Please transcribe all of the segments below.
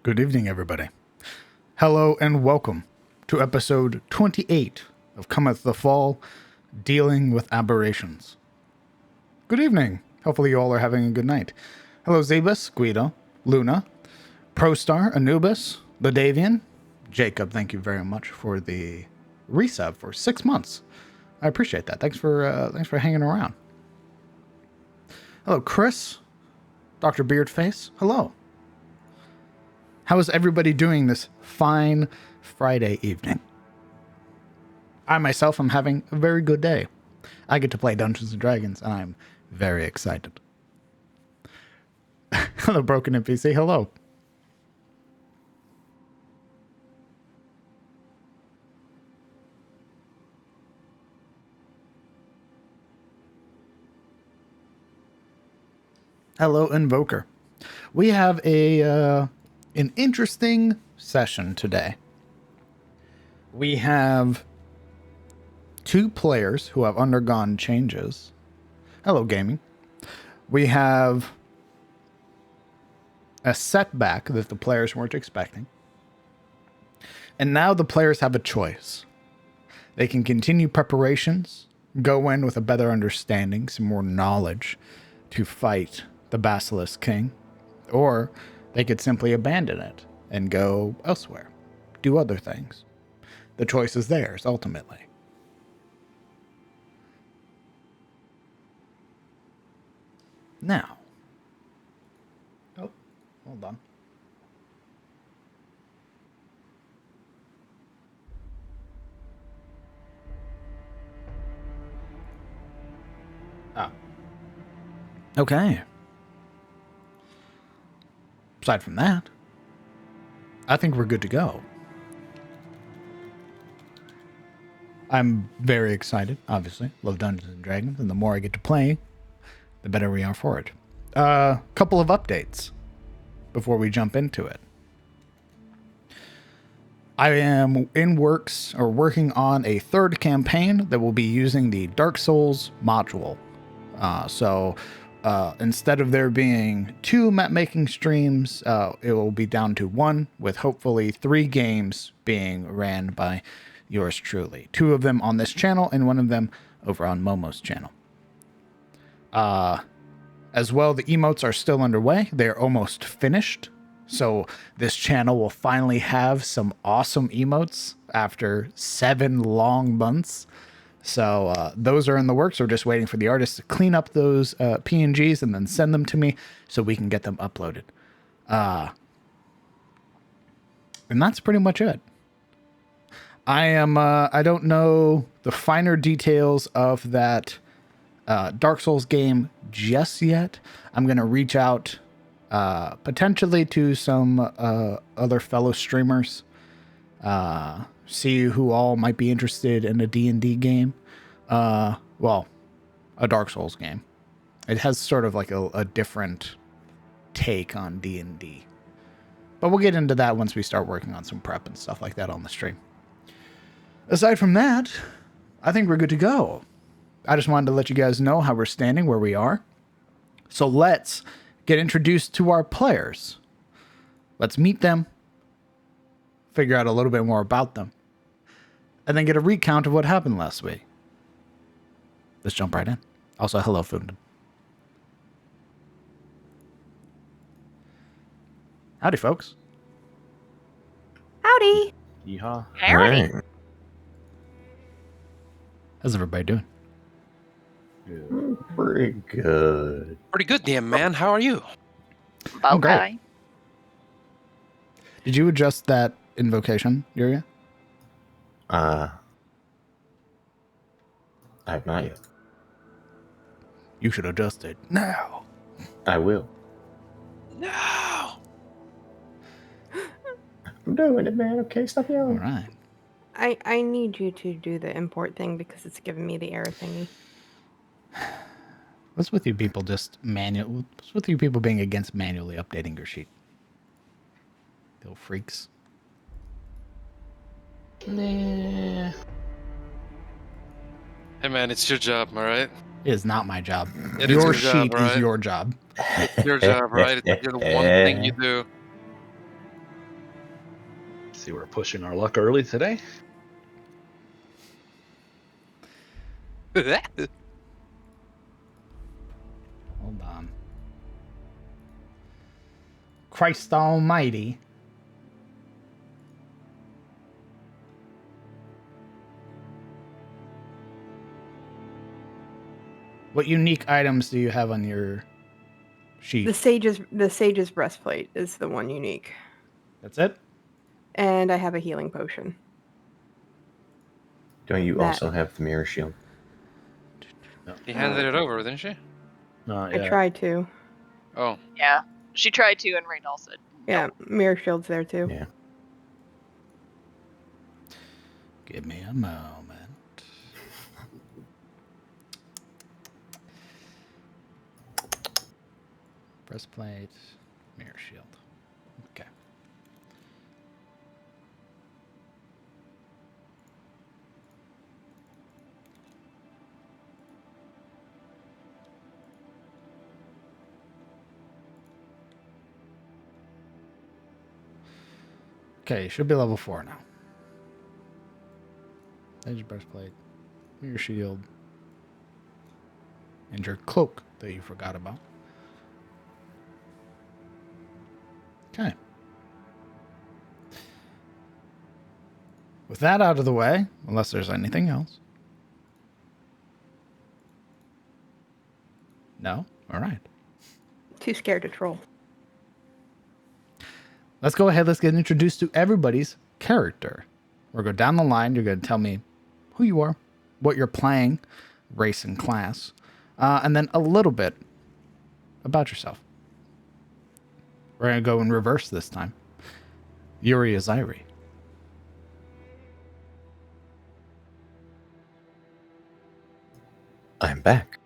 Good evening, everybody. Hello and welcome to episode 28 of Cometh the Fall, Dealing with Aberrations. Good evening. Hopefully you all are having a good night. Hello, Zebus, Guido, Luna, Prostar, Anubis, Ladavian, Jacob, thank you very much for the resub for 6 months. I appreciate that. Thanks for hanging around. Hello, Chris, Dr. Beardface. Hello. How is everybody doing this fine Friday evening? I myself am having a very good day. I get to play Dungeons and Dragons, and I'm very excited. Hello, Broken NPC. Hello. Hello, Invoker. We have an interesting session today. We have 2 players who have undergone changes. Hello, gaming. We have a setback that the players weren't expecting. And now the players have a choice. They can continue preparations, go in with a better understanding, some more knowledge to fight the Basilisk King, or they could simply abandon it and go elsewhere, do other things. The choice is theirs, ultimately. Now. Oh, hold on. Ah. Okay. Aside from that, I think we're good to go. I'm very excited, obviously. Love Dungeons and Dragons, and the more I get to play, the better we are for it. Couple of updates before we jump into it. I am working on a 3rd campaign that will be using the Dark Souls module. Instead of there being 2 map-making streams, it will be down to 1, with hopefully 3 games being ran by yours truly. 2 of them on this channel, and 1 of them over on Momo's channel. As well, the emotes are still underway. They're almost finished. So this channel will finally have some awesome emotes after 7 long months. So those are in the works. We're just waiting for the artists to clean up those PNGs and then send them to me so we can get them uploaded. And that's pretty much it. I don't know the finer details of that Dark Souls game just yet. I'm going to reach out potentially to some other fellow streamers, see who all might be interested in a D&D game. A Dark Souls game. It has sort of like a different take on D&D. But we'll get into that once we start working on some prep and stuff like that on the stream. Aside from that, I think we're good to go. I just wanted to let you guys know how we're standing, where we are. So let's get introduced to our players. Let's meet them, figure out a little bit more about them, and then get a recount of what happened last week. Let's jump right in. Also, hello, Funden. Howdy, folks. Howdy. Yeehaw. Howdy. How's everybody doing? Pretty good. Pretty good, damn man. How are you? I'm great. Okay. Did you adjust that invocation, Yuria? I have not yet. You should adjust it now. I will. No. I'm doing it, man. Okay, stop All yelling. right. I need you to do the import thing because it's giving me the error thingy. What's with you people what's with you people being against manually updating your sheet? Little freaks. Nah. Hey man, it's your job, all right? It is not my job. It is Your your sheet job, is right? your job. Your job, right? You're the one thing you do. See, we're pushing our luck early today. Hold on. Christ Almighty. What unique items do you have on your sheet? The sage's breastplate is the one unique, That's it? and I have a healing potion. Don't you That- also have the mirror shield? He handed it over, didn't she? Not I yet. tried to. Oh, Yeah, she tried to, and Reynold said, Yeah, "Nope." mirror shield's there too. Yeah. Give me a moment. Breastplate, mirror shield. Okay. Okay, should be level 4 now. Edge breastplate, mirror shield, and your cloak that you forgot about. Okay. With that out of the way, unless there's anything else. No? All right. Too scared to troll. Let's go ahead. Let's get introduced to everybody's character. We'll go down the line. You're going to tell me who you are, what you're playing, race and class, and then a little bit about yourself. We're going to go in reverse this time. Yuri Aziri. I'm back.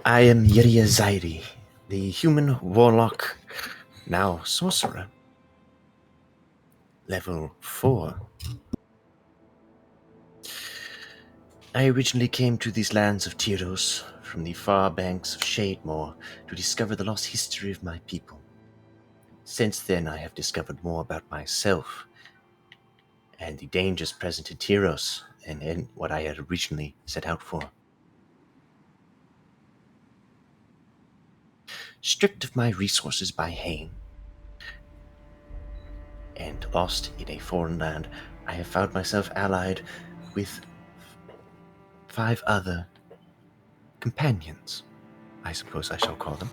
I am Yuri Zairi, the human warlock, now sorcerer. Level 4. I originally came to these lands of Tyros from the far banks of Shademore to discover the lost history of my people. Since then, I have discovered more about myself and the dangers present in Tyros and what I had originally set out for. Stripped of my resources by Hain and lost in a foreign land, I have found myself allied with 5 other companions, I suppose I shall call them.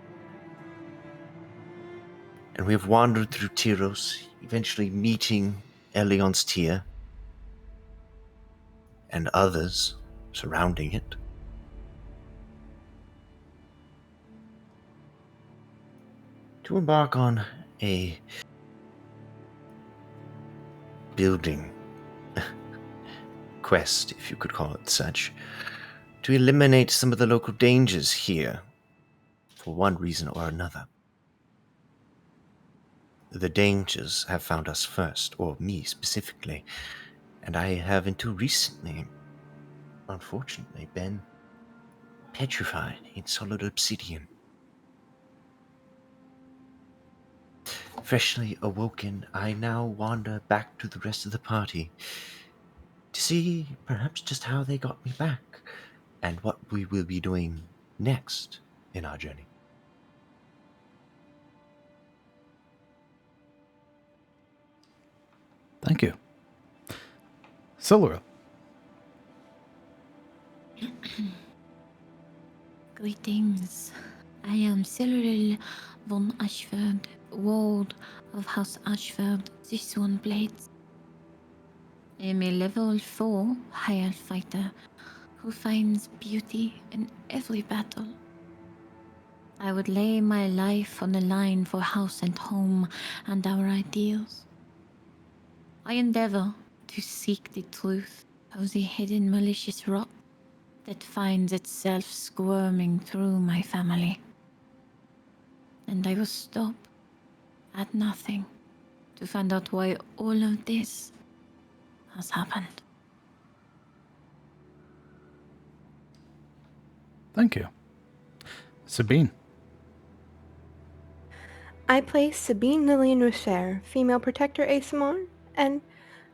And we have wandered through Tyros, eventually meeting Elion's Tyr and others surrounding it. To embark on a building quest, if you could call it such, to eliminate some of the local dangers here, for one reason or another. The dangers have found us first, or me specifically, and I have until recently, unfortunately, been petrified in solid obsidian. Freshly awoken, I now wander back to the rest of the party to see perhaps just how they got me back and what we will be doing next in our journey. Thank you. Silura. Greetings. I am Cyril von Ashford, ward of House Ashford, this one blades. I am a level 4 higher fighter who finds beauty in every battle. I would lay my life on the line for house and home and our ideals. I endeavor to seek the truth of the hidden malicious rot that finds itself squirming through my family. And I will stop at nothing to find out why all of this has happened. Thank you. Sabine. I play Sabine Lillian Rousser, female protector ASMR, and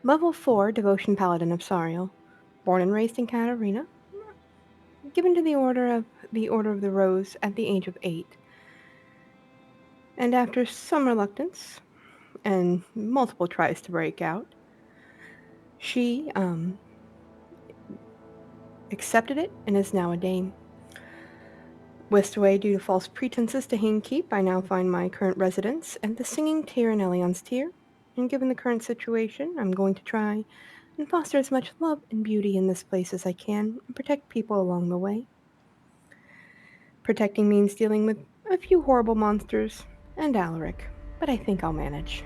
level 4 devotion paladin of Sariel. Born and raised in Katarina. Given to the Order of the Rose at the age of 8. And after some reluctance and multiple tries to break out, she accepted it and is now a dame. Whisked away due to false pretenses to Hane Keep, I now find my current residence at the Singing Tear in Elion's Tear, and given the current situation, I'm going to try and foster as much love and beauty in this place as I can, and protect people along the way. Protecting means dealing with a few horrible monsters and Alaric, but I think I'll manage.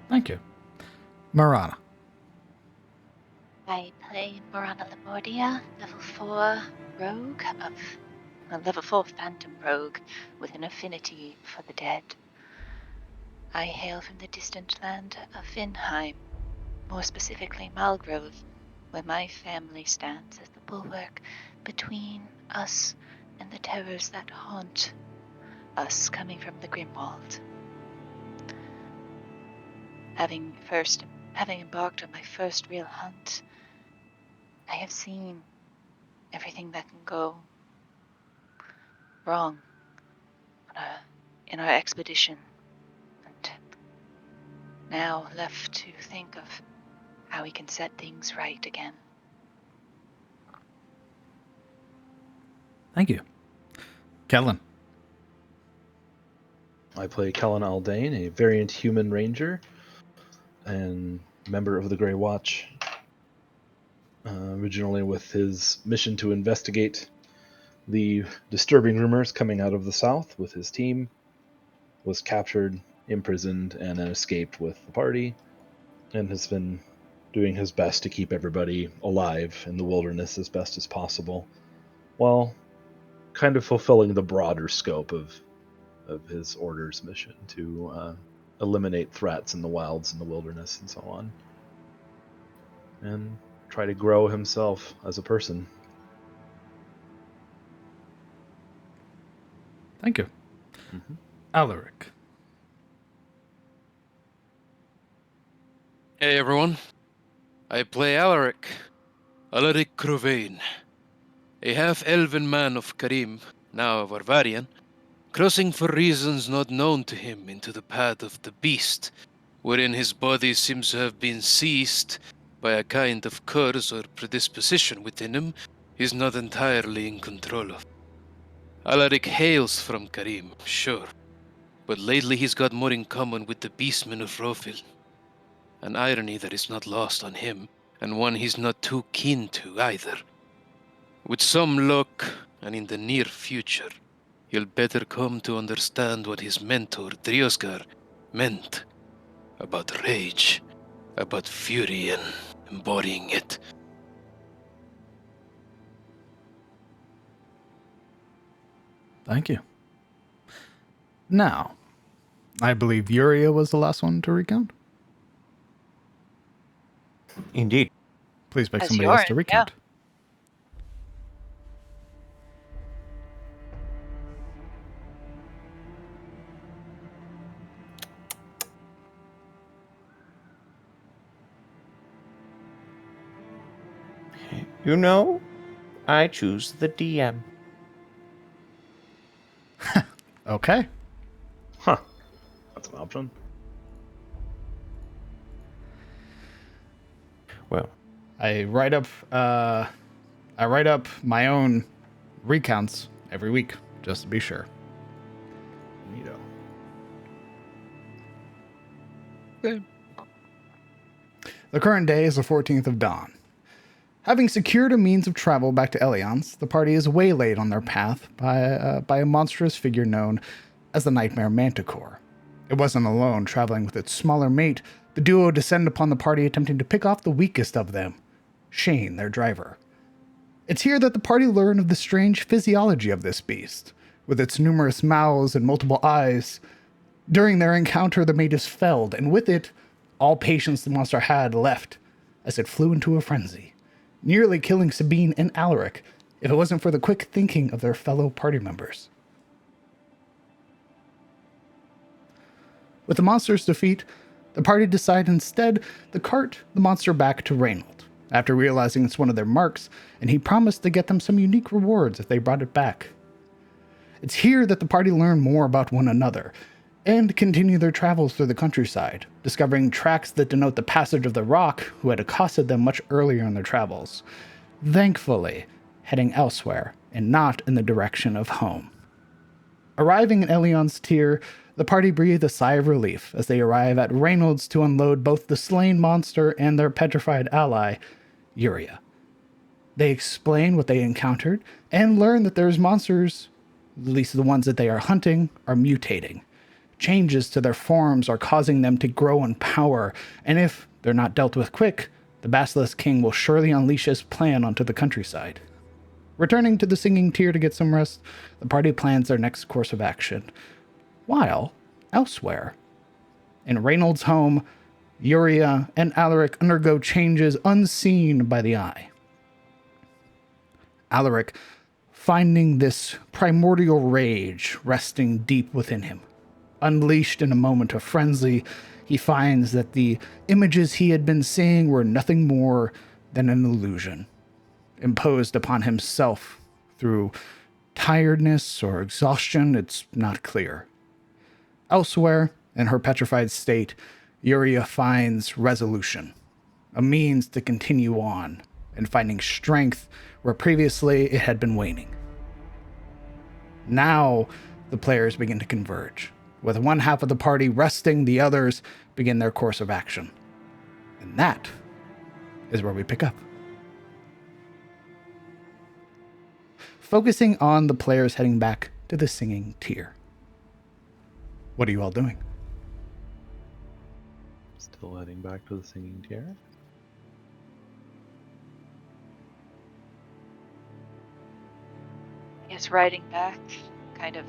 Thank you. Marana. I play Morana Lamordia, level 4 rogue of a level 4 phantom rogue with an affinity for the dead. I hail from the distant land of Vinheim, more specifically Malgrove, where my family stands as the bulwark between us and the terrors that haunt us coming from the Grimwald. Having embarked on my first real hunt, I have seen everything that can go wrong in our expedition, and now left to think of how we can set things right again. Thank you. Kellen. I play Kellen Aldane, a variant human ranger and member of the Grey Watch. Originally with his mission to investigate the disturbing rumors coming out of the south with his team, was captured, imprisoned, and then escaped with the party, and has been doing his best to keep everybody alive in the wilderness as best as possible, while kind of fulfilling the broader scope of his order's mission to eliminate threats in the wilds and the wilderness and so on, and try to grow himself as a person. Thank you. Mm-hmm. Alaric. Hey everyone, I play Alaric Cruvane, a half-elven man of Karim, now a Varvarian, crossing for reasons not known to him into the path of the beast, wherein his body seems to have been seized by a kind of curse or predisposition within him he's not entirely in control of. Alaric hails from Karim, sure, but lately he's got more in common with the beastmen of Rofil. An irony that is not lost on him, and one he's not too keen to either. With some luck, and in the near future, he'll better come to understand what his mentor, Driosgar, meant about rage, about fury, and embodying it. Thank you. Now, I believe Yuria was the last one to recount. Indeed. Please pick As somebody else to Yorin, recount. You know, I choose the DM. Okay. Huh. That's an option. Well, I write up my own recounts every week, just to be sure. Neato. The current day is the 14th of Dawn. Having secured a means of travel back to Elions, the party is waylaid on their path by a monstrous figure known as the Nightmare Manticore. It wasn't alone. Traveling with its smaller mate, the duo descend upon the party attempting to pick off the weakest of them, Shane, their driver. It's here that the party learn of the strange physiology of this beast, with its numerous mouths and multiple eyes. During their encounter, the mate is felled, and with it, all patience the monster had left, as it flew into a frenzy, nearly killing Sabine and Alaric if it wasn't for the quick thinking of their fellow party members. With the monster's defeat, the party decide instead to cart the monster back to Reynold, after realizing it's one of their marks, and he promised to get them some unique rewards if they brought it back. It's here that the party learn more about one another, and continue their travels through the countryside, discovering tracks that denote the passage of the rock who had accosted them much earlier in their travels, thankfully heading elsewhere and not in the direction of home. Arriving in Elion's tier, the party breathe a sigh of relief as they arrive at Reynolds to unload both the slain monster and their petrified ally, Uria. They explain what they encountered and learn that there's monsters, at least the ones that they are hunting, are mutating. Changes to their forms are causing them to grow in power, and if they're not dealt with quick, the Basilisk King will surely unleash his plan onto the countryside. Returning to the singing tier to get some rest, the party plans their next course of action. While, elsewhere, in Reynolds' home, Uria and Alaric undergo changes unseen by the eye. Alaric, finding this primordial rage resting deep within him. Unleashed in a moment of frenzy, he finds that the images he had been seeing were nothing more than an illusion, imposed upon himself through tiredness or exhaustion. It's not clear. Elsewhere, in her petrified state, Uria finds resolution, a means to continue on, and finding strength where previously it had been waning. Now, the players begin to converge. With one half of the party resting, the others begin their course of action. And that is where we pick up. Focusing on the players heading back to the singing tier. What are you all doing? Still heading back to the singing tier. Yes, riding back, kind of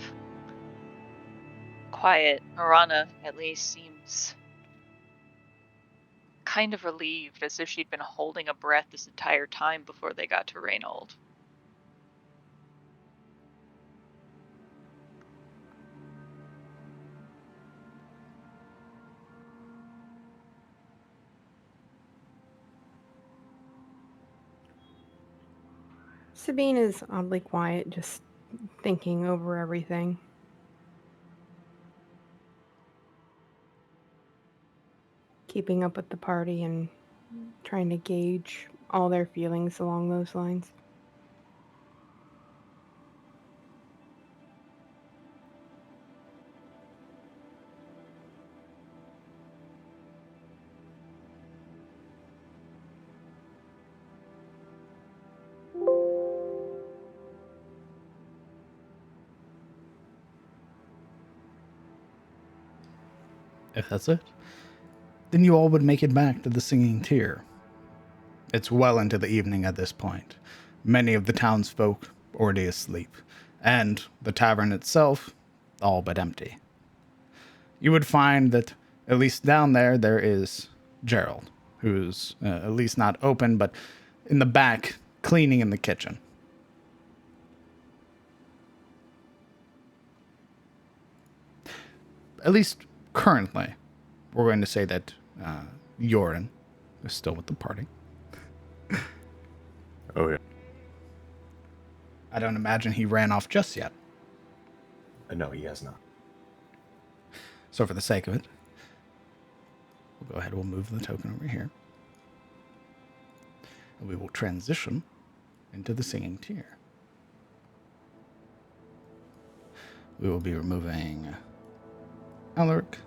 quiet. Marana, at least, seems kind of relieved, as if she'd been holding a breath this entire time before they got to Reynold. Sabine is oddly quiet, just thinking over everything. Keeping up with the party and trying to gauge all their feelings along those lines. If that's it, then you all would make it back to the singing tier. It's well into the evening at this point. Many of the townsfolk already asleep, and the tavern itself all but empty. You would find that, at least down there is Gerald, who's at least not open, but in the back, cleaning in the kitchen. At least currently, we're going to say that Yoren is still with the party. Oh, yeah. I don't imagine he ran off just yet. No, he has not. So for the sake of it, we'll go ahead and we'll move the token over here. And we will transition into the singing tier. We will be removing Alaric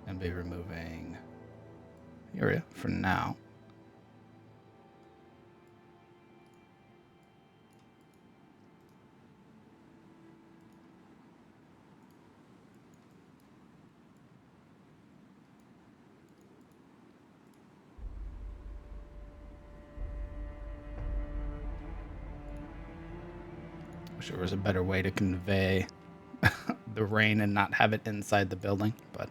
and be removing Uria for now. Wish there was a better way to convey the rain and not have it inside the building, but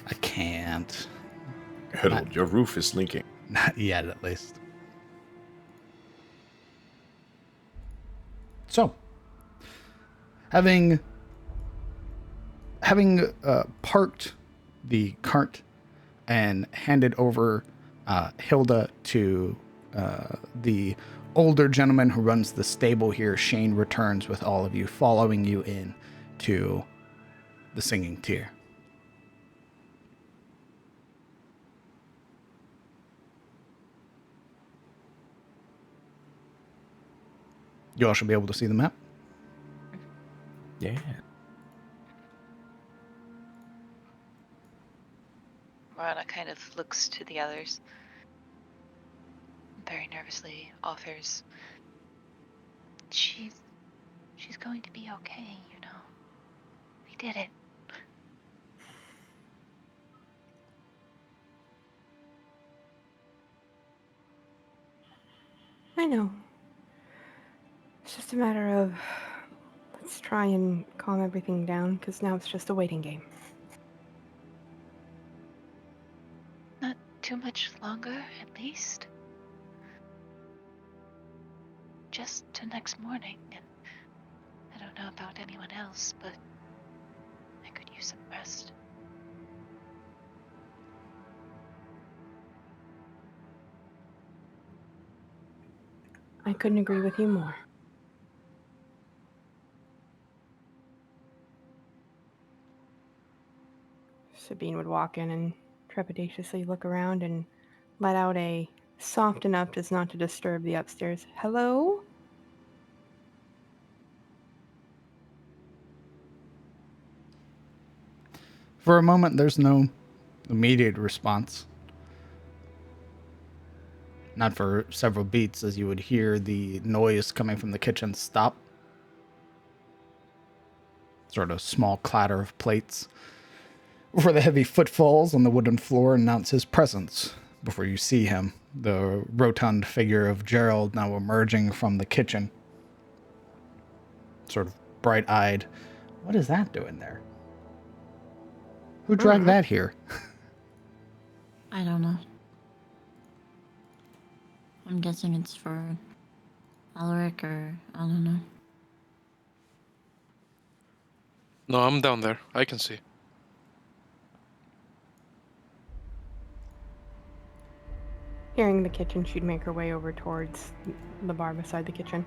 I can't. Harold, your roof is leaking. Not yet, at least. So, having having parked the cart and handed over Hilda to the older gentleman who runs the stable here, Shane returns with all of you, following you in to the Singing Tier. You all should be able to see the map. Yeah. Marana kind of looks to the others. Very nervously offers. She's going to be okay, you know. We did it. I know. It's just a matter of let's try and calm everything down, because now it's just a waiting game. Not too much longer, at least. Just to next morning, and I don't know about anyone else, but I could use some rest. I couldn't agree with you more. Sabine would walk in and trepidatiously look around and let out a soft enough as not to disturb the upstairs hello. For a moment, there's no immediate response. Not for several beats, as you would hear the noise coming from the kitchen stop. Sort of small clatter of plates. Before the heavy footfalls on the wooden floor announce his presence. Before you see him, the rotund figure of Gerald now emerging from the kitchen. Sort of bright-eyed. What is that doing there? Who dragged that here? I don't know. I'm guessing it's for Alaric or I don't know. No, I'm down there. I can see. Hearing the kitchen, she'd make her way over towards the bar beside the kitchen.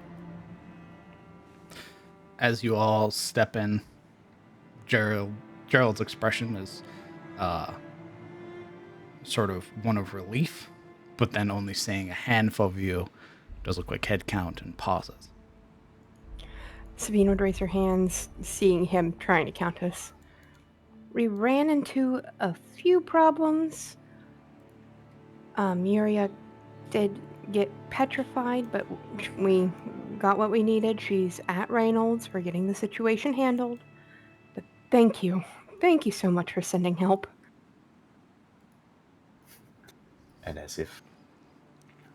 As you all step in, Gerald's expression is sort of one of relief, but then only seeing a handful of you does a quick head count and pauses. Sabine would raise her hands, seeing him trying to count us. We ran into a few problems. Yuria did get petrified, but we got what we needed. She's at Reynolds. We're getting the situation handled. But thank you. Thank you so much for sending help. And as if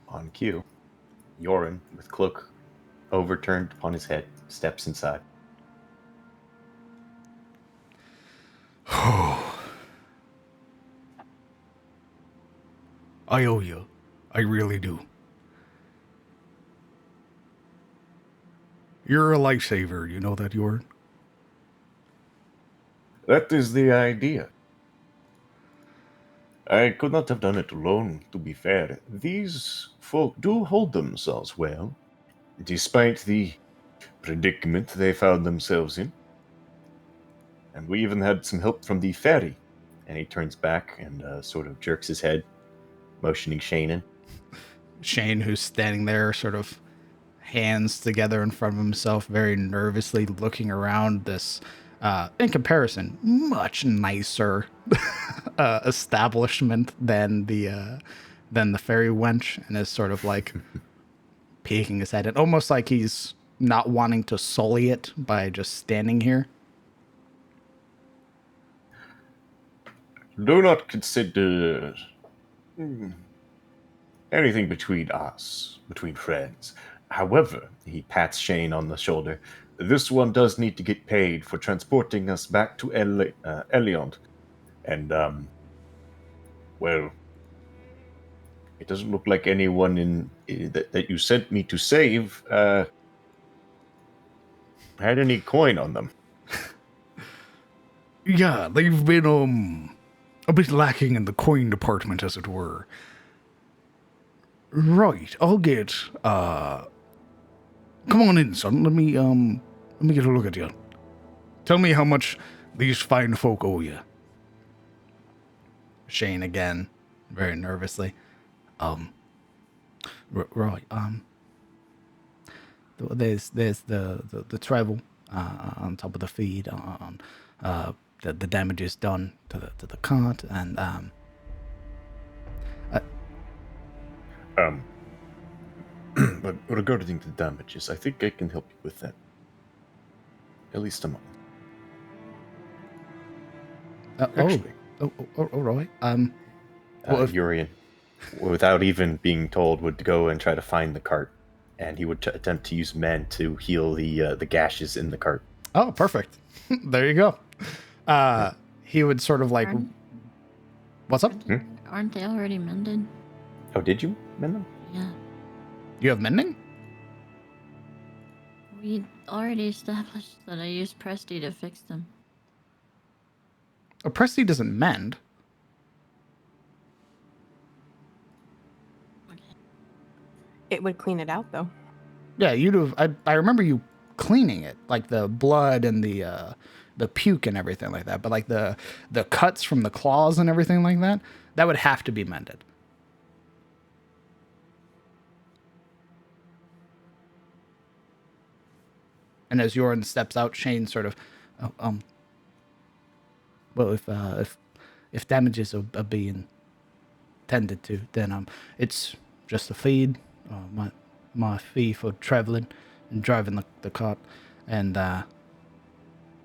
on cue, Yoren, with cloak overturned upon his head, steps inside. I owe you. I really do. You're a lifesaver, you know that, Yoren? That is the idea. I could not have done it alone, to be fair. These folk do hold themselves well, despite the predicament they found themselves in. And we even had some help from the ferry. And he turns back and sort of jerks his head, motioning Shane in. Shane, who's standing there, sort of hands together in front of himself, very nervously looking around this, in comparison, much nicer establishment than the fairy wench, and is sort of like peeking his head in, almost like he's not wanting to sully it by just standing here. Do not consider anything between us, between friends. However, he pats Shane on the shoulder. This one does need to get paid for transporting us back to Eliond. And, well, it doesn't look like anyone that you sent me to save had any coin on them. Yeah, they've been a bit lacking in the coin department, as it were. Right, I'll get come on in, son. Let me get a look at you. Tell me how much these fine folk owe you. Shane again, very nervously. Right. There's the travel on top of the feed on the damages done to the cart and But regarding the damages, I think I can help you with that. At least a month. Actually, right. Urian, without even being told, would go and try to find the cart, and he would attempt to use men to heal the gashes in the cart. Oh, perfect. There you go. He would sort of like, what's up? Aren't they already mended? Oh, did you mend them? Yeah. You have mending? We already established that I used Presty to fix them. A Presty doesn't mend. It would clean it out, though. Yeah, you'd have. I remember you cleaning it, like the blood and the puke and everything like that. But like the cuts from the claws and everything like that, that would have to be mended. And as Yoren steps out, Shane sort of, well, if damages are being tended to, then it's just a feed, my fee for traveling and driving the cart, and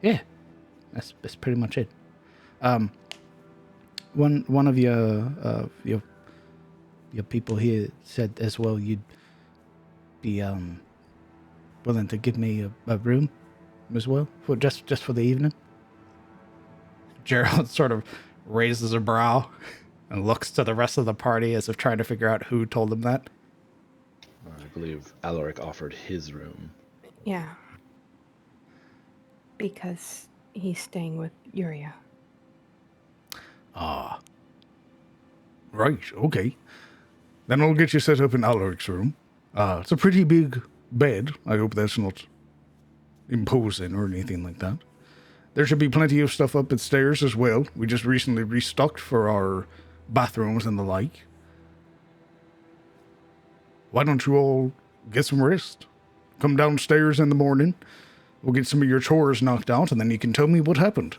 yeah, that's pretty much it. One of your people here said as well you'd be willing to give me a room as well for just for the evening. Gerald sort of raises a brow and looks to the rest of the party as if trying to figure out who told him that. I believe Alaric offered his room. Yeah. Because he's staying with Yuria. Ah. Right, okay. Then I'll get you set up in Alaric's room. It's a pretty big bed. I hope that's not imposing or anything like that. There should be plenty of stuff up the stairs as well. We just recently restocked for our bathrooms and the like. Why don't you all get some rest? Come downstairs in the morning. We'll get some of your chores knocked out, and then you can tell me what happened.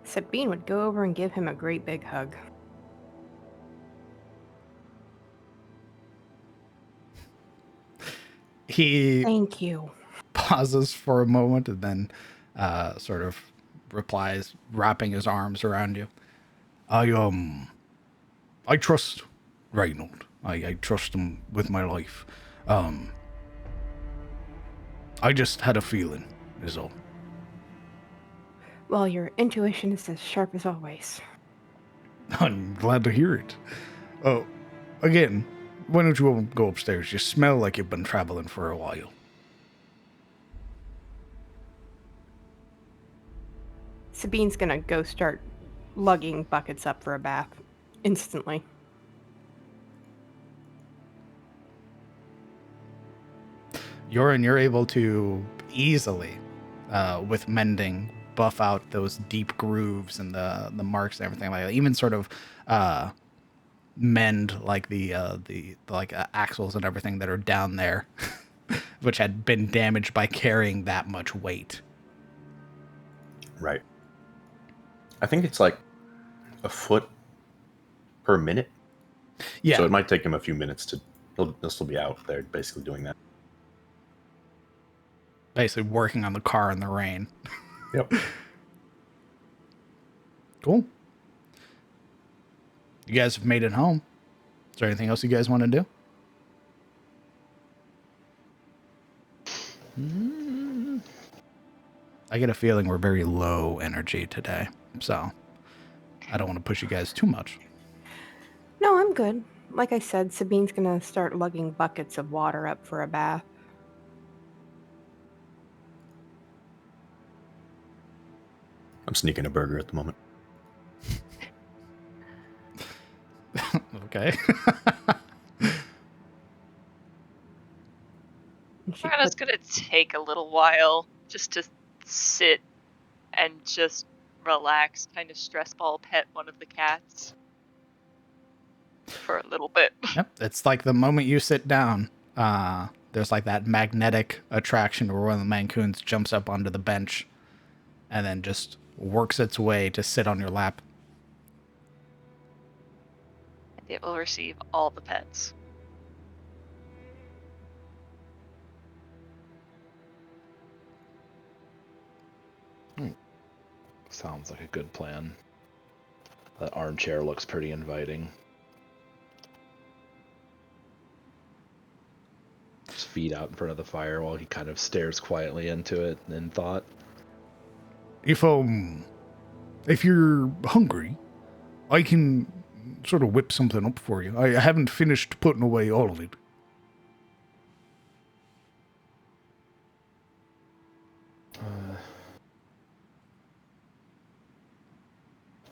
Sabine would go over and give him a great big hug. He Thank you. pauses for a moment and then sort of replies, wrapping his arms around you. I trust Reynold. I trust him with my life. I just had a feeling, is all. Well, your intuition is as sharp as always. I'm glad to hear it. Oh, again, why don't you all go upstairs? You smell like you've been traveling for a while. Sabine's gonna go start lugging buckets up for a bath instantly. You're able to easily, with mending, buff out those deep grooves and the marks and everything like that. Even sort of mend like the axles and everything that are down there, which had been damaged by carrying that much weight. Right. I think it's like a foot per minute. Yeah. So it might take him a few minutes to. He'll still be out there, basically doing that. Basically working on the car in the rain. Yep. Cool. You guys have made it home. Is there anything else you guys want to do? I get a feeling we're very low energy today, so I don't want to push you guys too much. No, I'm good. like I said, Sabine's gonna start lugging buckets of water up for a bath. I'm sneaking a burger at the moment. Okay. And she It's gonna take a little while just to sit and just relax, kind of stress ball pet one of the cats for a little bit. Yep. It's like the moment you sit down, there's like that magnetic attraction where one of the Mancoons jumps up onto the bench and then just works its way to sit on your lap. It will receive all the pets. Sounds like a good plan. That armchair looks pretty inviting. His feet out in front of the fire while he kind of stares quietly into it in thought. If you're hungry, I can sort of whip something up for you. I haven't finished putting away all of it.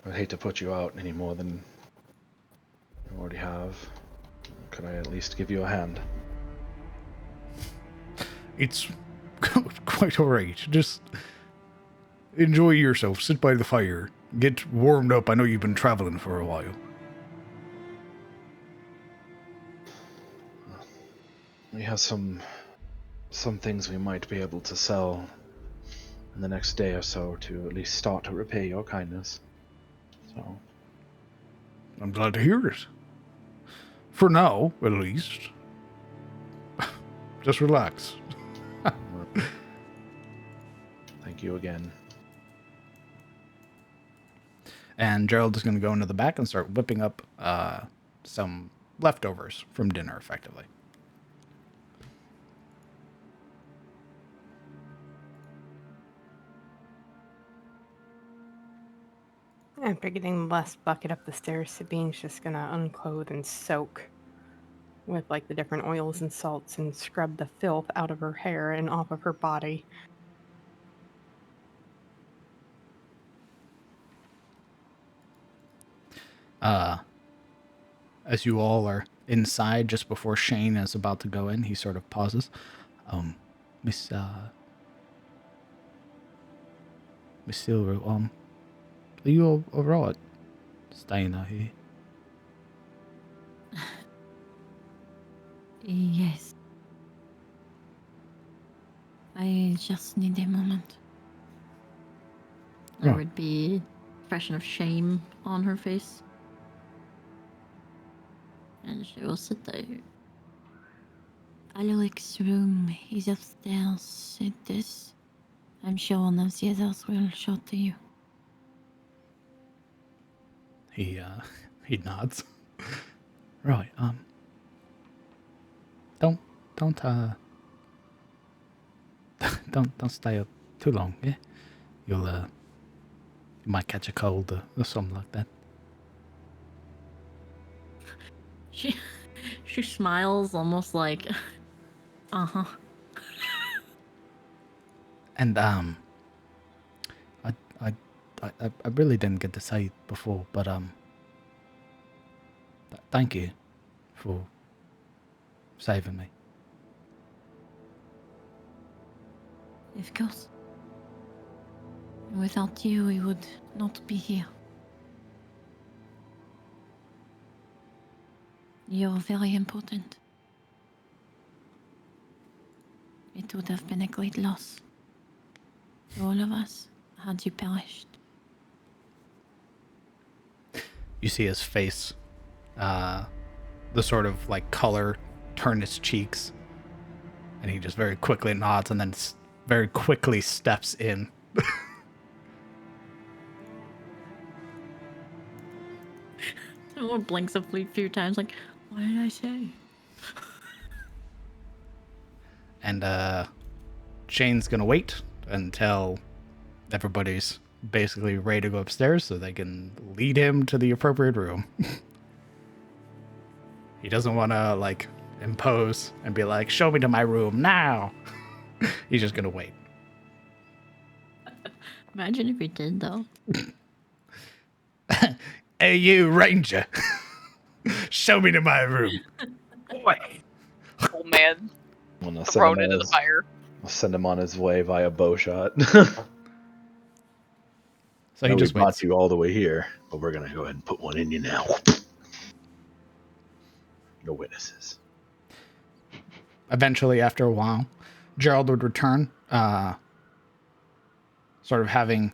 I'd hate to put you out any more than you already have. Could I at least give you a hand? It's quite all right. Just enjoy yourself. Sit by the fire. Get warmed up. I know you've been traveling for a while. We have some things we might be able to sell in the next day or so to at least start to repay your kindness. So I'm glad to hear it. For now, at least. Just relax. thank you again. And Gerald is going to go into the back and start whipping up some leftovers from dinner, effectively. After getting the last bucket up the stairs, Sabine's just gonna unclothe and soak with like the different oils and salts and scrub the filth out of her hair and off of her body. As you all are inside, just before Shane is about to go in, he sort of pauses. Miss Silver, are you all right staying out here? Yes. I just need a moment. There Yeah. would be expression of shame on her face. And she will sit there. Alaric's room is upstairs. It is. I'm sure one of the others will show to you. He nods. Right, don't don't stay up too long, yeah? You might catch a cold or something like that. She smiles almost like, uh-huh. And I really didn't get to say it before, but thank you for saving me. Of course. Without you, we would not be here. You're very important. It would have been a great loss to all of us had you perished. You see his face, the sort of like color turn his cheeks, and he just very quickly nods and then very quickly steps in. Someone blinks a few times like, what did I say? And Shane's gonna wait until everybody's basically ready to go upstairs so they can lead him to the appropriate room. He doesn't want to like impose and be like, "Show me to my room now." He's just gonna wait. Imagine if he did, though. Hey, you ranger, show me to my room. Old man I'm gonna thrown into the fire. I'll send him on his way via bow shot. So he we just brought waits. you all the way here, but we're gonna go ahead and put one in you now. No witnesses. Eventually, after a while, Gerald would return, sort of having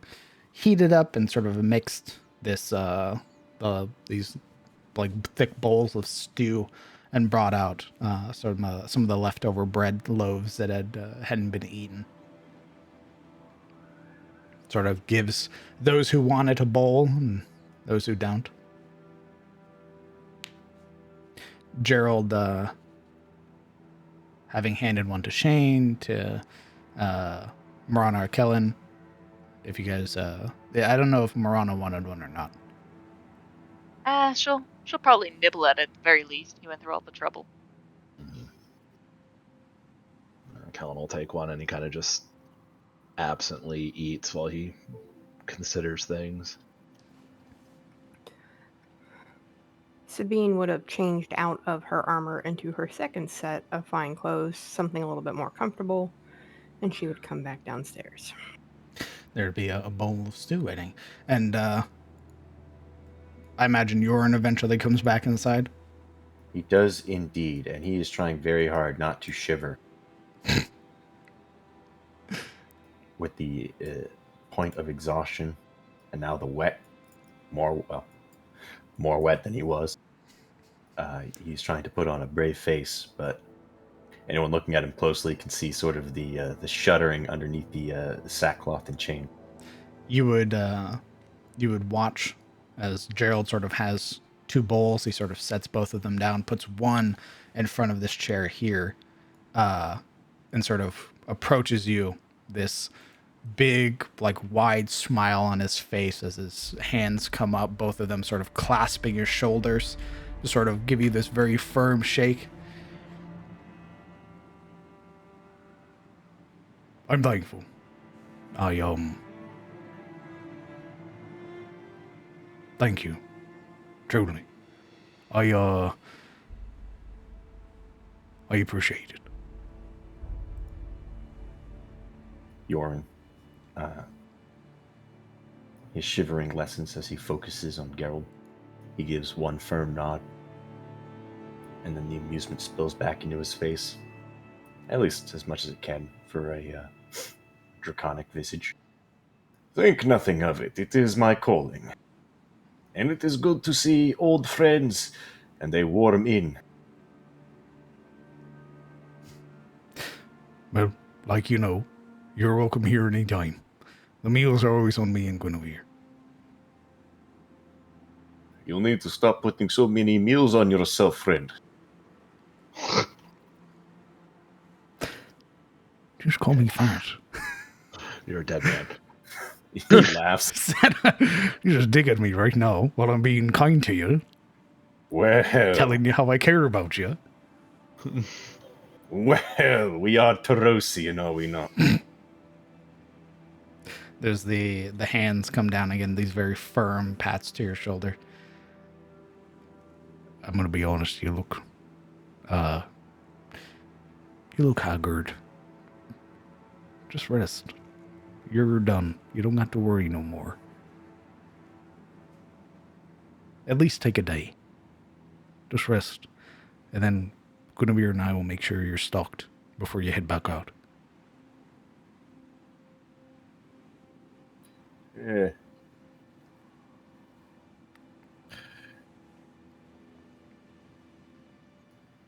heated up and sort of mixed this these like thick bowls of stew and brought out some of the leftover bread loaves that hadn't been eaten. Sort of gives those who want it a bowl and those who don't. Gerald, having handed one to Shane, to Marana or Kellen. If you guys, I don't know if Marana wanted one or not. She'll probably nibble at it at the very least. He went through all the trouble. Kellen will take one and he kind of just absently eats while he considers things. Sabine would have changed out of her armor into her second set of fine clothes, something a little bit more comfortable, and she would come back downstairs. There'd be a bowl of stew waiting. And I imagine Yorin eventually comes back inside. He does indeed, and he is trying very hard not to shiver. With the point of exhaustion, and now the wet, more wet than he was. He's trying to put on a brave face, but anyone looking at him closely can see sort of the shuddering underneath the sackcloth and chain. You would watch as Gerald sort of has two bowls. He sort of sets both of them down, puts one in front of this chair here, and sort of approaches you. This big, like, wide smile on his face as his hands come up, both of them sort of clasping your shoulders to sort of give you this very firm shake. I'm thankful. Thank you. Truly. I appreciate it. Yorin, his shivering lessens as he focuses on Gerald. He gives one firm nod, and then the amusement spills back into his face, at least as much as it can for a draconic visage. Think nothing of it. It is my calling. And it is good to see old friends, and they warm in. Well, like you know, you're welcome here any time. The meals are always on me and Guinevere. You'll need to stop putting so many meals on yourself, friend. Just call me fat. You're a dead man. He laughs. You just dig at me right now while I'm being kind to you, Well, telling you how I care about you. well, we are Tarosian, are we not? There's the hands come down again, these very firm pats to your shoulder. I'm gonna be honest, you look haggard. Just rest. You're done. You don't have to worry no more. At least take a day. Just rest. And then Guinevere and I will make sure you're stocked before you head back out. Yeah.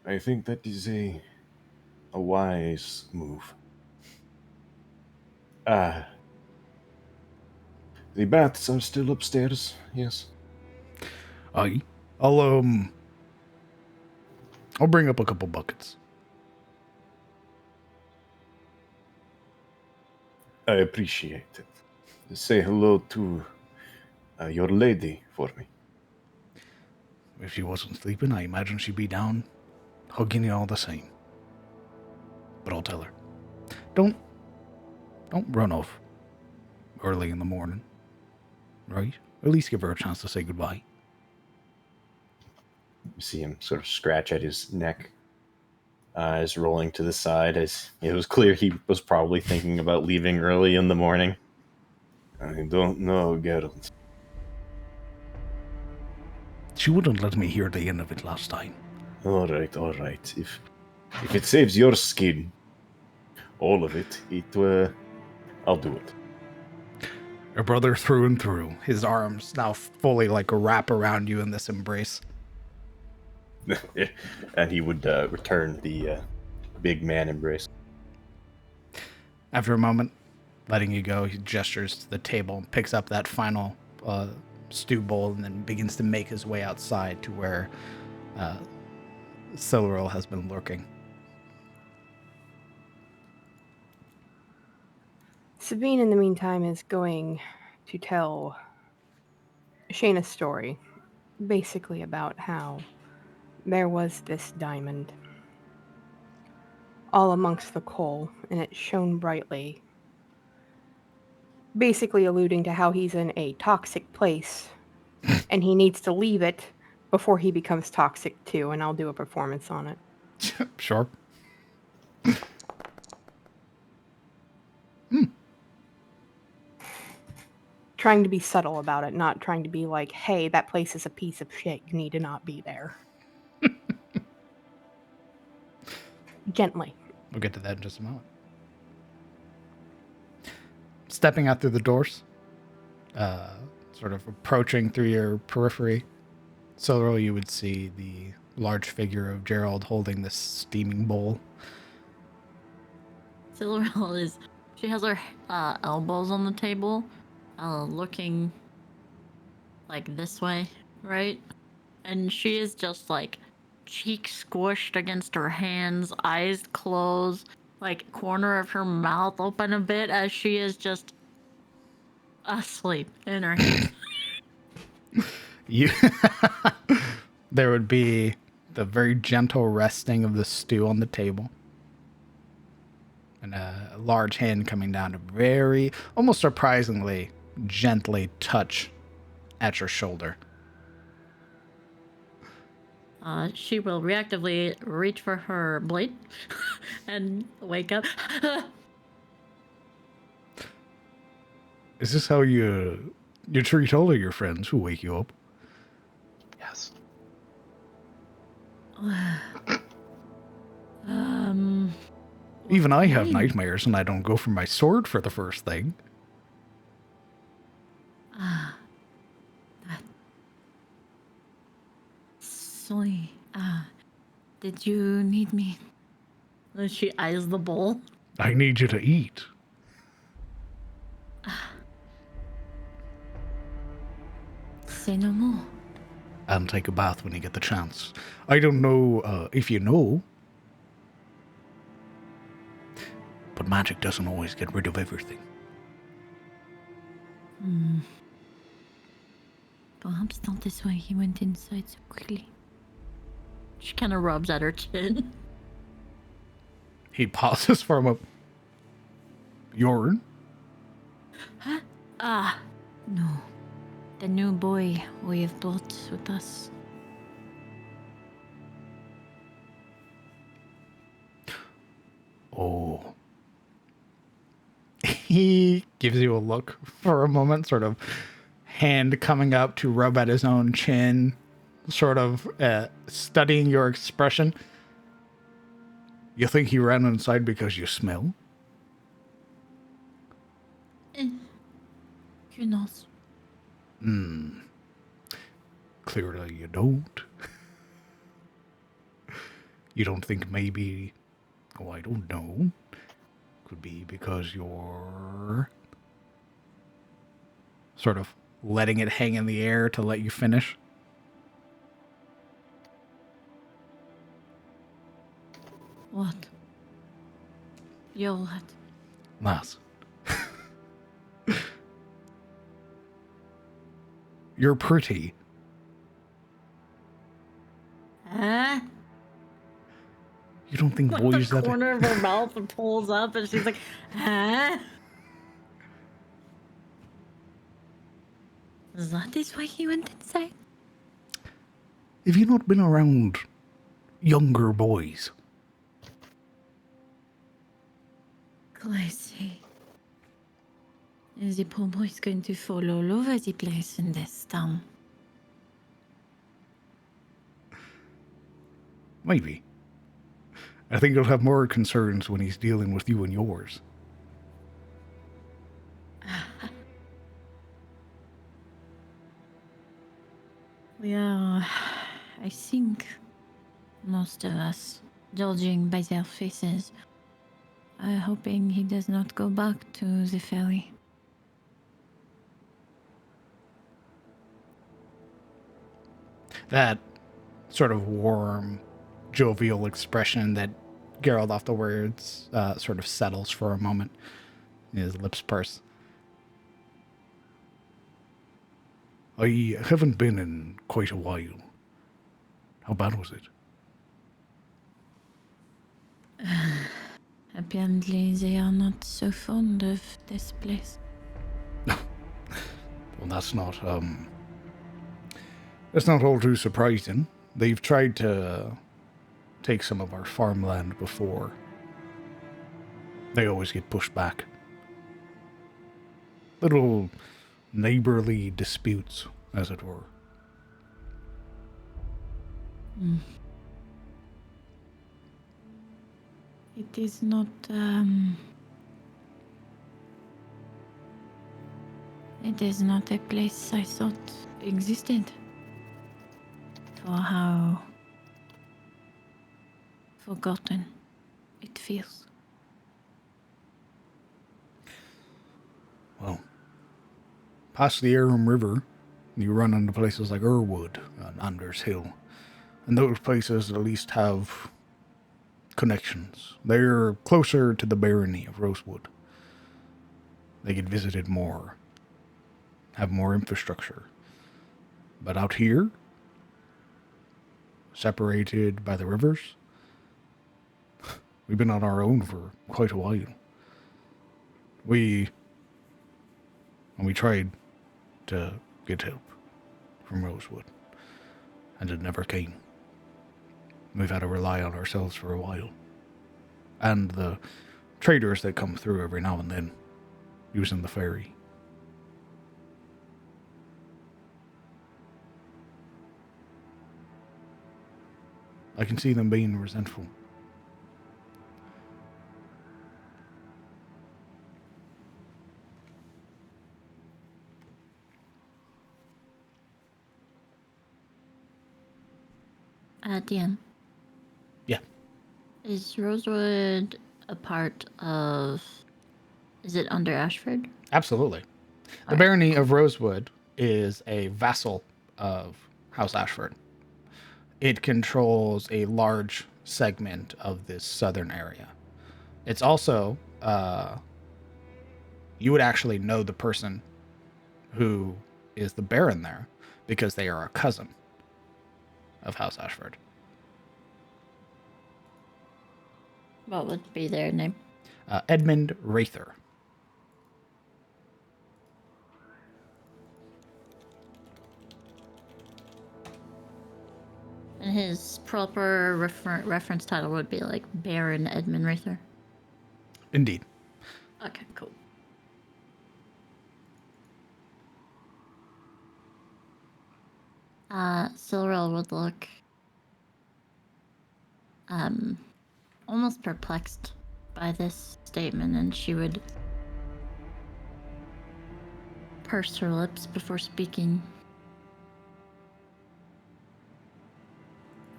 I think that is a wise move. The baths are still upstairs, yes. Aye. I'll bring up a couple buckets. I appreciate it. Say hello to your lady for me. If she wasn't sleeping, I imagine she'd be down hugging you all the same. But I'll tell her. Don't run off early in the morning, right? At least give her a chance to say goodbye. You see him sort of scratch at his neck, eyes rolling to the side, as it was clear he was probably thinking about leaving early in the morning. I don't know, Geralt. She wouldn't let me hear the end of it last time. All right. If it saves your skin, all of it, I'll do it. Your brother through and through. His arms now fully like wrap around you in this embrace. And he would return the big man embrace. After a moment, letting you go, he gestures to the table and picks up that final stew bowl and then begins to make his way outside to where Silveril has been lurking. Sabine, in the meantime, is going to tell Shayna's story, basically about how there was this diamond all amongst the coal, and it shone brightly, basically alluding to how he's in a toxic place, and he needs to leave it before he becomes toxic too, and I'll do a performance on it. Sure. Trying to be subtle about it, not trying to be like, hey, that place is a piece of shit, you need to not be there. Gently. We'll get to that in just a moment. Stepping out through the doors, sort of approaching through your periphery, Silveril, you would see the large figure of Gerald holding this steaming bowl. Silveril she has her elbows on the table, looking like this way, right? And she is just like cheek squished against her hands, eyes closed, like corner of her mouth open a bit as she is just asleep in her hands. There would be the very gentle resting of the stew on the table. And a large hand coming down to very, almost surprisingly, gently touch at your shoulder. She will reactively reach for her blade and wake up. Is this how you treat all of your friends who wake you up? Yes. Even I have okay. nightmares and I don't go for my sword for the first thing. Sorry. Did you need me? She eyes the bowl. I need you to eat. Say no more. And take a bath when you get the chance. I don't know if you know, but magic doesn't always get rid of everything. Perhaps not this way. He went inside so quickly. She kind of rubs at her chin. He pauses for a moment. Jorn? Huh? No. The new boy we have brought with us. Oh. He gives you a look for a moment, sort of hand coming up to rub at his own chin, sort of studying your expression. You think he ran inside because you smell? Who knows? Clearly you don't. You don't think maybe, oh, I don't know. Could be because you're sort of letting it hang in the air to let you finish. What? You're what? Lass. You're pretty. You don't think Like boys the that corner of her mouth and pulls up, and she's like, huh? That is why he went inside? have you not been around younger boys? Crazy. The poor boy's going to fall all over the place in this town. Maybe. I think he'll have more concerns when he's dealing with you and yours. Yeah, I think most of us, judging by their faces, are hoping he does not go back to the ferry. That sort of warm, jovial expression that Geralt afterwards sort of settles for a moment. His lips purse. I haven't been in quite a while. How bad was it? Apparently, they are not so fond of this place. Well, that's not all too surprising. They've tried to take some of our farmland before. They always get pushed back. Little neighborly disputes, as it were. It is not, it is not a place I thought existed. For how forgotten it feels. Well, past the Aram River, you run into places like Irwood and Anders Hill. And those places at least have connections. They're closer to the barony of Rosewood. They get visited more, have more infrastructure. But out here, separated by the rivers, we've been on our own for quite a while. We tried to get help from Rosewood, and it never came. We've had to rely on ourselves for a while. And the traders that come through every now and then, using the ferry. I can see them being resentful. DM. Yeah. Is Rosewood a part of... Is it under Ashford? Absolutely. The Alright. barony of Rosewood is a vassal of House Ashford. It controls a large segment of this southern area. It's also, you would actually know the person who is the baron there because they are a cousin of House Ashford. What would be their name? Edmund Rather. And his proper reference title would be like Baron Edmund Rather. Indeed. Okay, cool. Silril would look almost perplexed by this statement, and she would purse her lips before speaking.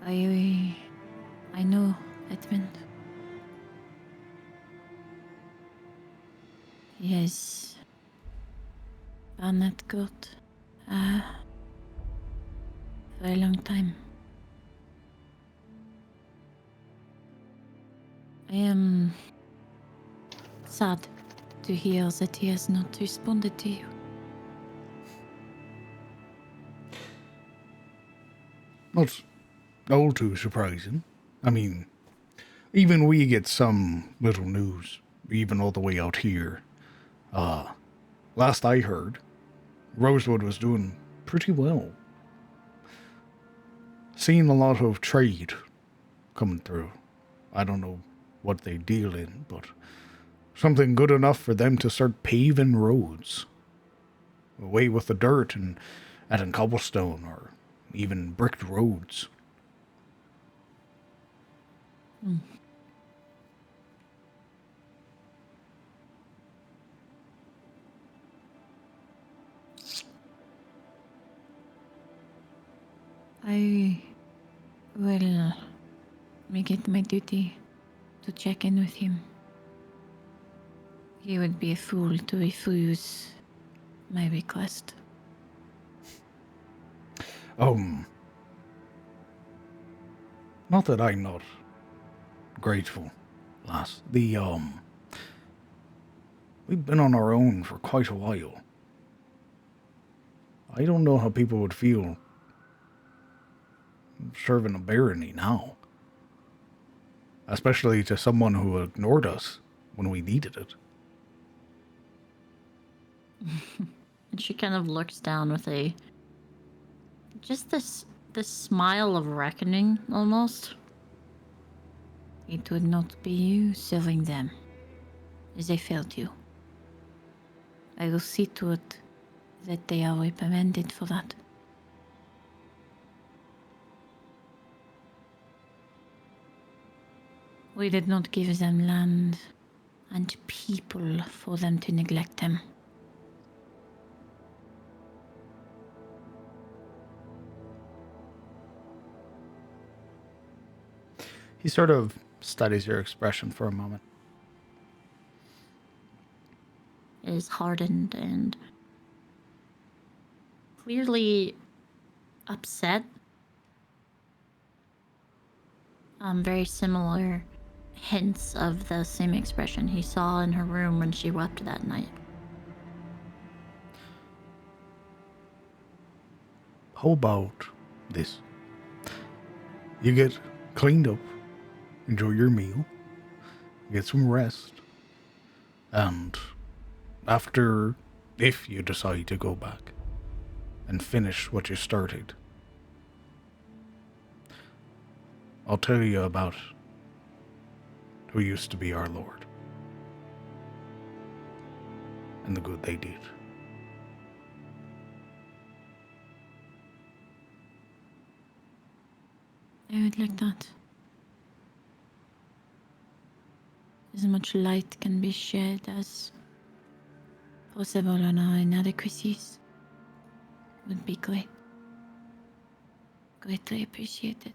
I know, Edmund. He has been at court for a long time. I am sad to hear that he has not responded to you. Not all too surprising. I mean, even we get some little news, even all the way out here. Last I heard, Rosewood was doing pretty well. Seeing a lot of trade coming through. I don't know what they deal in, but something good enough for them to start paving roads. Away with the dirt and adding cobblestone or even bricked roads. I will make it my duty to check in with him. He would be a fool to refuse my request. Not that I'm not grateful, lass. We've been on our own for quite a while. I don't know how people would feel serving a barony now. Especially to someone who ignored us when we needed it. And she kind of looks down with this smile of reckoning, almost. It would not be you serving them, as they failed you. I will see to it that they are reprimanded for that. We did not give them land and people for them to neglect them. He sort of studies your expression for a moment. It is hardened and clearly upset. Very similar hints of the same expression he saw in her room when she wept that night. How about this? You get cleaned up, enjoy your meal, get some rest, and after, if you decide to go back and finish what you started, I'll tell you about who used to be our Lord and the good they did. I would like that. As much light can be shed as possible on our inadequacies would be great. Greatly appreciated.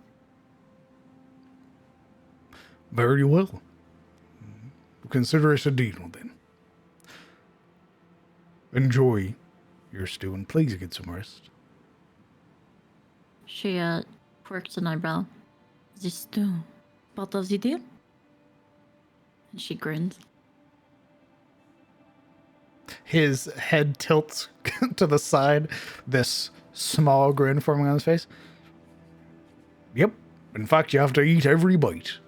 Very well. Consider it a deal then. Enjoy your stew and please get some rest. She quirks an eyebrow. This too part of the deal? And she grins. His head tilts to the side, this small grin forming on his face. Yep. In fact, you have to eat every bite.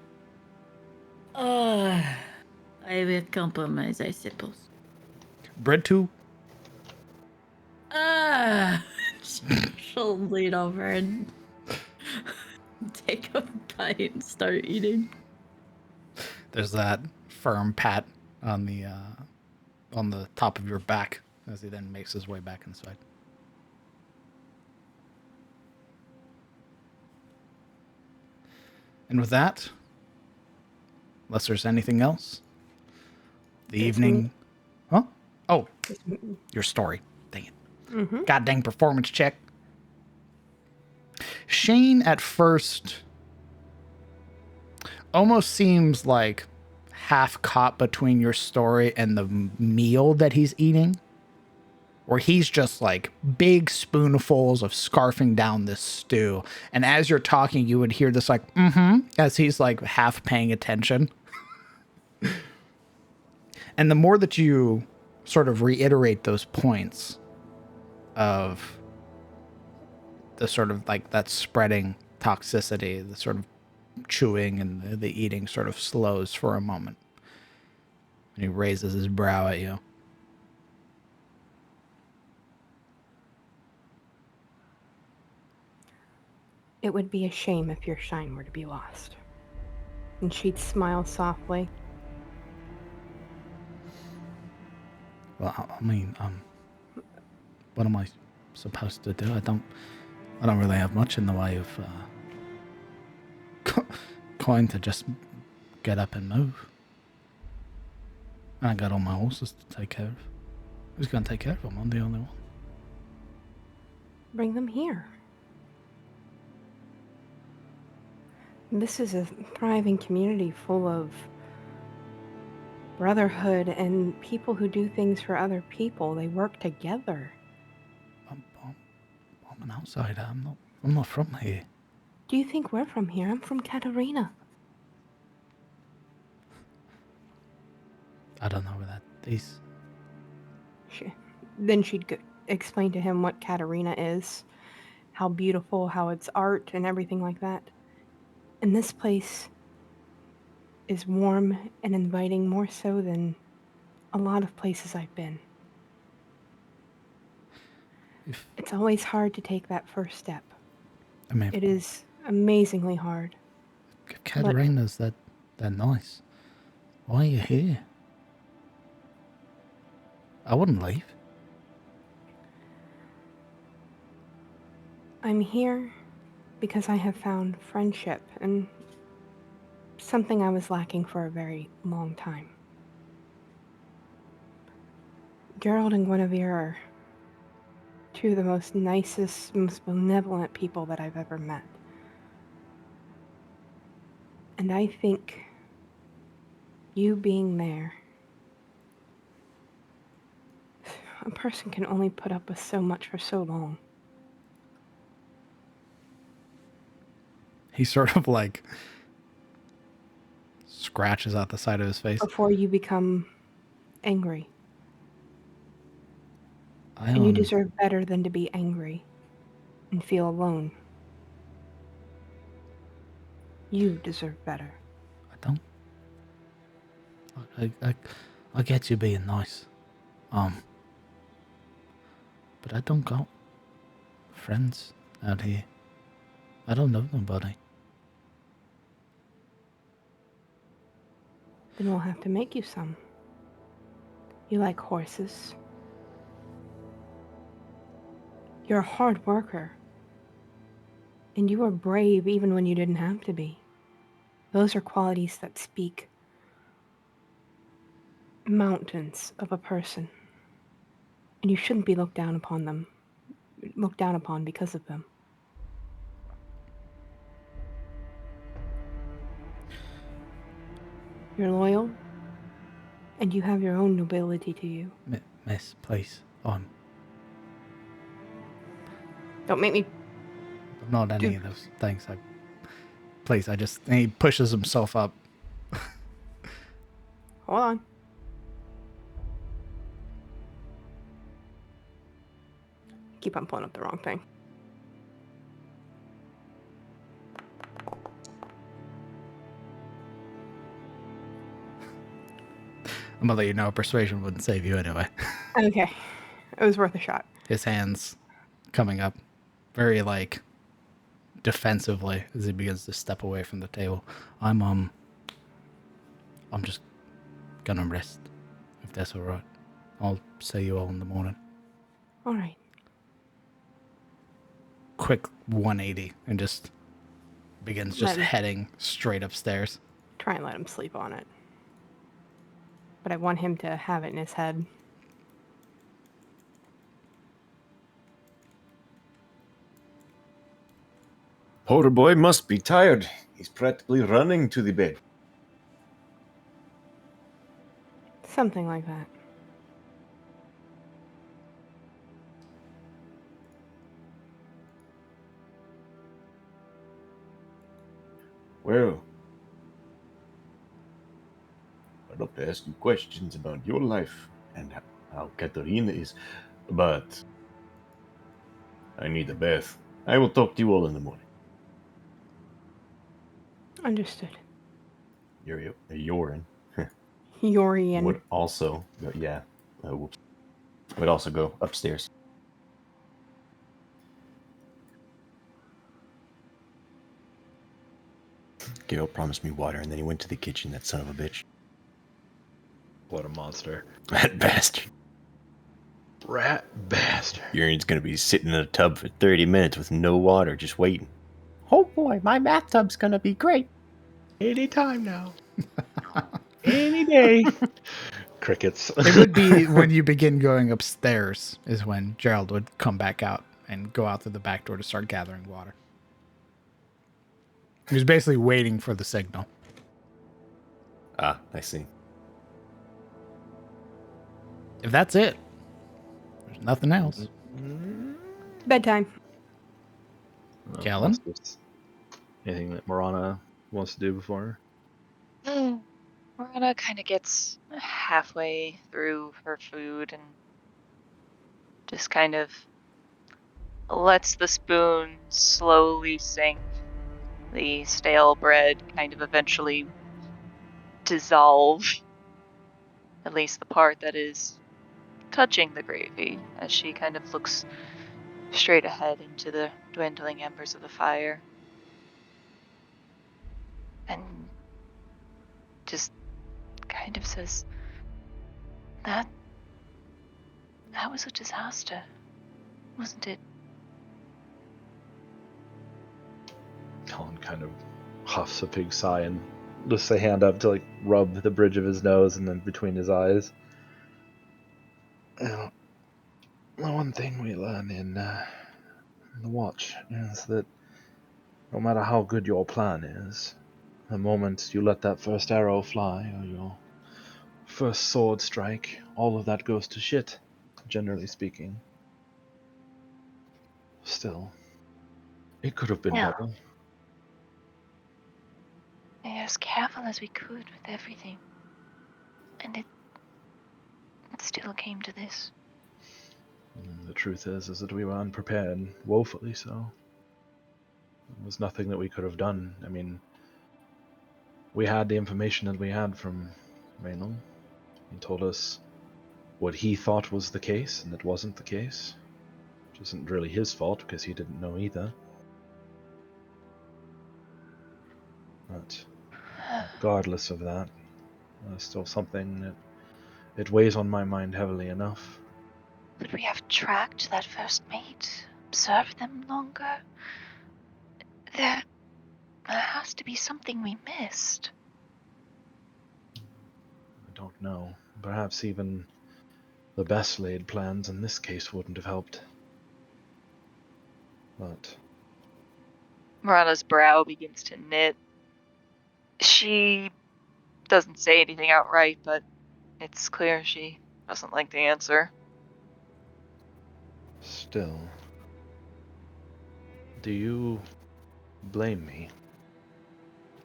I will compromise, I suppose. Bread too? She'll lean over and take a bite and start eating. There's that firm pat on the top of your back as he then makes his way back inside. And with that, unless there's anything else, the evening... Huh? Oh, your story. Dang it. Mm-hmm. God dang performance check. Shane at first almost seems like half caught between your story and the meal that he's eating, where he's just like big spoonfuls of scarfing down this stew. And as you're talking, you would hear this like, as he's like half paying attention. And the more that you sort of reiterate those points of the sort of like that spreading toxicity, the sort of chewing and the eating sort of slows for a moment. And he raises his brow at you. It would be a shame if your shine were to be lost. And she'd smile softly. Well, I mean, what am I supposed to do? I don't really have much in the way of coin to just get up and move. I got all my horses to take care of. Who's going to take care of them? I'm the only one. Bring them here. This is a thriving community full of brotherhood and people who do things for other people. They work together. I'm an outsider. I'm not from here. Do you think we're from here? I'm from Katarina. I don't know where that is. Then she'd explain to him what Katarina is, how beautiful, how it's art and everything like that. And this place is warm and inviting, more so than a lot of places I've been. It's always hard to take that first step. I mean, it is amazingly hard. If Katarina's that nice, why are you here? I wouldn't leave. I'm here because I have found friendship and something I was lacking for a very long time. Gerald and Guinevere are two of the most nicest, most benevolent people that I've ever met. And I think you being there, a person can only put up with so much for so long. He sort of like scratches out the side of his face. Before you become angry. And you deserve better than to be angry and feel alone. You deserve better. I don't. I get you being nice. But I don't got friends out here. I don't know nobody. Then we'll have to make you some. You like horses. You're a hard worker. And you were brave even when you didn't have to be. Those are qualities that speak mountains of a person. And you shouldn't be looked down upon because of them. You're loyal, and you have your own nobility to you. Miss, please. Don't make me... Not any of those things. Please, and he pushes himself up. Hold on. Keep on pulling up the wrong thing. I'm gonna let you know persuasion wouldn't save you anyway. Okay. It was worth a shot. His hands coming up very defensively as he begins to step away from the table. I'm just gonna rest, if that's all right. I'll see you all in the morning. All right. Quick 180 and just begins heading straight upstairs. Try and let him sleep on it. But I want him to have it in his head. Poor boy must be tired. He's practically running to the bed. Something like that. Well, I'd love to ask you questions about your life and how Katarina is, but I need a bath. I will talk to you all in the morning. Understood. Yorin Yorian. would also would also go upstairs. Gale promised me water, and then he went to the kitchen. That son of a bitch. What a monster. That bastard. Rat bastard. Urian's gonna be sitting in a tub for 30 minutes with no water, just waiting. Oh boy, my bathtub's gonna be great. Any time now. Any day. Crickets. It would be when you begin going upstairs is when Gerald would come back out and go out through the back door to start gathering water. He was basically waiting for the signal. Ah, I see. If that's it, there's nothing else. Bedtime. Kellen? Anything that Marana wants to do before? Marana kind of gets halfway through her food and just kind of lets the spoon slowly sink. The stale bread kind of eventually dissolve, at least the part that is touching the gravy, as she kind of looks straight ahead into the dwindling embers of the fire. And just kind of says, that was a disaster, wasn't it? Colin kind of huffs a big sigh and lifts a hand up to like rub the bridge of his nose and then between his eyes. The one thing we learn in the watch is that no matter how good your plan is, the moment you let that first arrow fly or your first sword strike, all of that goes to shit, generally speaking. Still, it could have been No. better. We were as careful as we could with everything. And it still came to this. The truth is that we were unprepared, woefully so. There was nothing that we could have done. I mean, we had the information that we had from Raynald. He told us what he thought was the case, and it wasn't the case. Which isn't really his fault, because he didn't know either. But regardless of that, there's still something that it weighs on my mind heavily enough. Could we have tracked that first mate? Observed them longer? There has to be something we missed. I don't know. Perhaps even the best laid plans in this case wouldn't have helped. But Marana's brow begins to knit. She doesn't say anything outright, but it's clear she doesn't like the answer. still, do you blame me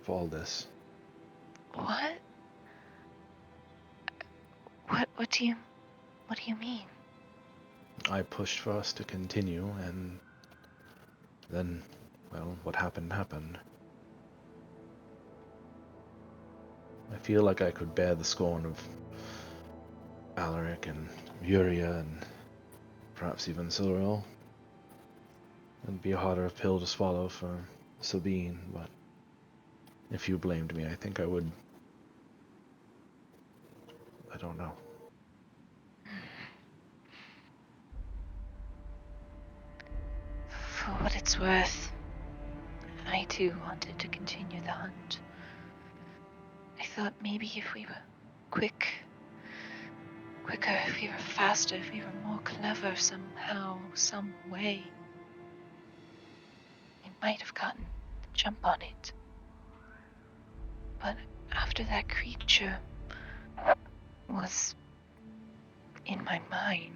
for all this? What? What do you mean? I pushed for us to continue, and then, well, what happened happened. I feel like I could bear the scorn of Alaric and Uria and perhaps even Silril. It'd be a harder pill to swallow for Sabine, but if you blamed me, I think I would. I don't know. For what it's worth, I too wanted to continue the hunt. I thought maybe if we were quicker, if we were faster, if we were more clever somehow, some way, we might have gotten the jump on it. But after that creature was in my mind,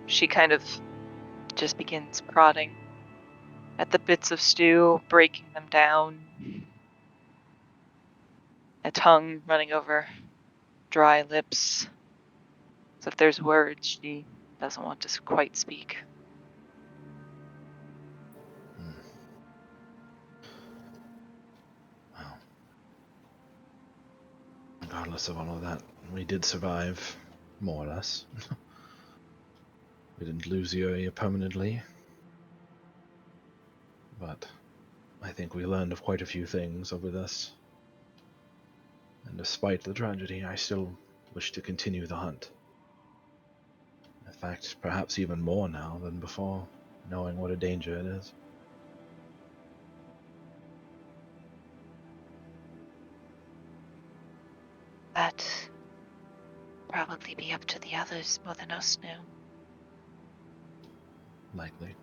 She kind of just begins prodding at the bits of stew, breaking them down. A tongue running over dry lips. So if there's words she doesn't want to quite speak. regardless of all of that, we did survive, more or less. We didn't lose the area permanently. But I think we learned of quite a few things over this. And despite the tragedy, I still wish to continue the hunt. In fact, perhaps even more now than before, knowing what a danger it is. That probably be up to the others more than us now. Likely.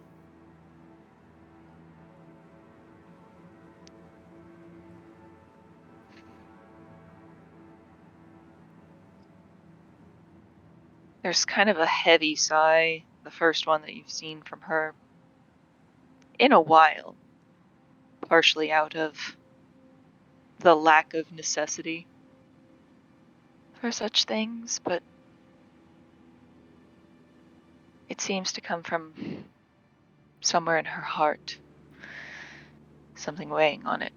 There's kind of a heavy sigh, the first one that you've seen from her in a while, partially out of the lack of necessity for such things, but it seems to come from somewhere in her heart, something weighing on it.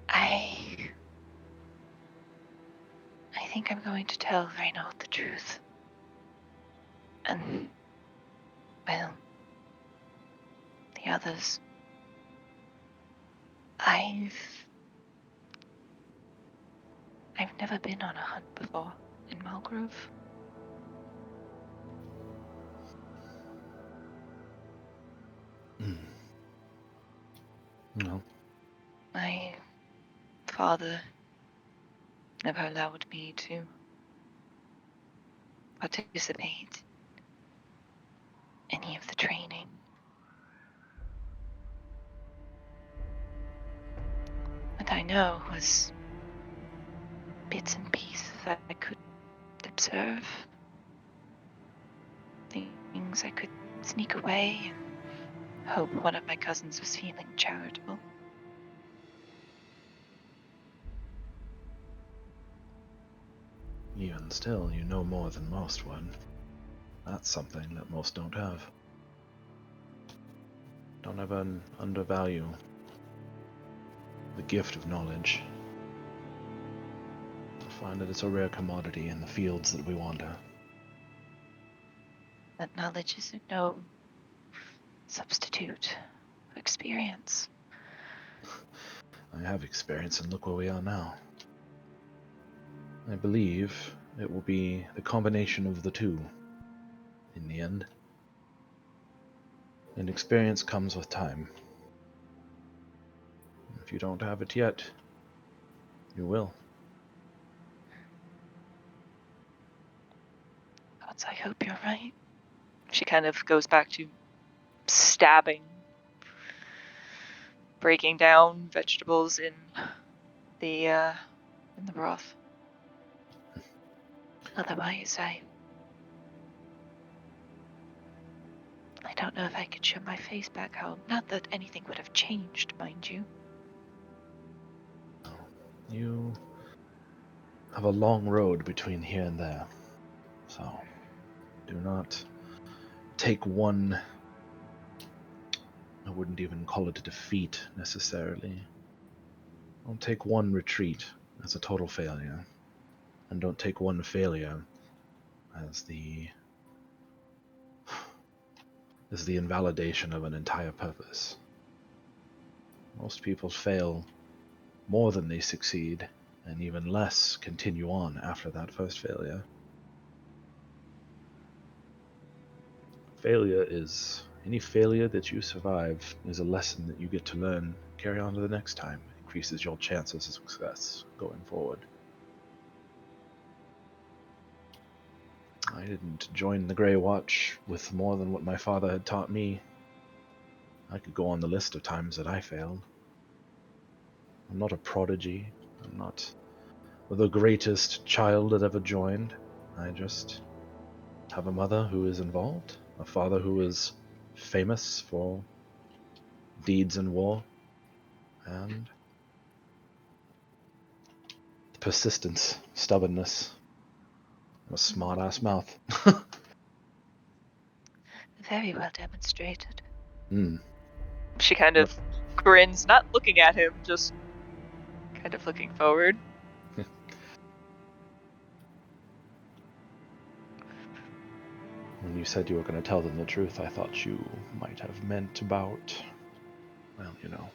I think I'm going to tell Reynaud the truth. And, well, the others. I've never been on a hunt before in Mulgrove. Well, My father never allowed me to participate in any of the training. What I know was bits and pieces that I could observe, things I could sneak away and hope one of my cousins was feeling charitable. even still, you know more than most would. That's something that most don't have. Don't ever undervalue the gift of knowledge. I find that it's a rare commodity in the fields that we wander. That knowledge is no substitute for experience. I have experience, and look where we are now. I believe it will be the combination of the two in the end. And experience comes with time. If you don't have it yet, you will. Gods, I hope you're right. She kind of goes back to stabbing, breaking down vegetables in the broth. Otherwise, I don't know if I could show my face back home. Not that anything would have changed, mind you. You have a long road between here and there. So, do not take one, I wouldn't even call it a defeat necessarily. Don't take one retreat as a total failure. And don't take one failure as the invalidation of an entire purpose. Most people fail more than they succeed, and even less continue on after that first failure. Any failure that you survive is a lesson that you get to learn, carry on to the next time. It increases your chances of success going forward. I didn't join the Grey Watch with more than what my father had taught me. I could go on the list of times that I failed. I'm not a prodigy. I'm not the greatest child that ever joined. I just have a mother who is involved, a father who is famous for deeds in war, and persistence, stubbornness, and a smart-ass mouth. Very well demonstrated. She kind of grins, not looking at him, just kind of looking forward. When you said you were going to tell them the truth, I thought you might have meant about, well, you know.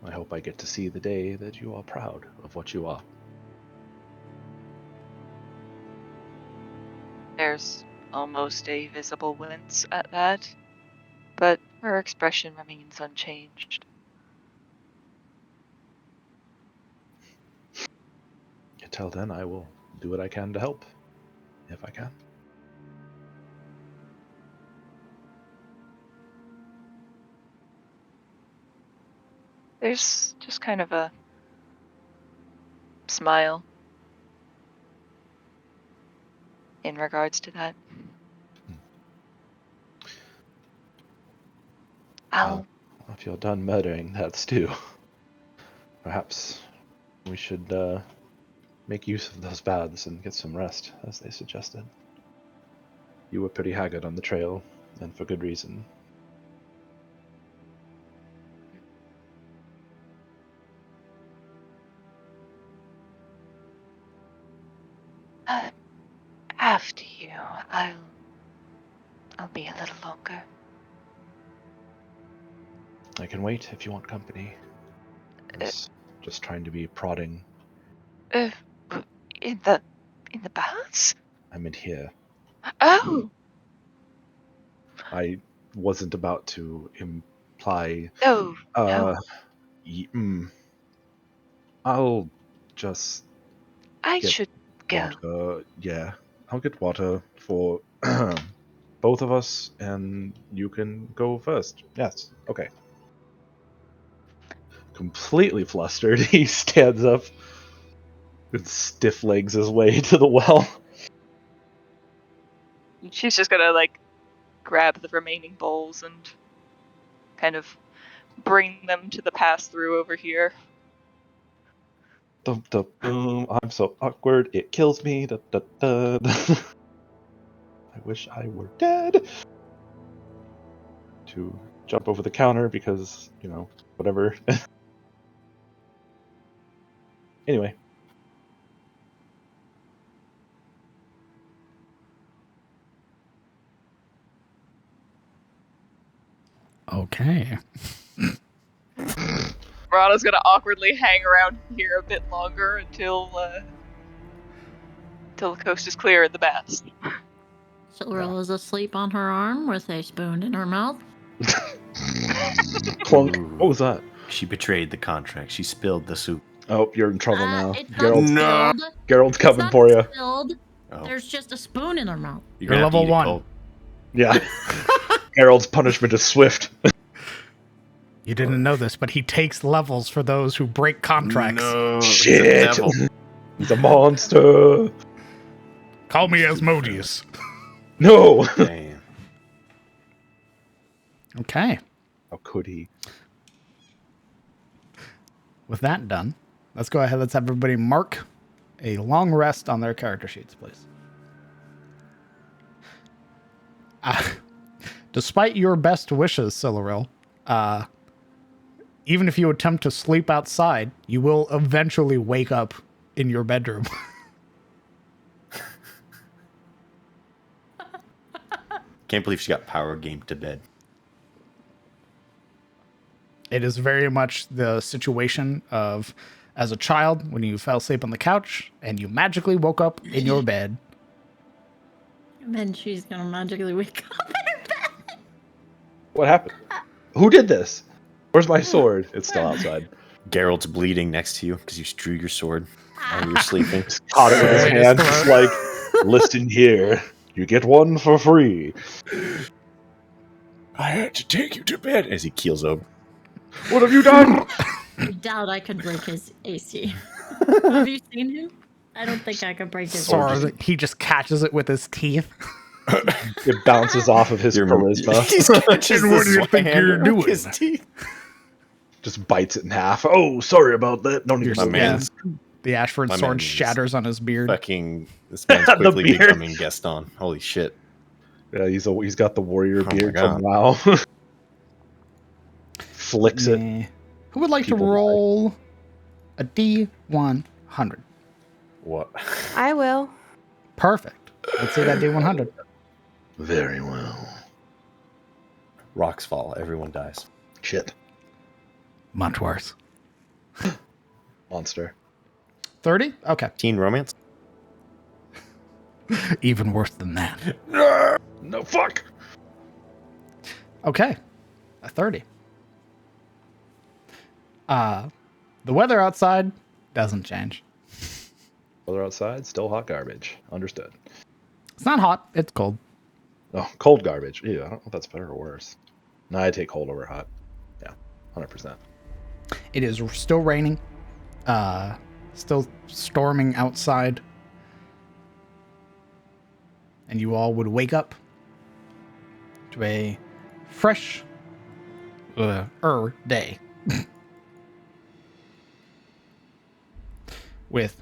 I hope I get to see the day that you are proud of what you are. There's almost a visible wince at that, but her expression remains unchanged. Until then, I will do what I can to help, if I can. There's just kind of a smile in regards to that. I'll If you're done murdering that stew, perhaps we should make use of those baths and get some rest, as they suggested. You were pretty haggard on the trail, and for good reason. after you. I'll be a little longer. I can wait if you want company. I was just trying to be prodding. In the baths? I meant here. Oh, I wasn't about to imply. no. I'll just I get should go. water. Yeah, I'll get water for both of us, and you can go first. Yes. Okay. Completely flustered, he stands up and stiff legs his way to the well. She's just gonna, like, grab the remaining bowls and kind of bring them to the pass-through over here. Dum, dum, boom. I'm so awkward, it kills me. Da, da, da. I wish I were dead. To jump over the counter because, you know, whatever. Anyway. Okay. Rana's gonna awkwardly hang around here a bit longer until the coast is clear in the baths. Silverell is asleep on her arm with a spoon in her mouth. Clunk. Ooh. What was that? She betrayed the contract. She spilled the soup. Oh, you're in trouble now. It's not Geralt, spilled. Geralt's It's coming not for you. spilled. Oh. There's just a spoon in her mouth. You're level 1. Yeah. Geralt's punishment is swift. You didn't know this, but he takes levels for those who break contracts. No, Shit. it's a devil. He's a monster. Call me Asmodeus. No. Damn. Okay. How could he? With that done, let's go ahead. Let's have everybody mark a long rest on their character sheets, please. Despite your best wishes, Silverell, even if you attempt to sleep outside, you will eventually wake up in your bedroom. Can't believe she got power gamed to bed. It is very much the situation of as a child when you fell asleep on the couch and you magically woke up in your bed. And then she's gonna magically wake up in her bed. What happened? Who did this? Where's my sword? It's still outside. Geralt's bleeding next to you because you drew your sword while you were sleeping. Caught it with his Right in hand, his just throat. like, listen here. You get one for free. I had to take you to bed as he keels over. What have you done? I doubt I could break his AC. Have you seen him? I don't think I could break his Or AC. he just catches it with his teeth. It bounces off of his charisma. He catches And what do you the think you're sword doing? with his teeth. Just bites it in half. Oh, sorry about that. Don't even You're My Yeah. man's The Ashford My sword man's shatters on his beard. Fucking this man's The quickly beard. becoming Gaston. Holy shit! Yeah, he's got the warrior Oh my beard God. from WoW. Flicks it. Who would like People to die. roll a D100? What? I will. Perfect. Let's see that D100. Very well. Rocks fall. Everyone dies. Shit. Much worse. Monster. 30? Okay. Teen romance. Even worse than that. No, fuck! Okay. A 30. The weather outside doesn't change. Weather outside, still hot garbage. Understood. It's not hot. It's cold. Oh, cold garbage. Ew, I don't know if that's better or worse. No, I take cold over hot. Yeah, 100%. It is still raining. Still storming outside. And you all would wake up to a fresh day. With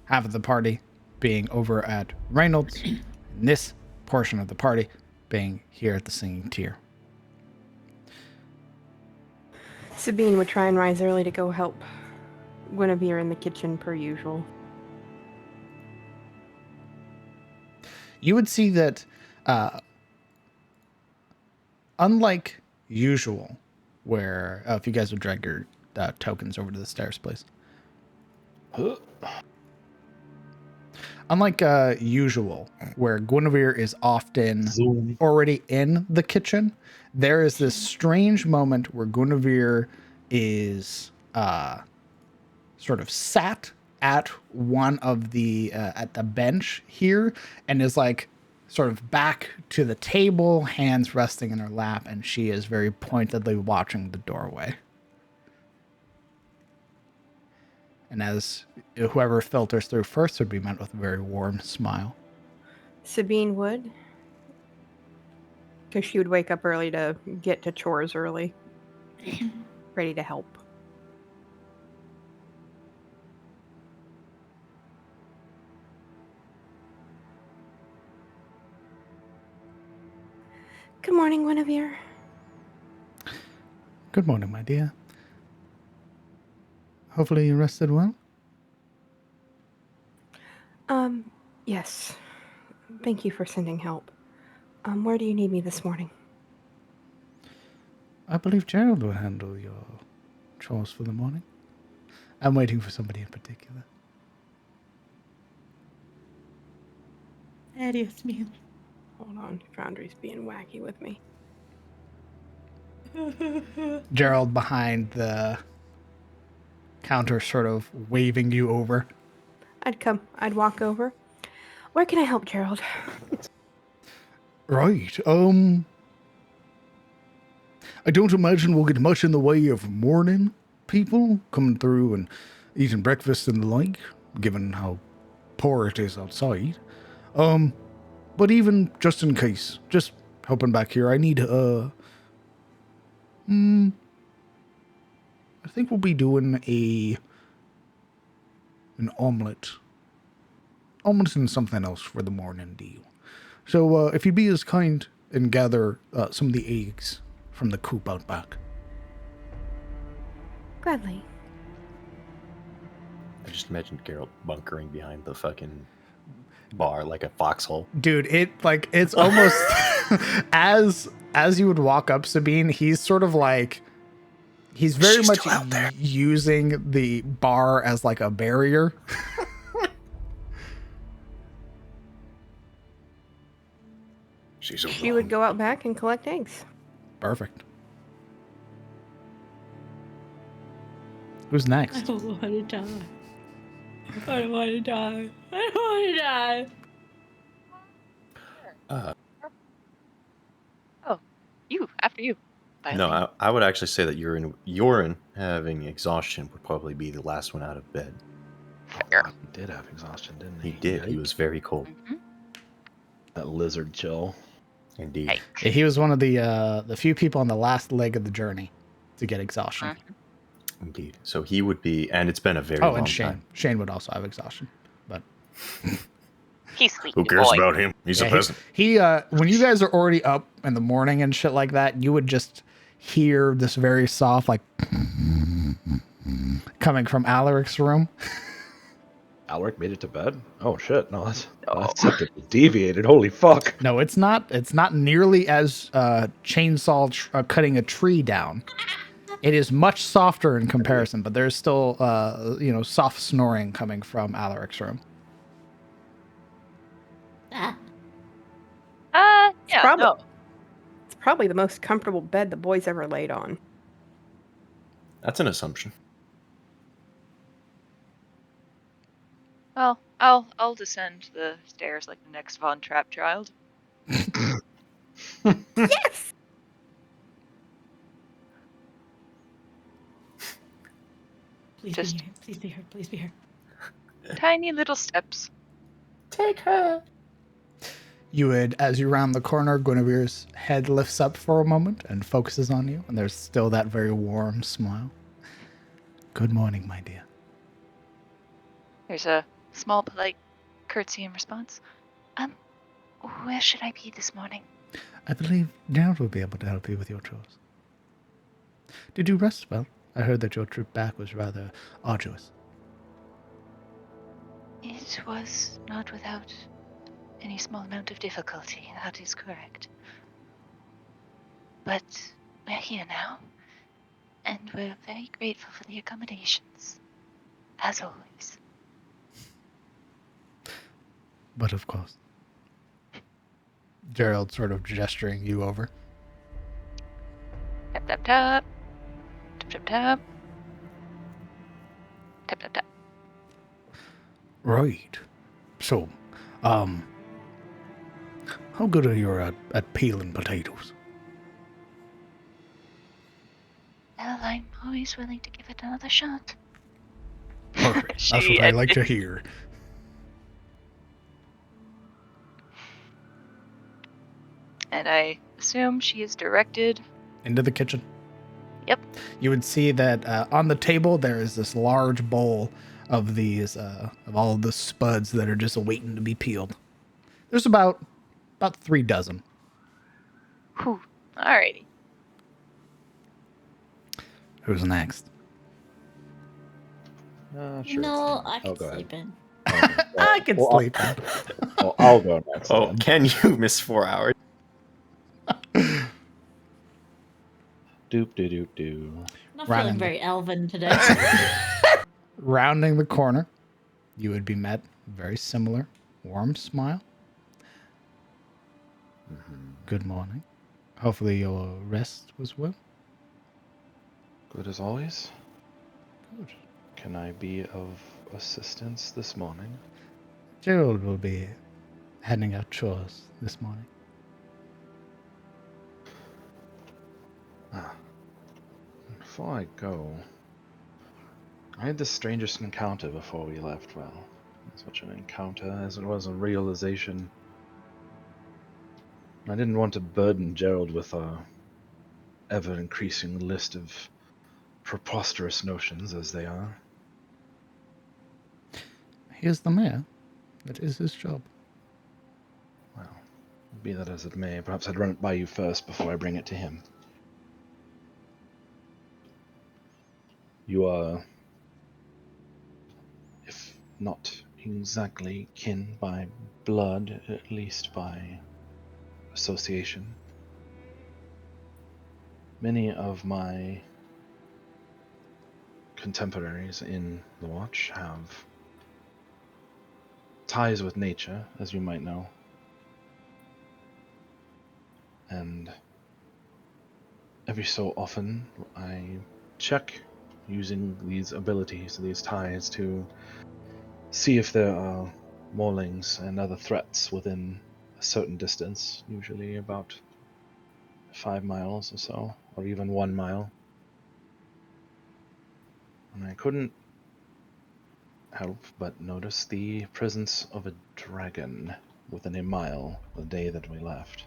half of the party being over at Reynolds, and this portion of the party being here at the Singing Tier. Sabine would try and rise early to go help Guinevere in the kitchen per usual. You would see that, unlike usual, where if you guys would drag your tokens over to the stairs, please. Unlike usual, where Guinevere is often Zoom. already in the kitchen, there is this strange moment where Guinevere is sort of sat at one of the at the bench here and is like sort of back to the table, hands resting in her lap, and she is very pointedly watching the doorway. And as whoever filters through first would be met with a very warm smile. Sabine would. Because she would wake up early to get to chores early. Ready to help. Good morning, Guinevere. Good morning, my dear. Hopefully you rested well. Yes. Thank you for sending help. Where do you need me this morning? I believe Gerald will handle your chores for the morning. I'm waiting for somebody in particular. Adios, mío. Hold on. Foundry's being wacky with me. Gerald behind the counter sort of waving you over. I'd walk over. Where can I help, Gerald? Right. I don't imagine we'll get much in the way of morning people coming through and eating breakfast and the like, given how poor it is outside. But even just in case, just helping back here, I need, I think we'll be doing an omelet. Omelet and something else for the morning deal. So, if you'd be as kind and gather some of the eggs from the coop out back. Gladly. I just imagined Geralt bunkering behind the fucking bar like a foxhole. Dude, it's almost as you would walk up, Sabine, he's sort of like he's very She's much still out there. using the bar as like a barrier. She would go out back and collect eggs. Perfect. Who's next? I don't want to die. I don't want to die. I don't want to die. You, after you. by all means. No, I would actually say that urine having exhaustion would probably be the last one out of bed. Fair. He did have exhaustion, didn't he? He did. He was very cold. Mhm. That lizard chill. Indeed. Yike. Yeah, he was one of the few people on the last leg of the journey to get exhaustion. Indeed. So he would be, and it's been a very Oh, long and Shane. time. Shane would also have exhaustion. But He's sleepy Who cares boy. about him? He's a yeah, peasant. he when you guys are already up in the morning and shit like that, you would just hear this very soft, like, coming from Alaric's room. Alaric made it to bed? Oh shit, no, that's No. septic is deviated. Holy fuck. No, it's not. It's not nearly as chainsaw cutting a tree down. It is much softer in comparison, but there's still, soft snoring coming from Alaric's room. Ah, Yeah, probably- no. It's probably the most comfortable bed the boys ever laid on. That's an assumption. Well, I'll descend the stairs like the next Von Trapp child. Yes! please Just- be here. Please be here. Please be here. Tiny little steps. Take her. You would, as you round the corner, Guinevere's head lifts up for a moment and focuses on you, and there's still that very warm smile. Good morning, my dear. There's a small polite curtsy in response. Where should I be this morning? I believe Gerald will be able to help you with your chores. Did you rest well? I heard that your trip back was rather arduous. It was not without any small amount of difficulty, that is correct. But we're here now, and we're very grateful for the accommodations, as always. But of course. Gerald sort of gesturing you over. Tap tap tap. Tap tap tap. Tap tap tap. Right. So, how good are you at peeling potatoes? Well, I'm always willing to give it another shot. Perfect. That's what I like to hear. And I assume she is directed. Into the kitchen. Yep. You would see that on the table there is this large bowl of these, of all of the spuds that are just waiting to be peeled. There's about 3 dozen. Whew. Alrighty. Who's next? Sure. No, I Oh, can go ahead. sleep in. I can Well, sleep. Well, I'll go next. Oh, then. can you miss 4 hours? Doop doo doop doo. Not Random. feeling very elven today. Rounding the corner, you would be met very similar, warm smile. Good morning. Hopefully your rest was well. Good as always. Good. Can I be of assistance this morning? Gerald will be handing out chores this morning. Before I go, I had the strangest encounter before we left. Well, such an encounter as it was a realization. I didn't want to burden Gerald with a ever-increasing list of preposterous notions as they are. He is the mayor. That is his job. Well, be that as it may, perhaps I'd run it by you first before I bring it to him. You are, if not exactly kin by blood, at least by association. Many of my contemporaries in the Watch have ties with nature, as you might know. And every so often I check using these abilities, these ties, to see if there are maulings and other threats within a certain distance, usually about 5 miles or so, or even 1 mile. And I couldn't help but notice the presence of a dragon within a mile the day that we left.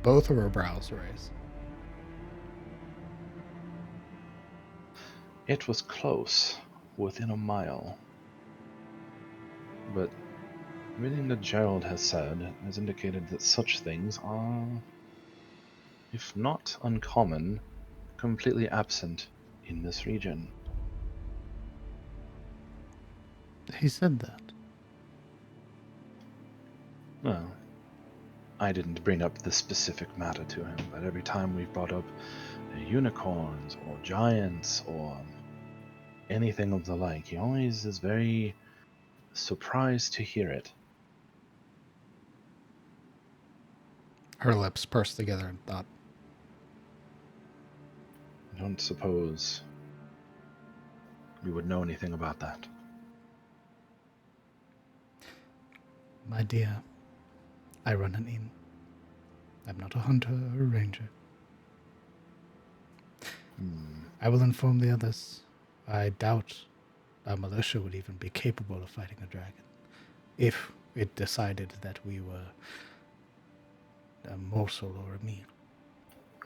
Both of her brows raise. It was close, within a mile. But everything that Gerald has said has indicated that such things are, if not uncommon, completely absent in this region. He said that. Well, I didn't bring up the specific matter to him, but every time we've brought up unicorns or giants or anything of the like, he always is very surprised to hear it. Her lips pursed together in thought. I don't suppose you would know anything about that. My dear, I run an inn. I'm not a hunter or a ranger. I will inform the others. I doubt our militia would even be capable of fighting a dragon if it decided that we were a morsel or a meal.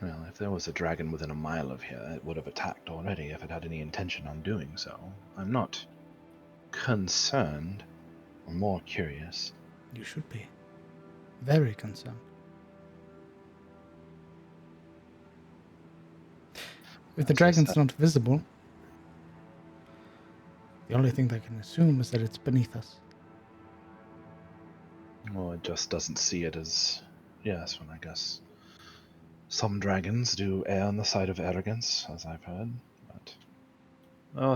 Well, if there was a dragon within a mile of here, it would have attacked already if it had any intention on doing so. I'm not concerned, or more curious. You should be. Very concerned. If the As I dragon's said- not visible, the only thing they can assume is that it's beneath us. Well, it just doesn't see it as... Yes, well, I guess some dragons do err on the side of arrogance, as I've heard, but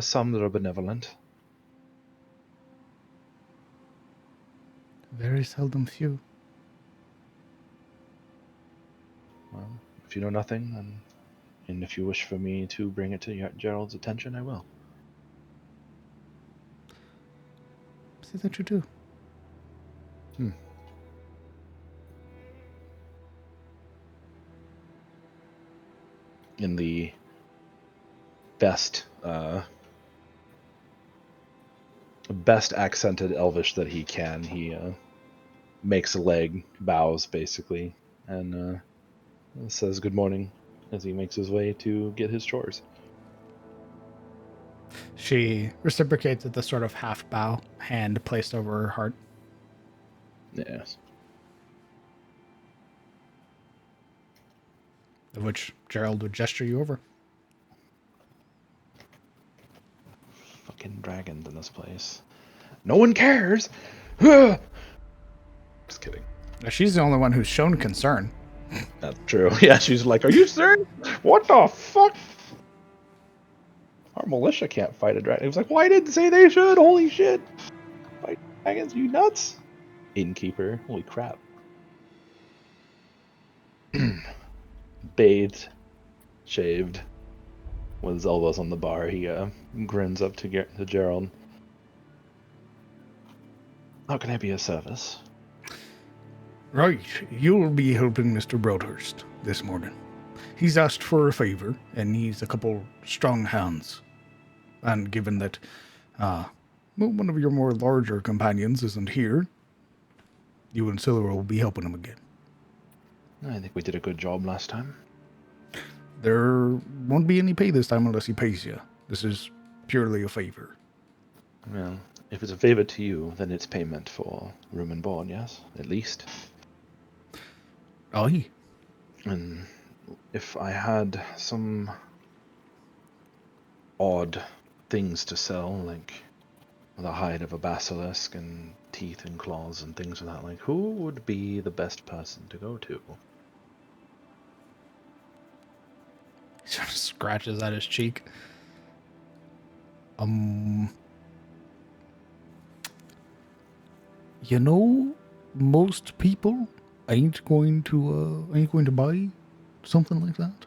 some that are benevolent. Very seldom few. Well, if you know nothing, then, and if you wish for me to bring it to Gerald's attention, I will. See that you do. In the best accented Elvish that he can, he makes a leg, bows basically, and says good morning as he makes his way to get his chores. She reciprocates with a sort of half bow, hand placed over her heart. Yes. Of which Gerald would gesture you over. Fucking dragons in this place. No one cares! Just kidding. Now, she's the only one who's shown concern. That's true. Yeah, she's like, are you serious? What the fuck? Our militia can't fight a dragon. He was like, well, I didn't say they should. Holy shit. Fight dragons, you nuts? Innkeeper. Holy crap. Bathed, shaved, with his elbows on the bar, he grins up to Gerald. How can I be of service? Right, you'll be helping Mr. Broadhurst this morning. He's asked for a favor, and needs a couple strong hands. And given that one of your more larger companions isn't here, you and Silver will be helping him again. I think we did a good job last time. There won't be any pay this time unless he pays you. This is purely a favor. Well, if it's a favor to you, then it's payment for room and board, yes? At least. Aye. And if I had some odd things to sell, like the hide of a basilisk and teeth and claws and things of that, like, who would be the best person to go to? He sort of scratches at his cheek. You know, most people ain't going to buy something like that.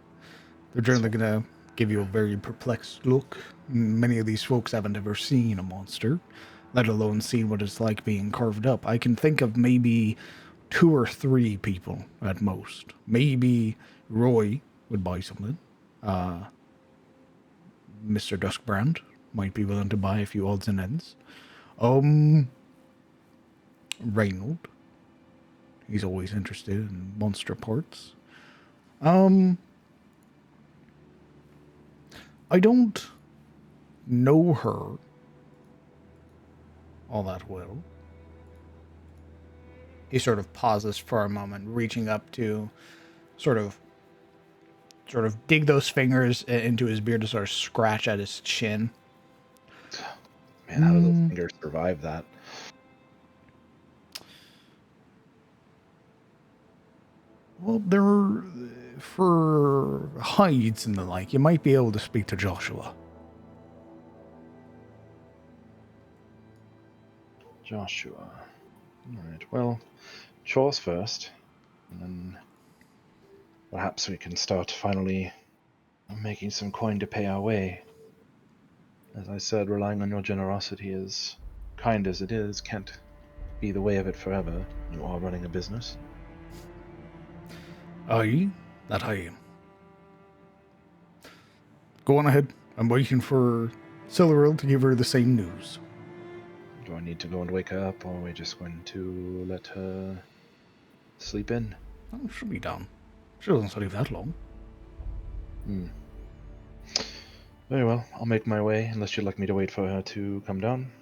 They're generally gonna give you a very perplexed look. Many of these folks haven't ever seen a monster, let alone seen what it's like being carved up. I can think of maybe 2 or 3 people at most. Maybe Roy would buy something. Mr. Duskbrand might be willing to buy a few odds and ends. Reynold. He's always interested in monster parts. I don't know her all that well. He sort of pauses for a moment, reaching up to sort of dig those fingers into his beard to sort of scratch at his chin. Man, how do those fingers survive that? Well, they're for hides and the like. You might be able to speak to Joshua. Joshua. All right. Well, chores first, and then perhaps we can start finally making some coin to pay our way. As I said, relying on your generosity, as kind as it is, can't be the way of it forever. You are running a business. Aye, that I am. Go on ahead. I'm waiting for Silveril to give her the same news. Do I need to go and wake her up, or are we just going to let her sleep in? Oh, she'll be done. She doesn't sleep that long. Very well, I'll make my way, unless you'd like me to wait for her to come down.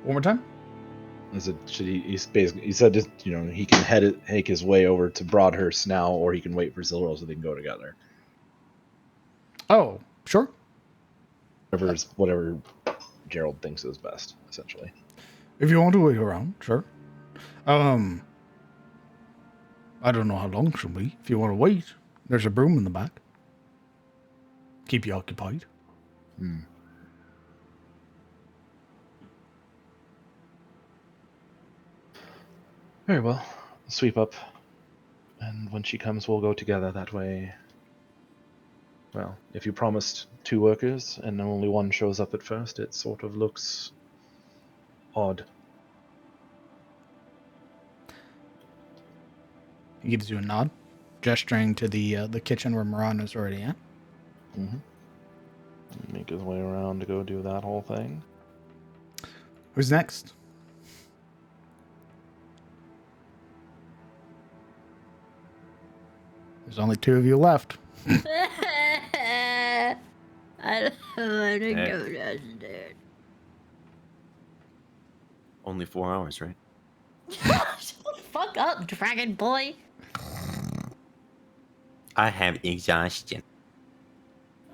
One more time? He said just, he can take his way over to Broadhurst now, or he can wait for Silveril so they can go together. Oh, sure. Whatever Gerald thinks is best, essentially. If you want to wait around, sure. I don't know how long she'll be. If you want to wait, there's a broom in the back. Keep you occupied. Very well. Sweep up. And when she comes, we'll go together. That way, well, if you promised 2 workers and only one shows up at first, it sort of looks odd. He gives you a nod, gesturing to the kitchen where Marana's already at. Make his way around to go do that whole thing. Who's next? There's only 2 of you left. I don't want to go downstairs. Only 4 hours, right? Shut the fuck up, dragon boy. I have exhaustion.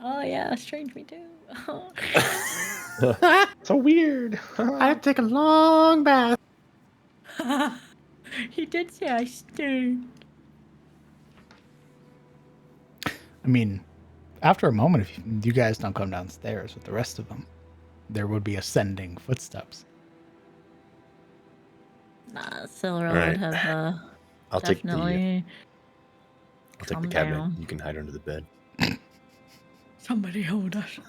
Oh yeah, strange me too. So weird. I have to take a long bath. He did say I stink. I mean, after a moment, if you guys don't come downstairs with the rest of them, there would be ascending footsteps. Nah, Silver Right. would have I'll definitely take the calm cabinet. down. You can hide under the bed. Somebody hold us.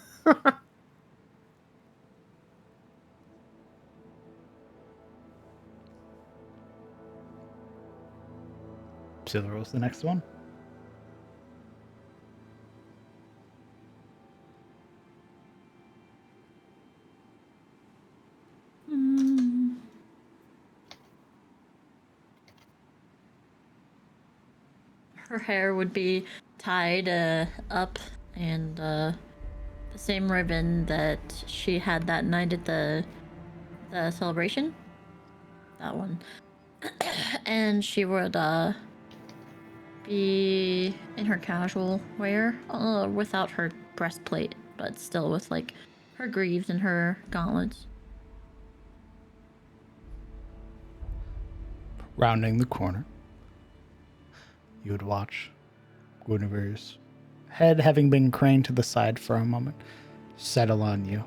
Silver's the next one. Her hair would be tied up and the same ribbon that she had that night at the celebration. That one. And she would be in her casual wear, without her breastplate, but still with like her greaves and her gauntlets. Rounding the corner, you would watch Guinevere's head, having been craned to the side for a moment, settle on you.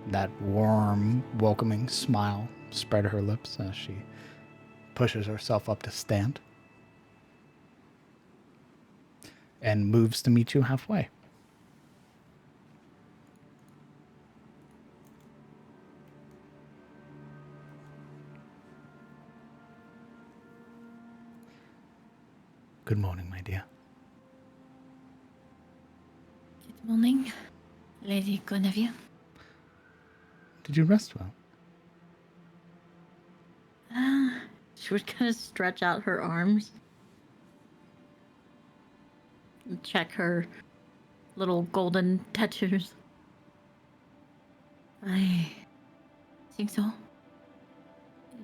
That warm, welcoming smile spread her lips as she pushes herself up to stand and moves to meet you halfway. Good morning, my dear. Good morning, Lady Guinevere. Did you rest well? She would kind of stretch out her arms. Check her little golden tattoos. I think so.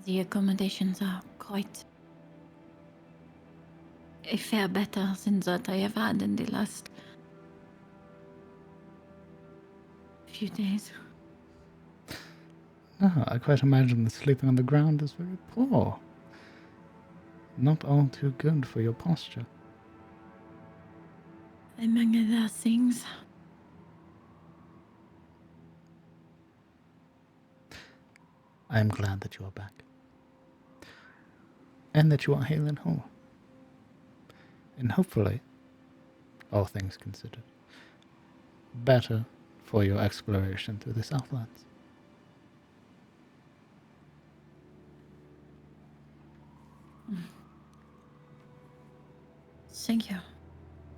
The accommodations are quite a fair better than that I have had in the last few days. No, I quite imagine that sleeping on the ground is very poor. Not all too good for your posture. Among other things. I am glad that you are back. And that you are hale and whole. And hopefully, all things considered, better for your exploration through the Southlands. Thank you.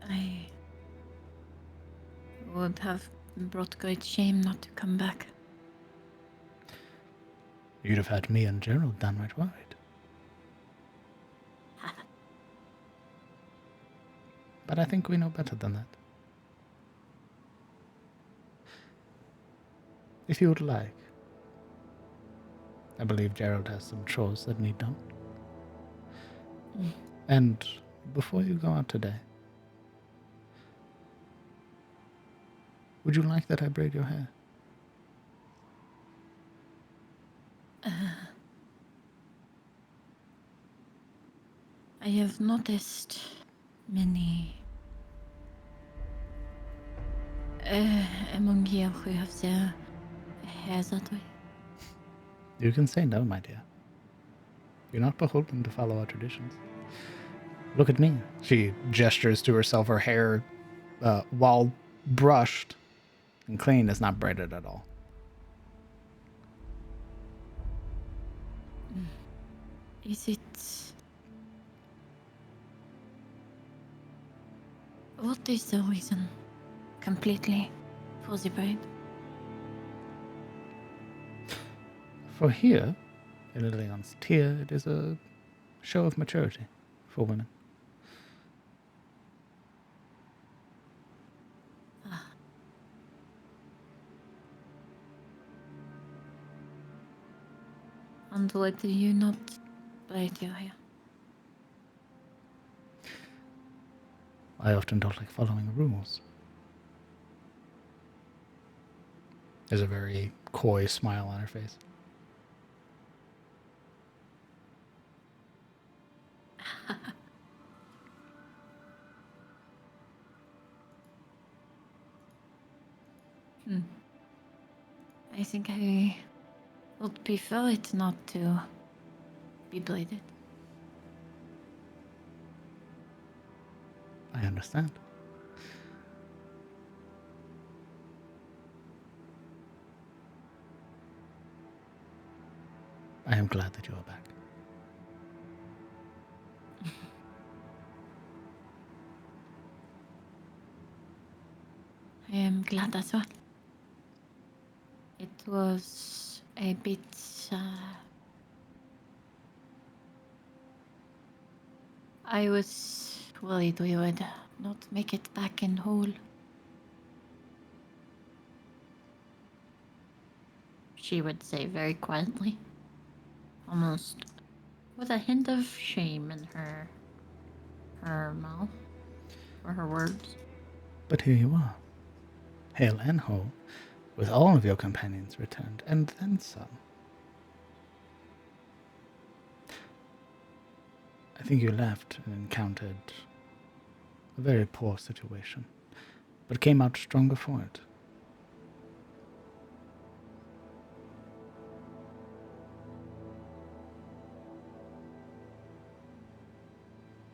I would have brought great shame not to come back. You'd have had me and Gerald downright worried. But I think we know better than that. If you would like, I believe Gerald has some chores that need done. And before you go out today, would you like that I braid your hair? I have noticed many among you who have their hair that way. You can say no, my dear. You're not beholden to follow our traditions. Look at me. She gestures to herself. Her hair, while brushed and clean, is not braided at all. Is it... What is the reason completely for the braid? For here, in Lillian's tier, it is a show of maturity for women. And why do you not braid your hair? I often don't like following rules. There's a very coy smile on her face. I think I would prefer it not to be braided. I understand. I am glad that you are back. I am glad as well. It was a bit... I was worried we would not make it back in whole. She would say very quietly, almost with a hint of shame in her mouth, or her words. But here you are, hale and whole, with all of your companions returned, and then some. I think you left and encountered a very poor situation, but came out stronger for it.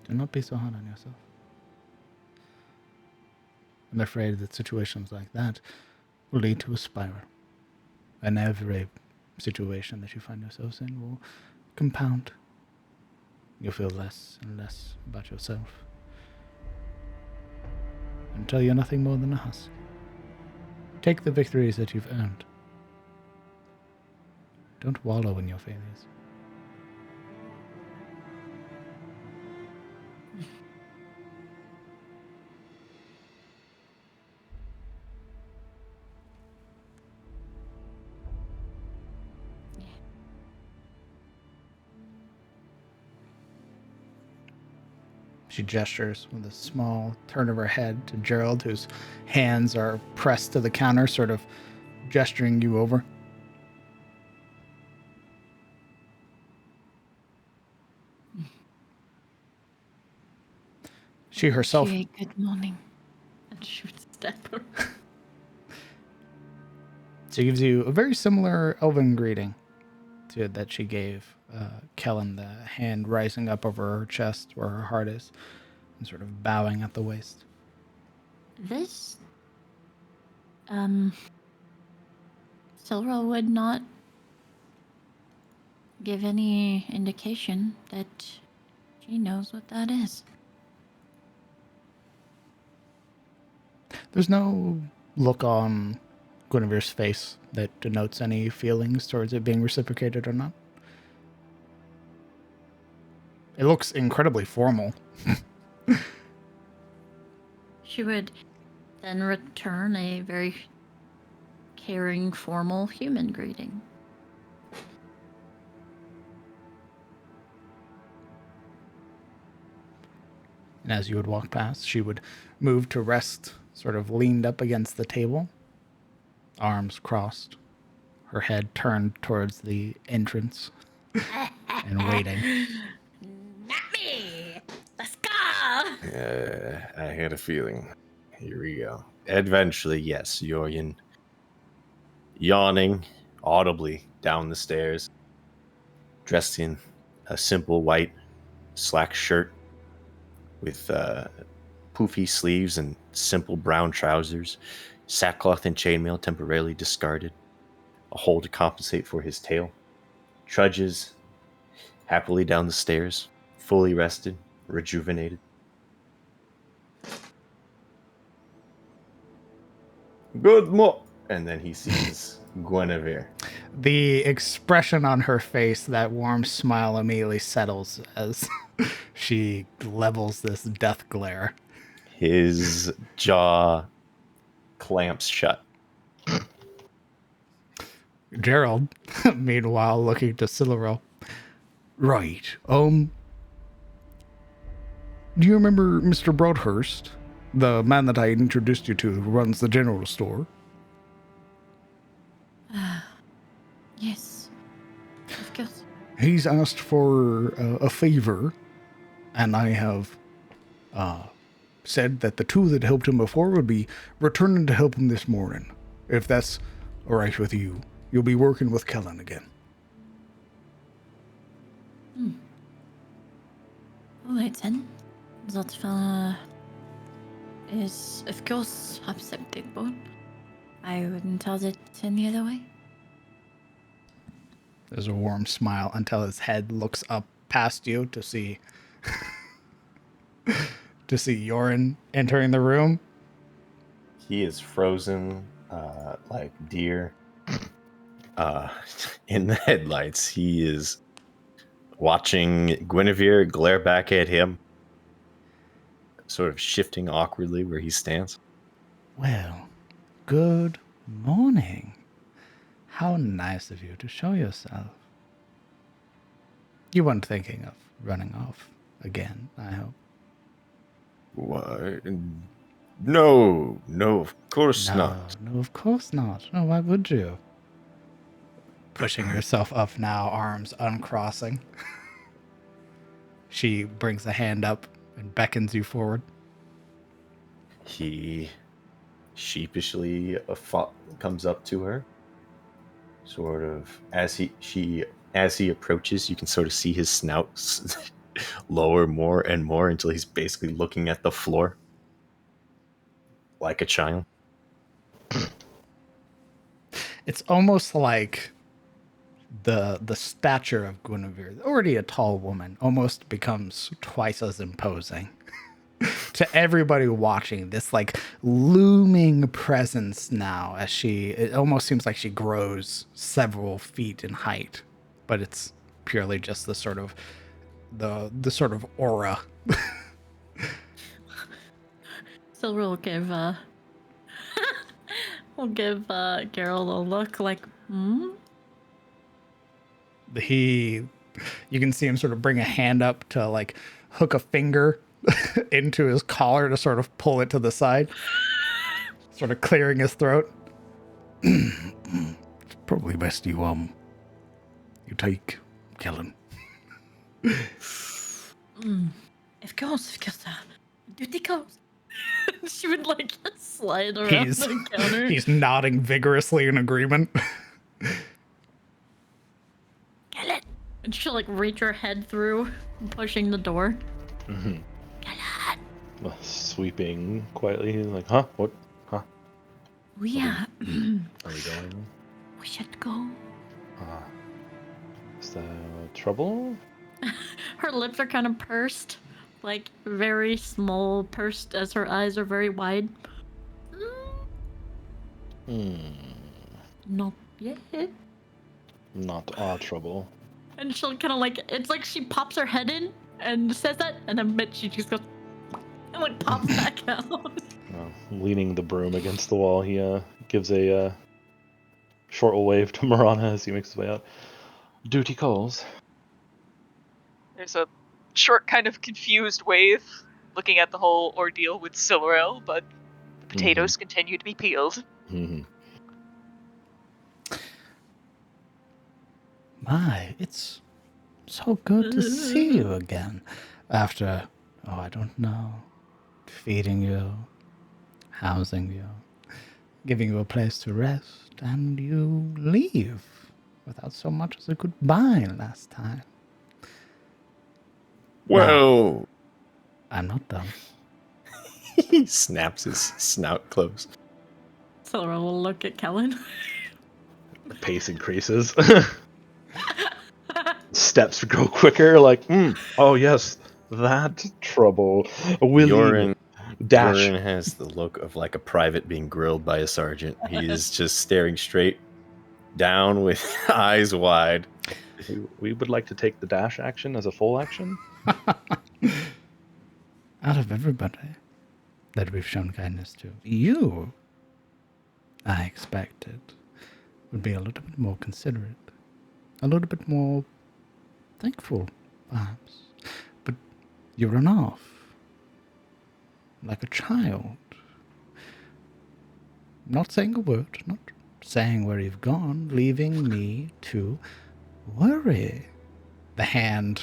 Do not be so hard on yourself. I'm afraid that situations like that will lead to a spiral, and every situation that you find yourselves in will compound. You'll feel less and less about yourself, until you're nothing more than a husk. Take the victories that you've earned. Don't wallow in your failures. She gestures with a small turn of her head to Gerald, whose hands are pressed to the counter, sort of gesturing you over. She herself... She a good morning. And she would step her. She gives you a very similar elven greeting to that she gave Kellen, the hand rising up over her chest where her heart is, and sort of bowing at the waist. This, Silra would not give any indication that she knows what that is. There's no look on Guinevere's face that denotes any feelings towards it being reciprocated or not. It looks incredibly formal. She would then return a very caring, formal human greeting. And as you would walk past, she would move to rest, sort of leaned up against the table, arms crossed, her head turned towards the entrance and waiting. Not me! Let's go! I had a feeling. Here we go. Eventually, yes, Yorian, yawning audibly down the stairs, dressed in a simple white slack shirt with poofy sleeves and simple brown trousers, sackcloth and chainmail temporarily discarded, a hole to compensate for his tail, trudges happily down the stairs, fully rested, rejuvenated. Good mo. And then he sees Guinevere. The expression on her face, that warm smile, immediately settles as she levels this death glare. His jaw clamps shut. Gerald, meanwhile, looking to Silverell. Right. Do you remember Mr. Broadhurst, the man that I introduced you to who runs the general store? Yes, of course. He's asked for a favor, and I have said that the two that helped him before would be returning to help him this morning. If that's all right with you, you'll be working with Kellen again. All right then. That is, of course, acceptable. I wouldn't tell it any other way. There's a warm smile until his head looks up past you to see Yorin entering the room. He is frozen like deer in the headlights. He is watching Guinevere glare back at him, sort of shifting awkwardly where he stands. Well, good morning. How nice of you to show yourself. You weren't thinking of running off again, I hope. Why? No, of course not. No, of course not. No, why would you? Pushing herself up now, arms uncrossing. She brings a hand up and beckons you forward. He sheepishly comes up to her. Sort of as he approaches, you can sort of see his snout lower more and more until he's basically looking at the floor like a child. It's almost like the stature of Guinevere, already a tall woman, almost becomes twice as imposing. To everybody watching, this like looming presence now as it almost seems like she grows several feet in height, but it's purely just the sort of aura. So we'll give Geralt a look like, You can see him sort of bring a hand up to like hook a finger into his collar to sort of pull it to the side, sort of clearing his throat. It's probably best you take Kellen. Of course. Duty calls. She would like slide around the counter. He's nodding vigorously in agreement. Kellen. And she'll like reach her head through, pushing the door. Mm-hmm. Kellen. Sweeping quietly, like, huh? What? Huh? We Are we going? We should go. Is that trouble? Her lips are kind of pursed, like very small, pursed as her eyes are very wide. Not yet. Not trouble. And she'll kind of like, it's like she pops her head in and says that, and then she just goes and like pops back out. Leaning the broom against the wall, he gives a short wave to Marana as he makes his way out. Duty calls. There's a short, kind of confused wave looking at the whole ordeal with Silrel, but the potatoes continue to be peeled. Mm-hmm. My, it's so good to see you again. After, I don't know, feeding you, housing you, giving you a place to rest, and you leave without so much as a goodbye last time. Well, I'm not done. he snaps his snout closed. Silra will look at Kellen. The pace increases. Steps go quicker, like, oh yes, that trouble. Yorin dash. Yorin has the look of like a private being grilled by a sergeant. He is just staring straight down with eyes wide. We would like to take the dash action as a full action. Out of everybody that we've shown kindness to, you, I expected, would be a little bit more considerate, a little bit more thankful, perhaps. But you run off like a child, not saying a word, not saying where you've gone, leaving me to worry. The hand,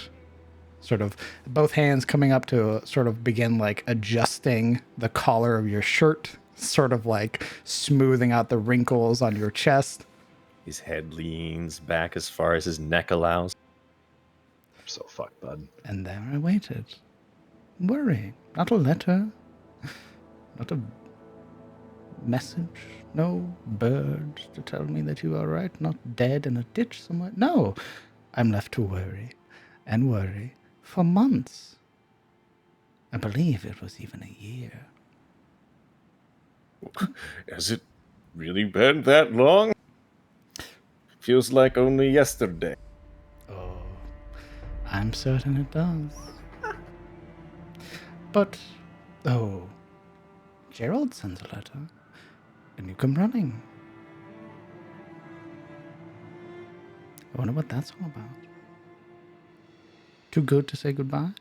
sort of, both hands coming up to sort of begin like adjusting the collar of your shirt, sort of like smoothing out the wrinkles on your chest. His head leans back as far as his neck allows. So fucked, bud. And there I waited, worrying. Not a letter, not a message, no bird to tell me that you are right, not dead in a ditch somewhere. No, I'm left to worry and worry for months. I believe it was even a year. Has it really been that long? Feels like only yesterday. Oh, I'm certain it does. But, Gerald sends a letter, and you come running. I wonder what that's all about. Too good to say goodbye?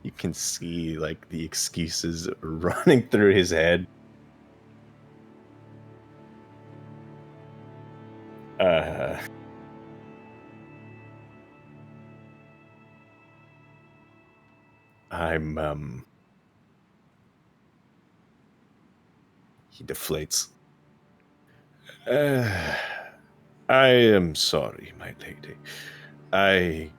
You can see like the excuses running through his head. He deflates. I am sorry, my lady. I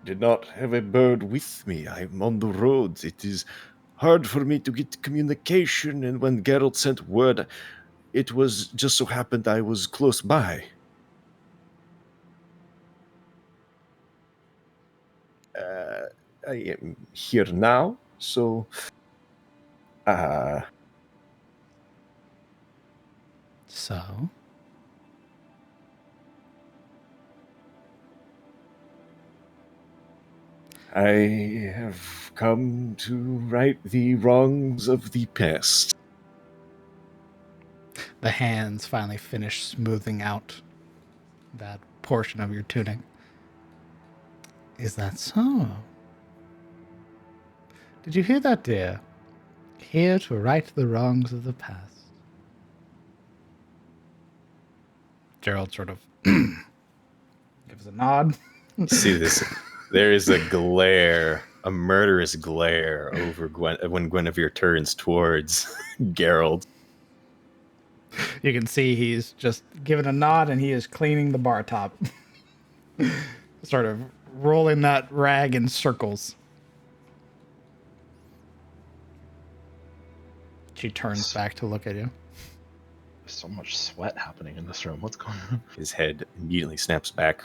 did not have a bird with me. I'm on the road. It is hard for me to get communication, and when Geralt sent word, it was just so happened I was close by. I am here now, so So? I have come to right the wrongs of the past. The hands finally finish smoothing out that portion of your tunic. Is that so? Did you hear that, dear? Here to right the wrongs of the past. Gerald sort of gives a nod. You see this? There is a glare, a murderous glare over when Guinevere turns towards Geralt. You can see he's just giving a nod and he is cleaning the bar top. Sort of rolling that rag in circles. She turns back to look at you. There's so much sweat happening in this room. What's going on? His head immediately snaps back,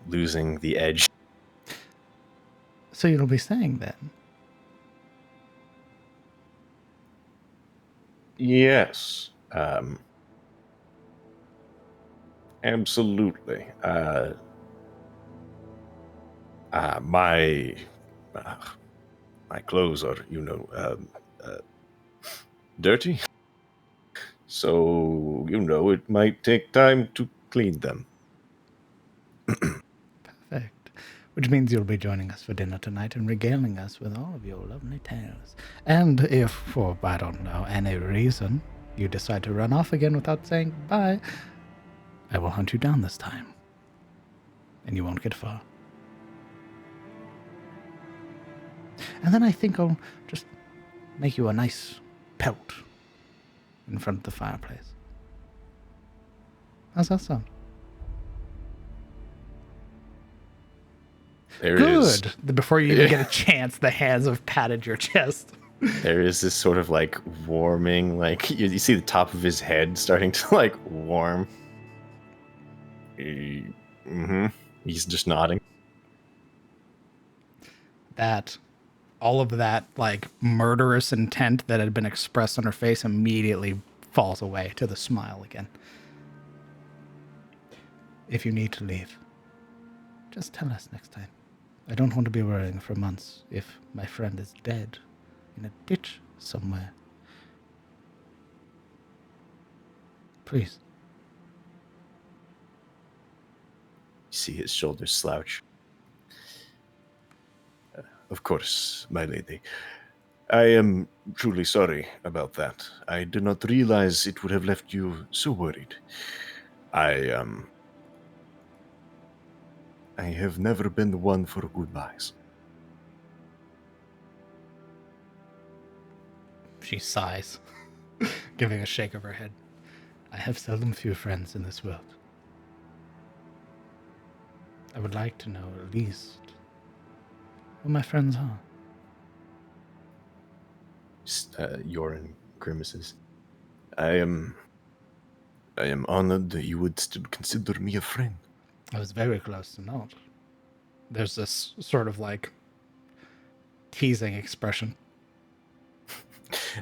losing the edge. So you'll be staying then? Yes. Absolutely. My clothes are, dirty. So, it might take time to clean them. Perfect. Which means you'll be joining us for dinner tonight and regaling us with all of your lovely tales. And if, for I don't know, any reason, you decide to run off again without saying bye, I will hunt you down this time. And you won't get far. And then I think I'll just make you a nice pelt in front of the fireplace. How's that sound? Good. Before you even get a chance, the hands have patted your chest. There is this sort of like warming, like you see the top of his head starting to like warm. Mm-hmm. He's just nodding. All of that like murderous intent that had been expressed on her face immediately falls away to the smile again. If you need to leave, just tell us next time. I don't want to be worrying for months if my friend is dead in a ditch somewhere. Please. You see his shoulders slouch. Of course, my lady. I am truly sorry about that. I did not realize it would have left you so worried. I have never been the one for goodbyes. She sighs, giving a shake of her head. I have seldom few friends in this world. I would like to know at least who my friends are. Yorin grimaces. I am honored that you would still consider me a friend. I was very close to not. There's this sort of like teasing expression.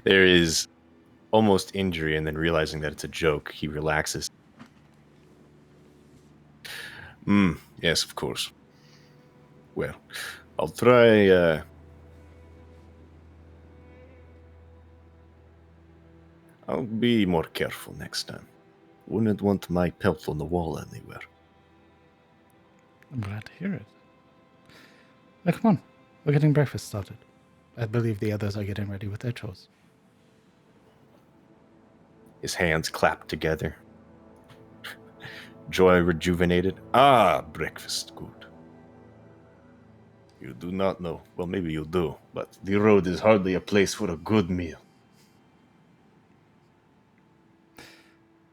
There is almost injury, and then realizing that it's a joke, he relaxes. Yes, of course. Well, I'll try, I'll be more careful next time. Wouldn't want my pelt on the wall anywhere. I'm glad to hear it. Now, come on. We're getting breakfast started. I believe the others are getting ready with their chores. His hands clap together. Joy rejuvenated. Breakfast, good. You do not know. Well, maybe you do, but the road is hardly a place for a good meal.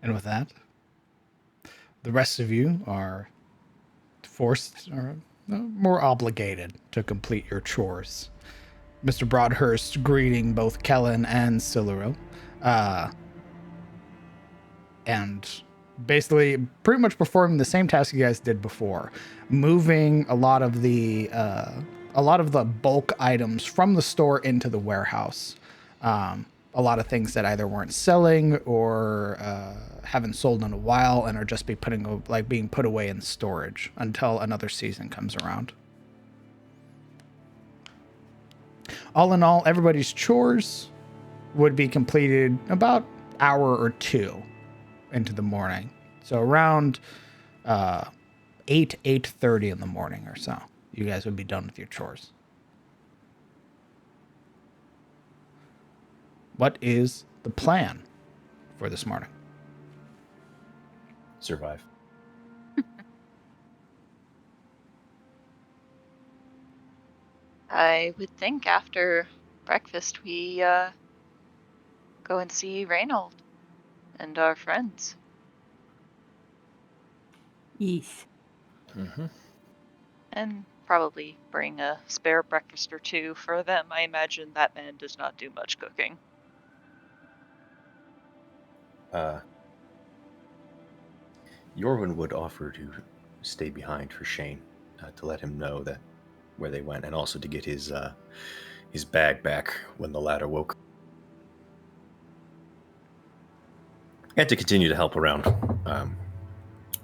And with that, the rest of you are forced or more obligated to complete your chores. Mr. Broadhurst greeting both Kellen and Siluro. And basically pretty much performing the same task you guys did before. Moving a lot of the bulk items from the store into the warehouse. A lot of things that either weren't selling or haven't sold in a while and are just being put away in storage until another season comes around. All in all, everybody's chores would be completed about an hour or two into the morning. So around 8:30 in the morning or so, you guys would be done with your chores. What is the plan for this morning? Survive. I would think after breakfast we go and see Reynold and our friends. Yes. Mm-hmm. And probably bring a spare breakfast or two for them. I imagine that man does not do much cooking. Yorwin would offer to stay behind for Shane to let him know that where they went, and also to get his bag back when the latter woke, and to continue to help around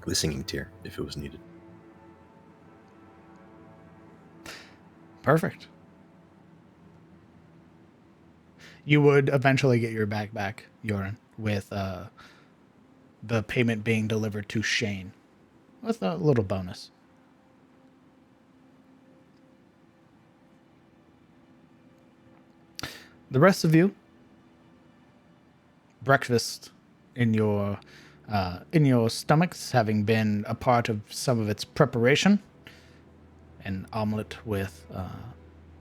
the singing tier if it was needed. Perfect. You would eventually get your bag back, Yorin, with the payment being delivered to Shane with a little bonus. The rest of you, breakfast in your stomachs, having been a part of some of its preparation, an omelet with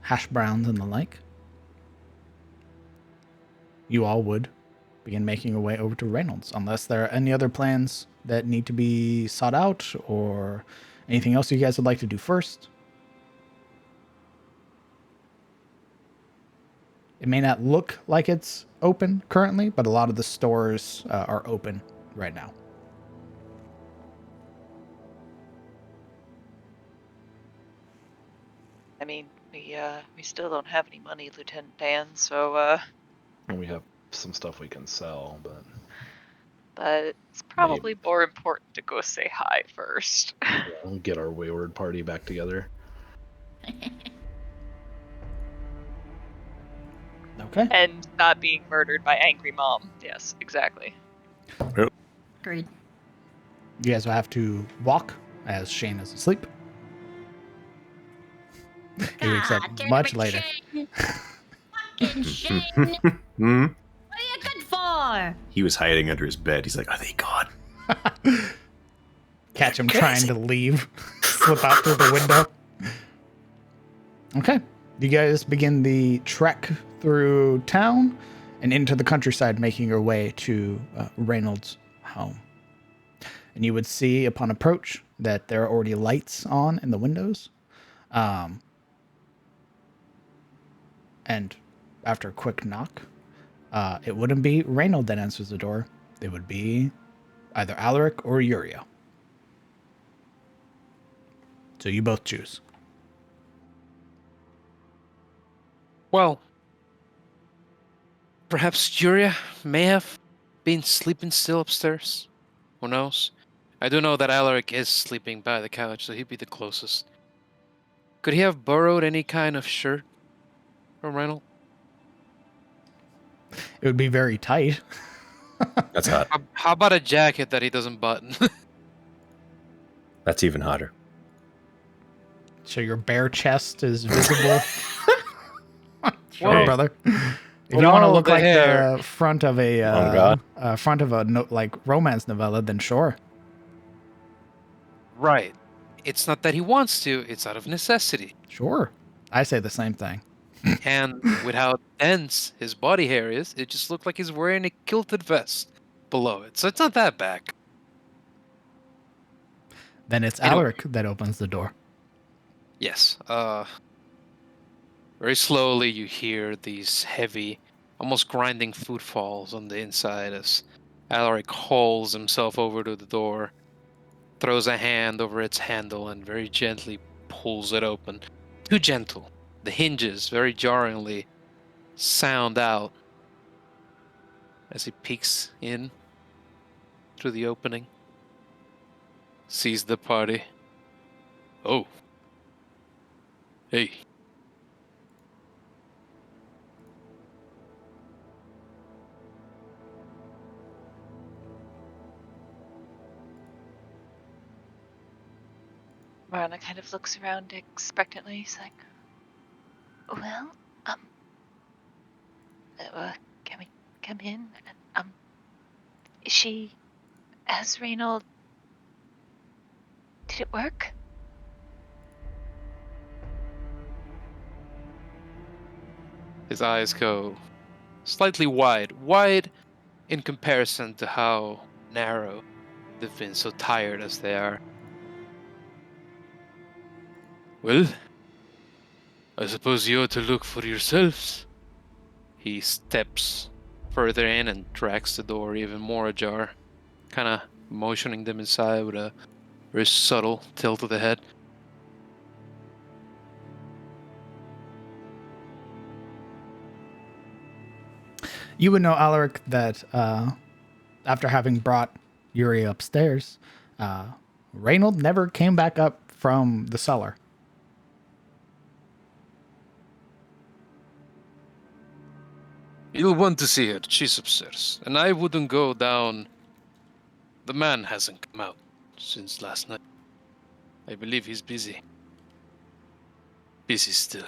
hash browns and the like. You all would begin making your way over to Reynolds, unless there are any other plans that need to be sought out or anything else you guys would like to do first. It may not look like it's open currently, but a lot of the stores are open right now. I mean, we still don't have any money, Lieutenant Dan, so And we have some stuff we can sell, but it's probably more important to go say hi first. we'll get our wayward party back together. Okay. And not being murdered by angry mom. Yes, exactly. Agreed. You guys will have to walk as Shane is asleep. He wakes up damn much it, later. Shane. Fucking Shane. What are you good for? He was hiding under his bed. He's like, "Are they gone?" Catch him trying to leave, slip out through the window. Okay. You guys begin the trek through town and into the countryside, making your way to Reynolds' home. And you would see upon approach that there are already lights on in the windows. And after a quick knock, it wouldn't be Reynold that answers the door. It would be either Alaric or Uriel. So you both choose. Well, perhaps Juria may have been sleeping still upstairs. Who knows? I do know that Alaric is sleeping by the couch, so he'd be the closest. Could he have borrowed any kind of shirt from Reynold? It would be very tight. That's hot. How about a jacket that he doesn't button? That's even hotter. So your bare chest is visible. Sure, Whoa. brother. If Well, you want to all look the like hair. the front of a Oh, God. like romance novella, then sure. Right. It's not that he wants to, it's out of necessity. Sure. I say the same thing. And with how dense his body hair is, it just looked like he's wearing a kilted vest below it. So it's not that bad. Then it's Anyway. Alaric that opens the door. Yes. Very slowly you hear these heavy, almost grinding footfalls on the inside as Alaric hauls himself over to the door, throws a hand over its handle, and very gently pulls it open. Too gentle. The hinges very jarringly sound out as he peeks in through the opening. Sees the party. Oh. Hey. Marana kind of looks around expectantly. He's like, Well, can we come in? has Reynold... Did it work? His eyes go slightly wide. Wide in comparison to how narrow they've been, so tired as they are. Well, I suppose you ought to look for yourselves. He steps further in and drags the door even more ajar, kind of motioning them inside with a very subtle tilt of the head. You would know, Alaric, that after having brought Yuri upstairs, Reynold never came back up from the cellar. You'll want to see her. She's upstairs. And I wouldn't go down. The man hasn't come out since last night. I believe he's busy. Busy still.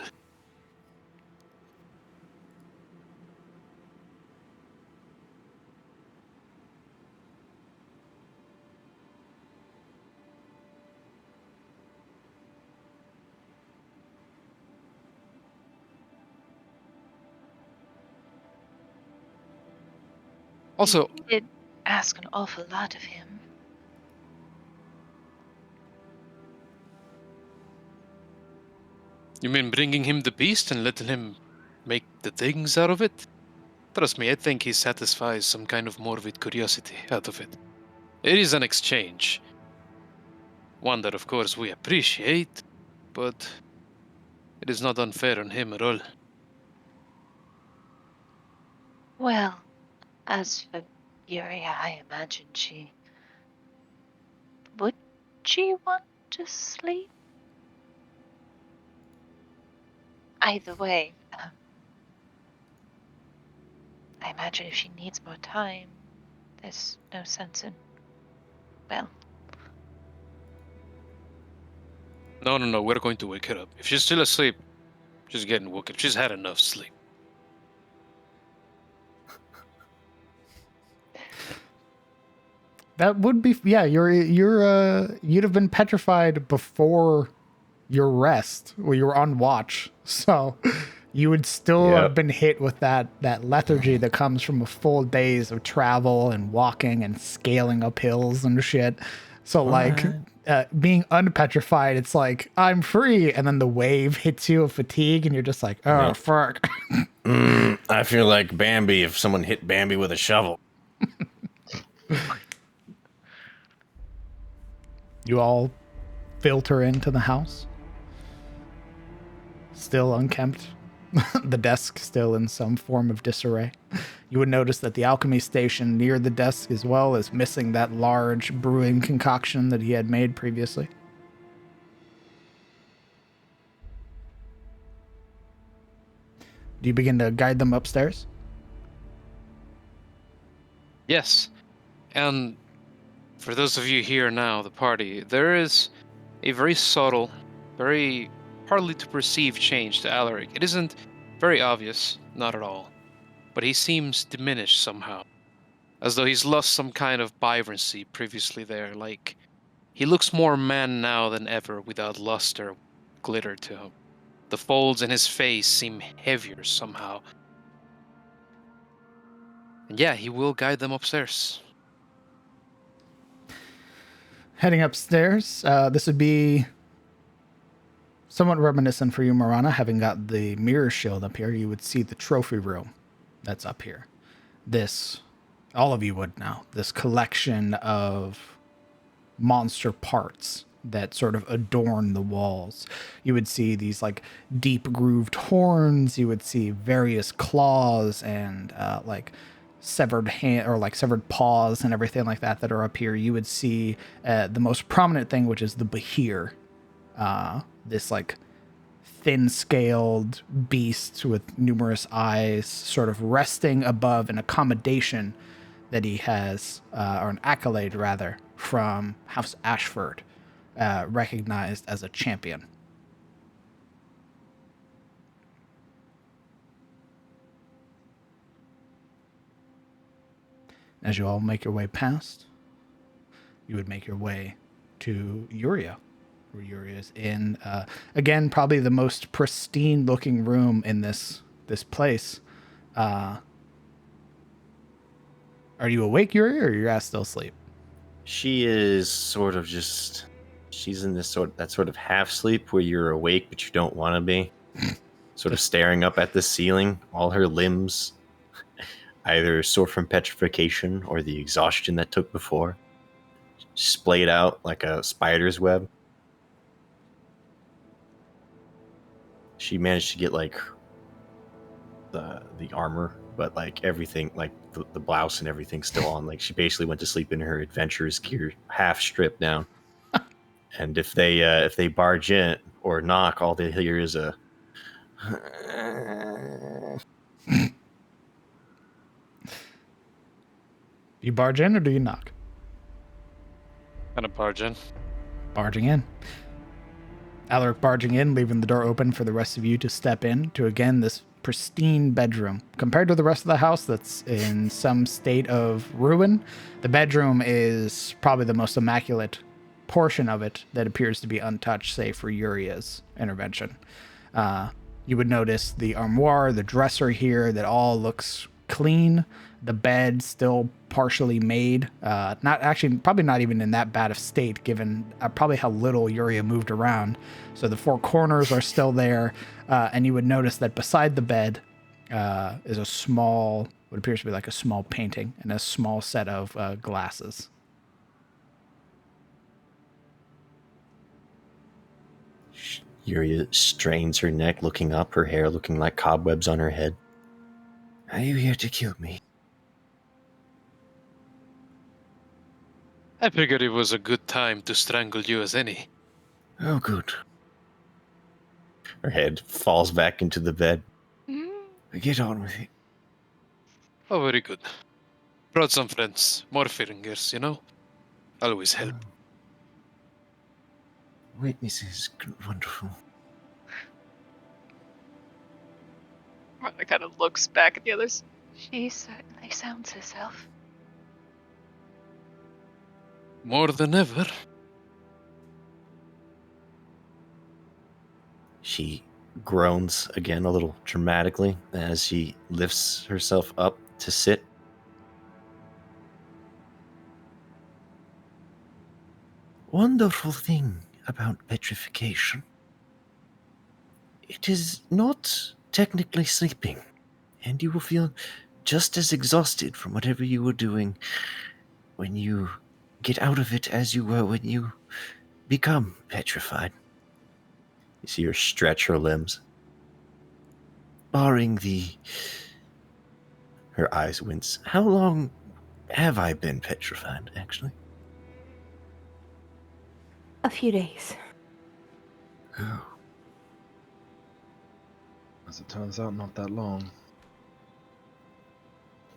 Also, You did ask an awful lot of him. you mean bringing him the beast and letting him make the things out of it? Trust me, I think he satisfies some kind of morbid curiosity out of it. It is an exchange. One that, of course, we appreciate, but it is not unfair on him at all. Well, as for Yuri, I imagine she... Would she want to sleep? Either way, I imagine if she needs more time, there's no sense in... Well, No, we're going to wake her up. If she's still asleep, she's getting woken. She's had enough sleep. That would be, yeah. You'd have been petrified before your rest, where you were on watch, so you would still have been hit with that lethargy that comes from a full days of travel and walking and scaling up hills and shit. So like being unpetrified, it's like I'm free, and then the wave hits you of fatigue, and you're just like, oh fuck. I feel like Bambi if someone hit Bambi with a shovel. You all filter into the house. Still unkempt. The desk still in some form of disarray. You would notice that the alchemy station near the desk as well is missing that large brewing concoction that he had made previously. Do you begin to guide them upstairs? Yes. And for those of you here now, the party, there is a very subtle, very hardly to perceive change to Alaric. It isn't very obvious, not at all. But he seems diminished somehow. As though he's lost some kind of vibrancy previously there. Like, he looks more man now than ever without luster, glitter to him. The folds in his face seem heavier somehow. And yeah, he will guide them upstairs. Heading upstairs, this would be somewhat reminiscent for you, Marana, having got the mirror shield up here. You would see the trophy room that's up here. This, all of you would know, this collection of monster parts that sort of adorn the walls. You would see these like deep grooved horns. You would see various claws and like severed hand or like severed paws and everything like that that are up here. You would see the most prominent thing, which is the Bahir, this like thin-scaled beast with numerous eyes, sort of resting above an accommodation that he has, or an accolade rather, from House Ashford. recognized as a champion. As you all make your way past, you would make your way to Uria, where Uria is in, again, probably the most pristine looking room in this place. Are you awake, Uria, or are your ass still asleep? She is sort of just. She's in this sort of half sleep where you're awake but you don't want to be. Sort of staring up at the ceiling. All her limbs either sore from petrification or the exhaustion that took before, splayed out like a spider's web. She managed to get like the armor, but like everything, like the blouse and everything still on. Like she basically went to sleep in her adventurous gear, half stripped down. And if they barge in or knock, all they hear is a. Do you barge in or do you knock? Gonna barge in. Barging in. Alaric barging in, leaving the door open for the rest of you to step in to, again, this pristine bedroom. Compared to the rest of the house that's in some state of ruin, the bedroom is probably the most immaculate portion of it that appears to be untouched, save for Uria's intervention. You would notice the armoire, the dresser here, that all looks clean. The bed still partially made. Probably not even in that bad of state, given probably how little Uria moved around. So the four corners are still there. And you would notice that beside the bed is a small, what appears to be like a small painting and a small set of glasses. Uria strains her neck, looking up, her hair looking like cobwebs on her head. Are you here to kill me? I figured it was a good time to strangle you as any. Oh, good. Her head falls back into the bed. Get on with it. Oh, very good. Brought some friends. More fingers, you know? Always help. Witnesses, wonderful. Martha kind of looks back at the others. She certainly sounds herself. More than ever. She groans again a little dramatically as she lifts herself up to sit. Wonderful thing about petrification. It is not technically sleeping, and you will feel just as exhausted from whatever you were doing when you get out of it as you were when you become petrified. You see her stretch her limbs. Barring her eyes wince. How long have I been petrified, actually? A few days. Oh. As it turns out, not that long.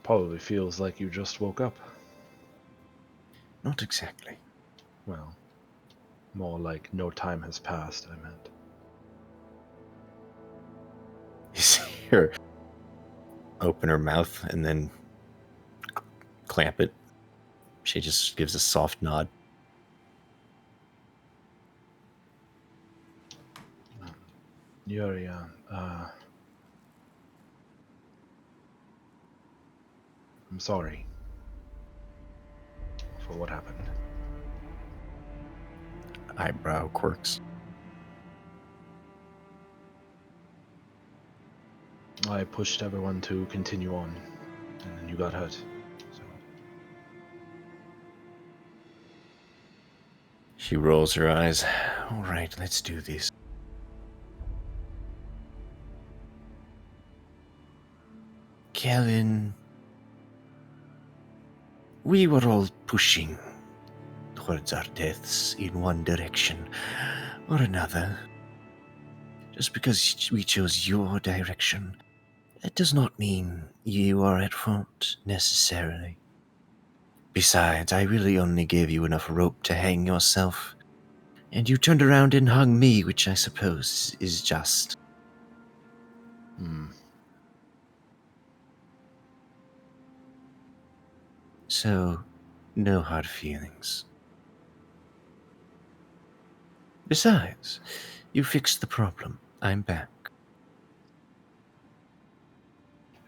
Probably feels like you just woke up. Not exactly. Well, more like no time has passed, I meant. You see her open her mouth and then clamp it. She just gives a soft nod. Yuria, I'm sorry for what happened. Eyebrow quirks. I pushed everyone to continue on, and then you got hurt. So. She rolls her eyes. All right, let's do this. Kevin, we were all pushing towards our deaths in one direction or another. Just because we chose your direction, that does not mean you are at fault necessarily. Besides, I really only gave you enough rope to hang yourself. And you turned around and hung me, which I suppose is just. So, no hard feelings. Besides, you fixed the problem. I'm back.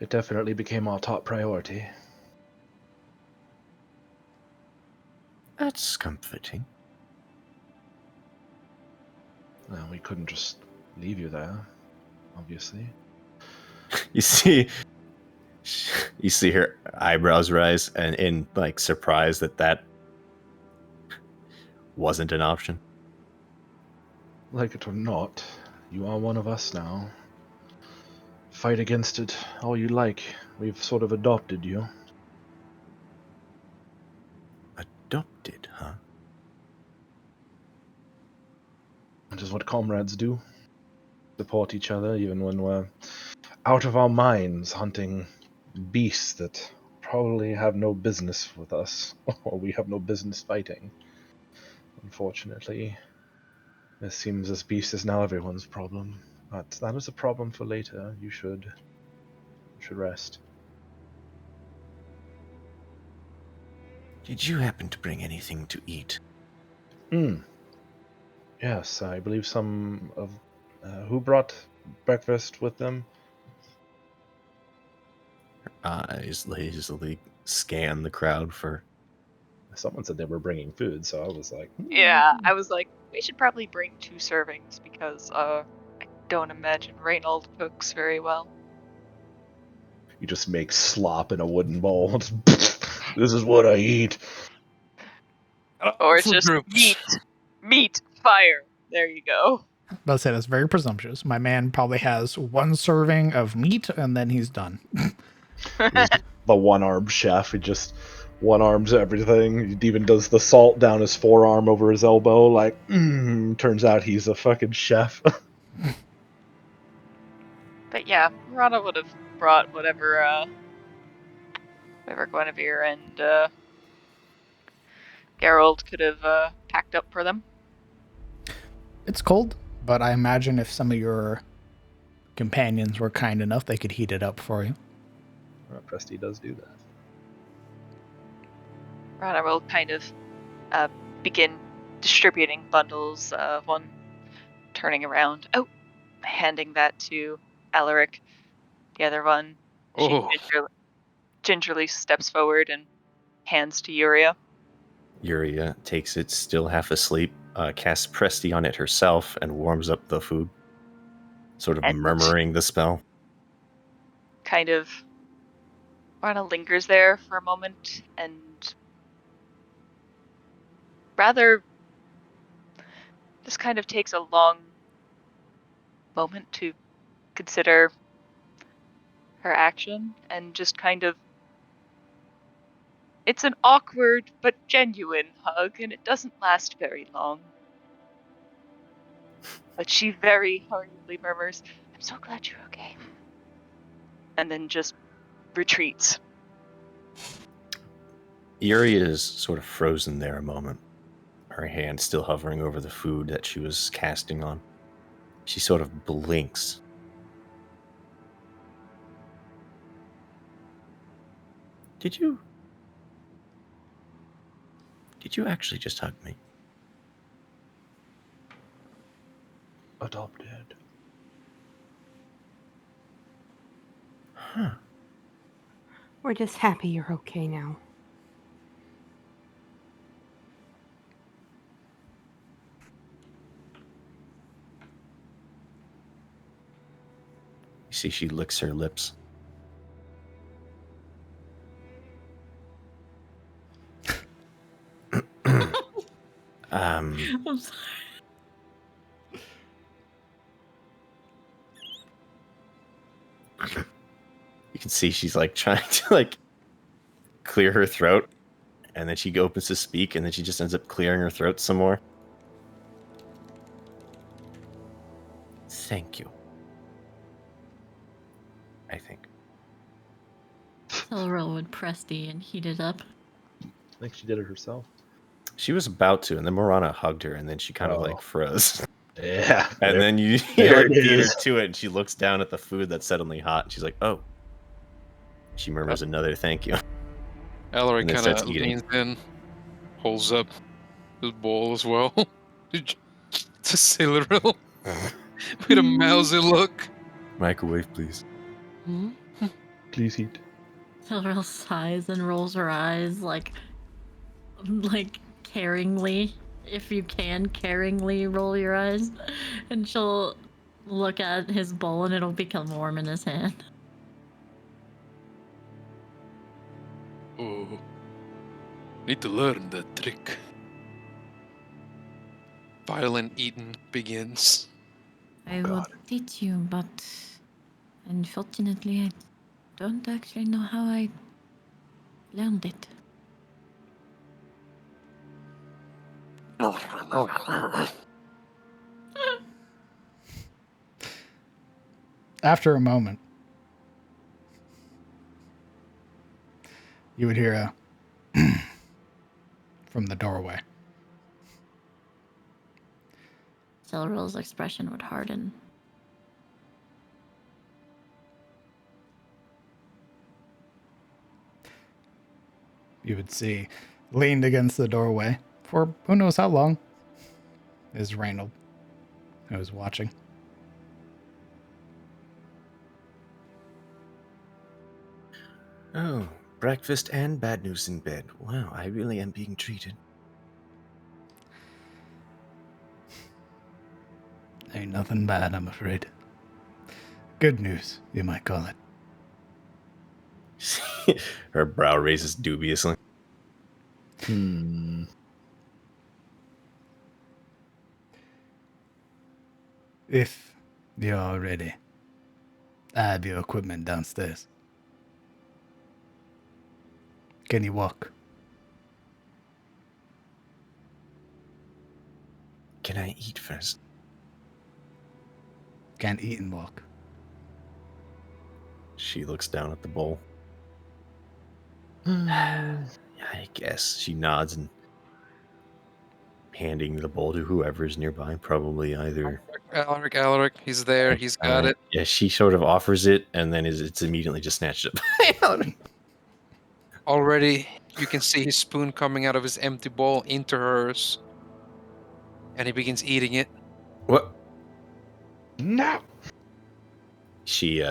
It definitely became our top priority. That's comforting. Well, we couldn't just leave you there, obviously. You see her eyebrows rise and in like surprise that wasn't an option. Like it or not, you are one of us now. Fight against it all you like. We've sort of adopted you. Adopted, huh? Which is what comrades do. Support each other even when we're out of our minds hunting beasts that probably have no business with us, or we have no business fighting. Unfortunately, it seems this beast is now everyone's problem. But that is a problem for later. You should rest. Did you happen to bring anything to eat? Yes, I believe some of who brought breakfast with them. Eyes lazily scan the crowd for. Someone said they were bringing food, so I was like, Yeah, I was like, we should probably bring 2 servings because I don't imagine Reynold cooks very well. You just make slop in a wooden bowl. This is what I eat. Or it's For just groups. meat, fire. There you go. I was about to say that's very presumptuous. My man probably has one serving of meat and then he's done. The one-armed chef. He just one-arms everything. He even does the salt down his forearm over his elbow. Like, turns out he's a fucking chef. But yeah, Rana would have brought whatever Guinevere and Geralt could have packed up for them. It's cold, but I imagine if some of your companions were kind enough, they could heat it up for you. Presty does do that. Rana will kind of begin distributing bundles, one turning around. Oh, handing that to Alaric. The other one, she Oh, gingerly steps forward and hands to Yuria. Yuria takes it, still half asleep, casts Presti on it herself, and warms up the food, sort of And murmuring the spell. kind of Rana lingers there for a moment and rather just kind of takes a long moment to consider her action and just kind of it's an awkward but genuine hug and it doesn't last very long. But she very hurriedly murmurs, "I'm so glad you're okay." And then just retreats. Yuria is sort of frozen there a moment, her hand still hovering over the food that she was casting on. She sort of blinks. Did you actually just hug me? Adopted. Huh. We're just happy you're okay now. You see she licks her lips. I'm sorry. You can see she's like trying to like clear her throat, and then she opens to speak, and then she just ends up clearing her throat some more. Thank you. I think. I'll roll with Presty and heat it up. I think she did it herself. She was about to, and then Morana hugged her, and then she kind of like froze. Yeah. And then you there like it beat her is. to it, and she looks down at the food that's suddenly hot, and she's like, "Oh." She murmurs another thank you, Alaric and then kind starts of eating. leans in, holds up his bowl as well. It's a sailor roll with a mousy look. Microwave, please. Please eat. Silverl sighs and rolls her eyes like caringly. If you can caringly roll your eyes, and she'll look at his bowl and it'll become warm in his hand. Oh, need to learn that trick. Violent eating begins. I would teach you, but unfortunately, I don't actually know how I learned it. After a moment, you would hear a from the doorway. Silverl's expression would harden. You would see, leaned against the doorway for who knows how long, is Reynold, who is watching. Oh, breakfast and bad news in bed. Wow, I really am being treated. Ain't nothing bad, I'm afraid. Good news, you might call it. Her brow raises dubiously. If you're ready, I have your equipment downstairs. Can you walk? Can I eat first? Can't eat and walk. She looks down at the bowl. I guess. She nods and handing the bowl to whoever's nearby, probably either. Alaric, he's there. He's got it. Yeah, she sort of offers it, and then it's immediately just snatched up. Already, you can see his spoon coming out of his empty bowl into hers. And he begins eating it. What? No. She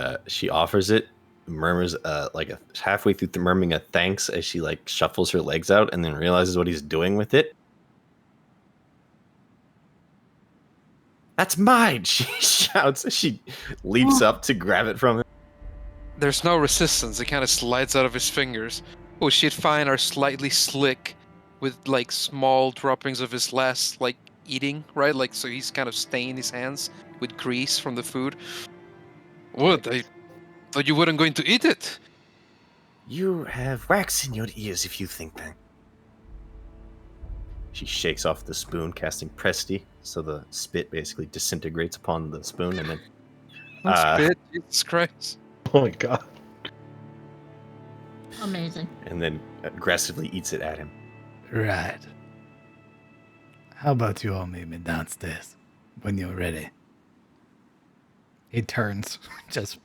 offers it, murmurs like halfway through murmuring a thanks as she like shuffles her legs out, and then realizes what he's doing with it. That's mine! She shouts as she leaps up to grab it from him. There's no resistance. It kind of slides out of his fingers. Oh, she'd fine are slightly slick with like small droppings of his last like eating, right? Like so he's kind of staining his hands with grease from the food. What? I thought you weren't going to eat it. You have wax in your ears if you think that. She shakes off the spoon, casting Presti, so the spit basically disintegrates upon the spoon, and then Spit, Jesus Christ. Oh my god. Amazing. and then aggressively eats it at him. Right. How about you all meet me downstairs when you're ready? He turns, just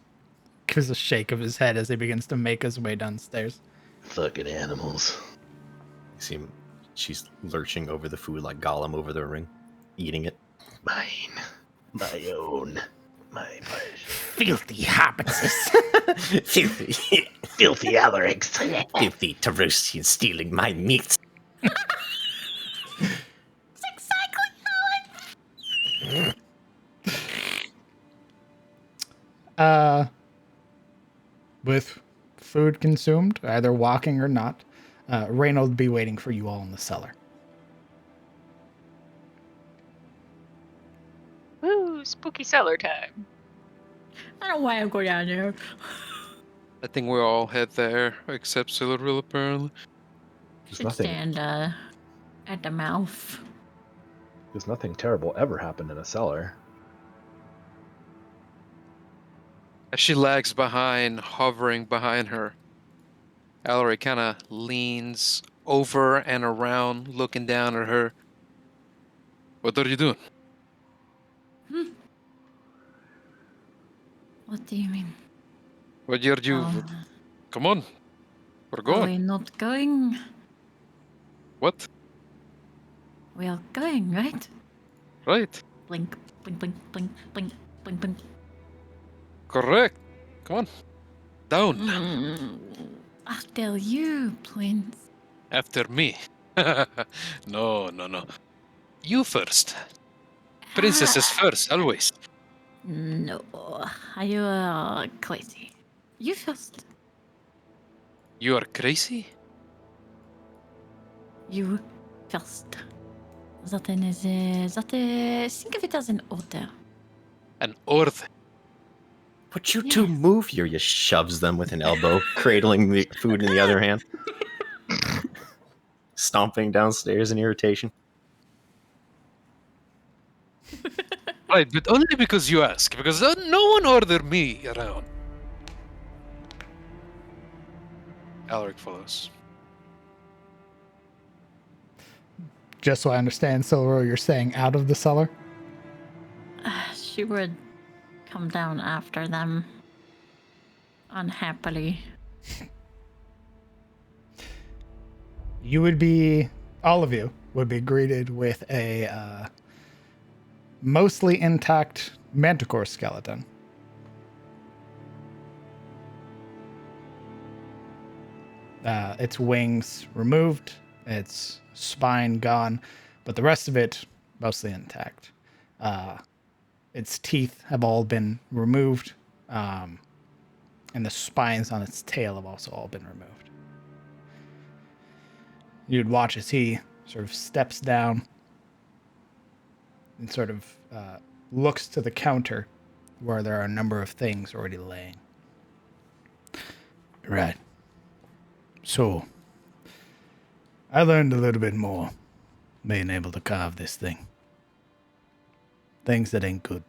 gives a shake of his head as he begins to make his way downstairs. Fucking animals. You see him, she's lurching over the food like Gollum over the ring, eating it. Mine. My own. My pleasure. Filthy hobbitses. Filthy, Filthy Alarics. filthy Tarusian stealing my meat. That's exactly how With food consumed, either walking or not, Reynold will be waiting for you all in the cellar. Woo, spooky cellar time. I don't know why I'm going down there. I think we all head there, except Silveril apparently. Should stand at the mouth. Because nothing terrible ever happened in a cellar. As she lags behind, hovering behind her, Alaric kind of leans over and around, looking down at her. What are you doing? What do you mean? What are you? Oh, Come on, we're are going. we not going? What? We are going, right? Right. Blink, blink, blink, blink, blink, blink, blink. Correct. Come on. Down. After you, Prince. After me. No. You first. Princesses first, always. No, you are crazy. You first. You are crazy? You first. Zaten is think of it as an order. An order. Would you two move? Yuria shoves them with an elbow, cradling the food in the other hand. Stomping downstairs in irritation. Right, but only because you ask. Because no one ordered me around. Alaric follows. Just so I understand, Silro, you're saying out of the cellar? She would come down after them. Unhappily. You would be, all of you would be greeted with a mostly intact manticore skeleton. Its wings removed, its spine gone, but the rest of it mostly intact. Its teeth have all been removed, and the spines on its tail have also all been removed. You'd watch as he sort of steps down and sort of looks to the counter where there are a number of things already laying. Right. So, I learned a little bit more being able to carve this thing. Things that ain't good.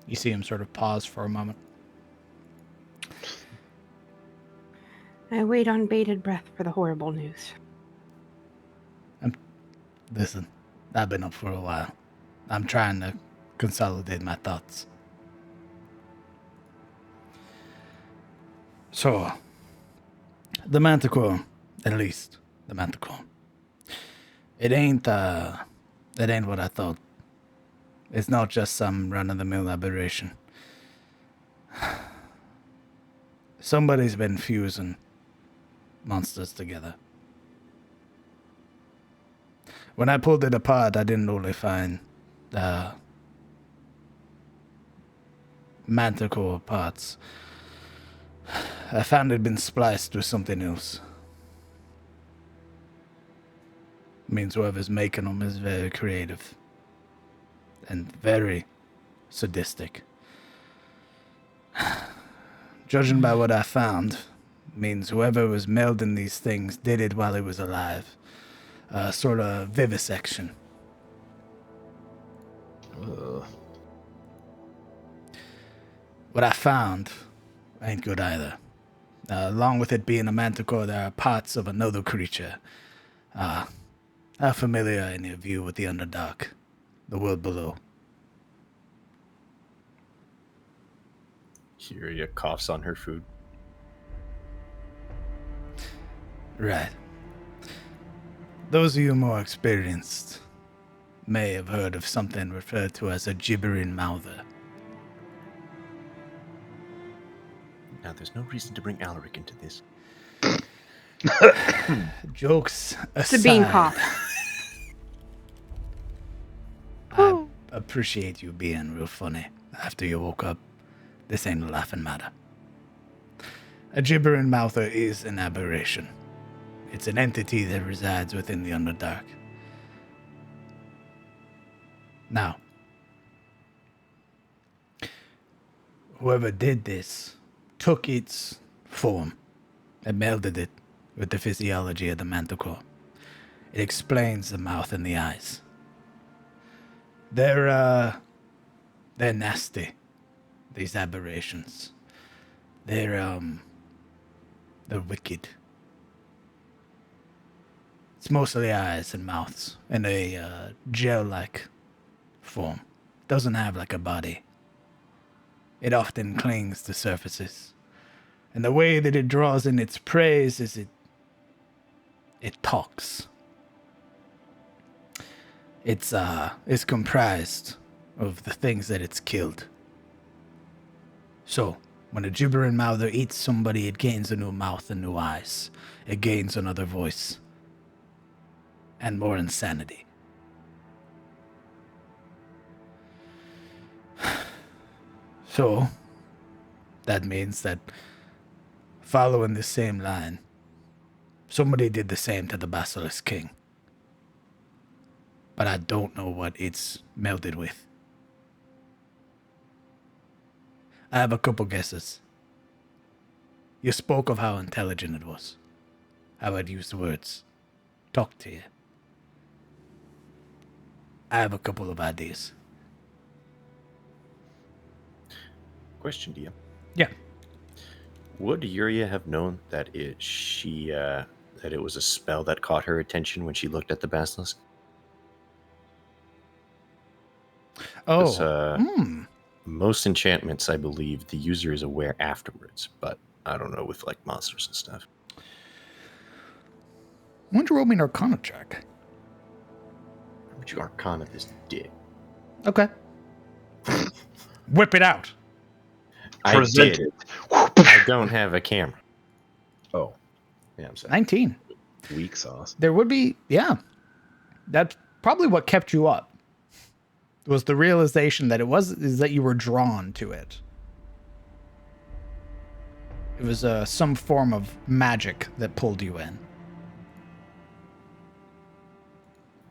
You see him sort of pause for a moment. I wait on bated breath for the horrible news. Listen, I've been up for a while. I'm trying to consolidate my thoughts. So, the manticore, at least the manticore. It ain't what I thought. It's not just some run-of-the-mill aberration. Somebody's been fusing monsters together. When I pulled it apart, I didn't only find the manticore parts. I found it been spliced with something else. Means whoever's making them is very creative. And very sadistic. Judging by what I found, means whoever was melding these things did it while he was alive. Sort of vivisection. What I found ain't good either. Along with it being a manticore, there are parts of another creature. How familiar are any of you with the Underdark? The world below? Yuria coughs on her food. Right. Those of you more experienced may have heard of something referred to as a gibbering mouther. Now, there's no reason to bring Alaric into this. Jokes aside, It's a bean cough. I appreciate you being real funny after you woke up. This ain't a laughing matter. A gibbering mouther is an aberration. It's an entity that resides within the Underdark. Now, whoever did this took its form and melded it with the physiology of the manticore. It explains the mouth and the eyes. They're nasty. These aberrations. They're wicked. It's mostly eyes and mouths in a gel-like form. Doesn't have like a body. It often clings to surfaces. And the way that it draws in its prey is it talks. It's comprised of the things that it's killed. So, when a gibbering mouther eats somebody, it gains a new mouth and new eyes. It gains another voice. And more insanity. So, that means that following this same line, somebody did the same to the Basilisk King. But I don't know what it's melded with. I have a couple guesses. You spoke of how intelligent it was. How I'd use the words. Talk to you. I have a couple of ideas. Question to you. Yeah. Would Yuria have known that that it was a spell that caught her attention when she looked at the basilisk? Oh. Most enchantments, I believe, the user is aware afterwards, but I don't know with like monsters and stuff. Why don't you roll me an Arcana check? Would you Arcana this dick? Okay. Whip it out. I Present did. it. I don't have a camera. Oh, Yeah, I'm sorry. 19. weak sauce. There would be, yeah. That's probably what kept you up. Was the realization that is that you were drawn to it. It was some form of magic that pulled you in.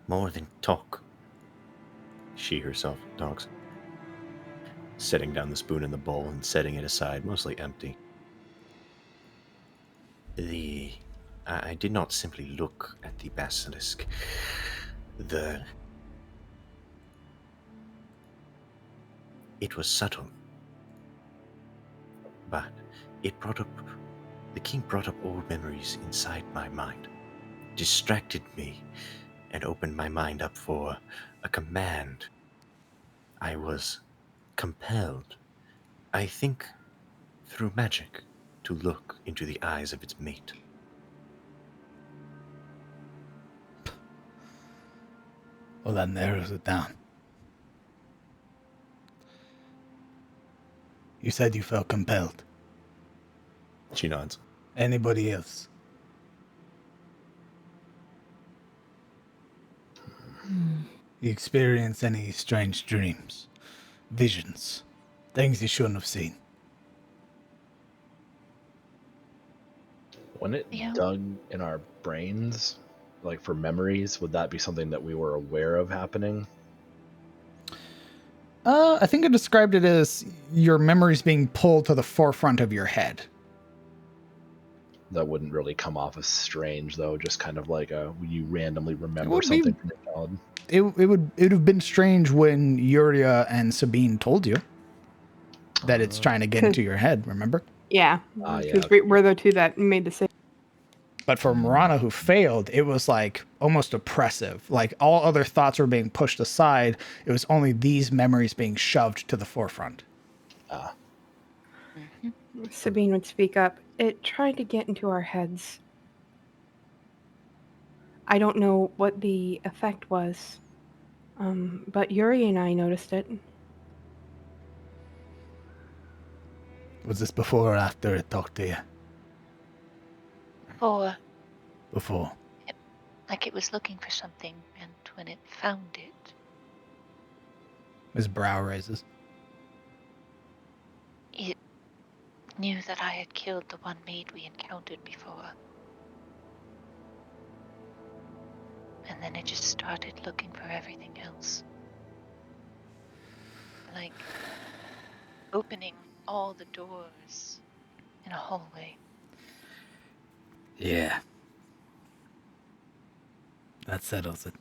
More than talk. She herself talks. Setting down the spoon in the bowl and setting it aside, mostly empty. I did not simply look at the basilisk. It was subtle. But the king brought up old memories inside my mind, distracted me, and opened my mind up for a command. I was compelled, I think, through magic, to look into the eyes of its mate. Well, that narrows it down. You said you felt compelled. She nods. Anybody else? You experience any strange dreams, visions, things you shouldn't have seen? When it Yeah. dug in our brains, like for memories, would that be something that we were aware of happening? I think I described it as your memories being pulled to the forefront of your head. That wouldn't really come off as strange, though. Just kind of like you randomly remember would be- something from your childhood. It would have been strange when Yuria and Sabine told you that it's trying to get into your head, remember? Yeah, Ah, yeah, because okay. we're the two that made the same. But for Marana, who failed, it was like almost oppressive. Like all other thoughts were being pushed aside. It was only these memories being shoved to the forefront. Sabine would speak up. It tried to get into our heads. I don't know what the effect was, but Yuri and I noticed it. Was this before or after it talked to you? Or Before. like it was looking for something, and when it found it, His brow raises. it knew that I had killed the one maid we encountered before. And then it just started looking for everything else. Like opening all the doors in a hallway. Yeah. That settles it.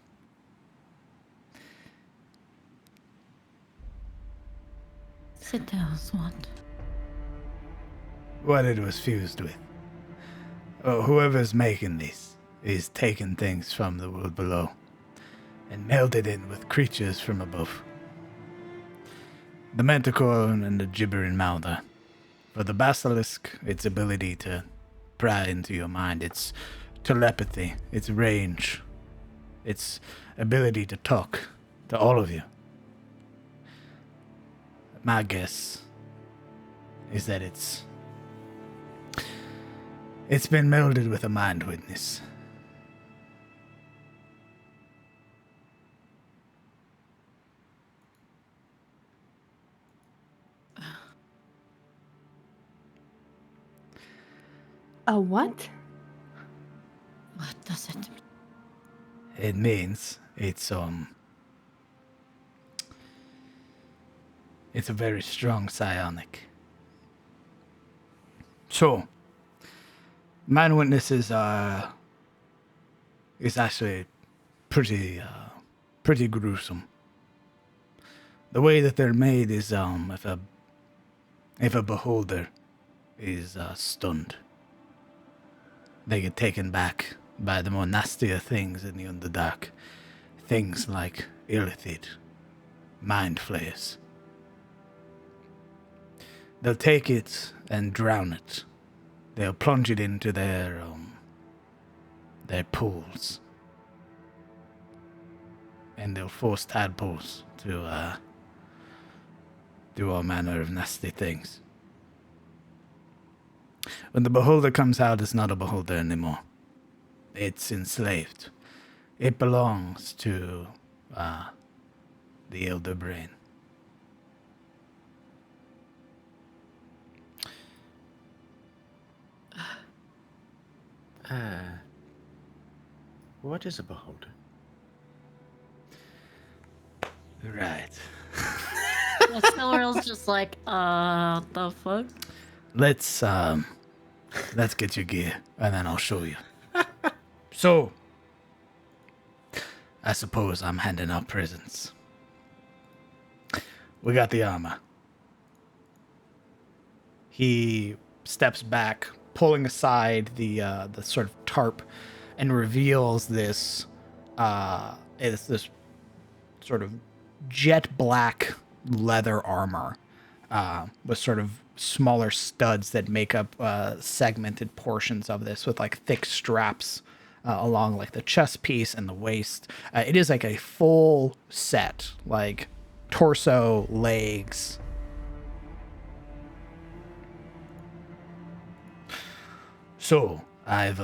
visitors want? What it was fused with. Oh, whoever's making this is taking things from the world below and melded in with creatures from above. The manticore and the gibbering mouther. For the basilisk, its ability to pry into your mind, its telepathy, its range, its ability to talk to all of you. My guess is that it's been melded with a mind witness. A what? What does it mean? It means it's a very strong psionic. So, mind witnesses is actually pretty gruesome. The way that they're made is if a beholder is stunned, they get taken back by the more nastier things in the Underdark. Things like illithid, mind flayers. They'll take it and drown it. They'll plunge it into their pools. And they'll force tadpoles to do all manner of nasty things. When the beholder comes out, it's not a beholder anymore. It's enslaved. It belongs to the elder brain. What is a beholder? Right. Silverill's just like, the fuck? Let's get your gear, and then I'll show you. So, I suppose I'm handing out presents. We got the armor. He steps back, pulling aside the sort of tarp, and reveals this sort of jet black leather armor with sort of smaller studs that make up segmented portions of this with like thick straps along like the chest piece and the waist. It is like a full set, like torso, legs. So I've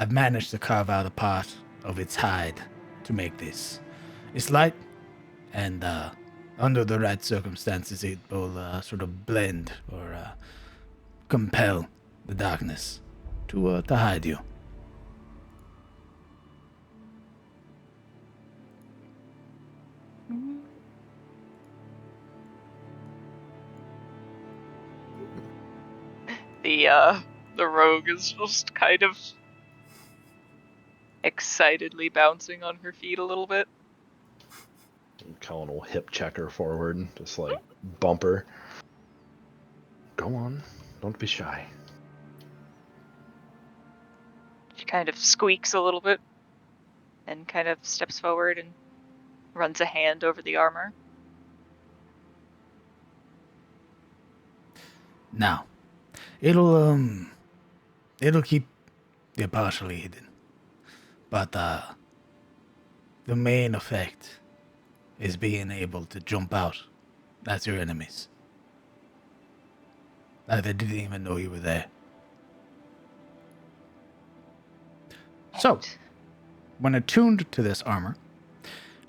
managed to carve out a part of its hide to make this. It's light, and under the right circumstances, it will sort of blend or compel the darkness to hide you. The rogue is just kind of excitedly bouncing on her feet a little bit. Colin will hip check her forward, just like bump her. Go on, don't be shy. She kind of squeaks a little bit and kind of steps forward and runs a hand over the armor. Now, it'll keep you partially hidden, but the main effect is being able to jump out at your enemies. Like they didn't even know you were there. So, when attuned to this armor,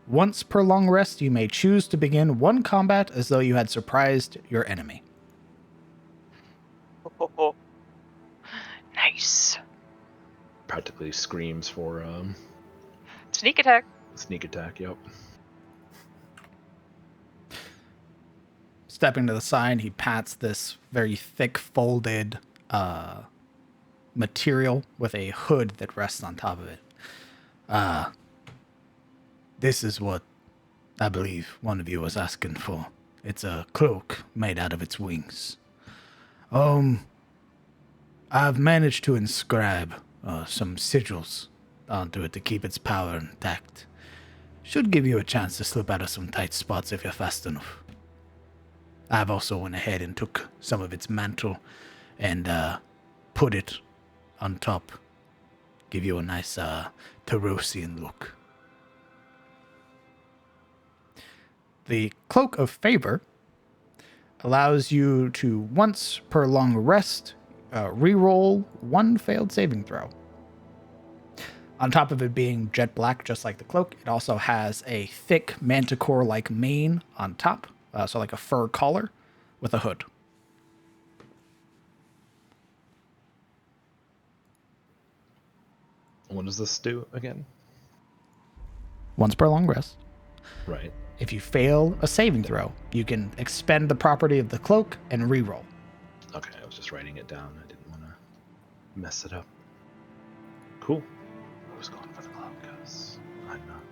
once per long rest, you may choose to begin one combat as though you had surprised your enemy. Oh. Nice. Practically screams for Sneak attack. sneak attack. Yep. Stepping to the side, he pats this very thick folded material with a hood that rests on top of it. This is what I believe one of you was asking for. It's a cloak made out of its wings. I've managed to inscribe some sigils onto it to keep its power intact. Should give you a chance to slip out of some tight spots if you're fast enough. I've also went ahead and took some of its mantle and put it on top. Give you a nice Tarosian look. The Cloak of Favor allows you to, once per long rest, reroll one failed saving throw. On top of it being jet black, just like the cloak, it also has a thick manticore-like mane on top, so like a fur collar with a hood. What does this do again? Once per long rest. Right. If you fail a saving throw, you can expend the property of the cloak and reroll. Okay, I was just writing it down. I didn't want to mess it up. Cool. Who's going for the cloak? Because I'm not.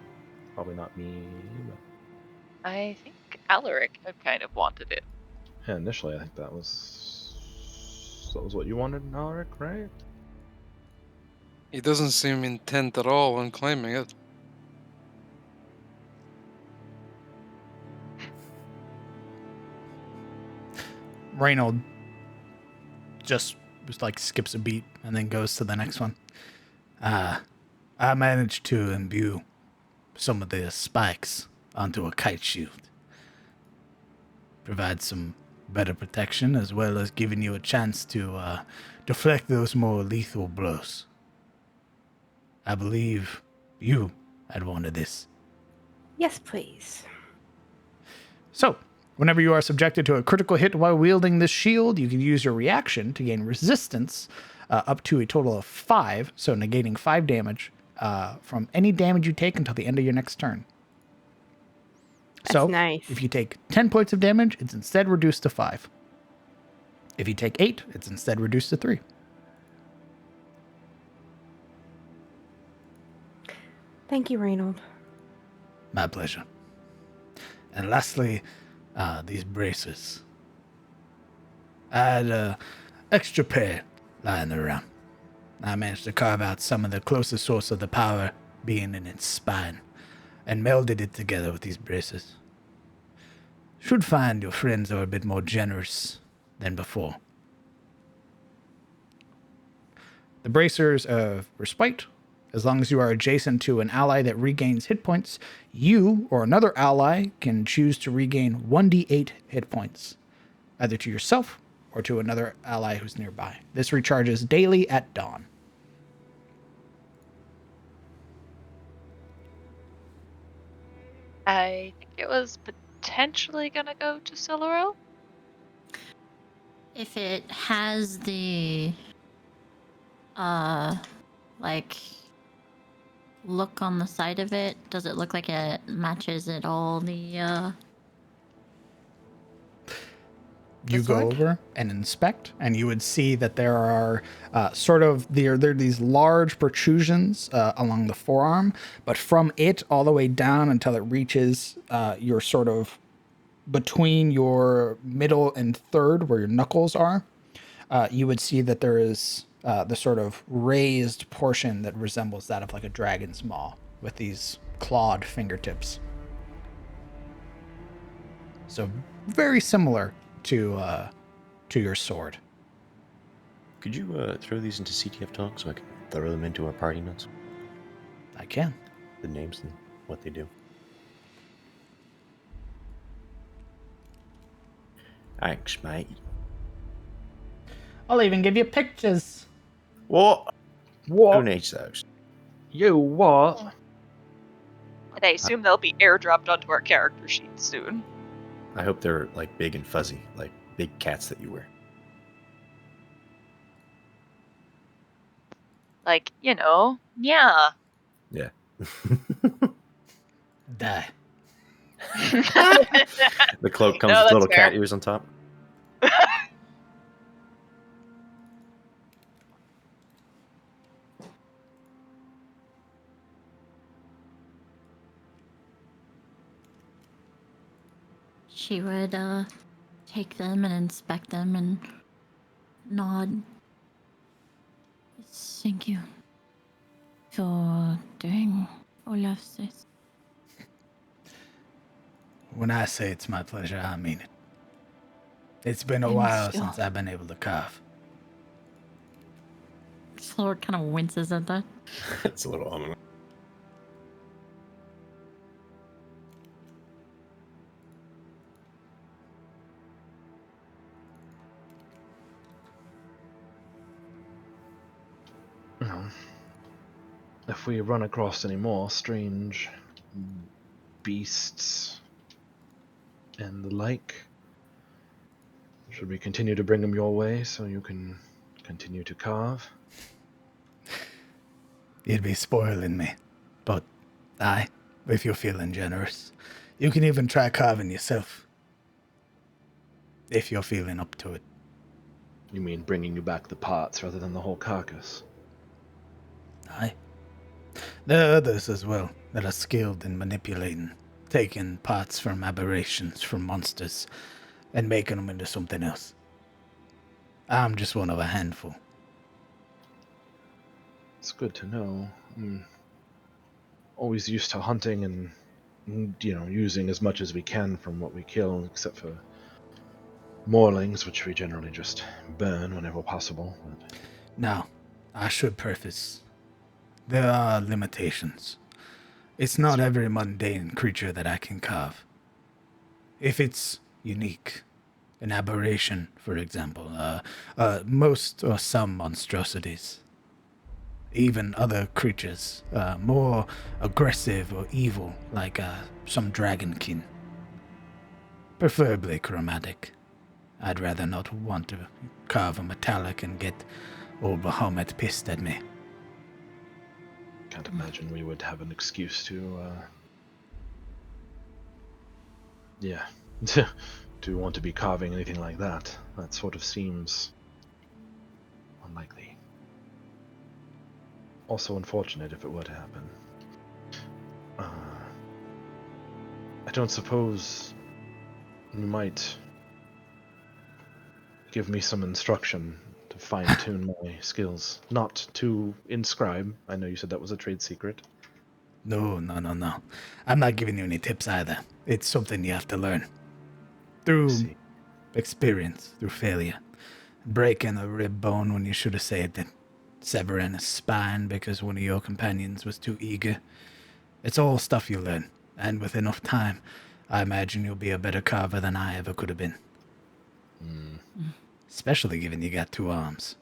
Probably not me. But I think Alaric had kind of wanted it. yeah, initially I think that was what you wanted, Alaric, right? He doesn't seem intent at all on claiming it. Reynold just like skips a beat and then goes to the next one. I managed to imbue some of the spikes onto a kite shield. Provide some better protection as well as giving you a chance to deflect those more lethal blows. I believe you had wanted this. Yes, please. So, whenever you are subjected to a critical hit while wielding this shield, you can use your reaction to gain resistance up to a total of 5, so negating 5 damage from any damage you take until the end of your next turn. That's nice. If you take 10 points of damage, it's instead reduced to 5. If you take 8, it's instead reduced to 3. Thank you, Reynold. My pleasure. And lastly, these braces. I had an extra pair lying around. I managed to carve out some of the closest source of the power being in its spine and melded it together with these braces. Should find your friends are a bit more generous than before. The bracers of respite, as long as you are adjacent to an ally that regains hit points, you or another ally can choose to regain 1d8 hit points, either to yourself or to another ally who's nearby. This recharges daily at dawn. I think it was potentially gonna go to Siluro. If it has the like look on the side of it, does it look like it matches at all the You go sword? over and inspect, and you would see that there are there are these large protrusions along the forearm, but from it all the way down until it reaches your sort of between your middle and third, where your knuckles are, you would see that there is the sort of raised portion that resembles that of like a dragon's maw with these clawed fingertips. So very similar to your sword. Could you throw these into CTF Talk so I can throw them into our party notes? I can. The names and what they do. Thanks, mate. I'll even give you pictures. What? Who What? needs those? You what? And I assume they'll be airdropped onto our character sheet soon. I hope they're like big and fuzzy, like big cats that you wear. Like, you know, yeah. Yeah. Die. The cloak comes No, with that's little fair. cat ears on top. She would take them and inspect them and nod. Thank you for doing all of this. When I say it's my pleasure, I mean it. It's been a And while still- since I've been able to carve. Slord kind of winces at that. It's a little ominous. If we run across any more strange beasts and the like, should we continue to bring them your way so you can continue to carve? You'd be spoiling me. But, aye, if you're feeling generous, you can even try carving yourself. If you're feeling up to it. You mean bringing you back the parts rather than the whole carcass? Aye. There are others as well that are skilled in manipulating, taking parts from aberrations, from monsters, and making them into something else. I'm just one of a handful. It's good to know. I'm always used to hunting and, using as much as we can from what we kill, except for Morlings, which we generally just burn whenever possible. But Now, I should preface, there are limitations. It's not every mundane creature that I can carve. If it's unique, an aberration, for example, most or some monstrosities, even other creatures, more aggressive or evil, like some dragonkin, preferably chromatic. I'd rather not want to carve a metallic and get old Bahamut pissed at me. can't imagine we would have an excuse to, to want to be carving anything like that. That sort of seems unlikely. Also unfortunate if it were to happen. I don't suppose you might give me some instruction to fine-tune my skills. Not to inscribe. I know you said that was a trade secret. No. I'm not giving you any tips either. It's something you have to learn. Through experience, through failure. Breaking a rib bone when you should have saved it. Severing a spine because one of your companions was too eager. It's all stuff you learn, and with enough time, I imagine you'll be a better carver than I ever could have been. Especially given you got 2 arms.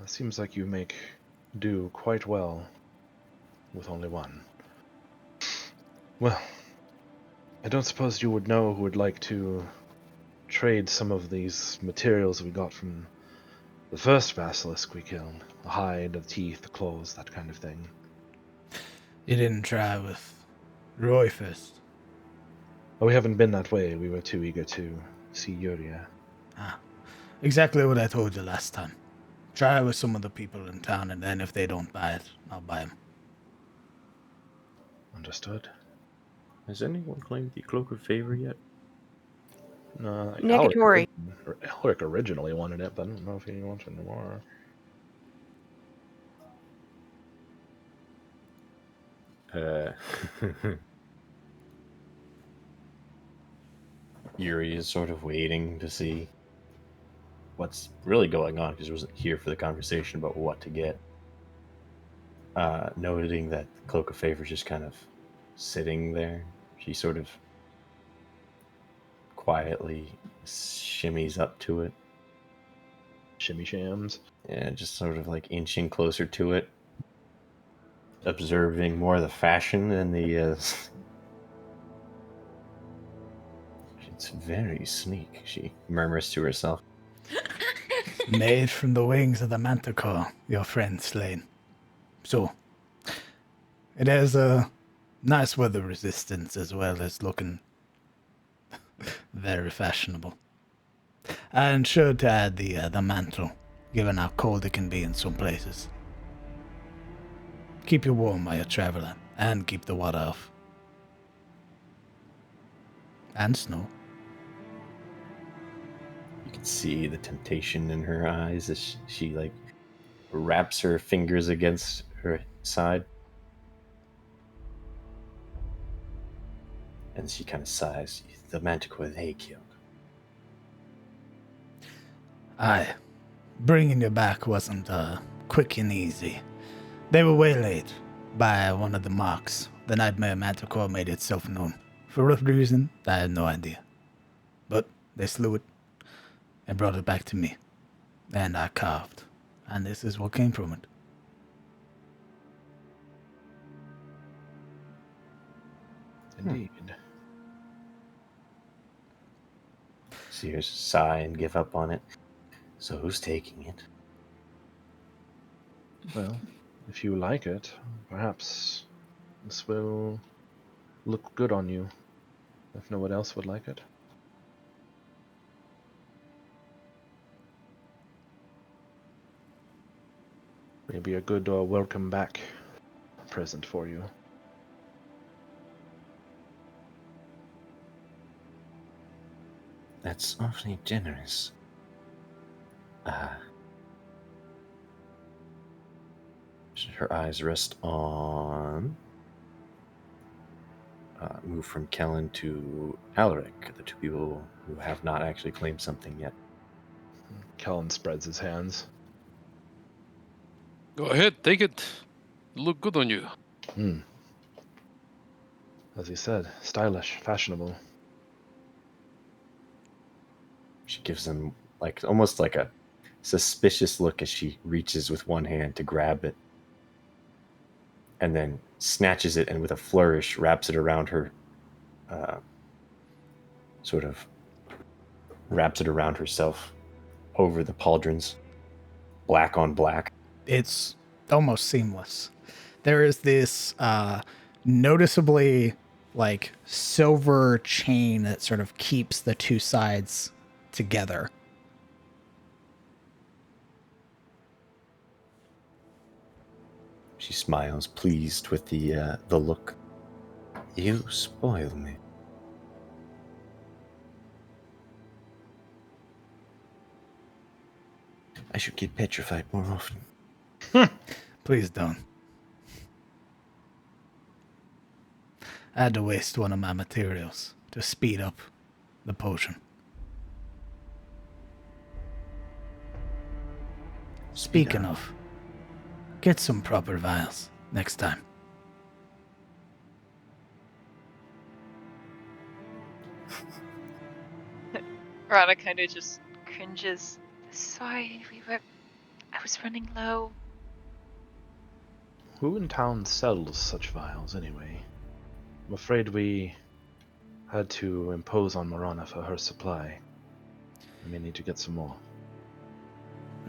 Seems like you make do quite well with only one. Well, I don't suppose you would know who would like to trade some of these materials we got from the first basilisk we killed. The hide, the teeth, the claws, that kind of thing. You didn't try with Roy first. Oh, we haven't been that way. We were too eager to see Yuria. Exactly what I told you last time. Try with some of the people in town, and then if they don't buy it, I'll buy them. Understood. Has anyone claimed the Cloak of Favor yet? No, Negatory. Elric originally wanted it, but I don't know if he wants it anymore. Yuri is sort of waiting to see what's really going on because he wasn't here for the conversation about what to get. Noting that Cloak of Favor is just kind of sitting there, she sort of quietly shimmies up to it. Shimmy shams. Yeah, just sort of like inching closer to it, observing more of the fashion than the. It's very sleek, she murmurs to herself. Made from the wings of the manticore, your friend slain. So, it has a nice weather resistance as well as looking very fashionable. And sure to add the mantle, given how cold it can be in some places. Keep you warm while you're traveling, and keep the water off. And snow. You can see the temptation in her eyes as she like wraps her fingers against her side. And she kind of sighs. The manticore they killed. Aye. Bringing you back wasn't quick and easy. They were waylaid by one of the marks. The Nightmare Manticore made itself known. For what reason, I have no idea. But they slew it and brought it back to me. And I carved. And this is what came from it. Indeed. See her sigh and give up on it. So who's taking it? Well, if you like it, perhaps this will look good on you, if no one else would like it. Maybe a good welcome back present for you. That's awfully generous. Her eyes rest on. Move from Kellen to Alaric, the two people who have not actually claimed something yet. Kellen spreads his hands. Go ahead, take it. Look good on you. As he said, stylish, fashionable. She gives him like almost like a suspicious look as she reaches with one hand to grab it, and then snatches it and with a flourish wraps it around her. Sort of wraps it around herself over the pauldrons, black on black. It's almost seamless. There is this noticeably like silver chain that sort of keeps the two sides together. She smiles, pleased with the look. You spoil me. I should get petrified more often. Please don't. I had to waste one of my materials to speed up the potion. Speaking of, get some proper vials next time. Rana kind of just cringes. Sorry, I was running low. Who in town sells such vials, anyway? I'm afraid we had to impose on Marana for her supply. We may need to get some more.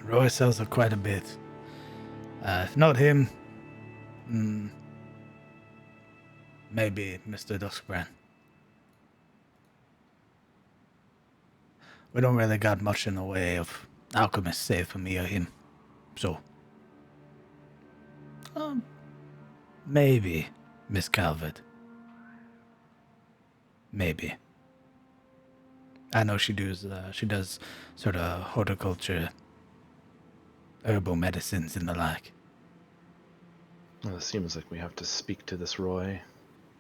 Roy sells it quite a bit. If not him, maybe Mr. Duskbrand. We don't really got much in the way of alchemists, save for me or him. So, maybe Miss Calvert. Maybe. I know she does sort of horticulture, herbal medicines and the like. Well, it seems like we have to speak to this Roy,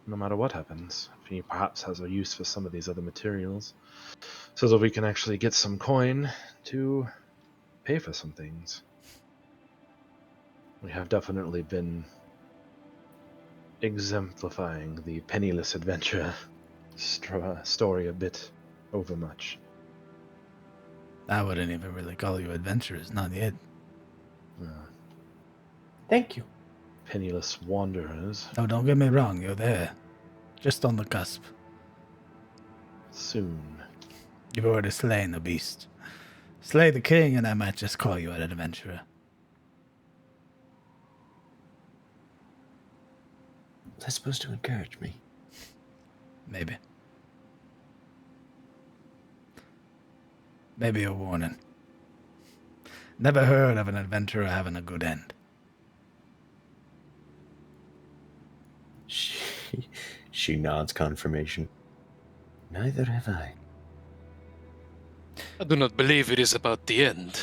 no matter what happens. If he perhaps has a use for some of these other materials, so that we can actually get some coin to pay for some things. We have definitely been exemplifying the penniless adventure story a bit overmuch. I wouldn't even really call you adventurers, not yet. Thank you. Penniless wanderers. Oh, don't get me wrong, you're there. Just on the cusp. Soon. You've already slain the beast. Slay the king, and I might just call you an adventurer. That's supposed to encourage me. Maybe. Maybe a warning. Never heard of an adventurer having a good end. She nods confirmation. Neither have I. I do not believe it is about the end,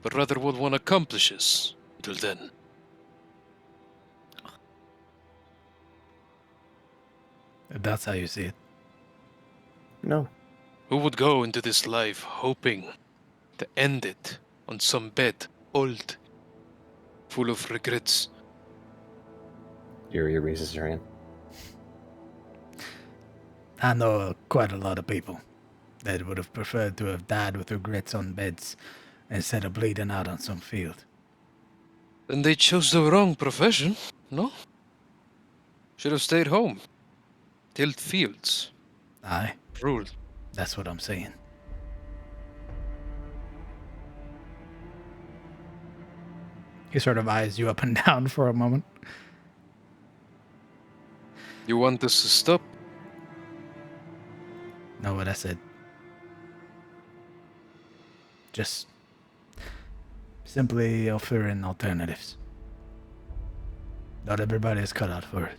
but rather what one accomplishes until then. If that's how you see it. No. Who would go into this life hoping to end it on some bed, old, full of regrets? Yuri raises her hand. I know quite a lot of people that would have preferred to have died with regrets on beds instead of bleeding out on some field. Then they chose the wrong profession, no? Should have stayed home. Tilled fields. Aye, Ruled. that's what I'm saying. He sort of eyes you up and down for a moment. You want us to stop? Know what I said? Just simply offering alternatives. Not everybody is cut out for it.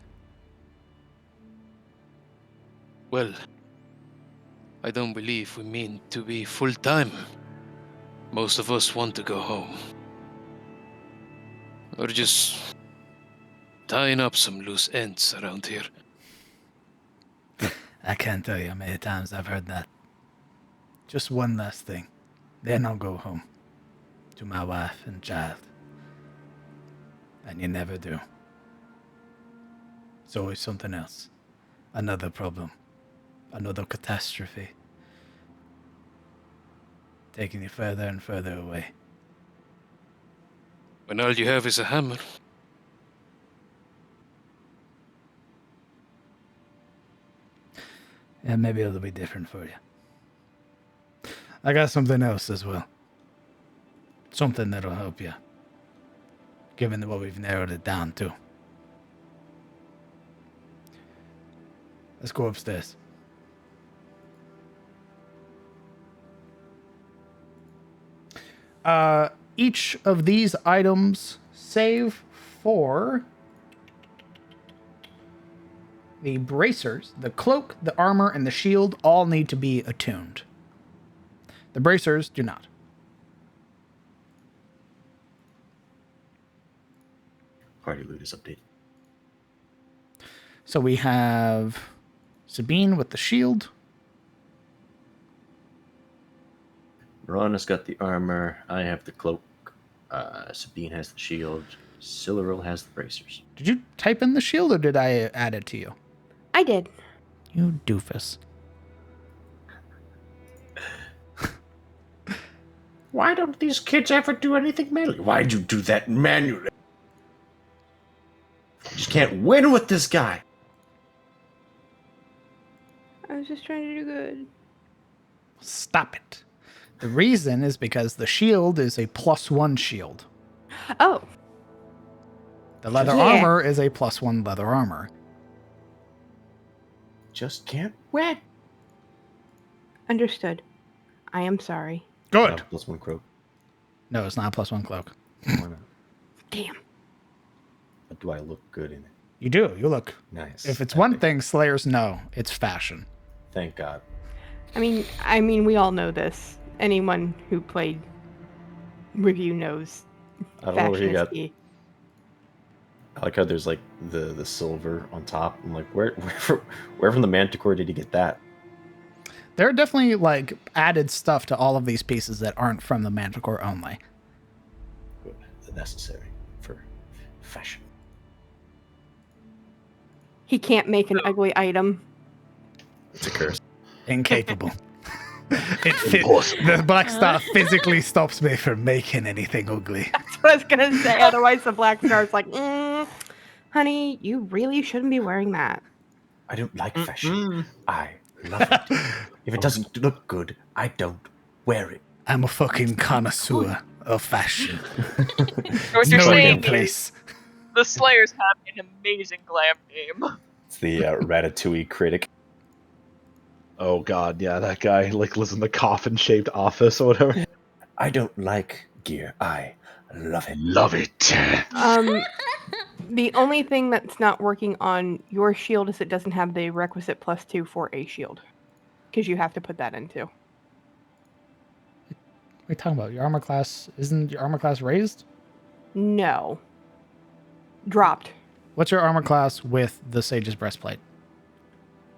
Well, I don't believe we mean to be full-time. Most of us want to go home. Or just tying up some loose ends around here. I can't tell you how many times I've heard that. Just one last thing. Then I'll go home. To my wife and child. And you never do. It's always something else. Another problem. Another catastrophe. Taking you further and further away. When all you have is a hammer. Yeah, maybe it'll be different for you. I got something else as well. Something that'll help you. Given what we've narrowed it down to. Let's go upstairs. Each of these items, save for the bracers, the cloak, the armor, and the shield, all need to be attuned. The bracers do not. Party loot is updated. So we have Sabine with the shield. Mirana's got the armor. I have the cloak. Sabine has the shield. Silleril has the bracers. Did you type in the shield or did I add it to you? I did. You doofus. Why don't these kids ever do anything manually? Why'd you do that manually? Just can't win with this guy. I was just trying to do good. Stop it. The reason is because the shield is a +1 shield. Oh, The leather Yeah. armor is a +1 leather armor. Just can't win. understood. I am sorry. Good. +1 croak. No, it's not a +1 cloak. Why not? Damn. But do I look good in it? You do. You look. Nice. If it's I one think- thing, Slayers know. It's fashion. Thank God. I mean, we all know this. Anyone who played review knows. I don't know where Fashion you is got. key. I like how there's like the silver on top. I'm like, where from the Manticore did he get that? There are definitely like added stuff to all of these pieces that aren't from the Manticore only. Good. Necessary for fashion. He can't make an ugly item. It's a curse. Incapable. The black star physically stops me from making anything ugly. That's what I was gonna say. Otherwise, the black star's like, honey, you really shouldn't be wearing that. I don't like fashion. I love it. If it doesn't look good, I don't wear it. I'm a fucking connoisseur of fashion. What you're Know your saying is place. the Slayers have an amazing glam game. It's the Ratatouille critic. Oh god, yeah, that guy like lives in the coffin-shaped office or whatever. I don't like gear. I love it. Love it. The only thing that's not working on your shield is it doesn't have the requisite +2 for a shield. because you have to put that into. What are you talking about? Your armor class, isn't your armor class raised? No. Dropped. What's your armor class with the Sage's breastplate?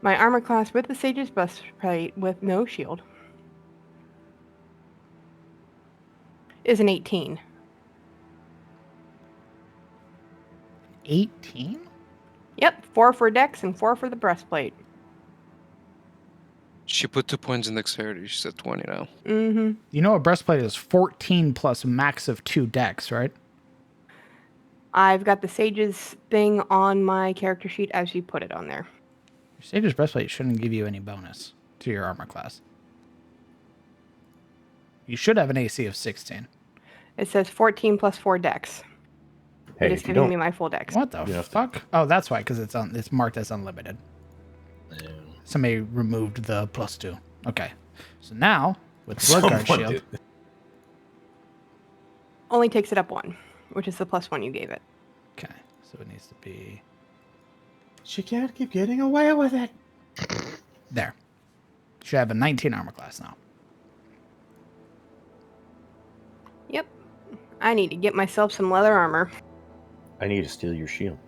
My armor class with the Sage's breastplate with no shield is an 18. 18? Yep, 4 for dex and 4 for the breastplate. She put 2 points in dexterity. She's at 20 now. Mm-hmm. You know a breastplate is 14 plus max of 2 dex, right? I've got the Sage's thing on my character sheet as you put it on there. Your Sage's breastplate shouldn't give you any bonus to your armor class. You should have an AC of 16. It says 14 plus 4 dex. Hey, It is if you giving don't, me my full dex. What the You have to- fuck? Oh, that's why, because it's marked as unlimited. Yeah. Somebody removed the +2. Okay. So now, with Bloodguard someone Shield, did. Only takes it up 1, which is the +1 you gave it. okay, so it needs to be She can't keep getting away with it. there. Should have a 19 armor class now. Yep. I need to get myself some leather armor. I need to steal your shield.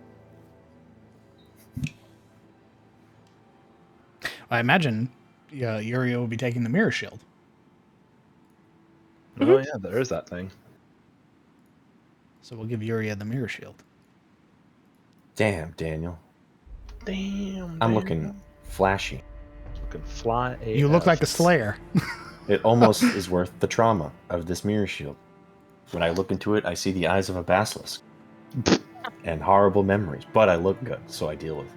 I imagine Yuria will be taking the mirror shield. Oh yeah, there is that thing. So we'll give Yuria the mirror shield. Damn, Daniel. Damn. I'm man. looking flashy. Looking fly. You look like a AF. Slayer. It almost is worth the trauma of this mirror shield. When I look into it, I see the eyes of a basilisk and horrible memories, but I look good, so I deal with it.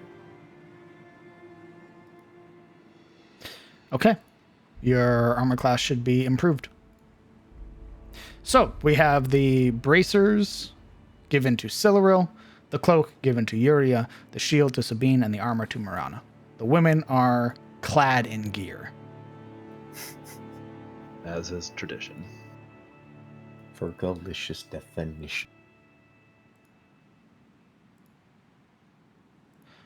Okay. Your armor class should be improved. So we have the bracers given to Siluril, the cloak given to Yuria, the shield to Sabine, and the armor to Marana. The women are clad in gear. As is tradition. For delicious definition.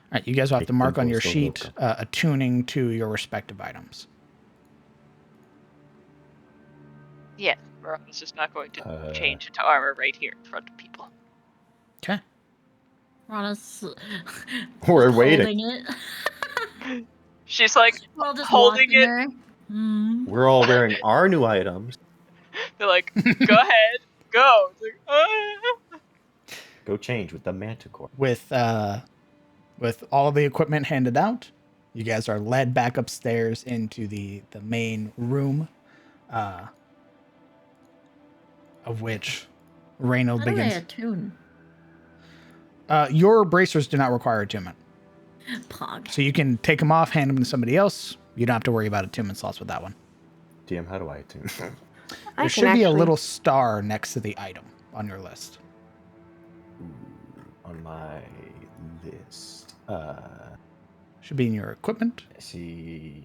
All right, you guys will have to Make mark them on your so sheet attuning to your respective items. Yeah, Morocco's just not going to Uh, change into armor right here in front of people. Okay. Rana's We're waiting. holding it. She's like We're all just holding watching it. her. Mm. We're all wearing our new items. They're like, go ahead, go. It's like, ah. Go change with the manticore. With all of the equipment handed out, you guys are led back upstairs into the main room, of which Reynold How do I begins. attune? Your bracers do not require attunement, Pog. so you can take them off, hand them to somebody else. You don't have to worry about attunement slots with that one. DM, how do I attune? There should be a little star next to the item on your list. On my list. Should be in your equipment. I see.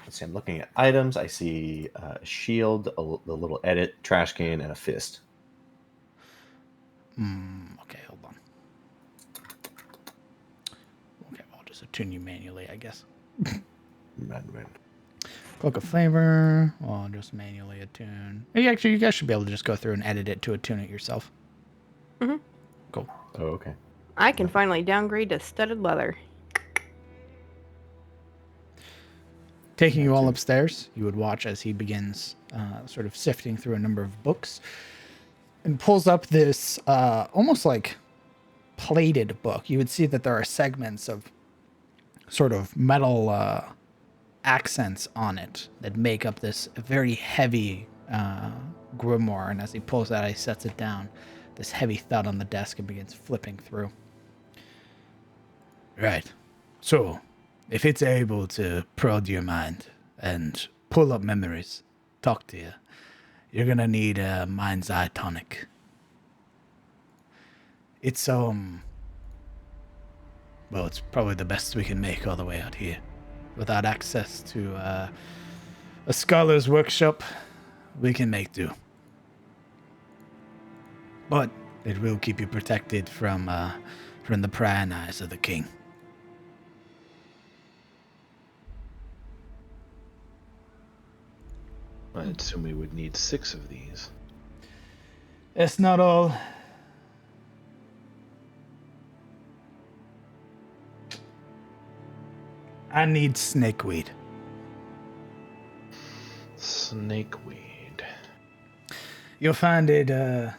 Let's see. I'm looking at items. I see a shield, the little edit, trash can, and a fist. Okay, hold on. Okay, I'll just attune you manually, I guess. Man. Cloak of Flavor. Well, I'll just manually attune. Hey, actually, you guys should be able to just go through and edit it to attune it yourself. Mhm. Cool. Oh, okay. I can finally downgrade to studded leather. Taking you all upstairs, you would watch as he begins sort of sifting through a number of books and pulls up this almost like plated book. You would see that there are segments of sort of metal accents on it that make up this very heavy grimoire. And as he pulls that, he sets it down. This heavy thud on the desk and begins flipping through. Right. So, if it's able to prod your mind and pull up memories, talk to you, you're gonna need a mind's eye tonic. It's well, it's probably the best we can make all the way out here. Without access to a scholar's workshop, we can make do. But it will keep you protected from the prying eyes of the king. I'd assume we would need 6 of these. It's not all. I need snakeweed. Snakeweed. You'll find it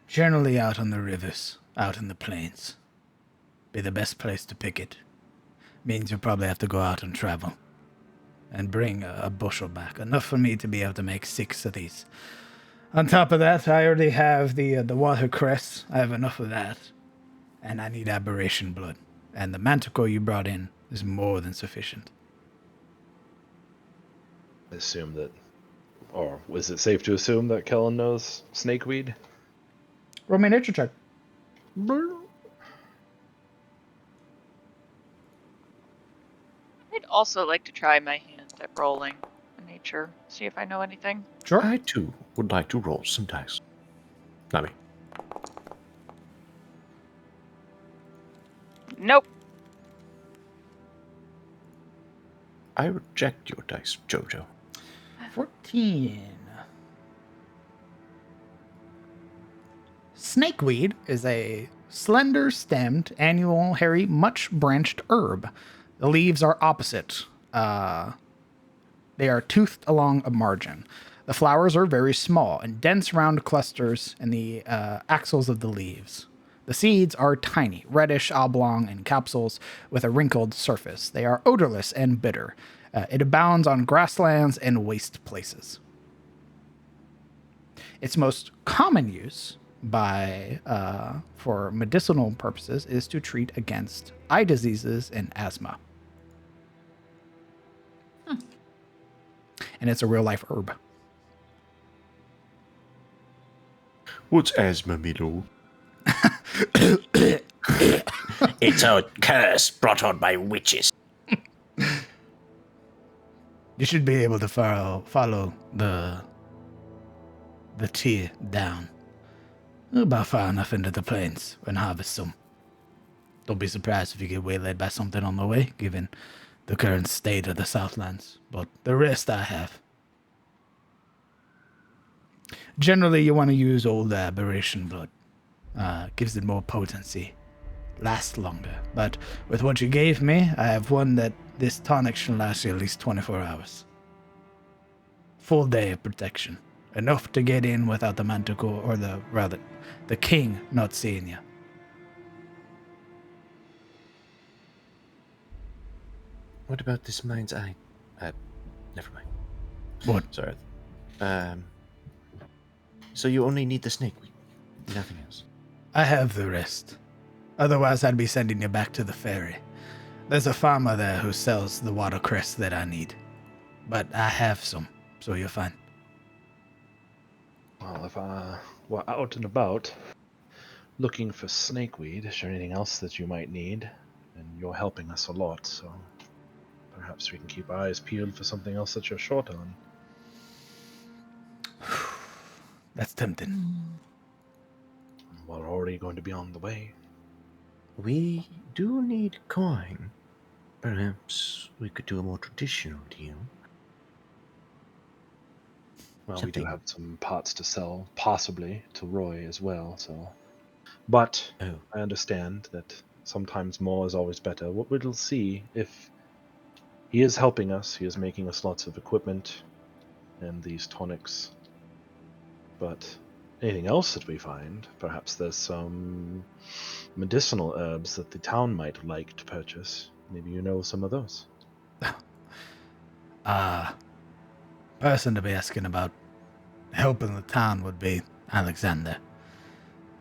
generally out on the rivers, out in the plains. Be the best place to pick it. Means you'll probably have to go out and travel. And bring a bushel back. Enough for me to be able to make 6 of these. On top of that, I already have the watercress. I have enough of that. And I need aberration blood. And the manticore you brought in is more than sufficient. I assume that, or is it safe to assume that Kellen knows snakeweed? Roll me a nature check. I'd also like to try my hand at rolling in nature, see if I know anything. Sure. I too would like to roll some dice. Not me. Nope. I reject your dice, Jojo. 14. Snakeweed is a slender-stemmed, annual, hairy, much-branched herb. The leaves are opposite. They are toothed along a margin. The flowers are very small and dense round clusters in the axils of the leaves. The seeds are tiny, reddish, oblong in capsules with a wrinkled surface. They are odorless and bitter. It abounds on grasslands and waste places. Its most common use for medicinal purposes is to treat against eye diseases and asthma. And it's a real-life herb. What's asthma, me lord? It's a curse brought on by witches. You should be able to follow the tier down. About far enough into the plains and harvest some. Don't be surprised if you get waylaid by something on the way, given the current state of the Southlands. But the rest I have. Generally, you want to use old aberration blood. Gives it more potency. Lasts longer. But with what you gave me, I have one that this tonic should last you at least 24 hours. Full day of protection. Enough to get in without the manticore, or the king not seeing you. What about this mind's eye? Never mind. What? Sorry. So you only need the snakeweed, nothing else. I have the rest. Otherwise, I'd be sending you back to the ferry. There's a farmer there who sells the watercress that I need. But I have some, so you're fine. Well, if we're out and about looking for snakeweed, is there anything else that you might need? And you're helping us a lot, so perhaps we can keep our eyes peeled for something else that you're short on. That's tempting. We're already going to be on the way. We do need coin. Perhaps we could do a more traditional deal. Well, we Something- do have some pots to sell, possibly to Roy as well, so. But Oh, I understand that sometimes more is always better. What we'll see, if he is helping us, he is making us lots of equipment and these tonics. But anything else that we find, perhaps there's some medicinal herbs that the town might like to purchase. Maybe you know some of those. Person to be asking about helping the town would be Alexander.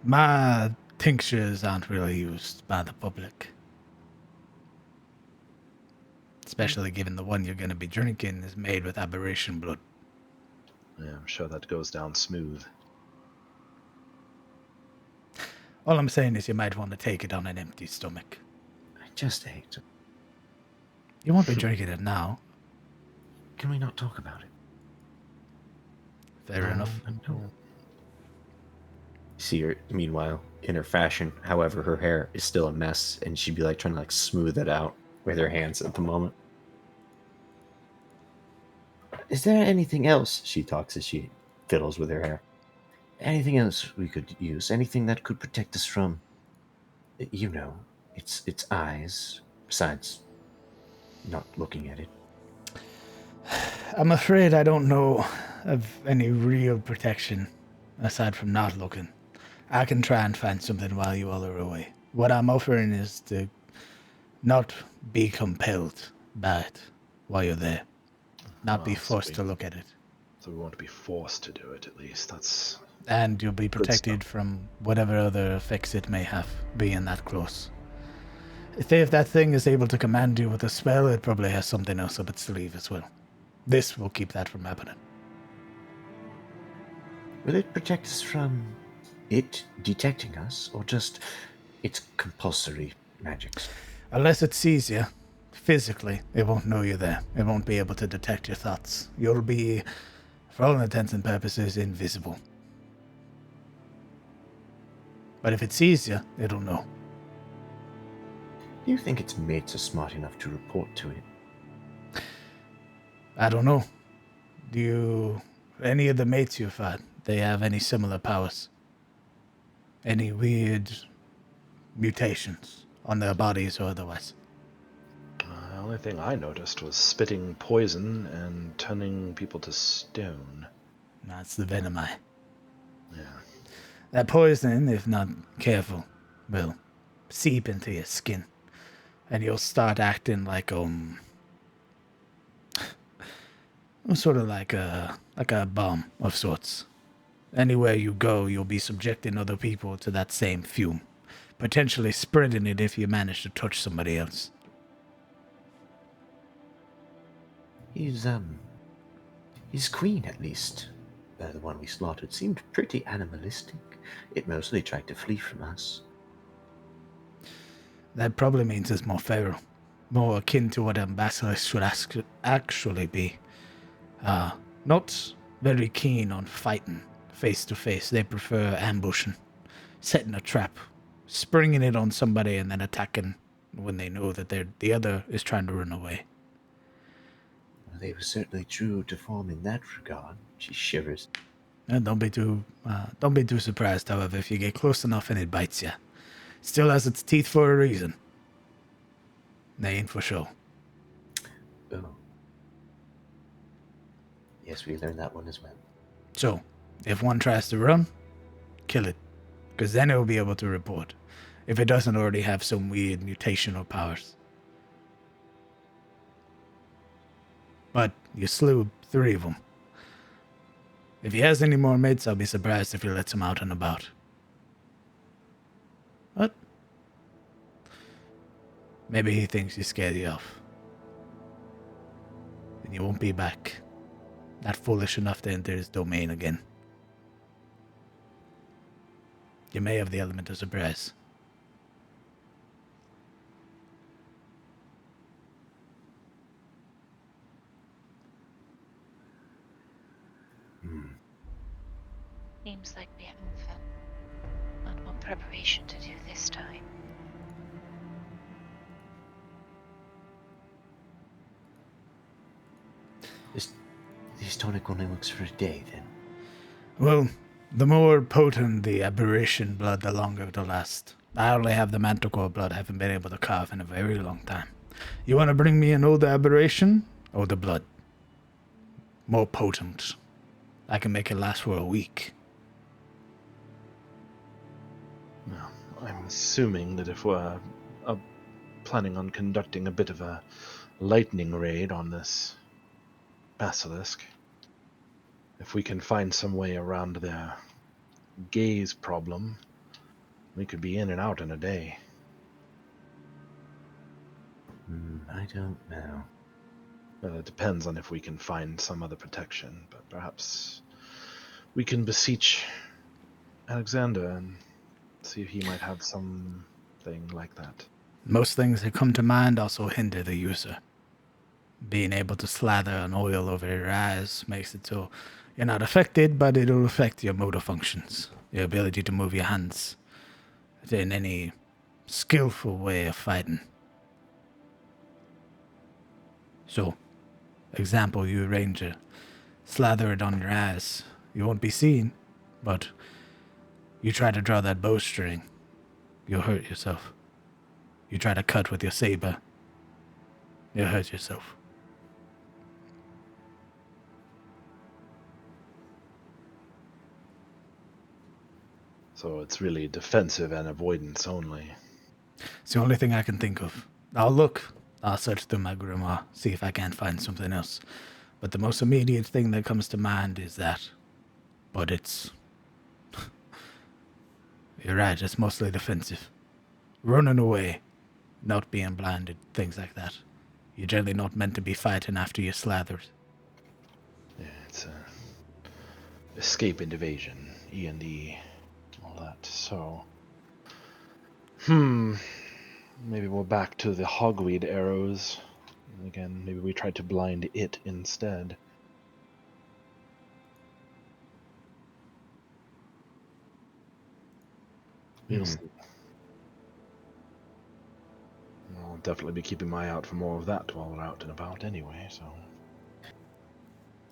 My tinctures aren't really used by the public. Especially given the one you're going to be drinking is made with aberration blood. Yeah, I'm sure that goes down smooth. All I'm saying is you might want to take it on an empty stomach. I just ate. You won't be drinking it now. Can we not talk about it? Fair enough. No. See her, meanwhile, in her fashion, however, her hair is still a mess, and she'd be like trying to like smooth it out with her hands at the moment. Is there anything else? She talks as she fiddles with her hair. Anything else we could use? Anything that could protect us from, its eyes, besides not looking at it? I'm afraid I don't know of any real protection aside from not looking. I can try and find something while you all are away. What I'm offering is to not be compelled by it while you're there. Not be Well, so forced to look at it. So we won't be forced to do it, at least. That's And you'll be good protected stuff. from whatever other effects it may have, being that close. If that thing is able to command you with a spell, it probably has something else up its sleeve as well. This will keep that from happening. Will it protect us from it detecting us, or just its compulsory magics? Unless it sees you, physically, it won't know you're there. It won't be able to detect your thoughts. You'll be, for all intents and purposes, invisible. But if it sees you, it'll know. Do you think its mates are smart enough to report to it? I don't know. Any of the mates you've had, they have any similar powers? Any weird mutations on their bodies or otherwise? The only thing I noticed was spitting poison and turning people to stone. That's the venom eye. Yeah. That poison, if not careful, will seep into your skin. And you'll start acting like, sort of like a bomb of sorts. Anywhere you go, you'll be subjecting other people to that same fume. Potentially spreading it if you manage to touch somebody else. His queen, at least, the one we slaughtered, seemed pretty animalistic. It mostly tried to flee from us. That probably means it's more feral. More akin to what a basilisk should actually be. Not very keen on fighting face to face. They prefer ambushing, setting a trap, springing it on somebody and then attacking when they know that the other is trying to run away. They were certainly true to form in that regard. She shivers. And don't be too surprised, however, if you get close enough and it bites you. Still has its teeth for a reason. They ain't for show. Oh. Yes, we learned that one as well. So, if one tries to run, kill it. Because then it'll be able to report. If it doesn't already have some weird mutational powers. But you slew 3 of them. If he has any more mates, I'll be surprised if he lets them out and about. What? Maybe he thinks you scared you off. And you won't be back. Not foolish enough to enter his domain again. You may have the element of surprise. Seems like we have a lot more preparation to do this time. This tonic only works for a day, then? Well, the more potent the aberration blood, the longer it'll last. I only have the manticore blood. I haven't been able to carve in a very long time. You want to bring me an older aberration or the blood? More potent. I can make it last for a week. Well, I'm assuming that if we're planning on conducting a bit of a lightning raid on this basilisk, if we can find some way around their gaze problem, we could be in and out in a day. I don't know. Well, it depends on if we can find some other protection, but perhaps we can beseech Alexander and see if he might have something like that. Most things that come to mind also hinder the user. Being able to slather an oil over your eyes makes it so you're not affected, but it'll affect your motor functions, your ability to move your hands in any skillful way of fighting. So, Example, you ranger, slather it on your ass. You won't be seen, but you try to draw that bowstring, you'll hurt yourself. You try to cut with your saber, you'll hurt yourself. So it's really defensive and avoidance only. It's the only thing I can think of. I'll look. I'll search through my grimoire, see if I can't find something else. But the most immediate thing that comes to mind is that. But it's... You're right, it's mostly defensive. Running away, not being blinded, things like that. You're generally not meant to be fighting after you're slathered. Yeah, it's escape and evasion, E&E, all that. So, maybe we're back to the hogweed arrows. And again, maybe we tried to blind it instead. We'll see. I'll definitely be keeping my eye out for more of that while we're out and about anyway, so...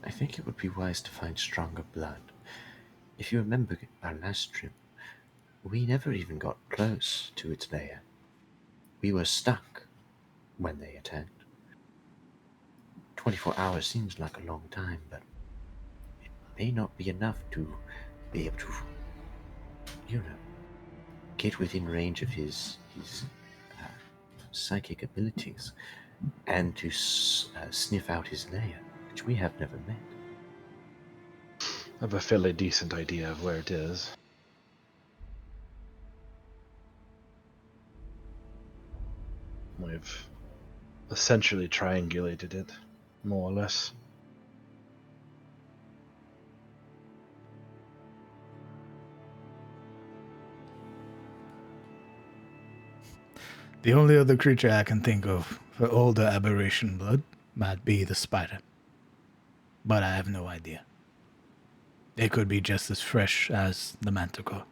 I think it would be wise to find stronger blood. If you remember our last trip, we never even got close to its lair. We were stuck when they attacked. 24 hours seems like a long time, but it may not be enough to be able to, get within range of his psychic abilities and to sniff out his lair, which we have never met. I have a fairly decent idea of where it is. We've essentially triangulated it, more or less. The only other creature I can think of for older aberration blood might be the spider. But I have no idea. It could be just as fresh as the manticore.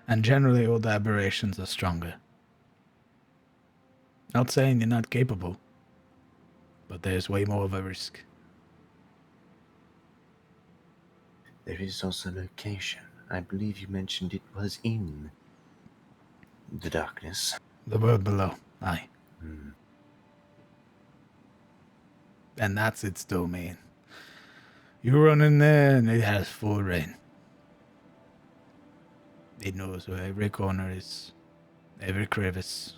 And generally older aberrations are stronger. Not saying you're not capable, but there's way more of a risk. There is also location. I believe you mentioned it was in the darkness. The world below, aye. And that's its domain. You run in there and it has full reign. It knows where every corner is, every crevice,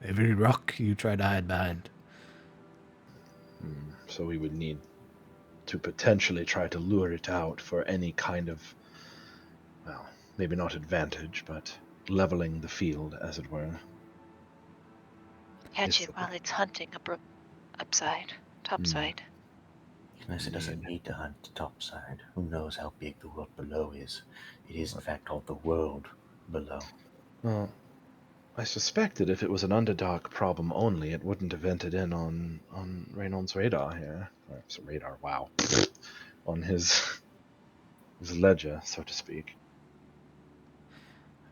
every rock you try to hide behind. So we would need to potentially try to lure it out for any kind of, well, maybe not advantage, but leveling the field, as it were. Catch Yes. it while it's hunting topside. Unless it doesn't need to hunt the top side. Who knows how big the world below is? It is, in fact, called the world below. Well, I suspect that if it was an Underdark problem only, it wouldn't have entered in on Raynold's radar here. So radar, wow. On his ledger, so to speak.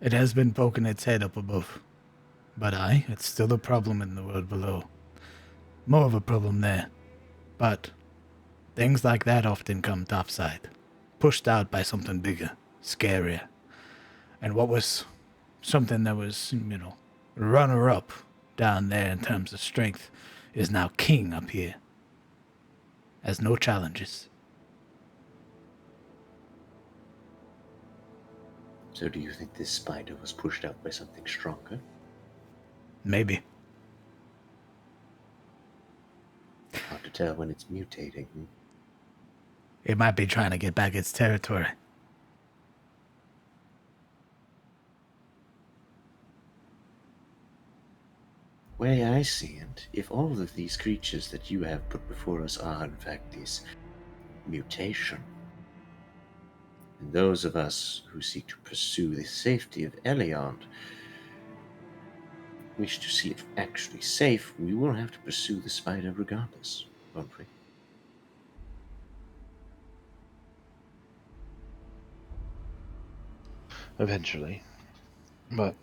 It has been poking its head up above. But aye, it's still a problem in the world below. More of a problem there. But things like that often come topside. Pushed out by something bigger, scarier. And what was something that was, runner-up down there in terms of strength is now king up here. Has no challenges. So do you think this spider was pushed out by something stronger? Maybe. Hard to tell when it's mutating. It might be trying to get back its territory. Way I see it, if all of these creatures that you have put before us are in fact this mutation, and those of us who seek to pursue the safety of Eliond wish to see it actually safe, we will have to pursue the spider regardless, won't we? Eventually. But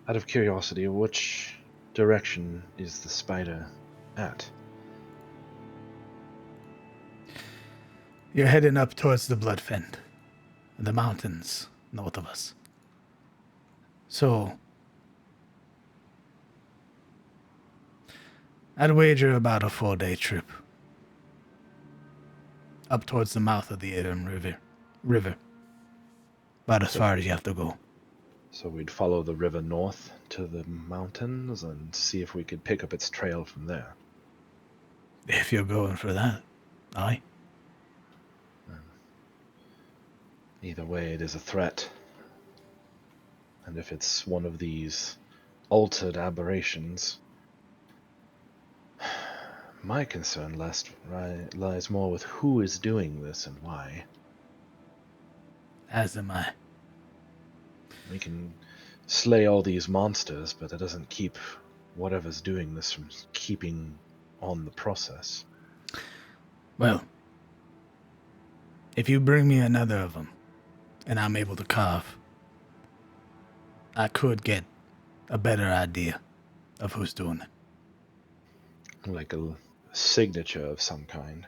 Out of curiosity, which direction is the spider at? You're heading up towards the Bloodfen, the mountains north of us. So, I'd wager about a 4-day trip up towards the mouth of the Avon River. About as far as you have to go. So we'd follow the river north to the mountains and see if we could pick up its trail from there. If you're going for that, aye. Either way, it is a threat. And if it's one of these altered aberrations, my concern lies more with who is doing this and why. As am I. We can slay all these monsters, but that doesn't keep whatever's doing this from keeping on the process. Well, if you bring me another of them, and I'm able to carve, I could get a better idea of who's doing it. Like a signature of some kind.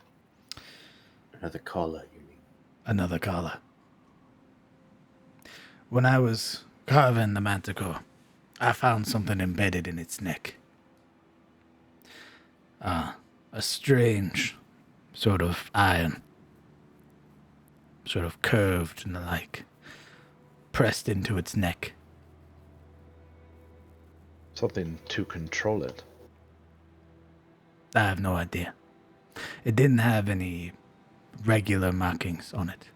Another collar, you mean? Another collar. When I was carving the manticore, I found something embedded in its neck. A strange sort of iron, sort of curved and like, pressed into its neck. Something to control it. I have no idea. It didn't have any regular markings on it.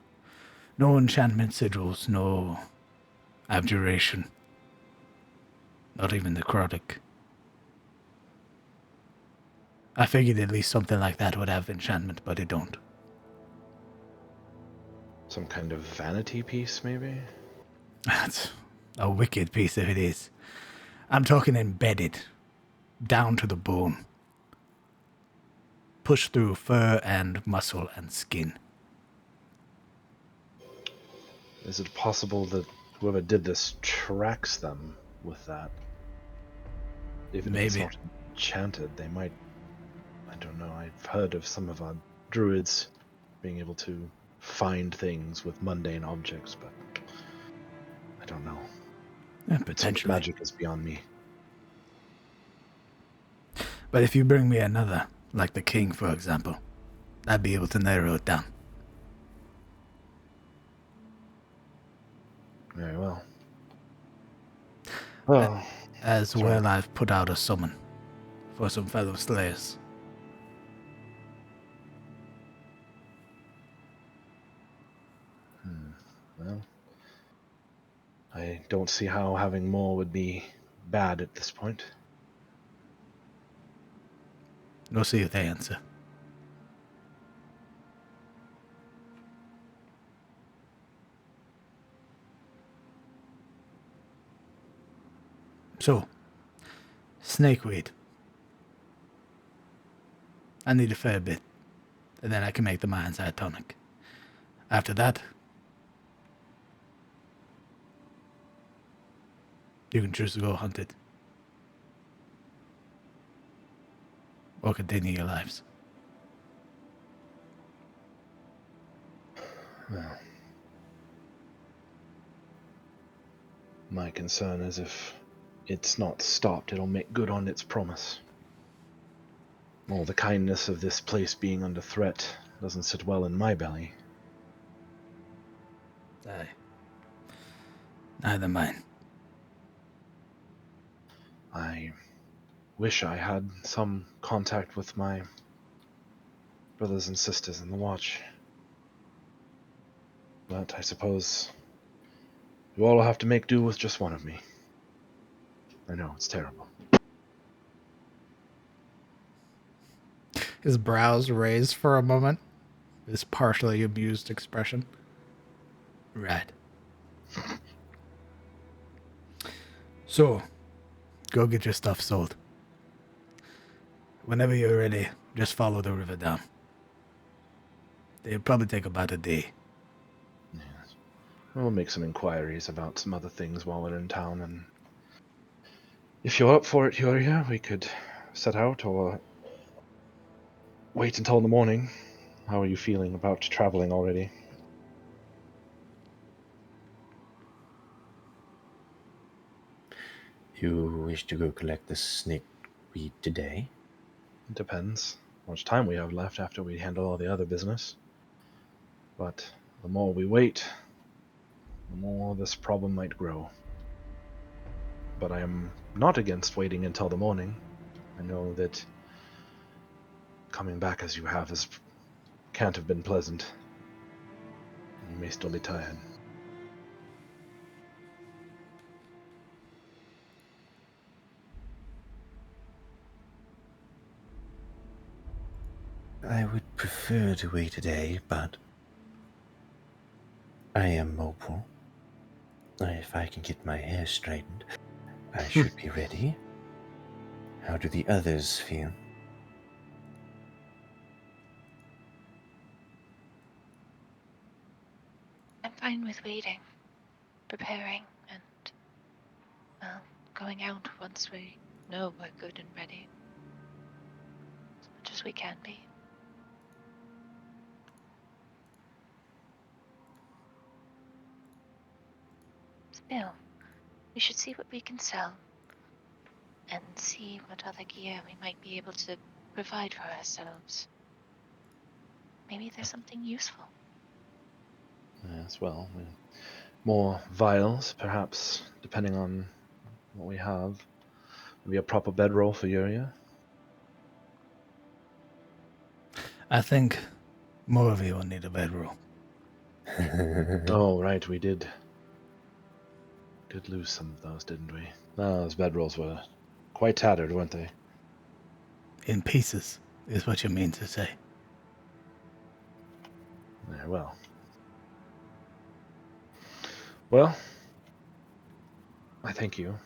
No enchantment sigils, no abjuration. Not even necrotic. I figured at least something like that would have enchantment, but it don't. Some kind of vanity piece, maybe? That's a wicked piece if it is. I'm talking embedded, down to the bone. Pushed through fur and muscle and skin. Is it possible that whoever did this tracks them with that? Even if it's Maybe. not enchanted, they might... I don't know, I've heard of some of our druids being able to find things with mundane objects, but I don't know. Yeah, So much potentially. magic is beyond me. But if you bring me another, like the king, for example, I'd be able to narrow it down. Very well. Well, As sorry. well, I've put out a summon for some fellow slayers. Well, I don't see how having more would be bad at this point. We'll see if they answer. So, snakeweed. I need a fair bit, and then I can make the mind's eye tonic. After that, you can choose to go hunt it. Or continue your lives. Well, my concern is if it's not stopped, it'll make good on its promise. All the kindness of this place being under threat doesn't sit well in my belly. Aye. Neither mine. I wish I had some contact with my brothers and sisters in the Watch. But I suppose you all will have to make do with just one of me. I know, it's terrible. His brows raised for a moment. His partially amused expression. Right. So, go get your stuff sold. Whenever you're ready, just follow the river down. It'll probably take about a day. Yes. We'll make some inquiries about some other things while we're in town, and If you're up for it, Yuria, we could set out or wait until the morning. How are you feeling about traveling already? You wish to go collect the snake weed today? It depends how much time we have left after we handle all the other business. But the more we wait, the more this problem might grow. But I am not against waiting until the morning. I know that coming back as you have can't have been pleasant. You may still be tired. I would prefer to wait today, but I am mobile. If I can get my hair straightened, I should be ready. How do the others feel? I'm fine with waiting, preparing, and, well, going out once we know we're good and ready. As much as we can be. Still, we should see what we can sell, and see what other gear we might be able to provide for ourselves. Maybe there's something useful. Yes, well, more vials, perhaps, depending on what we have. Maybe a proper bedroll for Yuria. I think more of you will need a bedroll. Oh, right, we did lose some of those, didn't we? Those bedrolls were quite tattered, weren't they? In pieces, is what you mean to say. Very well. Well, I thank you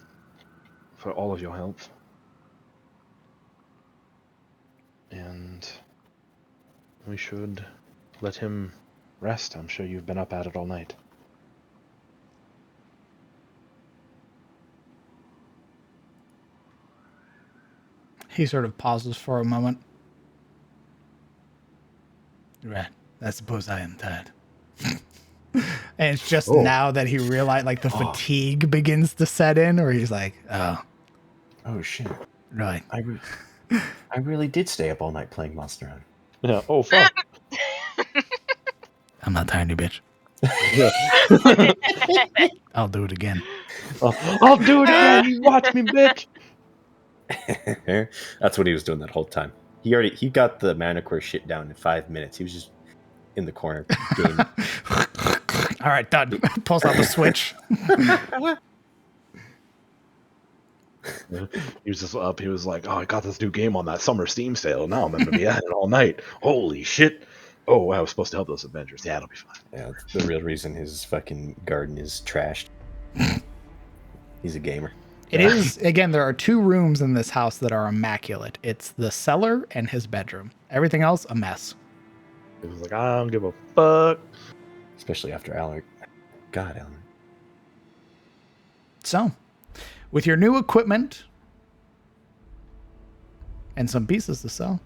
for all of your help. And we should let him rest. I'm sure you've been up at it all night. He sort of pauses for a moment. Right. I suppose I am tired. And it's just now that he realized, like, the fatigue begins to set in, or he's like, oh. Oh, shit. Right. I really did stay up all night playing Monster Hunter. Yeah. Oh, fuck. I'm not tired, you bitch. I'll do it again. I'll do it again. You watch me, bitch. That's what he was doing that whole time. He got the Manticore shit down in 5 minutes. He was just in the corner gaming. All right, done. Pulls out the Switch. He was just up. He was like, "Oh, I got this new game on that summer Steam sale. Now I'm gonna be at it all night. Holy shit! Oh, I was supposed to help those Avengers. Yeah, it'll be fine." Yeah, that's the real reason his fucking garden is trashed. He's a gamer. It is, again, there are 2 rooms in this house that are immaculate. It's the cellar and his bedroom. Everything else, a mess. He was like, "I don't give a fuck." Especially after Alaric. God, Alaric. So, with your new equipment and some pieces to sell,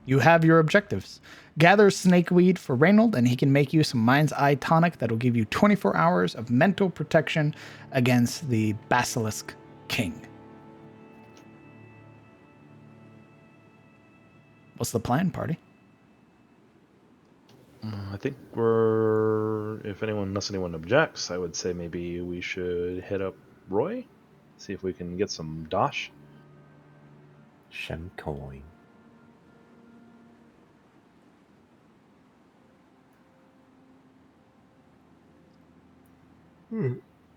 you have your objectives. Gather snakeweed for Reynold, and he can make you some Mind's Eye tonic that'll give you 24 hours of mental protection against the Basilisk King. What's the plan, party? I think unless anyone objects, I would say maybe we should hit up Roy, see if we can get some dosh. Shem coin.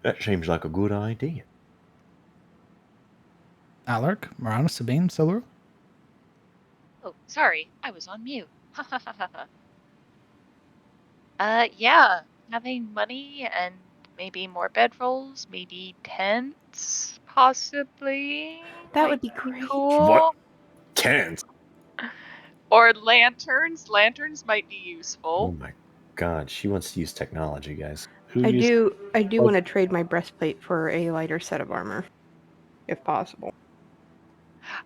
That seems like a good idea. Alaric, Marana, Sabine, Siluru? Oh, sorry, I was on mute. Yeah, having money and maybe more bedrolls, maybe tents, possibly. That might would be great. cool. What? Tents? Or lanterns. Lanterns might be Oh useful. my god, she wants to use technology, guys. I do want to trade my breastplate for a lighter set of armor. if possible.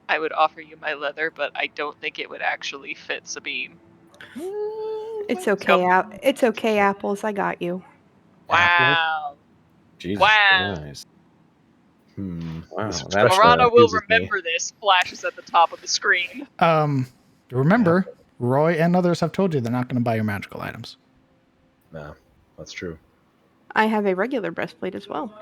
I would offer you my leather, but I don't think it would actually fit Sabine. It's okay. It's okay, Apples. I got you. Wow. Jesus Wow. Christ. This Wow. That, expression Marana will confuses me. remember this. Flashes at the top of the screen. Remember, Roy and others have told you they're not going to buy your magical items. No, that's true. I have a regular breastplate as well.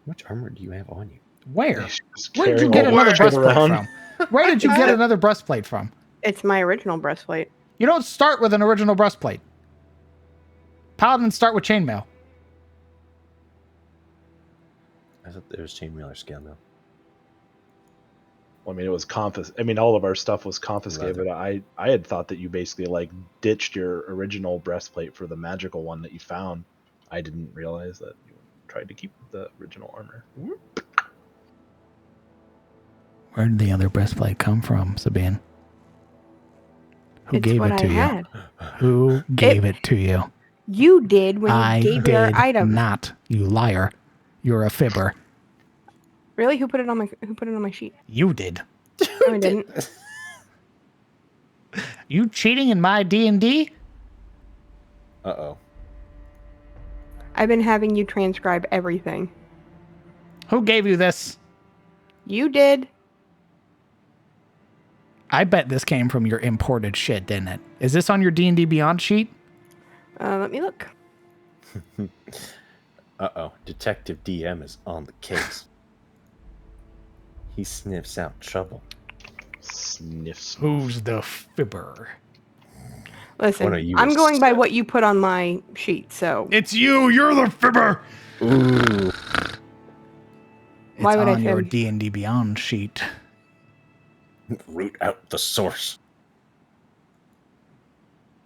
much armor do you have on you? Where? Just Where did you carrying get all another that shit breastplate around. from? Where did you get another breastplate from? It's my original breastplate. You don't start with an original breastplate. Paladins start with chainmail. I thought there was chainmail or scale mail. Well, I mean, it was confiscated. I mean, all of our stuff was confiscated. Leather. But I had thought that you basically like ditched your original breastplate for the magical one that you found. I didn't realize that you tried to keep the original armor. Where did the other breastplate come from, Sabine? Who It's gave what it to I you? had. Who gave it to you? You did when you I gave me did our items. not, you liar. You're a fibber. Really? Who put it on my sheet? You did. No, I didn't. You cheating in my D&D? Uh-oh. I've been having you transcribe everything. Who gave you this? You did. I bet this came from your imported shit, didn't it? Is this on your D&D Beyond sheet? Let me look. Uh-oh. Detective DM is on the case. He sniffs out trouble. Sniffs. Who's the fibber? Listen, One of you I'm is- going by what you put on my sheet, so It's you. You're the fibber. Ooh. It's Why would I on your fib? D&D Beyond sheet. Root out the source.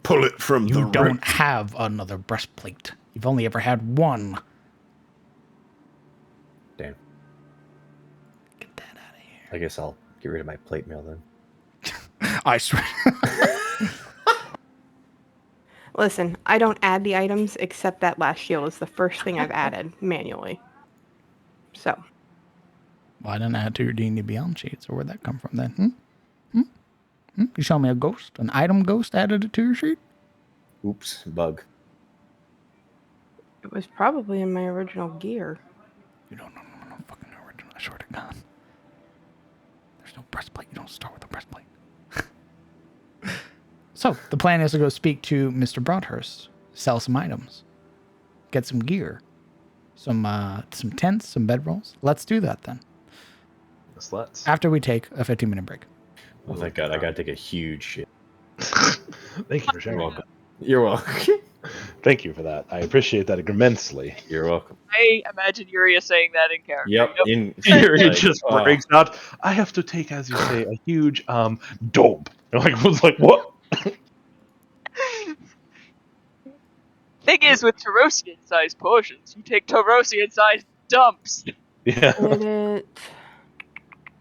Pull it from You the don't root. have another breastplate. You've only ever had one. Damn. Get that out of here. I guess I'll get rid of my plate mail then. I swear. listen, I don't add the items except that last shield is the first thing I've added manually. So, Why didn't I add to your D&D Beyond sheet? So where'd that come from then? You show me a ghost? An item ghost added it to your sheet? Oops, bug. it was probably in my original gear. You don't know no fucking original. I swear to God. There's no breastplate. You don't start with a breastplate. So, the plan is to go speak to Mr. Broadhurst, sell some items, get some gear, some tents, some bedrolls. Let's do that then. Yes, let's. After we take a 15-minute break. Oh, thank God. I gotta take a huge shit. Thank you for sharing. You're welcome. You're welcome. Thank you for that. I appreciate that immensely. You're welcome. I imagine Yuria saying that in character. Yep. In Fury like, just oh. breaks out. I have to take, as you say, a huge dope. And I was like, what? Thing is, with Tarosian-sized portions, you take Tarosian-sized dumps. Yeah. Did it?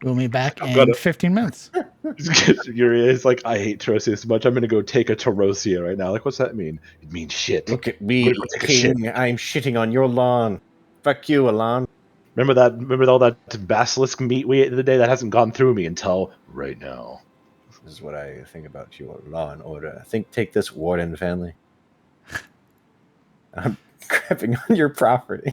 We'll be back I've in got it. 15 minutes. Fury is like, I hate Tarosia so much. I'm going to go take a Tarosia right now. Like, what's that mean? It means shit. Look at I'm me, gonna go take a shit. king. I'm shitting on your lawn. Fuck you, Alon. Remember that? Remember all that basilisk meat we ate the other day? That hasn't gone through me until right now. This is what I think about your law and order. I think take this, Warden family. I'm crapping on your property.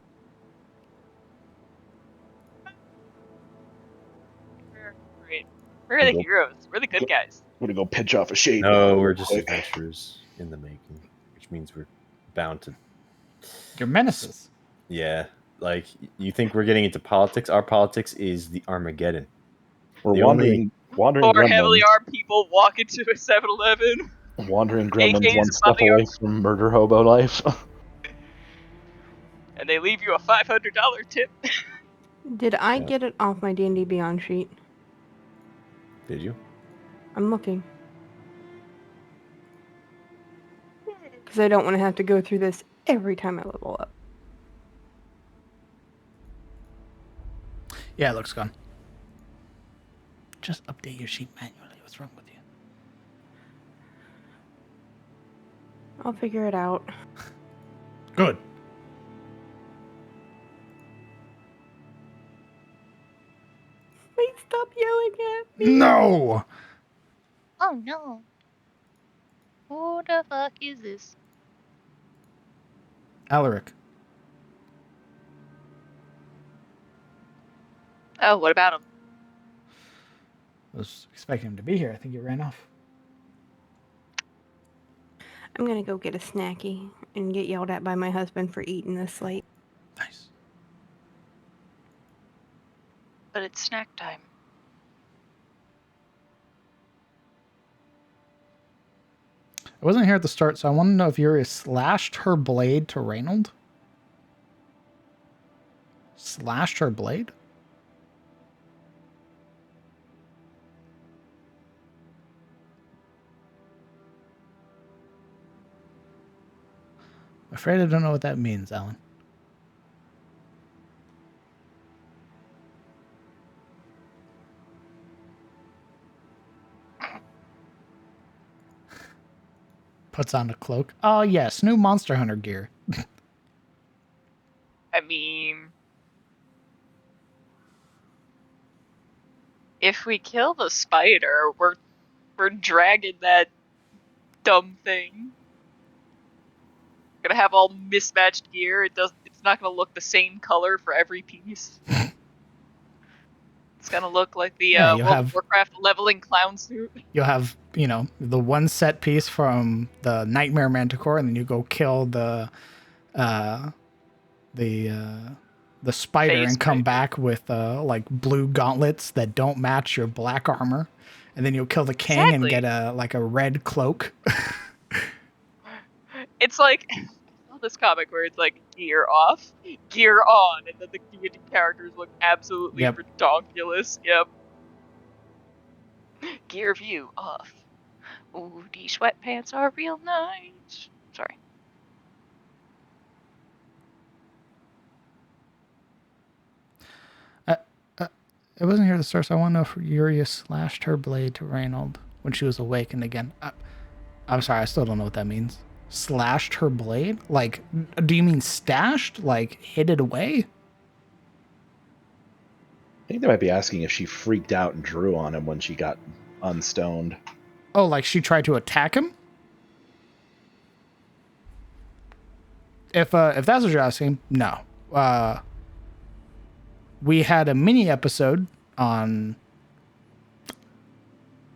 We're the heroes. We're the good guys. I'm gonna go pitch off a shade. No, we're just quick. adventurers in the making, which means we're bound to. You're menaces. Yeah, like you think we're getting into politics? Our politics is the Armageddon. We're The wandering Four gremlins. heavily armed people walk into a 7-Eleven. Wandering gremlins AKs one step about the away from murder hobo life. And they leave you a $500 tip. Did I Yeah. get it off my D&D Beyond sheet? Did you? I'm looking. Because I don't want to have to go through this every time I level up. Yeah, it looks gone. Just update your sheet manually. What's wrong with you? I'll figure it out. Good. No! Oh no. Who the fuck is this? Alaric. Oh, what about him? I was expecting him to be here. I think he ran off. I'm gonna go get a snacky and get yelled at by my husband for eating this late. Nice. But it's snack time. I wasn't here at the start, so I want to know if Yuria slashed her blade to Reynold. Slashed her blade? I'm afraid I don't know what that means, Alan. Puts on a cloak. Oh, yes, new Monster Hunter gear. I mean, if we kill the spider, we're dragging that dumb thing. Gonna have all mismatched gear. It's not gonna look the same color for every piece. It's gonna look like the Yeah, you'll World of have Warcraft leveling clown suit. you'll have, the one set piece from the Nightmare Manticore, and then you go kill uh the spider Phase and come spider. back with like blue gauntlets that don't match your black armor. And then you'll kill the king and get Exactly. a red cloak. It's like I saw this comic where it's like gear off, gear on, and then the D&D characters look absolutely Yep. redonkulous. Yep. Gear view off. Ooh, these sweatpants are real nice. Sorry. It wasn't here at the start, so I want to know if Yuria slashed her blade to Reynold when she was awakened again. I'm sorry, I still don't know what that means. Slashed her blade? Like, do you mean stashed? Like, hid it away? I think they might be asking if she freaked out and drew on him when she got unstoned. Oh, like she tried to attack him? If that's what you're asking, no. We had a mini episode on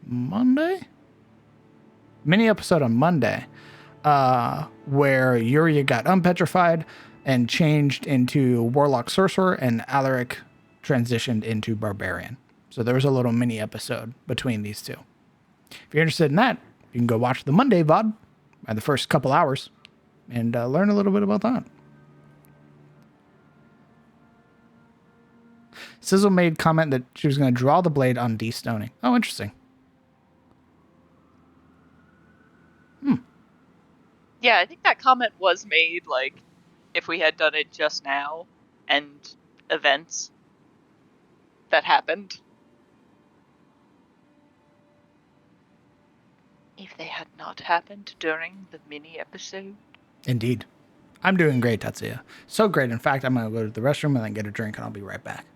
Monday? Mini episode on Monday, where Yuria got unpetrified and changed into Warlock Sorcerer, and Alaric transitioned into Barbarian. So there was a little mini episode between these two. If you're interested in that, you can go watch the Monday VOD by the first couple hours and learn a little bit about that. Sizzle made comment that she was going to draw the blade on destoning. Oh, interesting. Yeah, I think that comment was made like if we had done it just now and events that happened. If they had not happened during the mini episode. Indeed. I'm doing great, Tatsuya. So great, in fact, I'm going to go to the restroom and then get a drink, and I'll be right back.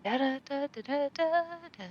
Da, da, da, da, da, da, da.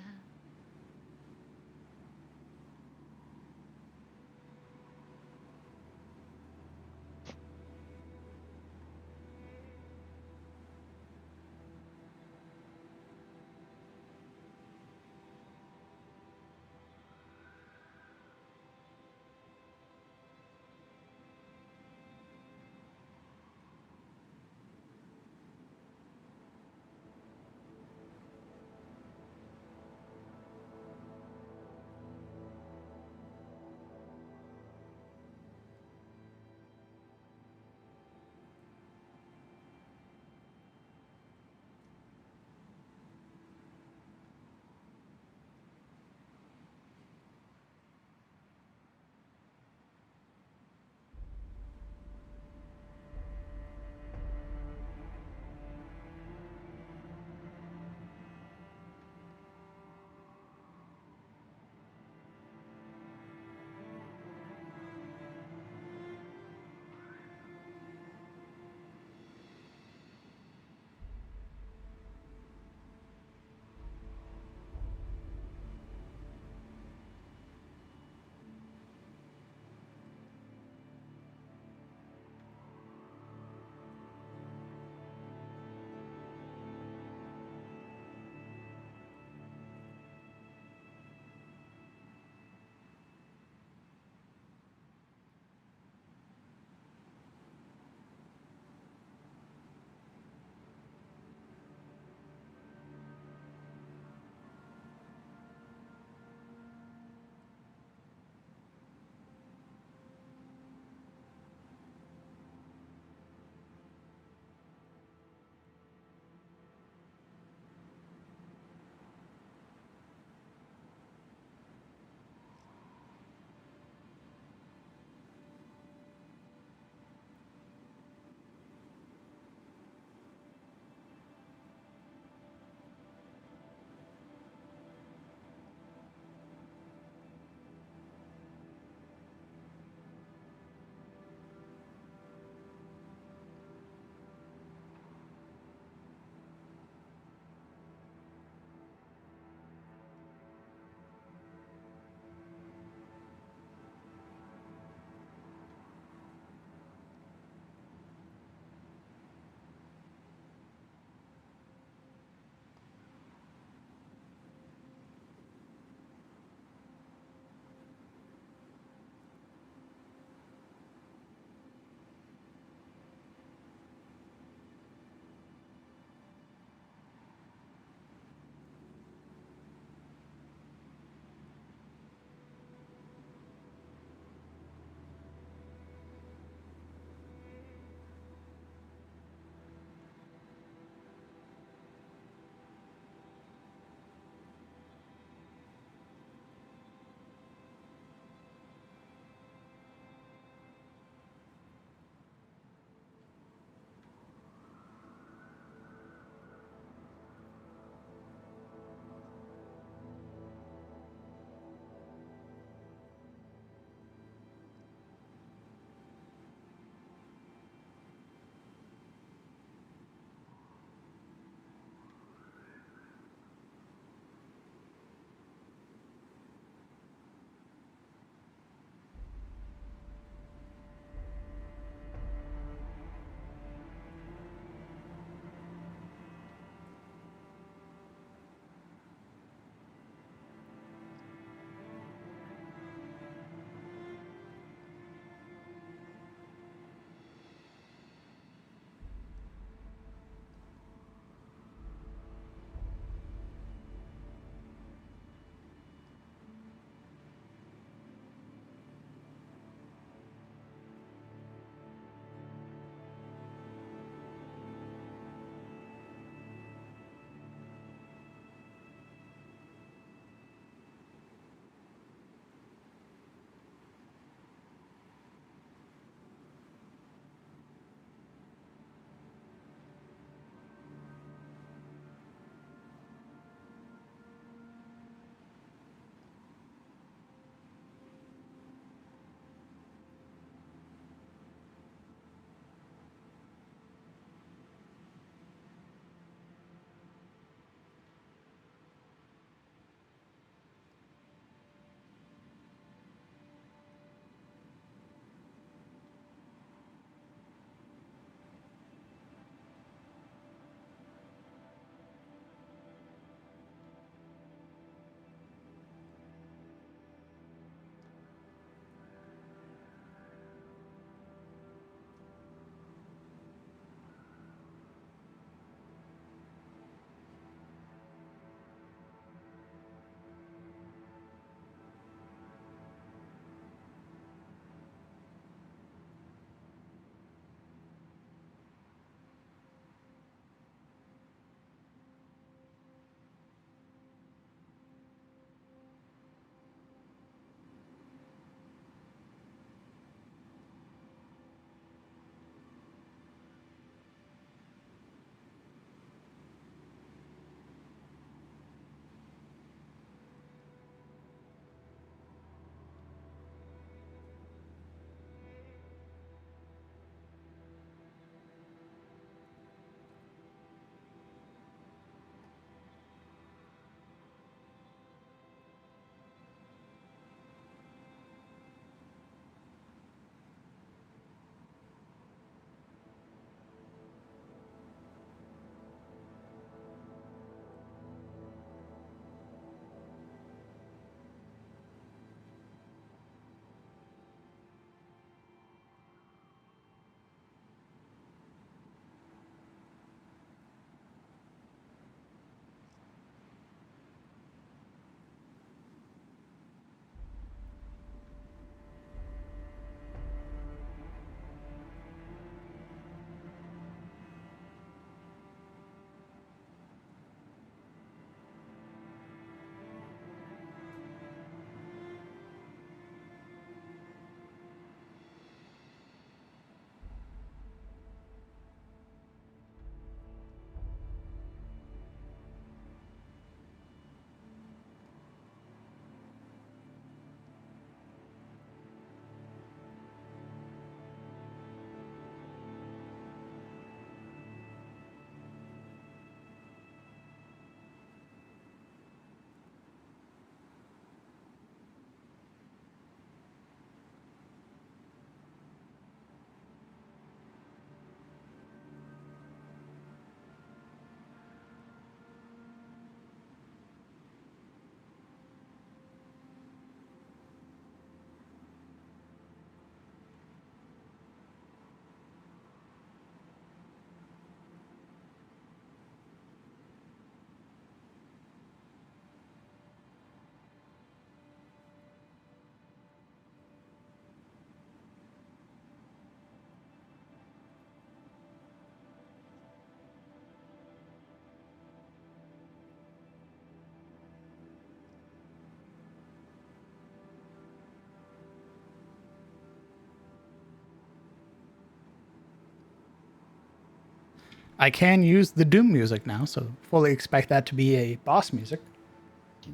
I can use the Doom music now, so fully expect that to be a boss music.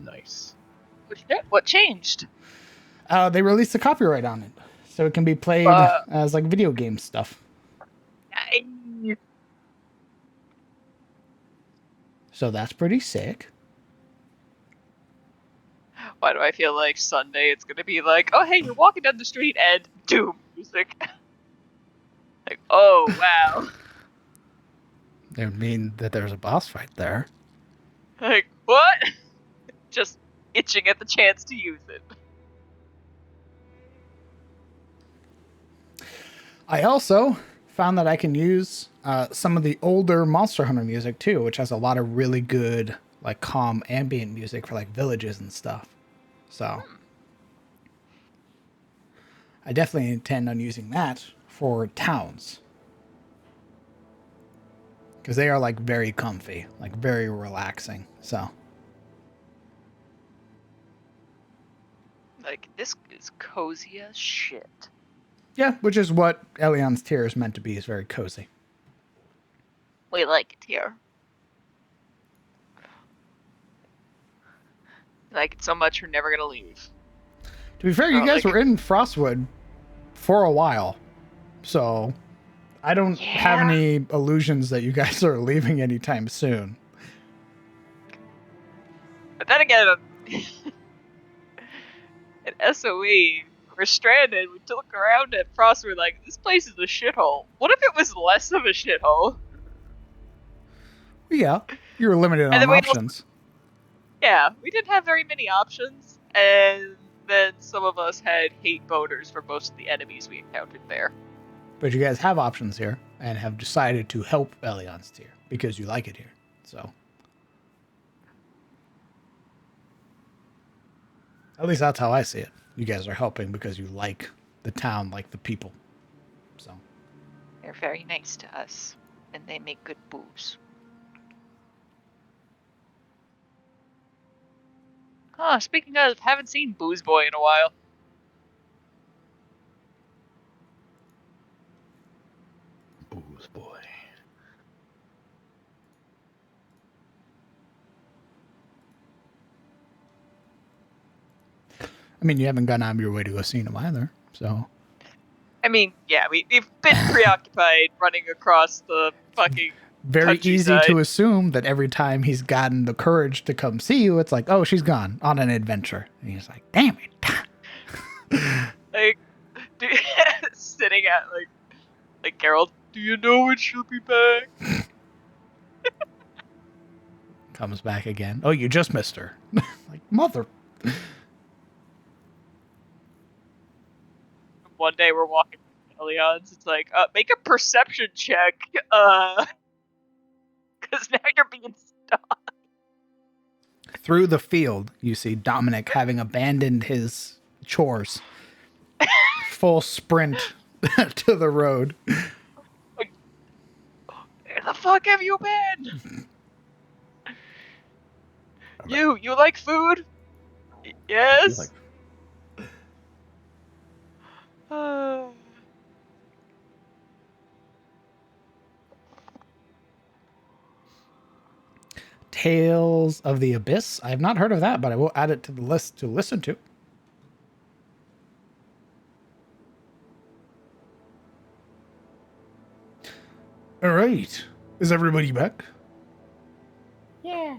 Nice. Oh, shit, what changed? They released the copyright on it, so it can be played as like video game stuff. Nice. So that's pretty sick. Why do I feel like Sunday it's gonna be like, oh hey, you're walking down the street and Doom music. Like, oh wow. It would mean that there's a boss fight there. Like, what? Just itching at the chance to use it. I also found that I can use some of the older Monster Hunter music too, which has a lot of really good, like, calm ambient music for like villages and stuff. So I definitely intend on using that for towns, because they are like very comfy, like very relaxing. So Like, this is cozy as shit. yeah, which is what Elion's Tier is meant to be, is very cozy. We like it here. We like it so much we're never gonna leave. To be fair, you Oh, guys like- were in Frostwood for a while, so I don't have Yeah. any illusions that you guys are leaving anytime soon. But then again, at SOE, we're stranded. We look around at Frost. We're like, this place is a shithole. What if it was less of a shithole? Yeah, you were limited And on then we also- options. Yeah, we didn't have very many options, and then some of us had hate boners for most of the enemies we encountered there. But you guys have options here and have decided to help Elion's Tier because you like it here. So at least that's how I see it. You guys are helping because you like the town, like the people. So They're very nice to us, and they make good booze. Oh, speaking of, haven't seen Booze Boy in a while. Booze boy. I mean, you haven't gone out of your way to go see him either. So I mean, yeah, we've been preoccupied running across the fucking very easy countryside. to assume that every time he's gotten the courage to come see you, it's like, oh, she's gone on an adventure. And he's like, damn it. Like, sitting at, like, Geralt, do you know when she'll be back? Comes back again. Oh, you just missed her. Like, mother. One day we're walking Elion's, it's like, make a perception check, because now you're being stalked. Through the field, you see Dominic having abandoned his chores. Full sprint to the road. Where the fuck have you been? You like food? Yes? Tales of the Abyss. I have not heard of that, but I will add it to the list to listen to. All right. Is everybody back? Yeah.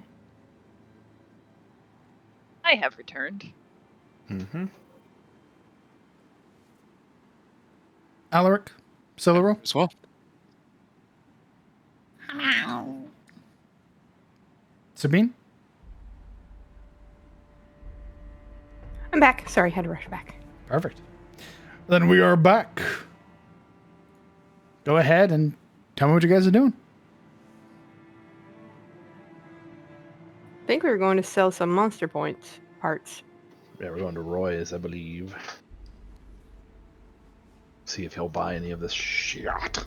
I have returned. Mm-hmm. Alaric? Siluro? As well. Sabine? I'm back. Sorry, had to rush back. Perfect. Then we are back. Go ahead and tell me what you guys are doing. I think we were going to sell some monster points parts. Yeah, we're going to Roy's, I believe. See if he'll buy any of this shit.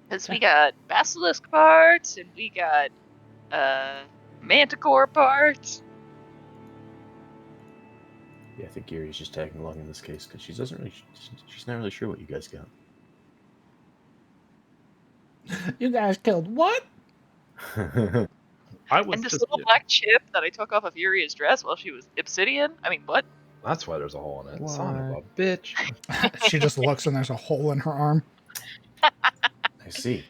Because we got Basilisk parts, and we got, Manticore parts. Yeah, I think Erie's just tagging along in this case because she's not really sure what you guys got. You guys killed what? I was And this just. little black chip that I took off of Uria's dress while she was obsidian? I mean, what? That's why there's a hole in it. Why? Son of a bitch. She just looks and there's a hole in her arm. I see.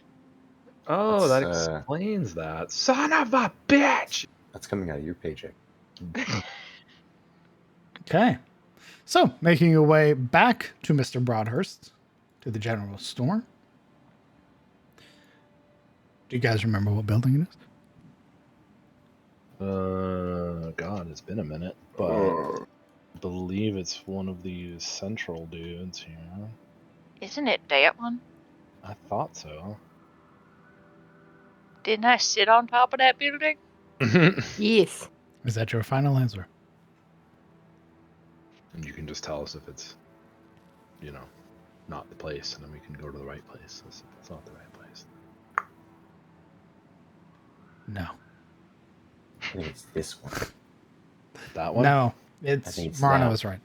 Oh, that That's, explains that. Son of a bitch! That's coming out of your paycheck. Okay. So, making your way back to Mr. Broadhurst, to the general store. Do you guys remember what building it is? God, it's been a minute, but I believe it's one of these central dudes here. Isn't it that one? I thought so. Didn't I sit on top of that building? Yes. Is that your final answer? And you can just tell us if it's, not the place, and then we can go to the right place. If it's not the right place. No. I think it's this one. That one? No. I It's think it's Marno that. was right.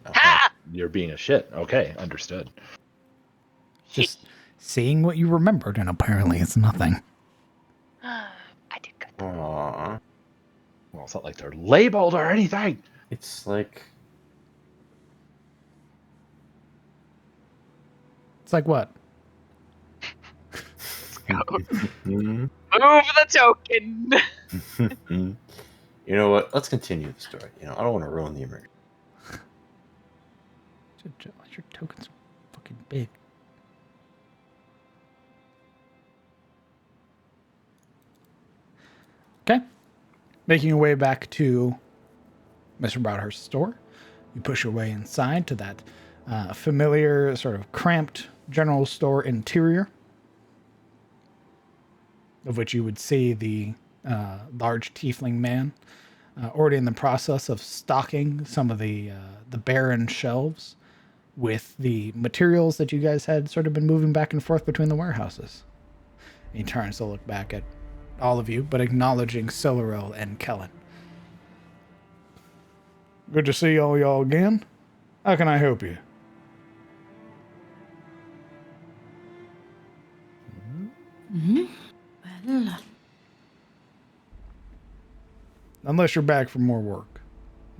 Ha! You're being a shit. Okay, understood. Just seeing what you remembered, and apparently it's nothing. I did good. Aww. Well, it's not like they're labeled or anything. It's like It's like what? Hmm? Move the token! You know what? Let's continue the story. I don't want to ruin the immersion. Your token's fucking big. Okay. Making your way back to Mr. Broadhurst's store. You push your way inside to that familiar, sort of cramped general store interior, of which you would see the large tiefling man already in the process of stocking some of the barren shelves with the materials that you guys had sort of been moving back and forth between the warehouses. He turns to look back at all of you, but acknowledging Siluril and Kellen. Good to see all y'all again. How can I help you? Well, Unless you're back for more work.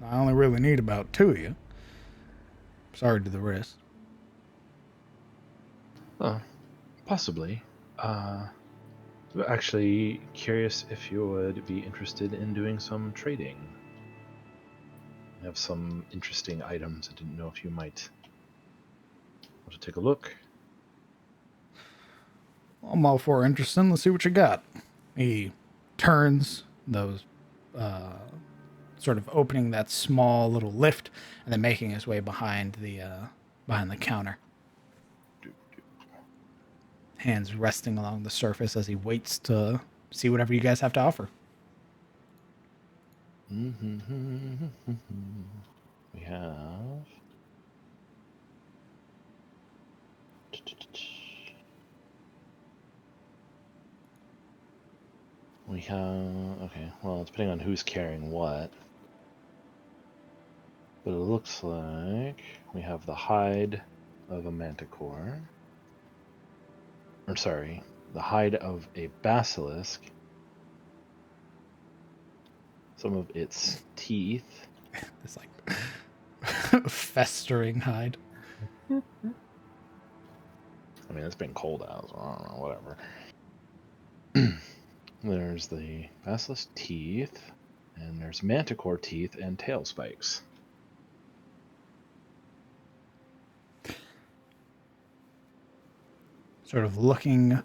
I only really need about 2 of you. Sorry to the rest. Possibly. But actually curious if you would be interested in doing some trading. I have some interesting items. I didn't know if you might want to take a look. I'm all for interesting. Let's see what you got. He turns those, sort of opening that small little lift, and then making his way behind the counter. Hands resting along the surface as he waits to see whatever you guys have to offer. We have. Okay, well, depending on who's carrying what. But it looks like we have the hide of a manticore. Or, sorry, the hide of a basilisk. Some of its teeth. This like festering hide. I mean, it's been cold out, so I don't know, whatever. There's the basilisk teeth, and there's manticore teeth and tail spikes. Sort of looking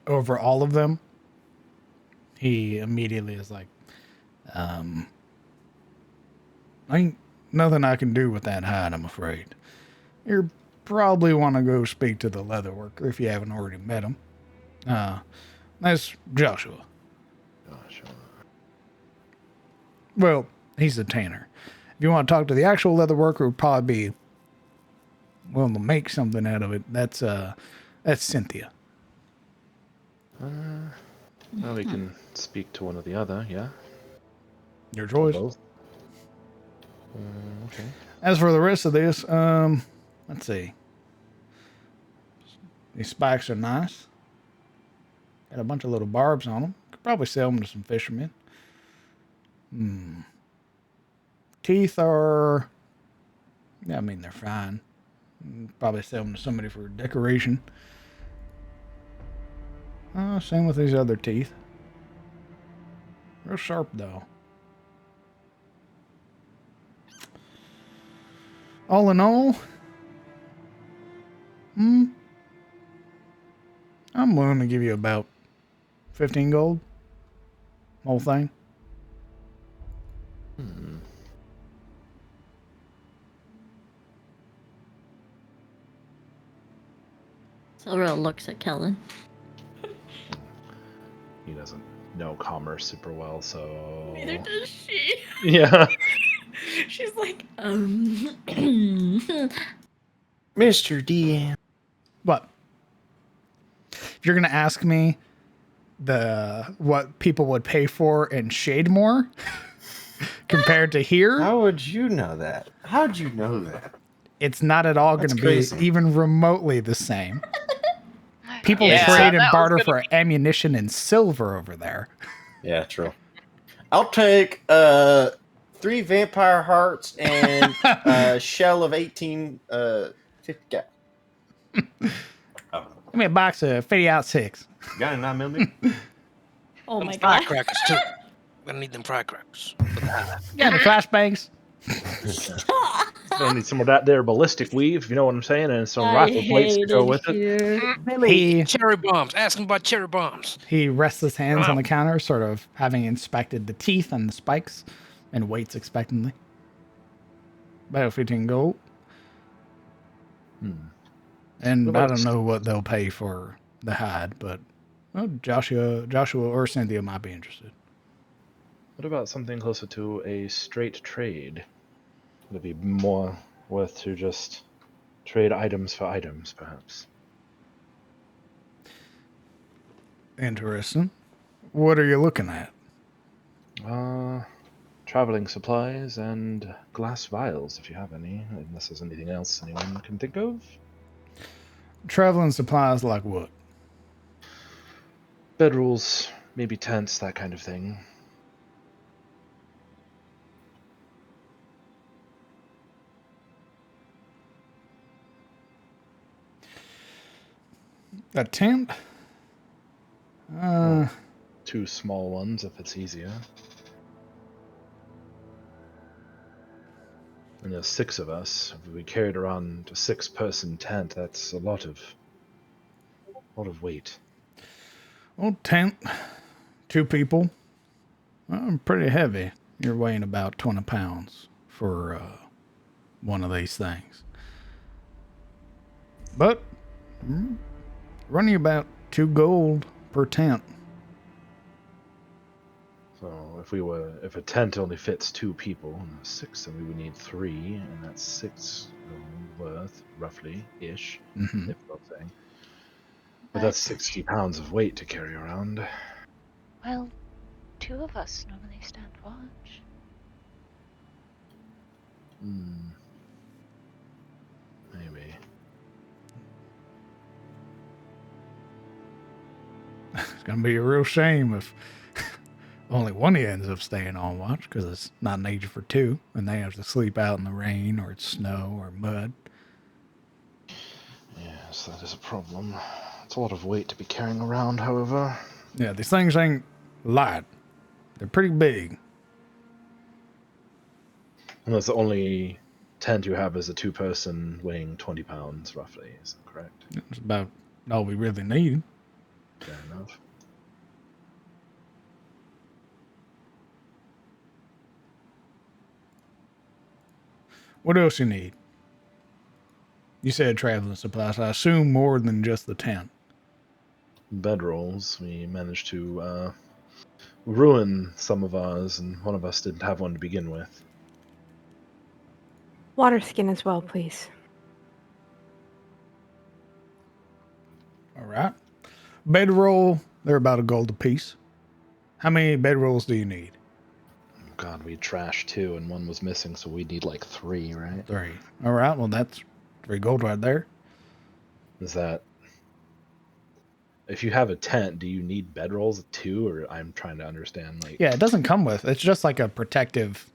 over all of them, he immediately is like, ain't nothing I can do with that hide, I'm afraid. You probably want to go speak to the leather worker if you haven't already met him. That's Joshua. Well, he's a tanner. If you want to talk to the actual leather worker, who'd probably be willing to make something out of it, that's Cynthia. Well, we can speak to one or the other, yeah? Your choice. Both. Okay. As for the rest of this, let's see. These spikes are nice. Got a bunch of little barbs on them. Could probably sell them to some fishermen. Teeth are, yeah, I mean, they're fine. Probably sell them to somebody for decoration. Same with these other teeth. Real sharp, though. All in all, I'm willing to give you about 15 gold. Whole thing. Silreal looks at Kellen. He doesn't know commerce super well, so. Neither does she. Yeah. She's like, Mr. DM. What? If you're gonna ask me what people would pay for in Shademore compared to here, How would you know that? How'd you know that? it's not at all That's gonna be crazy. even remotely the same. People Yeah, trade and that was barter gonna for ammunition and silver over there. Yeah, true. I'll take 3 vampire hearts and a shell of 18 50 cal. Oh, Give me a box of 50 out 6. got a 9mm? oh my Some god. firecrackers too. Gonna need them firecrackers. You got any flashbangs? I need some of that there ballistic weave, if you know what I'm saying, and some I rifle plates to go hated with it. you. He Cherry bombs. Ask him about cherry bombs. he rests his hands on the counter, sort of having inspected the teeth and the spikes, and waits expectantly. About 15 gold. And I don't know what they'll pay for the hide, but well, Joshua or Cynthia might be interested. What about something closer to a straight trade? Would it be more worth to just trade items for items, perhaps? Interesting. What are you looking at? Traveling supplies and glass vials, if you have any, unless there's anything else anyone can think of. Traveling supplies like what? Bedrolls, maybe tents, that kind of thing. A tent? 2 small ones, if it's easier. And there's 6 of us. If we carried around a 6-person tent, that's a lot of weight. Well, tent. 2 people. Pretty heavy. You're weighing about 20 pounds for one of these things. But running about 2 gold per tent. So if a tent only fits 2 people, and there's 6, then we would need 3, and that's 6 worth, roughly, ish, if I'm saying. But that's 60 pounds of weight to carry around. Well, 2 of us normally stand watch. Maybe. It's going to be a real shame if only one of you ends up staying on watch because it's not an age for 2 and they have to sleep out in the rain or it's snow or mud. Yes, that is a problem. It's a lot of weight to be carrying around, however. Yeah, these things ain't light. They're pretty big. And that's the only tent you have is a 2-person weighing 20 pounds, roughly. Is that correct? It's about all we really need. Fair enough. What else you need? You said traveling supplies. I assume more than just the tent. Bedrolls. We managed to ruin some of ours, and one of us didn't have one to begin with. Water skin as well, please. All right. Bedroll, they're about a gold apiece. How many bedrolls do you need? God, we trashed 2 and 1 was missing, so we need like 3, right? 3. All right. Well, that's 3 gold right there. Is that... If you have a tent, do you need bedrolls too, or I'm trying to understand, like... Yeah, it doesn't come with. It's just like a protective,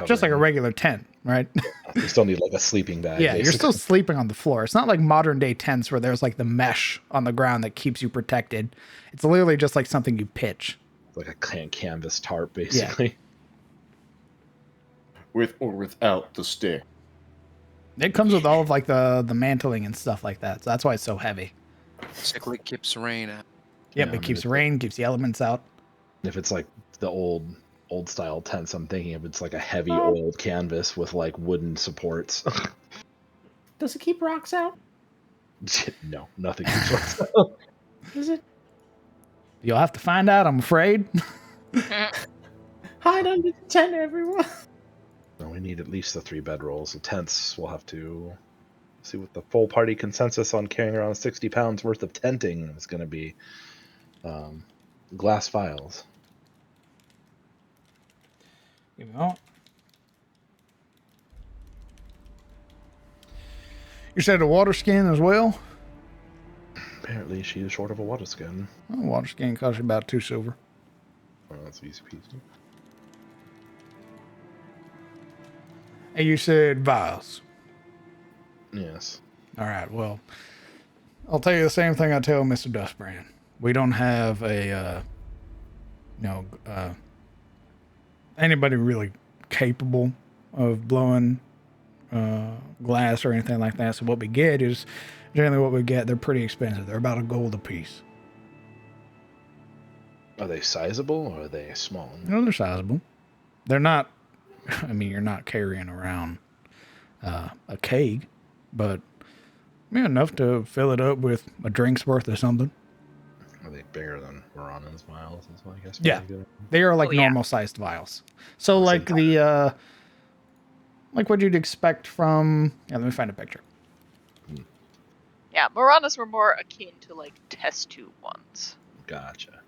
just like a covering. regular tent, right? You still need like a sleeping bag. Yeah, you're basically. still sleeping on the floor. It's not like modern day tents where there's like the mesh on the ground that keeps you protected. It's literally just like something you pitch. It's like a canvas tarp, basically. With or without the stick. It comes with all of like the mantling and stuff like that. So that's why it's so heavy. Basically keeps rain out. Yep, Yeah, I it mean, keeps it's rain, keeps the elements out. If it's like the old style tents, I'm thinking if it's like a heavy oiled canvas with like wooden supports. Does it keep rocks out? No, nothing keeps rocks out. Is it? You'll have to find out, I'm afraid. Hide under the tent, everyone. No, we need at least the 3 bedrolls. The tents, we'll have to see what the full party consensus on carrying around 60 pounds worth of tenting is going to be. Glass files. You know. You said a water skin as well? Apparently she is short of a water skin. Well, water skin costs you about 2 silver. Oh, that's easy peasy. And you said vials. Yes. All right, well, I'll tell you the same thing I tell Mr. Dustbrand. We don't have a, anybody really capable of blowing glass or anything like that. So what we get is, generally what we get, they're pretty expensive. They're about $1 a piece. Are they sizable or are they small? No, they're sizable. They're not, I mean, you're not carrying around a keg, but enough to fill it up with a drink's worth or something. Are they bigger than Verana's vials? That's what I guess. Yeah, they are like normal sized vials. So like the like what you'd expect from. Yeah, let me find a picture. Yeah, Moranas were more akin to like test tube ones. Gotcha.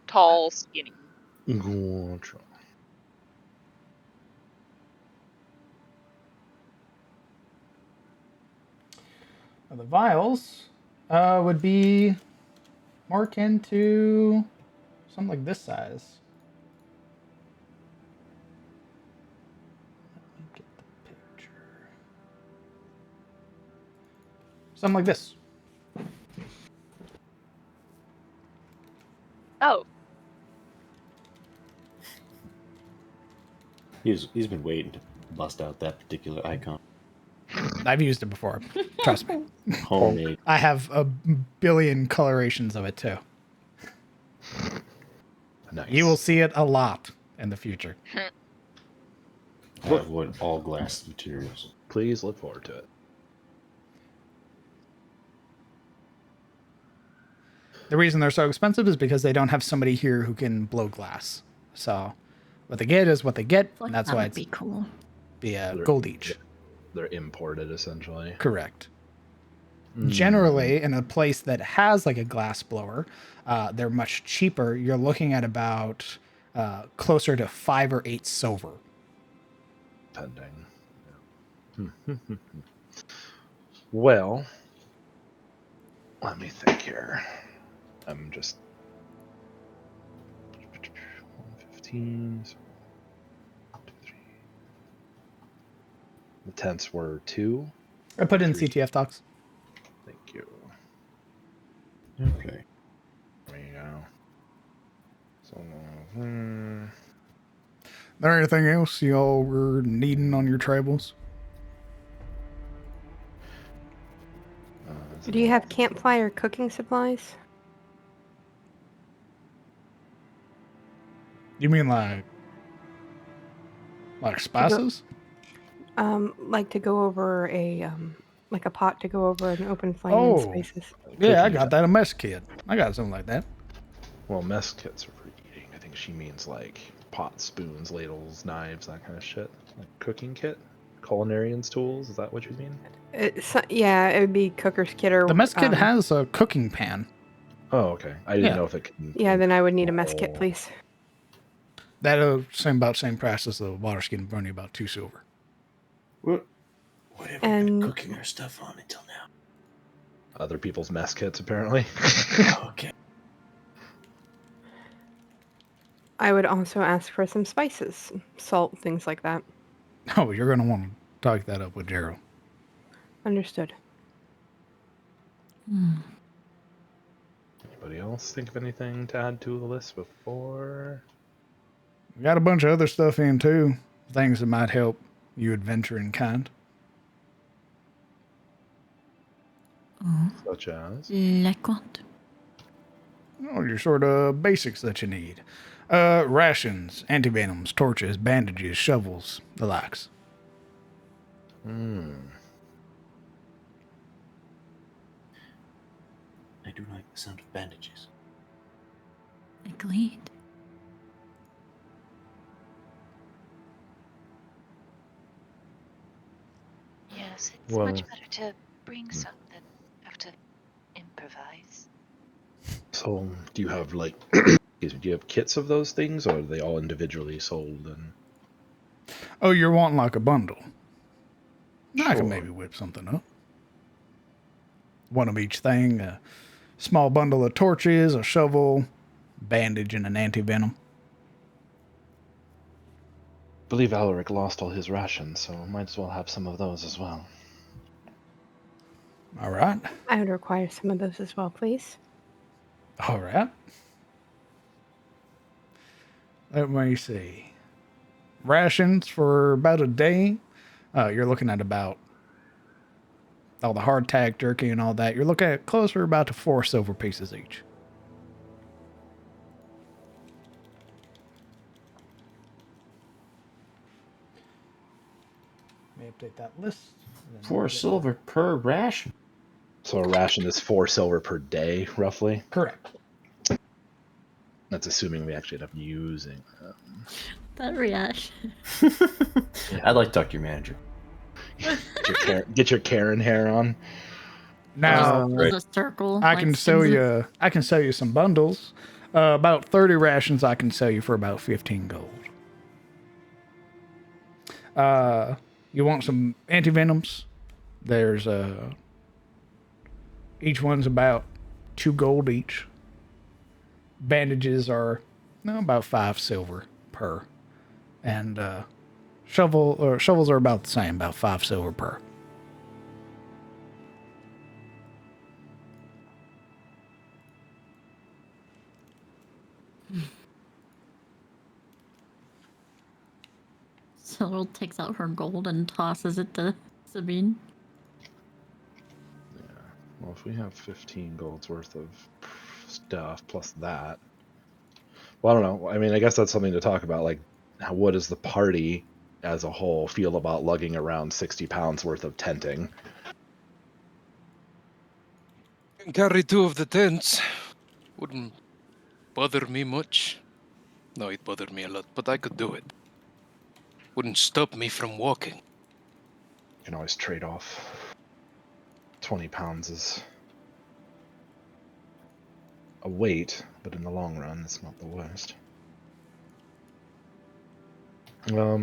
Tall, skinny. Gotcha. The vials would be more akin to something like this size. Let me get the picture. Something like this. Oh. He's been waiting to bust out that particular icon. I've used it before. Trust me. Homemade. I have a billion colorations of it too. Nice. You will see it a lot in the future. I avoid all glass materials. Please look forward to it. The reason they're so expensive is because they don't have somebody here who can blow glass. So what they get is what they get, and that's why it's cool. be gold each. They're imported, essentially. Correct. Generally, in a place that has like a glass blower, they're much cheaper. You're looking at about closer to 5 or 8 silver. Pending. Yeah. Well, let me think here. I'm just 115. The tents were 2. I put in CTF talks. Thank you. Okay. There you go. So, There anything else y'all were needing on your travels? Do you have campfire cooking supplies? You mean like spices? Like to go over a like a pot to go over an open flame Oh. and spices. Yeah, I got that a mess kit. I got something like that. well, mess kits are for eating. I think she means like pots, spoons, ladles, knives, that kind of shit. Like cooking kit? Culinarian's tools? Is that what you mean? Yeah, it would be cooker's kit or... The mess kit has a cooking pan. Oh, okay. I didn't Yeah. know if it can... Yeah, then I would need a mess kit, please. That'll same about same price as the water skin, burning about 2 silver. What have we been And- cooking our stuff on until now? Other people's mess kits, apparently. Okay. I would also ask for some spices, salt, things like that. Oh, you're gonna want to talk that up with Gerald. Understood. Anybody else think of anything to add to the list before? We got a bunch of other stuff in too. Things that might help you adventure in kind. Such as? Like what? Oh, your sort of basics that you need. Rations, antivenoms, torches, bandages, shovels, the likes. I do like the sound of bandages. Agreed. Yes, it's Well- much better to bring some than have to improvise. So, do you have like, excuse me, do you have kits of those things, or are they all individually sold? And Oh, you're wanting like a bundle. I Sure. can maybe whip something up. One of each thing. A small bundle of torches, a shovel, bandage, and an antivenom. I believe Alaric lost all his rations, so might as well have some of those as well. All right. I would require some of those as well, please. All right. Let me see. Rations for about a day. You're looking at about all the hardtack jerky and all that. You're looking at closer about to 4 silver pieces each. Let me update that list. 4 silver per ration. So a ration is 4 silver per day, roughly. Correct. That's assuming we actually end up using them. That reaction. I'd like to talk to your manager. Get your Karen hair on. Now There's a circle. I like can sell Simpsons. you. I can sell you some bundles. About 30 rations. I can sell you for about 15 gold. You want some antivenoms? There's each one's about 2 gold each. Bandages are about 5 silver per, and shovels are about the same, about 5 silver per. Cyril takes out her gold and tosses it to Sabine. Well, if we have 15 gold's worth of stuff plus that, well, I don't know. I mean, I guess that's something to talk about. Like, what does the party as a whole feel about lugging around 60 pounds worth of tenting? Can carry 2 of the tents. Wouldn't bother me much. No, it bothered me a lot, but I could do it. Wouldn't stop me from walking. You can always trade off. 20 pounds is a weight, but in the long run, it's not the worst. Well,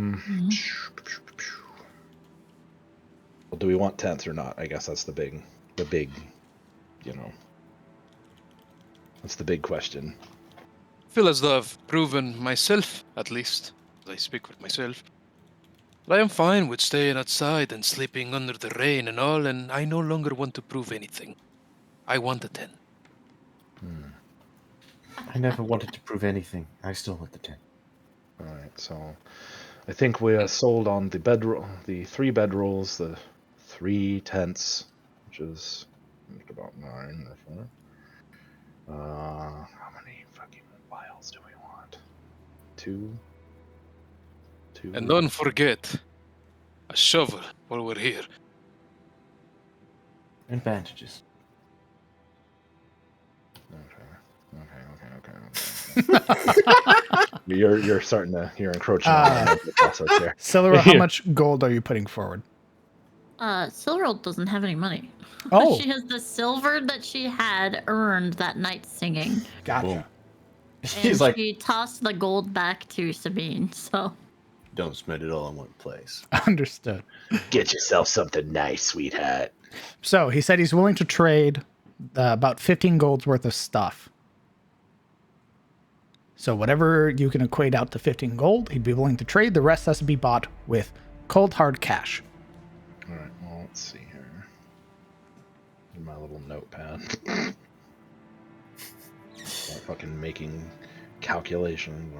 do we want tents or not? I guess that's the big, that's the big question. Feel as though I've proven myself, at least. I speak for myself. But I am fine with staying outside and sleeping under the rain and all, and I no longer want to prove anything. I want a tent. I never wanted to prove anything. I still want the tent. All right, so I think we are sold on the 3 bedrolls, the 3 tents, which is about 9 or 4. How many fucking vials do we want? 2. And don't forget, a shovel while we're here. And bandages. Okay. You're encroaching on the process here. Celery, how much gold are you putting forward? Silver doesn't have any money. Oh. She has the silver that she had earned that night singing. Gotcha. Cool. He's And like, she tossed the gold back to Sabine, so. don't spend it all in one place. Understood. Get yourself something nice, sweetheart. So he said he's willing to trade about 15 gold's worth of stuff. So whatever you can equate out to 15 gold, he'd be willing to trade. The rest has to be bought with cold hard cash. All right, well, let's see here. In my little notepad. Start fucking making calculations.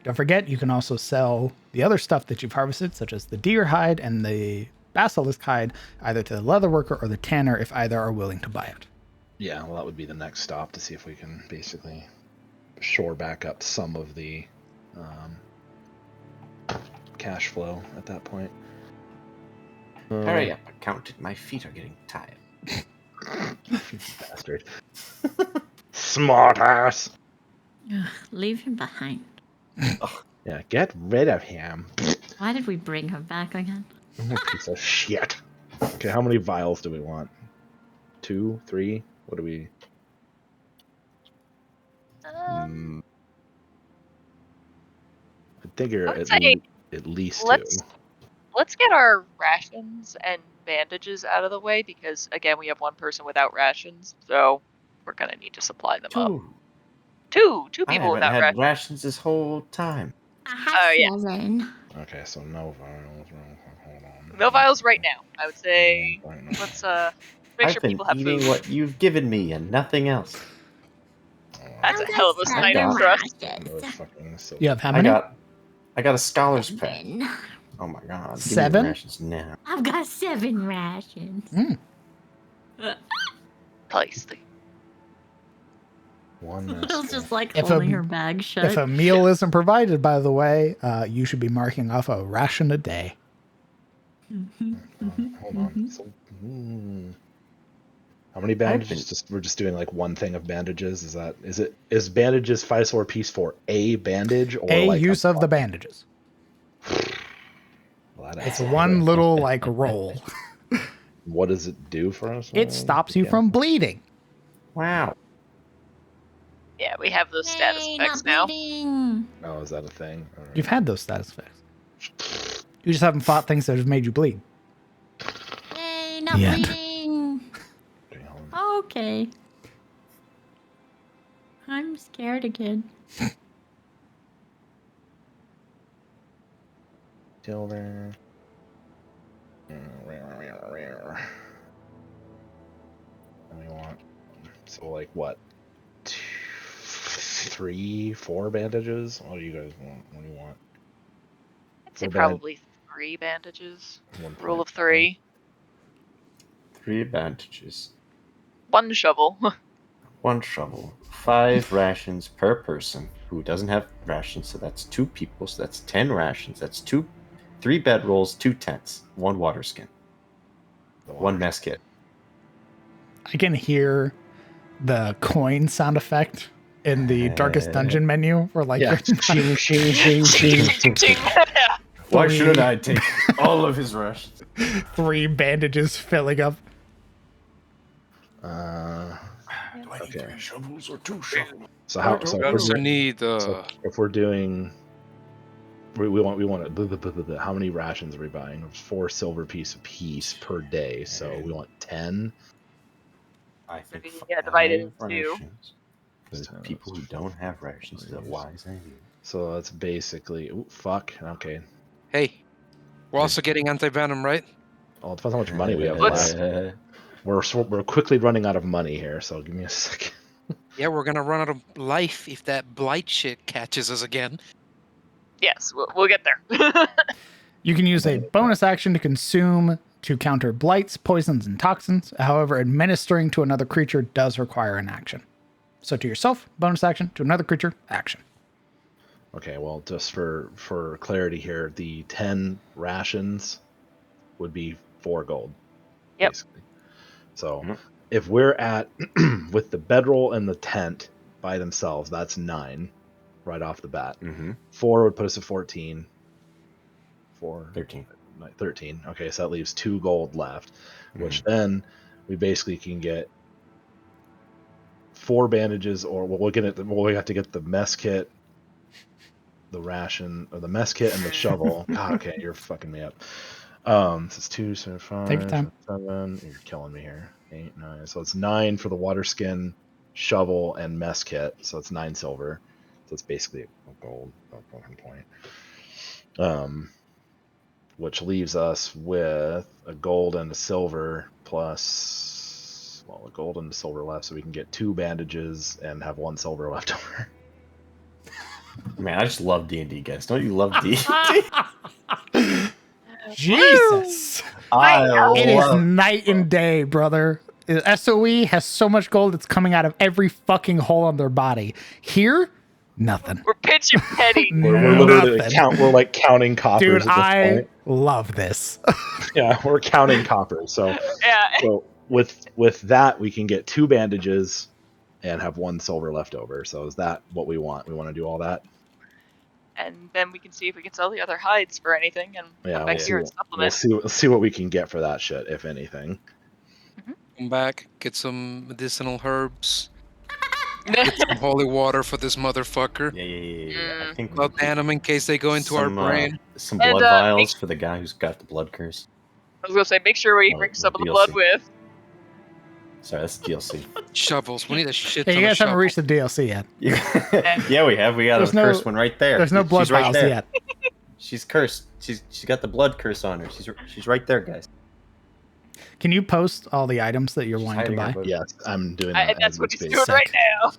Don't forget, you can also sell the other stuff that you've harvested, such as the deer hide and the basilisk hide, either to the leather worker or the tanner, if either are willing to buy it. Yeah, well, that would be the next stop to see if we can basically shore back up some of the cash flow at that point. Hurry up, accountant. My feet are getting tired. Bastard. Smart ass. Ugh, leave him behind. Yeah, get rid of him. Why did we bring him back again? Piece of shit. Okay, how many vials do we want? 2, 3? What do we... I think you're I would say at least 2. let's get our rations and bandages out of the way because again we have one person without rations, so we're gonna need to supply them up. Two I people haven't without had rations. rations this whole time. I have Oh, yeah. 7. Okay, so no vials. Hold on. No vials right now. I would say Right now. let's make I've sure been people have eating food. what you've given me and nothing else. That's a I've hell of got a sign in 7 for us. rations. You have how I many? got a scholar's pet. 7. Oh my god. Give me 7? the rations now. I've got 7 rations. Place the One Will's just like If holding a- her bag shut. If a meal isn't provided, by the way, you should be marking off a ration a day. Hold on. So, how many bandages? We're just doing like one thing of bandages. Is bandages 5-star piece for a bandage or A like use of the bandages. Well, It's one little like roll. What does it do for us? It stops you from bleeding. Wow. Yeah, we have those status Yay, effects not now. bleeding. Oh, is that a thing? All right. You've had those status effects. You just haven't fought things that have made you bleed. Yay, not Yeah. bleeding. Okay, hold on. Okay. I'm scared again. Silver. And we want like what? 3, 4 bandages? What do you guys want? What do you want? I'd say What band- probably 3 bandages. One Rule of point. 3. 3 bandages. 1 shovel. 1 shovel. 5 rations per person who doesn't have rations, so that's 2 people, so that's 10 rations. That's 3 bedrolls, 2 tents, 1 water skin, 1 mess kit. I can hear the coin sound effect in the darkest dungeon menu where like Yeah. Shing, shing, shing, shing. Ching. Why shouldn't I take all of his rations? 3 bandages filling up. Do I need Okay. 3 shovels or 2 shovels? So how? We also need So if we're doing, we want it. How many rations are we buying? 4 silver piece a piece per day. So we want 10. I think Maybe, yeah, divide it five into 2. rations. The people who don't have rations, the wise idea. So that's basically. Ooh, fuck. Okay. Hey, we're also getting anti-venom, right? Well, it depends how much money we have Let's- left. We're quickly running out of money here. So give me a second. Yeah, we're gonna run out of life if that blight shit catches us again. Yes, we'll get there. You can use a bonus action to consume to counter blights, poisons, and toxins. However, administering to another creature does require an action. So to yourself, bonus action. To another creature, action. Okay. Well, just for clarity here, the 10 rations would be 4 gold. Yep. Basically. So if we're at with the bedroll and the tent by themselves, that's 9 right off the bat. Mm-hmm. 4 would put us at 14. 4, 13. 13. Okay, so that leaves 2 gold left, which then we basically can get 4 bandages, or we'll get it. Well, we have to get the mess kit, the ration, or the mess kit and the shovel. God, okay, you're fucking me up. So it's 2, so 5, Take your time. 7. You're killing me here. 8, 9. So it's 9 for the water skin, shovel, and mess kit. So it's 9 silver. So it's basically a gold point. Which leaves us with a gold and a silver plus, well, a gold and a silver left, so we can get 2 bandages and have 1 silver left over. Man, I just love D&D, guys. Don't you love D&D? Jesus. I It is love night and day, brother. SOE has so much gold that's coming out of every fucking hole on their body. Here, nothing. We're pitching petty. We're literally Nothing. we're like counting coppers Dude, at this I point. love this. Yeah, we're counting coppers. So Yeah. so with that we can get 2 bandages and have 1 silver left over. So is that what we want? We want to do all that? And then we can see if we can sell the other hides for anything and Yeah, come back we'll here and see. supplement. We'll see what we can get for that shit, if anything. Come back, get some medicinal herbs, get some holy water for this motherfucker. Yeah. I think we Blood can them in case they go into our brain. some And, blood vials make- for the guy who's got the blood curse. I was gonna say, make sure we Oh, bring the some of the DLC. blood with. Sorry, that's DLC. Shovels. We need a shit Hey, ton you of guys haven't shovels. reached the DLC yet. Yeah, we have. We got There's a no- cursed one right there. There's no blood She's right vials there. yet. She's cursed. She's got the blood curse on her. She's right there, guys. Can you post all the items that you're She's wanting to hiding her buy? book. Yes, I'm doing And that. that's as what we he's speak. doing right now.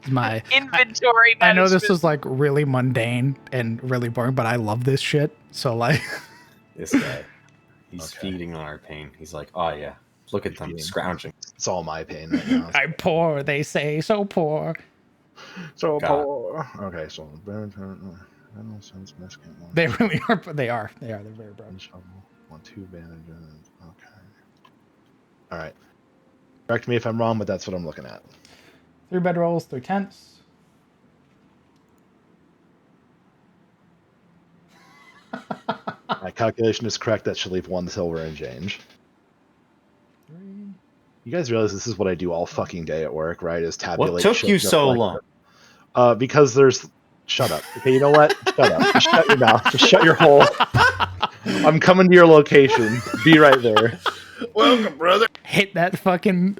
My Inventory I know this management. is like really mundane and really boring, but I love this shit. So like, This guy. He's Okay. feeding on our pain. He's like, oh yeah, look at them Feeding. scrounging. It's all my pain right now. I'm poor. They say so poor. So God. poor. Okay, so They really are. They are. They're very broke. shovel. 1, 2 bandages. Okay. All right. Correct me if I'm wrong, but that's what I'm looking at. 3 bedrolls, 3 tents. My calculation is correct. That should leave 1 silver and change. 3. You guys realize this is what I do all fucking day at work, right? Is tabulate. What took shit you just so like long? because there's. Shut up. Okay, you know what? Shut up. Just shut your mouth. Just shut your hole. I'm coming to your location. Be right there. Welcome, brother. Hit that fucking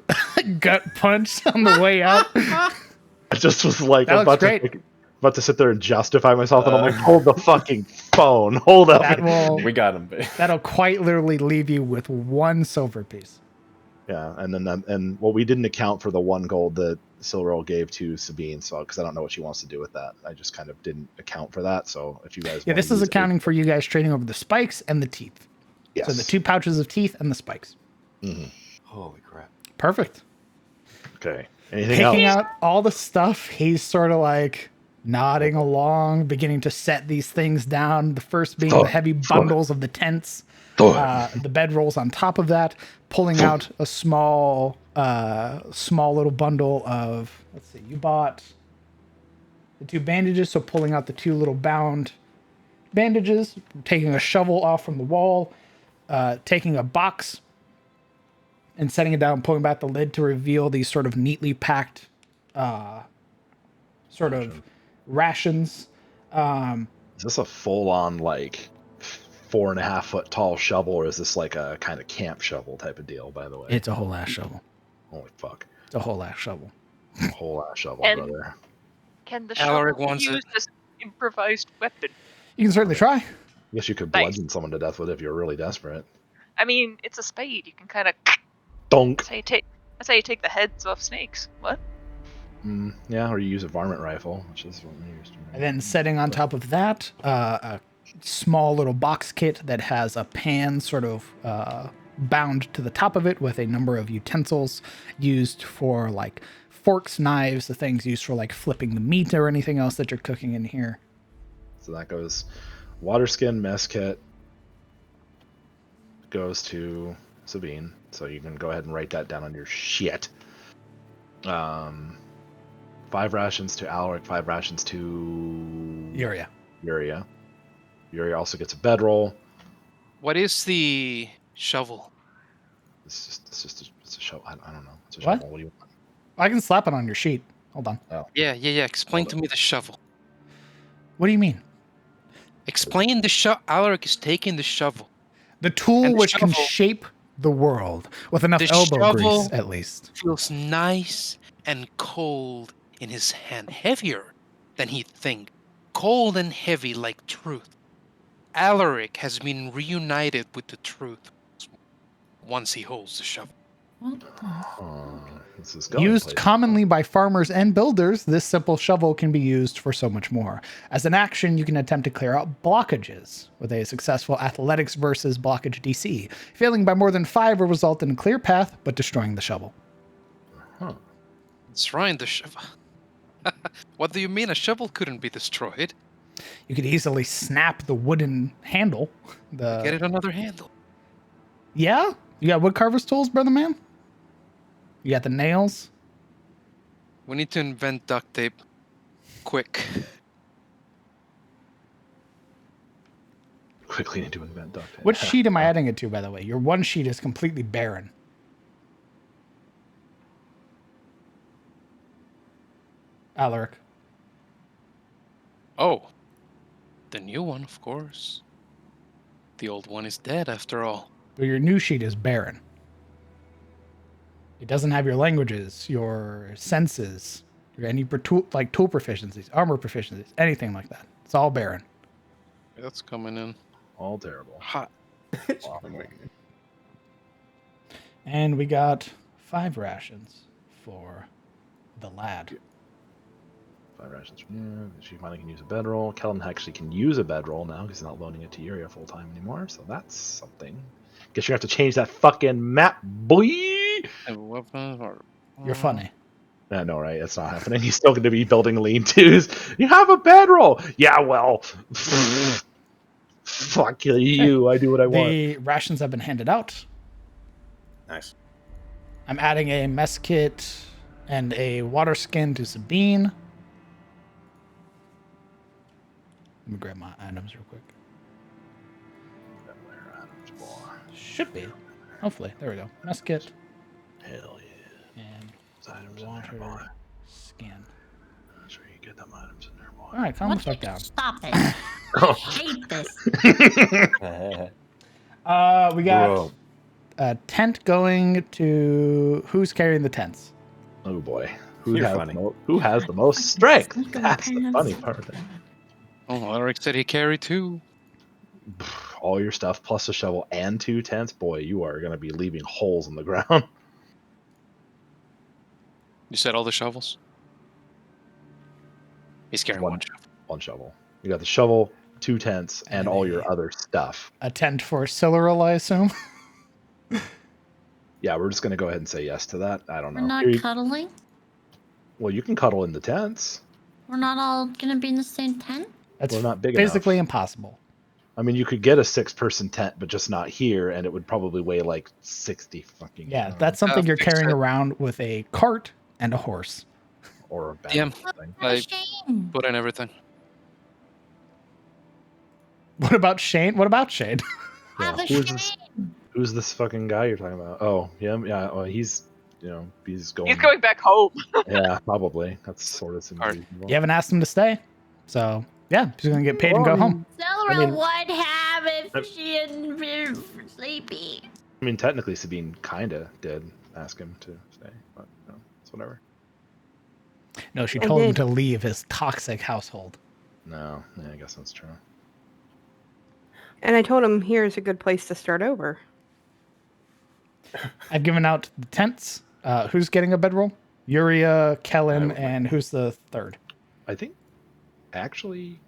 gut punch on the way out. I just was like, That I'm looks about to sit there and justify myself, and I'm like, hold the fucking phone. Hold up. That will. We got him, babe. That'll quite literally leave you with 1 silver piece. Yeah, and then and well, we didn't account for the 1 gold that Silverl gave to Sabine, so because I don't know what she wants to do with that. I just kind of didn't account for that. So if you guys, Yeah, wanna this is use it- accounting for you guys trading over the spikes and the teeth. Yes. So the 2 pouches of teeth and the spikes. Mhm. Holy crap. Perfect. Okay. Anything Picking else? out all the stuff, he's sort of like nodding along, beginning to set these things down. The first being the heavy bundles of the tents, the bedrolls on top of that, pulling out a small little bundle of, let's see, you bought the 2 bandages, so pulling out the 2 little bound bandages, taking a shovel off from the wall, taking a box and setting it down, pulling back the lid to reveal these sort of neatly packed sort of rations. Is this a full-on like 4.5 foot tall shovel, or is this like a kind of camp shovel type of deal? By the way, It's a whole ass shovel. holy fuck, It's a whole ass shovel. a whole ass shovel, And- brother. Can the Alaric shovel be wants it. used as an improvised weapon? You can certainly try. I guess you could Nice. bludgeon someone to death with it if you're really desperate. I mean, it's a spade. You can kind of. Donk. That's how you take the heads off snakes. What? Yeah, or you use a varmint rifle, which is what we used to. And then setting on top of that, a small little box kit that has a pan sort of bound to the top of it with a number of utensils used for like forks, knives, the things used for like flipping the meat or anything else that you're cooking in here. So that goes water skin mess kit goes to Sabine. So you can go ahead and write that down on your shit. 5 rations to Alaric, 5 rations to Yuria. Yuria. Yuria also gets a bedroll. What is the shovel? It's a shovel. I don't know. It's a What? shovel. What do you want? I can slap it on your sheet. Hold on. Yeah. Explain to me the shovel. What do you mean? Explain the shovel. Alaric is taking the shovel. The tool And the which can shovel- shape the world with enough The elbow grease, shovel- at least. Feels nice and cold in his hand. Heavier than he'd think. Cold and heavy like truth. Alaric has been reunited with the truth once he holds the shovel. What the? This is going Used places. commonly by farmers and builders, this simple shovel can be used for so much more. As an action, you can attempt to clear out blockages with a successful athletics versus blockage DC. Failing by more than 5 will result in a clear path, but destroying the shovel. Huh. Destroying the shovel. What do you mean a shovel couldn't be destroyed? You could easily snap the wooden handle. Get it another handle. Yeah? You got woodcarver's tools, brother man? You got the nails? We need to invent duct tape. Quick. Quickly need to invent duct tape. Which sheet am I adding it to, by the way? Your one sheet is completely barren. Alaric. Oh. The new one, of course. The old one is dead, after all. But your new sheet is barren. It doesn't have your languages, your senses, or any tool proficiencies, armor proficiencies, anything like that. It's all barren. That's coming in All terrible. hot. And we got 5 rations for the lad. 5 rations from you. She finally can use a bedroll. Kellen actually can use a bedroll now because he's not loaning it to Yuria full time anymore. So that's something. Guess you're gonna have to change that fucking map, boy. And weapons or... You're funny. I know, right? It's not happening. He's still going to be building lean-tos. You have a bedroll. Yeah, well, fuck you. I do what I want. The rations have been handed out. Nice. I'm adding a mess kit and a water skin to Sabine. Let me grab my items real quick. Should be. Hopefully. There we go. Mess kit. Hell yeah. And Items in water there, boy. skin. That's where you get them items in there, boy. All right, calm the What fuck the- down. Stop it. I hate this. We got Bro. a tent going to... Who's carrying the tents? Oh boy. You're funny. Who has the most strength? Sneak on That's the pants. funny part. Oh, Alaric said he carried 2. All your stuff plus a shovel and 2 tents. Boy, you are going to be leaving holes in the ground. You said all the shovels? He's carrying one shovel. 1 shovel. You got the shovel, 2 tents, and And all a- your other stuff. A tent for Cyril, I assume. Yeah, we're just going to go ahead and say yes to that. I don't We're know. not Here you- cuddling. well, you can cuddle in the tents. We're not all gonna be in the same tent. That's We're not big physically enough. impossible. I mean, you could get a 6-person tent, but just not here, and it would probably weigh like 60 fucking Yeah, pounds. that's something you're fix carrying it. around with a cart and a horse. or a bag Yeah. of thing. What a Like- shame. Put in everything. What about Shane? What about Shane? Have a Who's this? shame. Who's this fucking guy you're talking about? Oh, him. Yeah. Well, he's going. He's going back home. Yeah, probably. That's sort of seems Alright. reasonable. You haven't asked him to stay. So, yeah, she's going to get paid and go home. Zelra I mean- would have I- if she hadn't been sleepy. I mean, technically, Sabine kinda did ask him to stay, but it's whatever. No, she I told him did. to leave his toxic household. No, yeah, I guess that's true. And I told him here's a good place to start over. I've given out the tents. Who's getting a bedroll? Yuria, Kellen, I- and who's the third? I think, actually,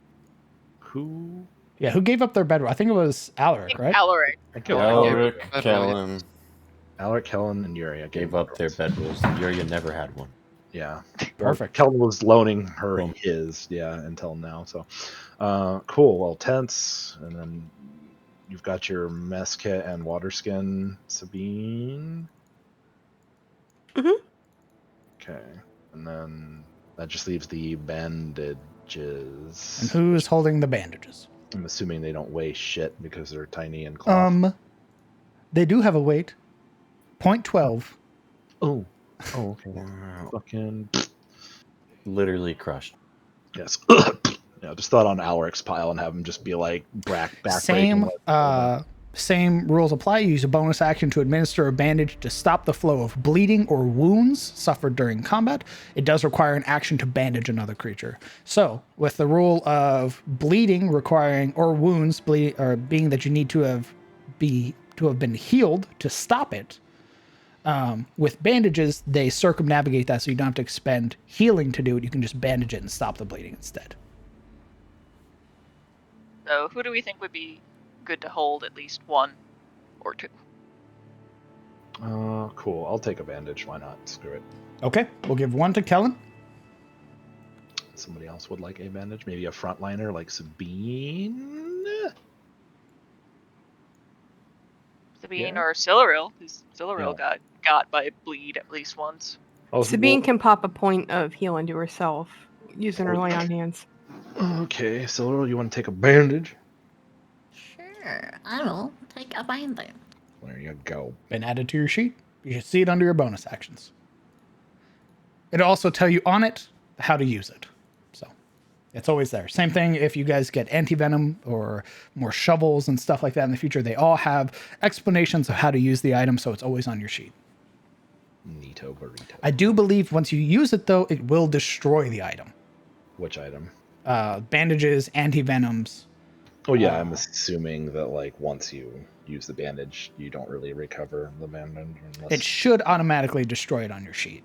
who? Yeah, who gave up their bedroll? I think it was Alaric, right? Alaric. I think Elric, Yeah. Kellen Alaric, Kellen, and Yuria gave up their bedrolls. Yuria never had one. Yeah. Perfect. Kellen was loaning her Boom. his, until now. So, cool. Well, tents, and then you've got your mess kit and water skin, Sabine. Mhm. Okay, and then that just leaves the bandages. And who's holding the bandages? I'm assuming they don't weigh shit because they're tiny and cloth. They do have a weight. 0.12. Oh, Oh, okay. Wow. Fucking Literally crushed. yes. Yeah, just thought on Alaric's pile and have him just be like backbreaking. Same rules apply. You use a bonus action to administer a bandage to stop the flow of bleeding or wounds suffered during combat. It does require an action to bandage another creature. So, with the rule of bleeding requiring or wounds or being that you need to have been healed to stop it. With bandages, they circumnavigate that, so you don't have to expend healing to do it. You can just bandage it and stop the bleeding instead. So who do we think would be good to hold at least one or two? Cool. I'll take a bandage. Why not? Screw it. Okay, we'll give one to Kellen. Somebody else would like a bandage. Maybe a frontliner like Sabine. Sabine Yeah. or Siluril, because Siluril got by bleed at least once. Sabine can pop a point of heal into herself using her lay on hands. Okay, so you want to take a bandage? Sure, I will take a bandage. There you go. Been added to your sheet. You should see it under your bonus actions. It'll also tell you on it how to use it. So it's always there. Same thing if you guys get anti-venom or more shovels and stuff like that in the future. They all have explanations of how to use the item, so it's always on your sheet. Neato burrito. I do believe once you use it, though, it will destroy the item. Which item? Bandages, anti-venoms. Oh yeah, I'm assuming that like once you use the bandage, you don't really recover the bandage. It should automatically destroy it on your sheet.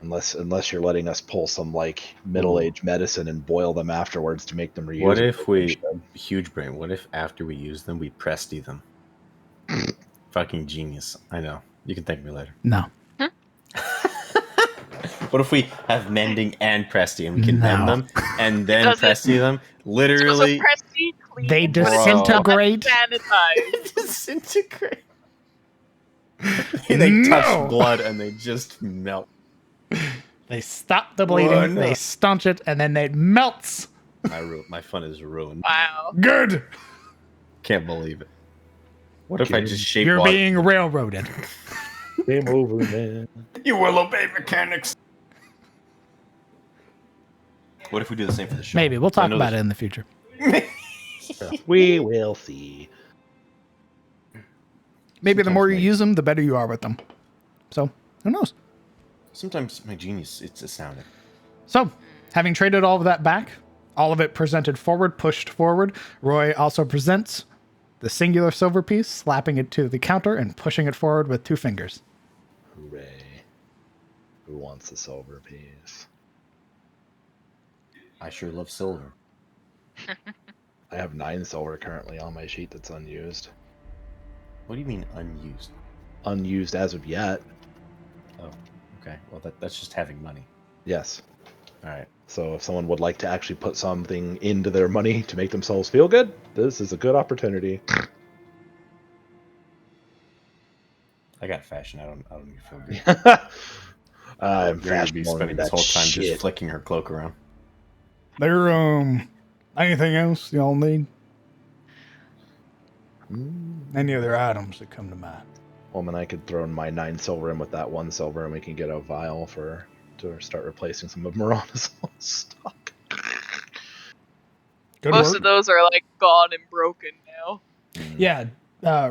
Unless you're letting us pull some like middle-aged medicine and boil them afterwards to make them reusable. What if we, huge brain, what if after we use them, we Presti them? Fucking genius. I know. You can thank me later. No. What if we have mending and Presti and we can mend them and then Does it- Presti them? Literally. So Presti clean, They but it's still disintegrate. unsanitized. Disintegrate. They No. touch blood and they just melt. They stop the bleeding, Oh, no. they staunch it, and then it melts. My fun is ruined. Wow. Good. Can't believe it. What if I just shape You're water? being railroaded. Game over, man. You will obey mechanics. What if we do the same for the show? Maybe. We'll talk about it in the future. We will see. Maybe the Sometimes more you maybe. use them, the better you are with them. So, who knows? Sometimes my genius, it's astounding. So, having traded all of that back, all of it presented forward, pushed forward, Roy also presents the singular silver piece, slapping it to the counter and pushing it forward with 2 fingers. Hooray. Who wants the silver piece? I sure love silver. I have 9 silver currently on my sheet that's unused. What do you mean unused? Unused as of yet. Oh, okay. Well, that's just having money. Yes. All right. So if someone would like to actually put something into their money to make themselves feel good, this is a good opportunity. I got fashion. I don't need to feel good. I'm You're gonna be fashionable spending with this whole that time shit. just flicking her cloak around. There, anything else y'all need? Any other items that come to mind? Well, then I could throw in my 9 silver in with that 1 silver, and we can get a vial to start replacing some of Marana's stock. Good Most work. of those are like gone and broken now. Yeah,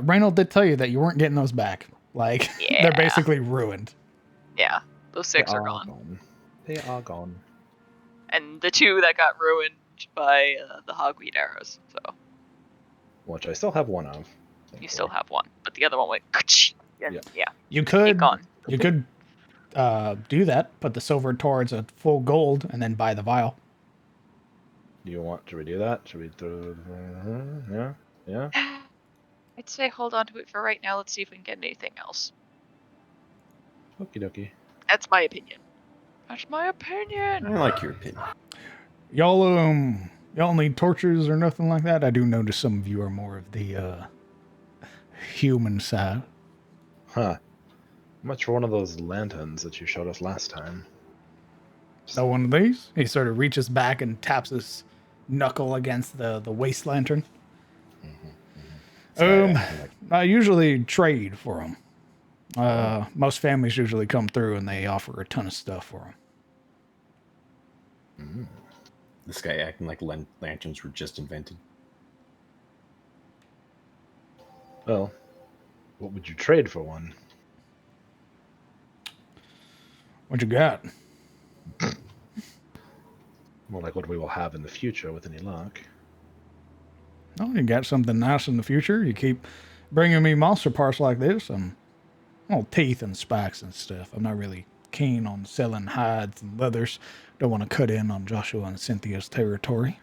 Reynold did tell you that you weren't getting those back. Like, Yeah. they're basically ruined. Yeah, those 6 are gone. They are gone. And the 2 that got ruined by the hogweed arrows. So Which I still have 1 of. you still have 1, but the other one went. And, Yeah. yeah, You could gone. You could do that, put the silver towards a full gold, and then buy the vial. Should we do that? Should we throw? Yeah. I'd say hold on to it for right now. Let's see if we can get anything else. Okie dokie. That's my opinion. That's my I opinion. like your opinion. Y'all need torches or nothing like that? I do notice some of you are more of the human side. Huh. How much for one of those lanterns that you showed us last time? So one of these? He sort of reaches back and taps his knuckle against the waist lantern. Sorry, I'm like, I usually trade for them. Most families usually come through and they offer a ton of stuff for them. This guy acting like lanterns were just invented. Well, what would you trade for one? What you got? More like what we will have in the future with any luck. Oh, you got something nice in the future? You keep bringing me monster parts like this. Teeth and spikes and stuff. I'm not really keen on selling hides and leathers. Don't want to cut in on Joshua and Cynthia's territory.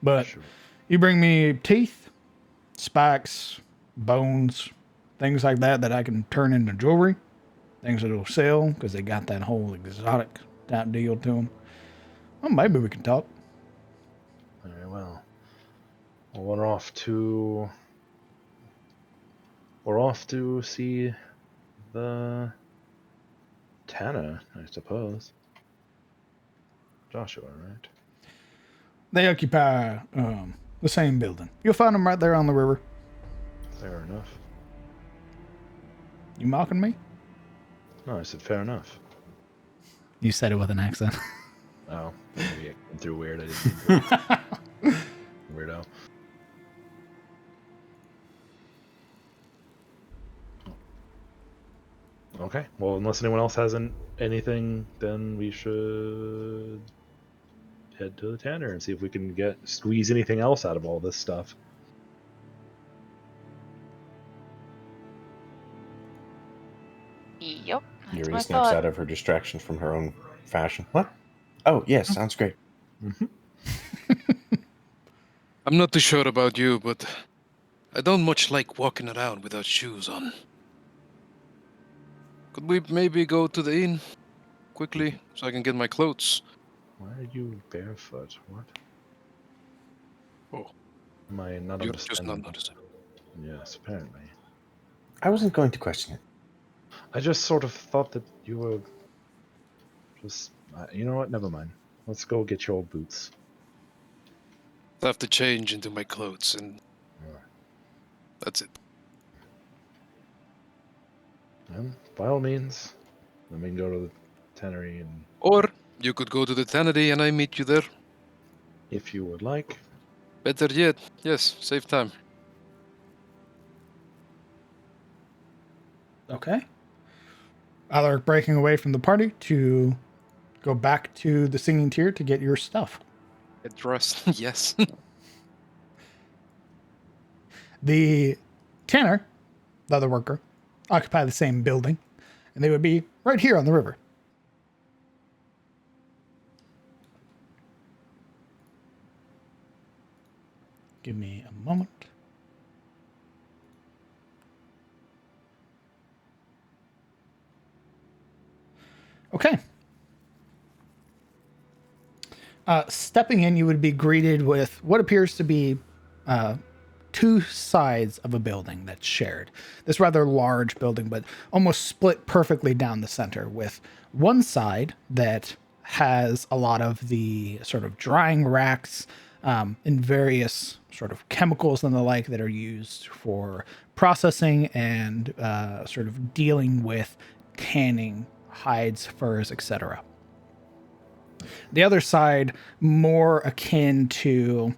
But Sure. you bring me teeth, spikes, bones, things like that I can turn into jewelry. Things that'll sell because they got that whole exotic type deal to them. Well, maybe we can talk. Very well. Well, we're off to see the Tanner, I suppose. Joshua, right? They occupy the same building. You'll find them right there on the river. Fair enough. You mocking me? No, I said fair enough. You said it with an accent. Oh, maybe it came through weird. I didn't mean to. Weirdo. Okay. Well, unless anyone else has anything, then we should head to the Tanner and see if we can squeeze anything else out of all this stuff. Yep. That's Yuri my snaps thought. out of her distraction from her own fashion. What? Oh, yes, sounds great. Mm-hmm. I'm not too sure about you, but I don't much like walking around without shoes on. Could we maybe go to the inn quickly so I can get my clothes? Why are you barefoot? What? Oh, Am I not you're just understanding? not noticing. Yes, apparently. I wasn't going to question it. I just sort of thought that you were just... you know what? Never mind. Let's go get your boots. I have to change into my clothes, and Alright. that's it. Well, by all means, then we can go to the tannery and Or you could go to the tannery and I meet you there. if you would like. Better yet, yes, save time. Okay. Alaric breaking away from the party to go back to the singing tier to get your stuff. Get dressed, yes. The tanner, the other worker, occupy the same building, and they would be right here on the river. Give me a moment. Okay. Stepping in, you would be greeted with what appears to be two sides of a building that's shared. This rather large building, but almost split perfectly down the center, with one side that has a lot of the sort of drying racks and various sort of chemicals and the like that are used for processing and sort of dealing with tanning hides, furs, etc. The other side, more akin to,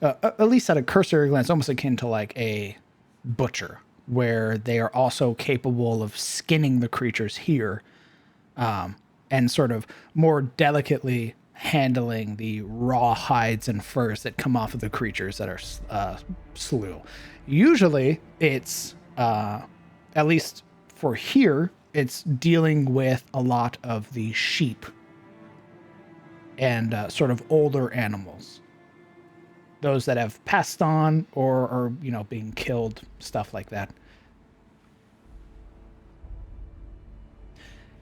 at least at a cursory glance, almost akin to like a butcher, where they are also capable of skinning the creatures here and sort of more delicately handling the raw hides and furs that come off of the creatures that are slew. Usually it's, at least for here, it's dealing with a lot of the sheep and sort of older animals. Those that have passed on or being killed, stuff like that.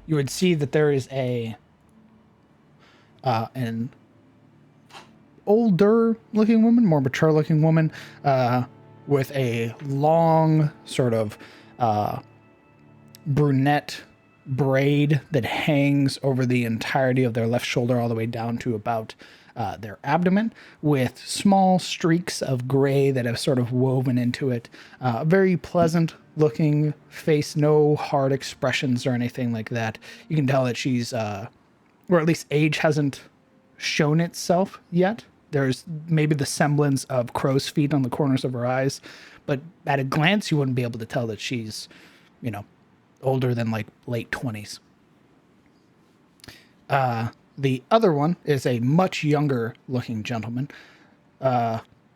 You would see that there is an older looking woman, more mature looking woman, with a long sort of brunette braid that hangs over the entirety of their left shoulder all the way down to about their abdomen, with small streaks of gray that have sort of woven into it. A very pleasant looking face, no hard expressions or anything like that. You can tell that she's, or at least age hasn't shown itself yet. There's maybe the semblance of crow's feet on the corners of her eyes, but at a glance, you wouldn't be able to tell that she's, older than like late 20s. The other one is a much younger looking gentleman,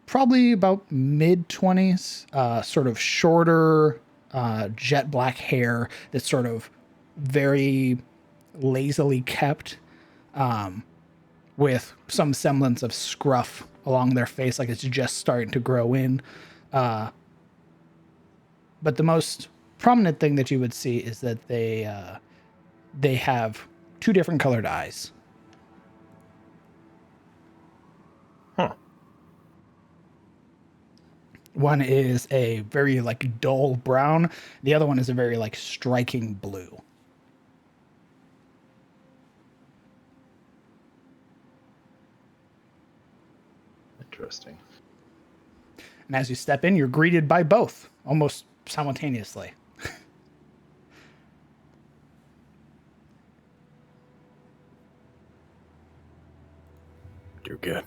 probably about mid 20s, sort of shorter, jet black hair that's sort of very lazily kept, with some semblance of scruff along their face, like it's just starting to grow in. But the most prominent thing that you would see is that they have two different colored eyes. Huh. One is a very like dull brown. The other one is a very like striking blue. Interesting. And as you step in, you're greeted by both almost simultaneously. You're good.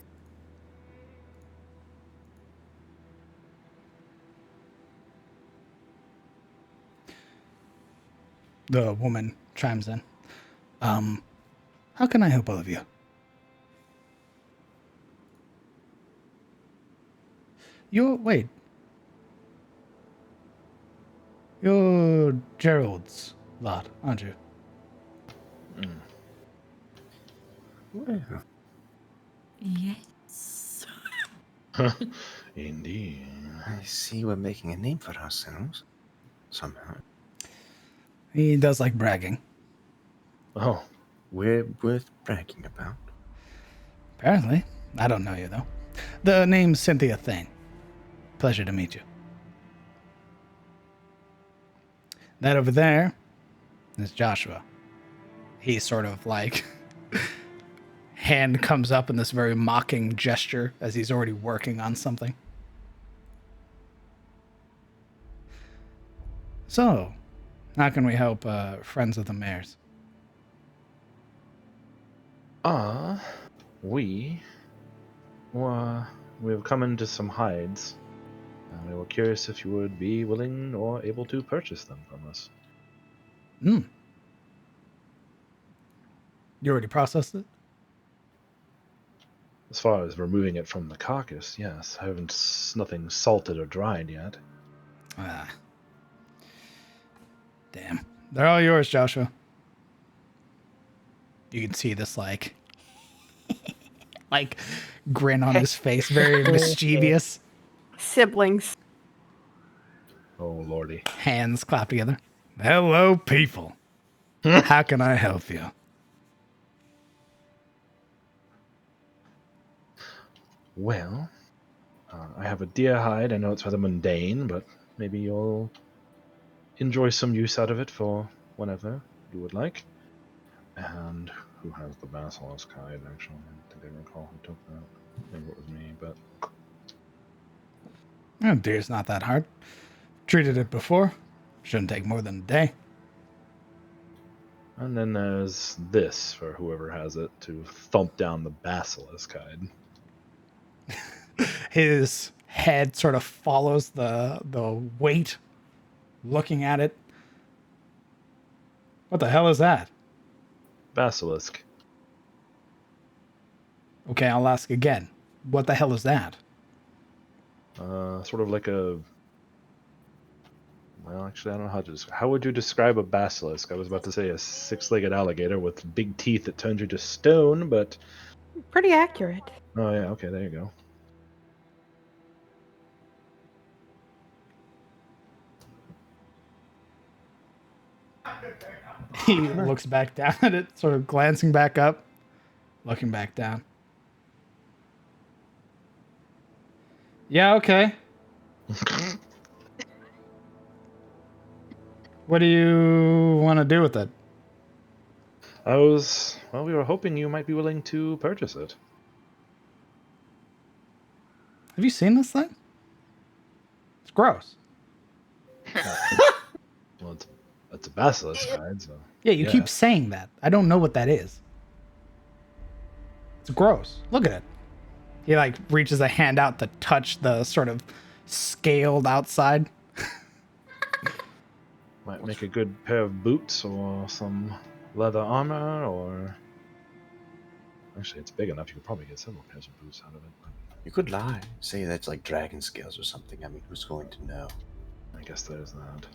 The woman chimes in. How can I help all of you? Wait. You're Gerald's lot, aren't you? Well, Yes. Indeed. I see we're making a name for ourselves somehow. He does like bragging. Oh, We're worth bragging about. Apparently. I don't know you, though. The name's Cynthia Thane. Pleasure to meet you. That over there is Joshua. He sort of like hand comes up in this very mocking gesture as he's already working on something. So, how can we help friends of the mayor's? we have come into some hides. We were curious if you would be willing or able to purchase them from us. You already processed it? As far as removing it from the carcass, yes. I haven't nothing salted or dried yet. Ah. Damn. They're all yours, Joshua. You can see this like grin on his face, very mischievous. Siblings. Oh lordy. Hands clap together. Hello, people. How can I help you? Well, I have a deer hide. I know it's rather mundane, but maybe you'll enjoy some use out of it for whenever you would like. And who has the basilisk hide, actually? I think I recall who took that. Maybe it was me, but... Oh, deer's not that hard. Treated it before. Shouldn't take more than a day. And then there's this for whoever has it to thump down the basilisk hide. His head sort of follows the weight, looking at it. What the hell is that? Basilisk. Okay, I'll ask again. What the hell is that? Sort of like a... Well, actually, I don't know how to describe... How would you describe a basilisk? I was about to say a six-legged alligator with big teeth that turns you to stone, but... Pretty accurate. Oh, yeah, okay, there you go. He looks back down at it, sort of glancing back up, looking back down. Yeah, okay. What do you want to do with it? We were hoping you might be willing to purchase it. Have you seen this thing? It's gross. Well, it's a basilisk hide, so. Yeah, you keep saying that. I don't know what that is. It's gross. Look at it. He like reaches a hand out to touch the sort of scaled outside. Might make a good pair of boots or some leather armor, or actually, it's big enough. You could probably get several pairs of boots out of it. But You could lie. Say that's like dragon scales or something. I mean, who's going to know? I guess there's that.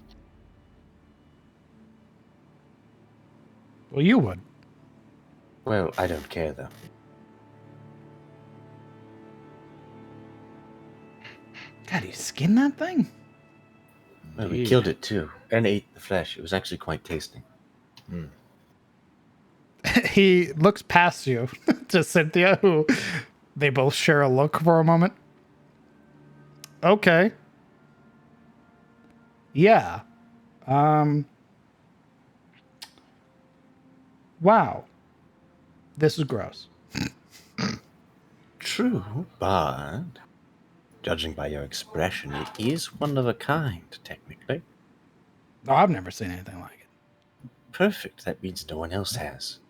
Well, you would. Well, I don't care though. God, you skin that thing? Well, we Indeed. killed it too, and ate the flesh. It was actually quite tasty. He looks past you to Cynthia, who they both share a look for a moment. Okay. Yeah. Wow. This is gross. True, but judging by your expression, it is one of a kind, technically. Oh, I've never seen anything like it. Perfect. That means no one else has.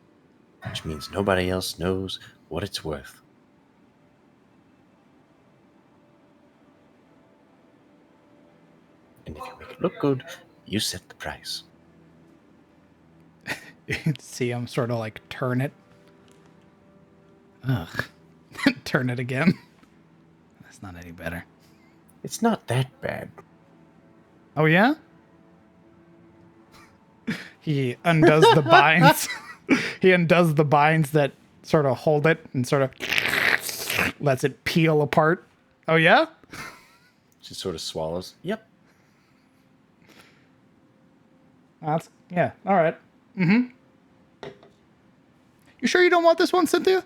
Which means nobody else knows what it's worth. And if you make it look good, you set the price. You can see him sort of like turn it. Ugh. Turn it again. That's not any better. It's not that bad. Oh, yeah? He undoes the binds. He undoes the binds that sort of hold it and sort of lets it peel apart. Oh, yeah? She sort of swallows. Yep. That's, yeah, all right. Mm-hmm. You sure you don't want this one, Cynthia?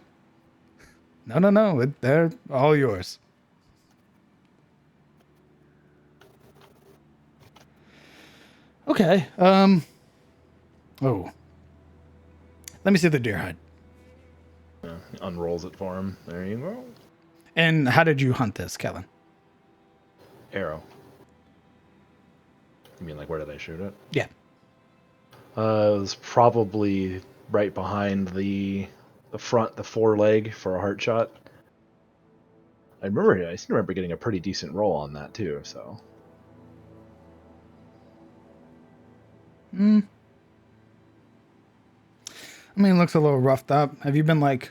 No. They're all yours. Okay. Oh. Let me see the deer hide. He unrolls it for him. There you go. And how did you hunt this, Kellen? Arrow. You mean like where did I shoot it? Yeah. It was probably right behind the front, the foreleg for a heart shot. I seem to remember getting a pretty decent roll on that too. So. I mean, it looks a little roughed up. Have you been like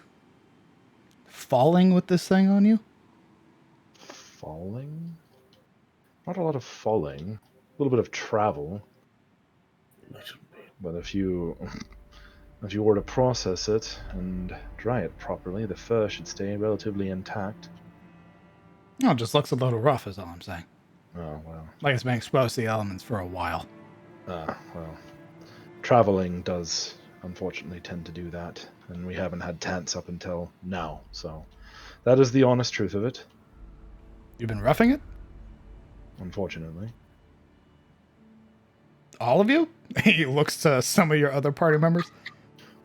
falling with this thing on you? Falling? Not a lot of falling. A little bit of travel. But if you were to process it and dry it properly, the fur should stay relatively intact. No, it just looks a little rough is all I'm saying. Oh, well. Like it's been exposed to the elements for a while. Well. Traveling does unfortunately tend to do that, and we haven't had tents up until now, so that is the honest truth of it, You've been roughing it? unfortunately. All of you? He looks to some of your other party members.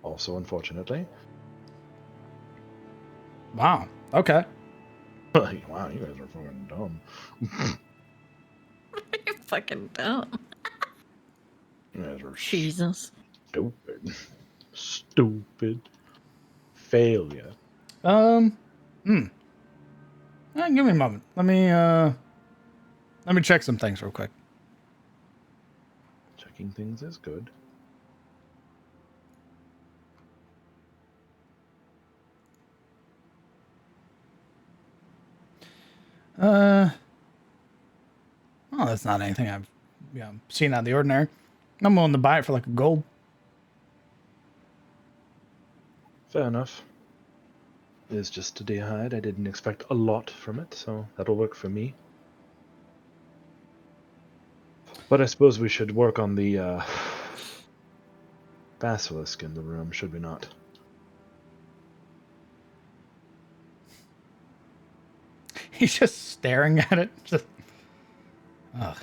Also, unfortunately. Wow. Okay. Wow, you guys are fucking dumb. You're fucking dumb. You guys are Jesus. stupid. Stupid. Failure. Give me a moment. Let me check some things real quick. Checking things is good. Well, that's not anything I've seen out of the ordinary. I'm willing to buy it for like a gold. Fair enough. It is just a deer hide. I didn't expect a lot from it, so that'll work for me. But I suppose we should work on the basilisk in the room, should we not? He's just staring at it. Just, ugh.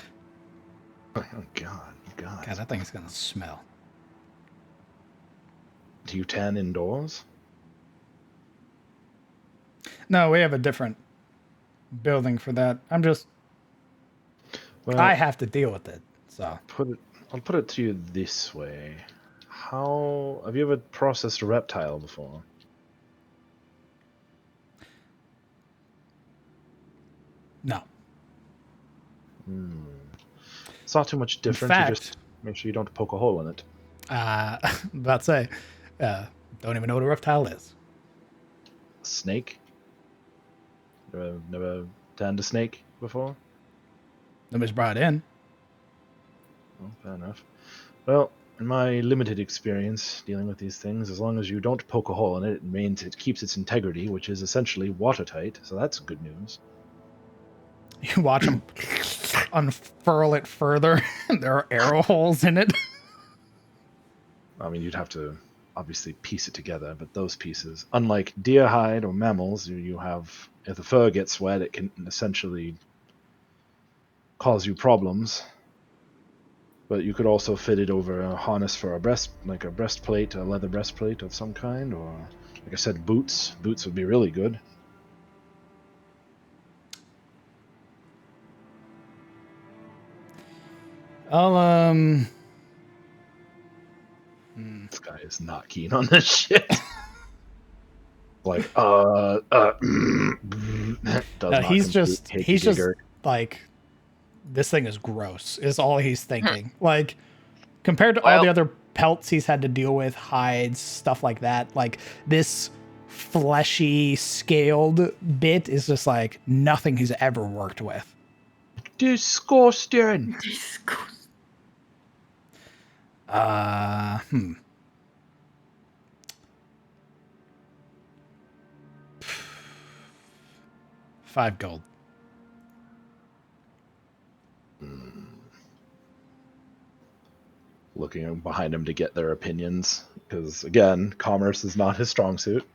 Oh God, you guys. God, that thing's gonna smell. Do you tan indoors? No, we have a different building for that. Well, I have to deal with it. So I'll put it to you this way. How have you ever processed a reptile before? no. It's not too much different. You just make sure you don't poke a hole in it. About to say, don't even know what a reptile is. Snake? Never tanned a snake before? Nobody's brought it in. Well, fair enough. Well, in my limited experience dealing with these things, as long as you don't poke a hole in it, it keeps its integrity, which is essentially watertight. So that's good news. You watch them unfurl it further. There are arrow holes in it. I mean, you'd have to obviously piece it together, but those pieces, unlike deer hide or mammals, you have, if the fur gets wet, it can essentially cause you problems. But you could also fit it over a harness for a breastplate, a leather breastplate of some kind, or, like I said, boots. Boots would be really good. I'll This guy is not keen on this shit. Like, he's just like, this thing is gross, is all he's thinking. Like, compared to all the other pelts he's had to deal with, hides, stuff like that, like, this fleshy, scaled bit is just like nothing he's ever worked with. Disgusting. Hmm. $5 Looking behind him to get their opinions, because again, commerce is not his strong suit.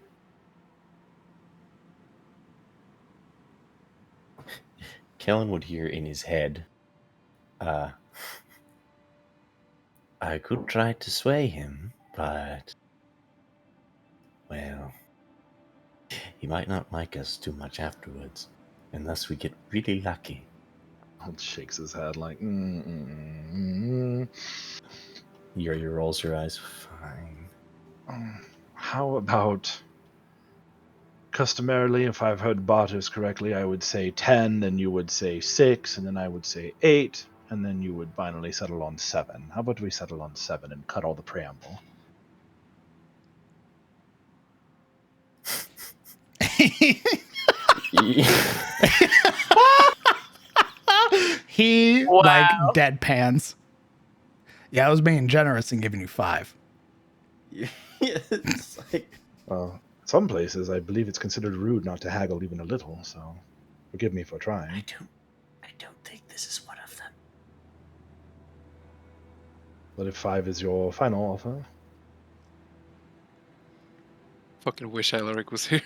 Kellen would hear in his head, I could try to sway him, but, well, he might not like us too much afterwards, unless we get really lucky. He shakes his head like, Yuri rolls her eyes. Fine. How about, customarily, if I've heard Barters correctly, I would say 10, then you would say 6, and then I would say 8, and then you would finally settle on 7. How about we settle on 7 and cut all the preamble? He like deadpans. Yeah, I was being generous and giving you 5. It's like, Some places, I believe it's considered rude not to haggle even a little, so forgive me for trying. I don't think this is one of them. But if 5 is your final offer, Fucking wish Alaric was here.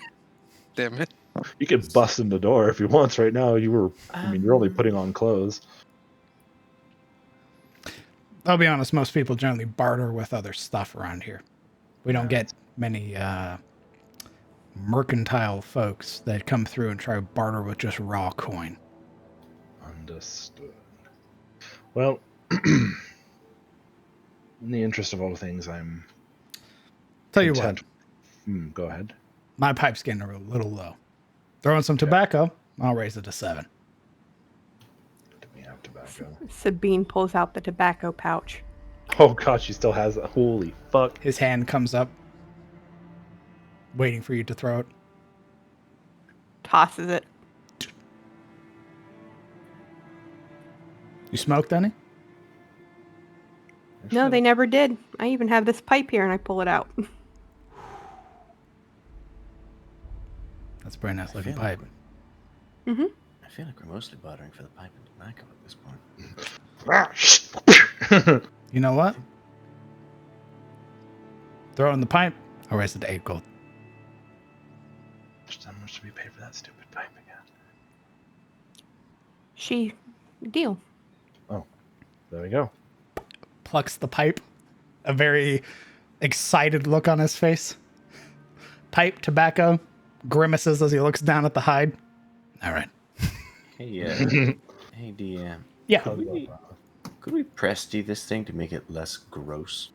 Damn it. you could bust in the door if you want right now. You're only putting on clothes. I'll be honest, most people generally barter with other stuff around here. We don't get many mercantile folks that come through and try to barter with just raw coin. Understood. Well, in the interest of all things, I'm Tell you content. what, Go ahead. my pipe's getting a little low. Throw in some tobacco, I'll raise it to 7. Do we have tobacco? Sabine pulls out the tobacco pouch. Oh god, she still has it. Holy fuck. His hand comes up, waiting for you to throw it. Tosses it. You smoked any? No, they never did. I even have this pipe here and I pull it out. That's a very nice looking pipe. Mm-hmm. I feel like we're mostly bartering for the pipe and tobacco at this point. You know what? Throw in the pipe, I'll raise it to 8 gold. How much do we pay for that stupid pipe again? Deal. Oh, there we go. Plucks the pipe. A very excited look on his face. Pipe, tobacco, grimaces as he looks down at the hide. All right. Hey, hey, DM. Yeah. Could we presty this thing to make it less gross?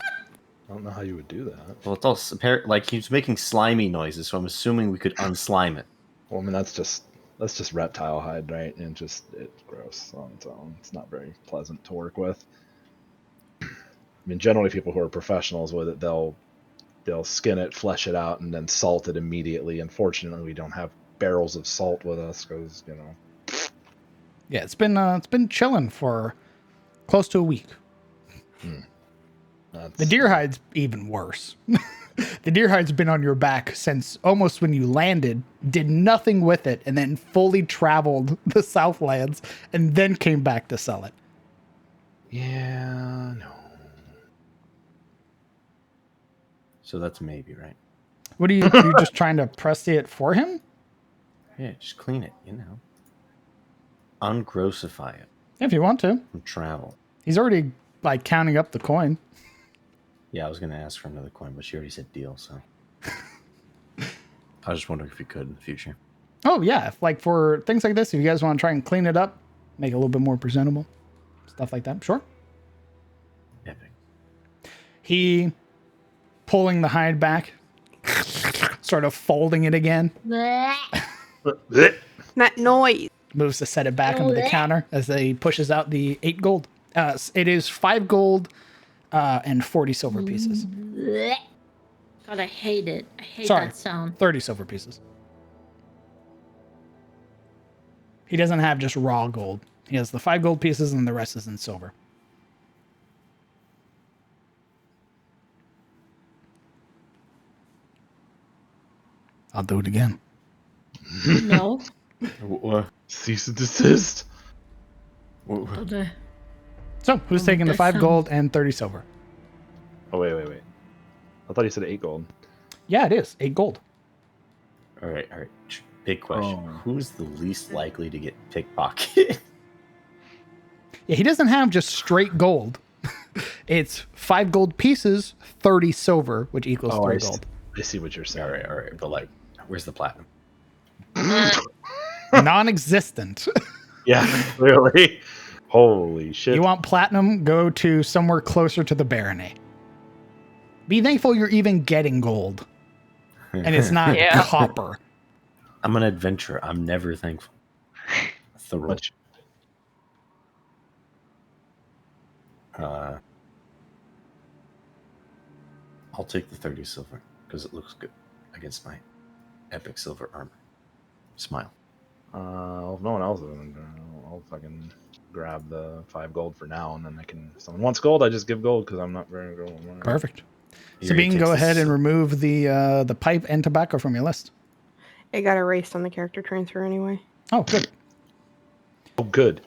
I don't know how you would do that. Well, it's all like he's making slimy noises, so I'm assuming we could unslime it. Well, I mean, that's just reptile hide, right? And it's gross on its own. It's not very pleasant to work with. I mean, generally, people who are professionals with it, they'll skin it, flesh it out, and then salt it immediately. Unfortunately, we don't have barrels of salt with us because Yeah, it's been chilling for close to a week. The deer hide's even worse. The deer hide's been on your back since almost when you landed, did nothing with it, and then fully traveled the Southlands and then came back to sell it. Yeah, no. So that's maybe, right? What are you just trying to presty it for him? Yeah, just clean it, Ungrossify it If you want to. from travel. He's already like counting up the coin. Yeah, I was going to ask for another coin, but she already said deal, so. I was just wondering if you could in the future. Oh yeah, if, like for things like this, if you guys want to try and clean it up, make it a little bit more presentable, stuff like that. Sure. Epic. He pulling the hide back, sort of folding it again, That noise. moves to set it back onto the counter as he pushes out the 8 gold. It is 5 gold and 40 silver pieces. God, I hate it. I hate Sorry. that sound. 30 silver pieces. He doesn't have just raw gold. He has the 5 gold pieces and the rest is in silver. I'll do it again. No. What? Cease and desist. Okay. So, who's taking the that 5 sounds- gold and 30 silver? Oh, wait. I thought you said 8 gold. Yeah, it is. 8 gold. All right. Big question. Oh. Who's the least likely to get pickpocketed? Yeah, he doesn't have just straight gold. It's 5 gold pieces, 30 silver, which equals 3 gold. I see what you're saying. All right. But, like, where's the platinum? Non-existent. Yeah, really. Holy shit. You want platinum? Go to somewhere closer to the barony. Be thankful you're even getting gold. And it's not Yeah. copper. I'm an adventurer. I'm never thankful. That's the rule. Much. I'll take the 30 silver because it looks good against my epic silver armor. Smile. If no one else is, I'll fucking grab the 5 gold for now, and then I can. If someone wants gold, I just give gold because I'm not very gold. Perfect. Here, Sabine, he go takes ahead this- and remove the pipe and tobacco from your list. It got erased on the character transfer anyway. Oh, good. Oh, good.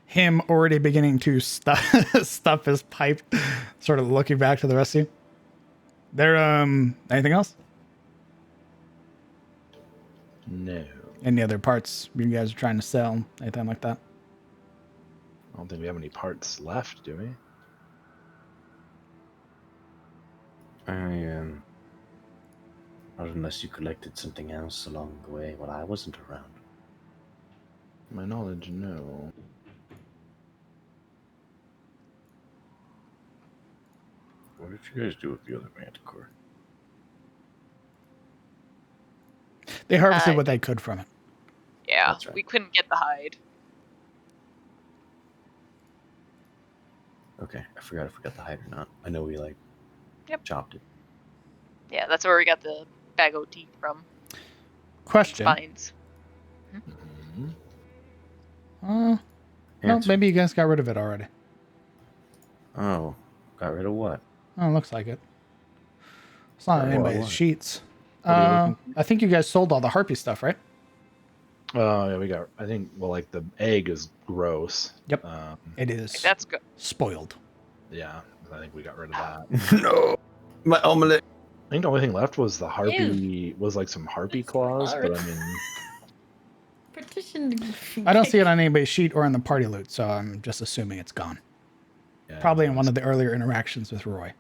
Him already beginning to stuff his pipe, sort of looking back to the rest of you. There, anything else? No. Any other parts you guys are trying to sell? Anything like that? I don't think we have any parts left, do we? Not unless you collected something else along the way while I wasn't around. To my knowledge, no. What did you guys do with the other manticore? They harvested what they could from it. Yeah, That's right. we couldn't get the hide. Okay, I forgot if we got the hide or not. I know we chopped it. Yeah, that's where we got the bag o' teeth from. Question. Spines. Mhm. No, Answer. maybe you guys got rid of it already. Oh, got rid of what? Oh, looks like it. It's not on What? anybody's What? sheets. are you looking I think you guys sold all the harpy stuff, right? Oh, yeah, we got. I think. Well, like the egg is gross. Yep. Um, It is That's good. spoiled. yeah, I think we got rid of that. No, my omelet. I think the only thing left was the harpy. Was like some harpy claws, but I mean, Partition. I don't see it on anybody's sheet or on the party loot, so I'm just assuming it's gone. Yeah, Probably in one of the earlier interactions with Roy.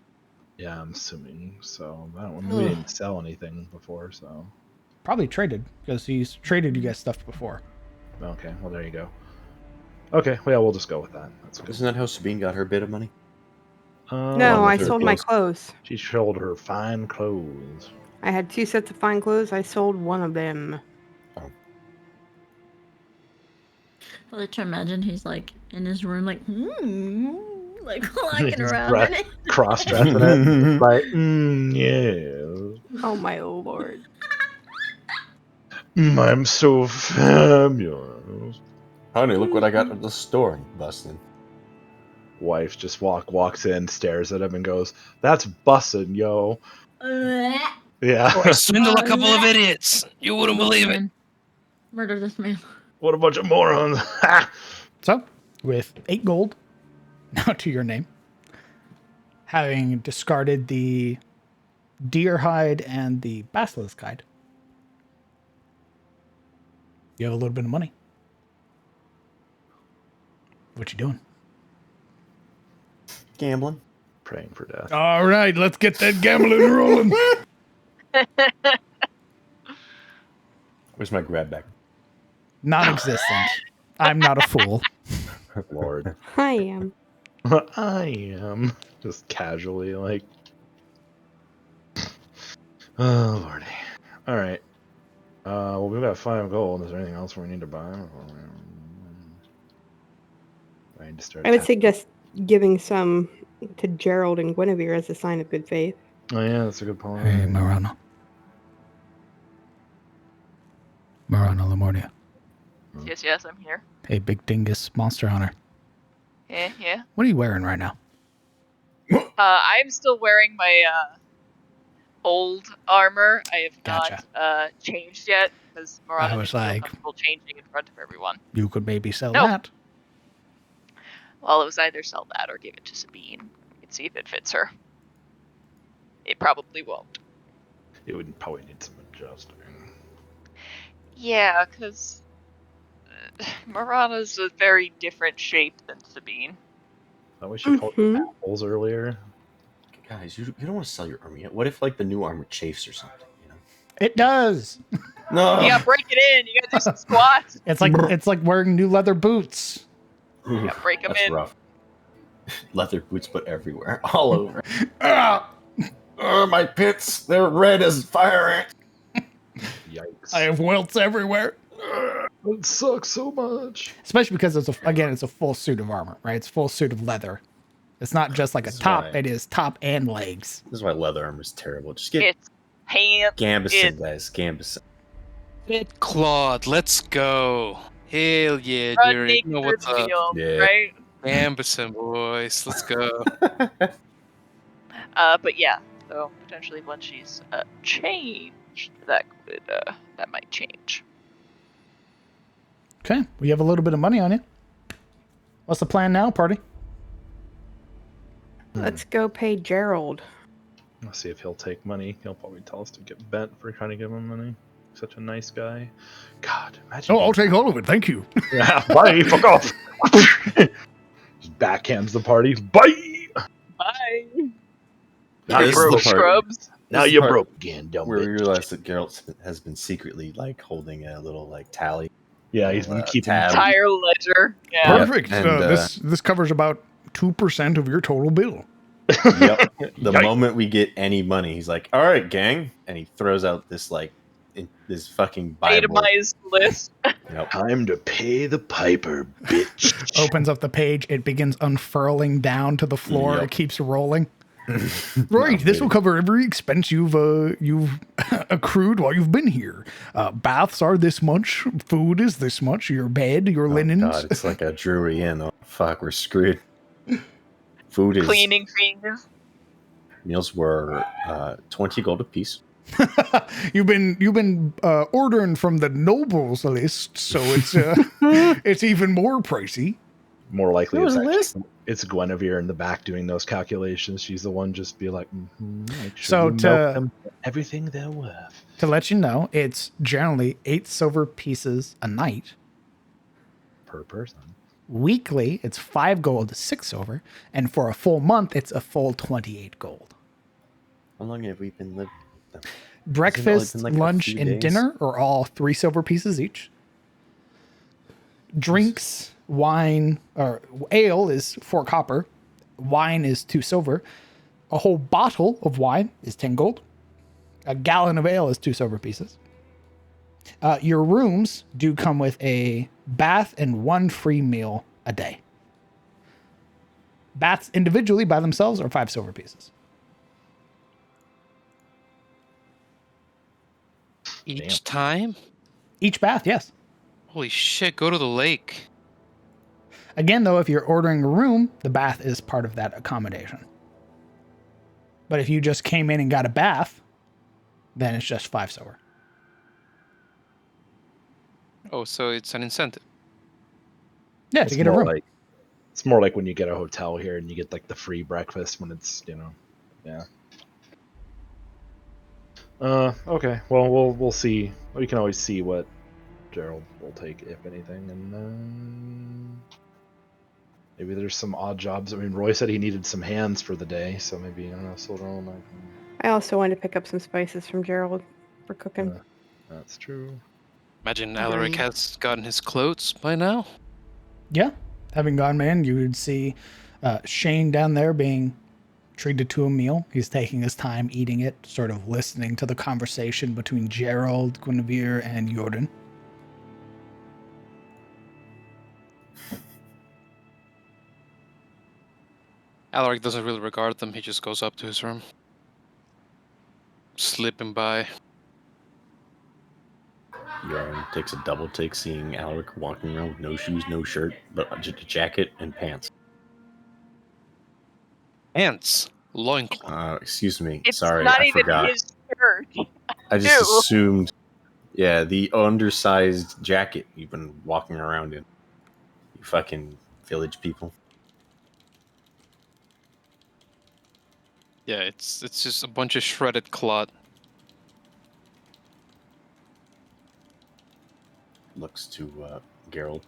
Yeah, I'm assuming so. We didn't sell anything before, so. Probably traded, because he's traded you guys stuff before. Okay, well, there you go. Okay, well, yeah, we'll just go with that. That's good. Isn't that how Sabine got her bit of money? No, with I her sold my clothes. clothes. She sold her fine clothes. I had 2 sets of fine clothes. I sold one of them. I like to imagine he's like in his room, like like walking He's around in it. cross-dressing it. Like, yeah. Oh my lord. I'm so fabulous. Honey, look what I got at the store. Busting. Wife just walks in, stares at him, and goes, "That's bussin', yo." Yeah. I swindle a couple of idiots. You wouldn't believe it. Murder this man. What a bunch of morons. So, with 8 gold, now to your name, having discarded the deer hide and the basilisk hide, you have a little bit of money. What you doing? Gambling. Praying for death. All right, let's get that gambling rolling. Where's my grab bag? Non-existent. I'm not a fool. Lord. I am. I am. Just casually, like. Oh, Lordy. All right. Well, we've got 5 gold. Is there anything else we need to buy? I need to start. I would suggest giving some to Gerald and Guinevere as a sign of good faith. Oh, yeah, that's a good point. Hey, Marana. Marana Lamornia. Yes, I'm here. Hey, Big Dingus Monster Hunter. Yeah. What are you wearing right now? I'm still wearing my old armor. I have Gotcha. not changed yet because Marana was didn't feel like- comfortable changing in front of everyone. You could maybe sell No. that. Well, it was either sell that or give it to Sabine. And see if it fits her. It probably won't. It would probably need some adjusting. Yeah, because Marana's a very different shape than Sabine. Thought we should call it apples earlier. Guys, you don't want to sell your armor yet. What if like the new armor chafes or something? You know? It does. No. You gotta break it in. You gotta do some squats. It's like wearing new leather boots. You gotta break them That's in. rough. Leather boots, but everywhere, all over. My pits, they're red as fire ants. Yikes. I have welts everywhere. It sucks so much. Especially because it's a full suit of armor, right? It's a full suit of leather. It's not just like a top. why- It is top and legs. This is why leather armor is terrible. Just get It's pants. Gambison, guys. Gambison. Get Claude, let's go. Hell yeah, Run Jared. naked You know through what's the up. field, Yeah. right? Gambison, boys. Let's go. But yeah, so potentially once she's changed, that might change. Okay, we have a little bit of money on you. What's the plan now, party? Let's go pay Gerald. Let's see if he'll take money. He'll probably tell us to get bent for trying to give him money. Such a nice guy. God, imagine. Oh, I'll take all of it. Thank you. Yeah, bye. Fuck off. Just backhands the party. Bye. Bye. Now This you're is the broke. part- Scrubs. Now this is you're the part broke again, dumb Where we bitch. realize that Geralt has been secretly like holding a little like tally. Yeah, he's been keeping tab. Tire ledger. Yeah. Perfect. and, This covers about 2% of your total bill. Yep. The Yikes. moment we get any money, he's like, "All right, gang," and he throws out this like this fucking Bible. Itemized list. Yep. Time to pay the piper, bitch. Opens up the page. It begins unfurling down to the floor. Yep. It keeps rolling. Right. This will cover every expense you've accrued while you've been here. Baths are this much. Food is this much. Your bed, your linens. God, it's like a Drury Inn. Oh, fuck, we're screwed. Food is Cleaning fees. meals were 20 gold apiece. You've been ordering from the nobles list, so it's it's even more pricey. More likely There was it's, a list. it's Guinevere in the back doing those calculations. She's the one just be like, make sure So you milk them for everything they're worth. To let you know, it's generally 8 silver pieces a night. Per person. Weekly, it's 5 gold, 6 silver. And for a full month, it's a full 28 gold. How long have we been living with them? Breakfast, been, like, a lunch, few and days? dinner are all 3 silver pieces each. Drinks, wine, or ale is 4 copper. Wine is 2 silver. A whole bottle of wine is 10 gold. A gallon of ale is 2 silver pieces. Your rooms do come with a bath and 1 free meal a day. Baths individually by themselves are 5 silver pieces. Each time? Each bath, yes. Holy shit, go to the lake. Again, though, if you're ordering a room, the bath is part of that accommodation. But if you just came in and got a bath, then it's just 5 silver. Oh, so it's an incentive. Yeah, It's to get a more room. like it's more like when you get a hotel here and you get like the free breakfast when it's yeah. Okay. Well, we'll see. We can always see what Gerald will take, if anything, and maybe there's some odd jobs. I mean, Roy said he needed some hands for the day, so maybe I don't know. Silverone, I also wanted to pick up some spices from Gerald for cooking. that's true. Imagine Agreed. Alaric has gotten his clothes by now. Yeah. Having gone in, you would see Shane down there being treated to a meal. He's taking his time eating it, sort of listening to the conversation between Gerald, Guinevere, and Jordan. Alaric doesn't really regard them. He just goes up to his room. Slipping by. Yarn takes a double take seeing Alaric walking around with no shoes, no shirt, but just a jacket and pants. Ants. Loincloth. Excuse me. It's Sorry, not I even forgot. his shirt. I just Ew. assumed. Yeah, the undersized jacket you've been walking around in. You fucking village people. Yeah, it's just a bunch of shredded cloth. Looks to Gerald.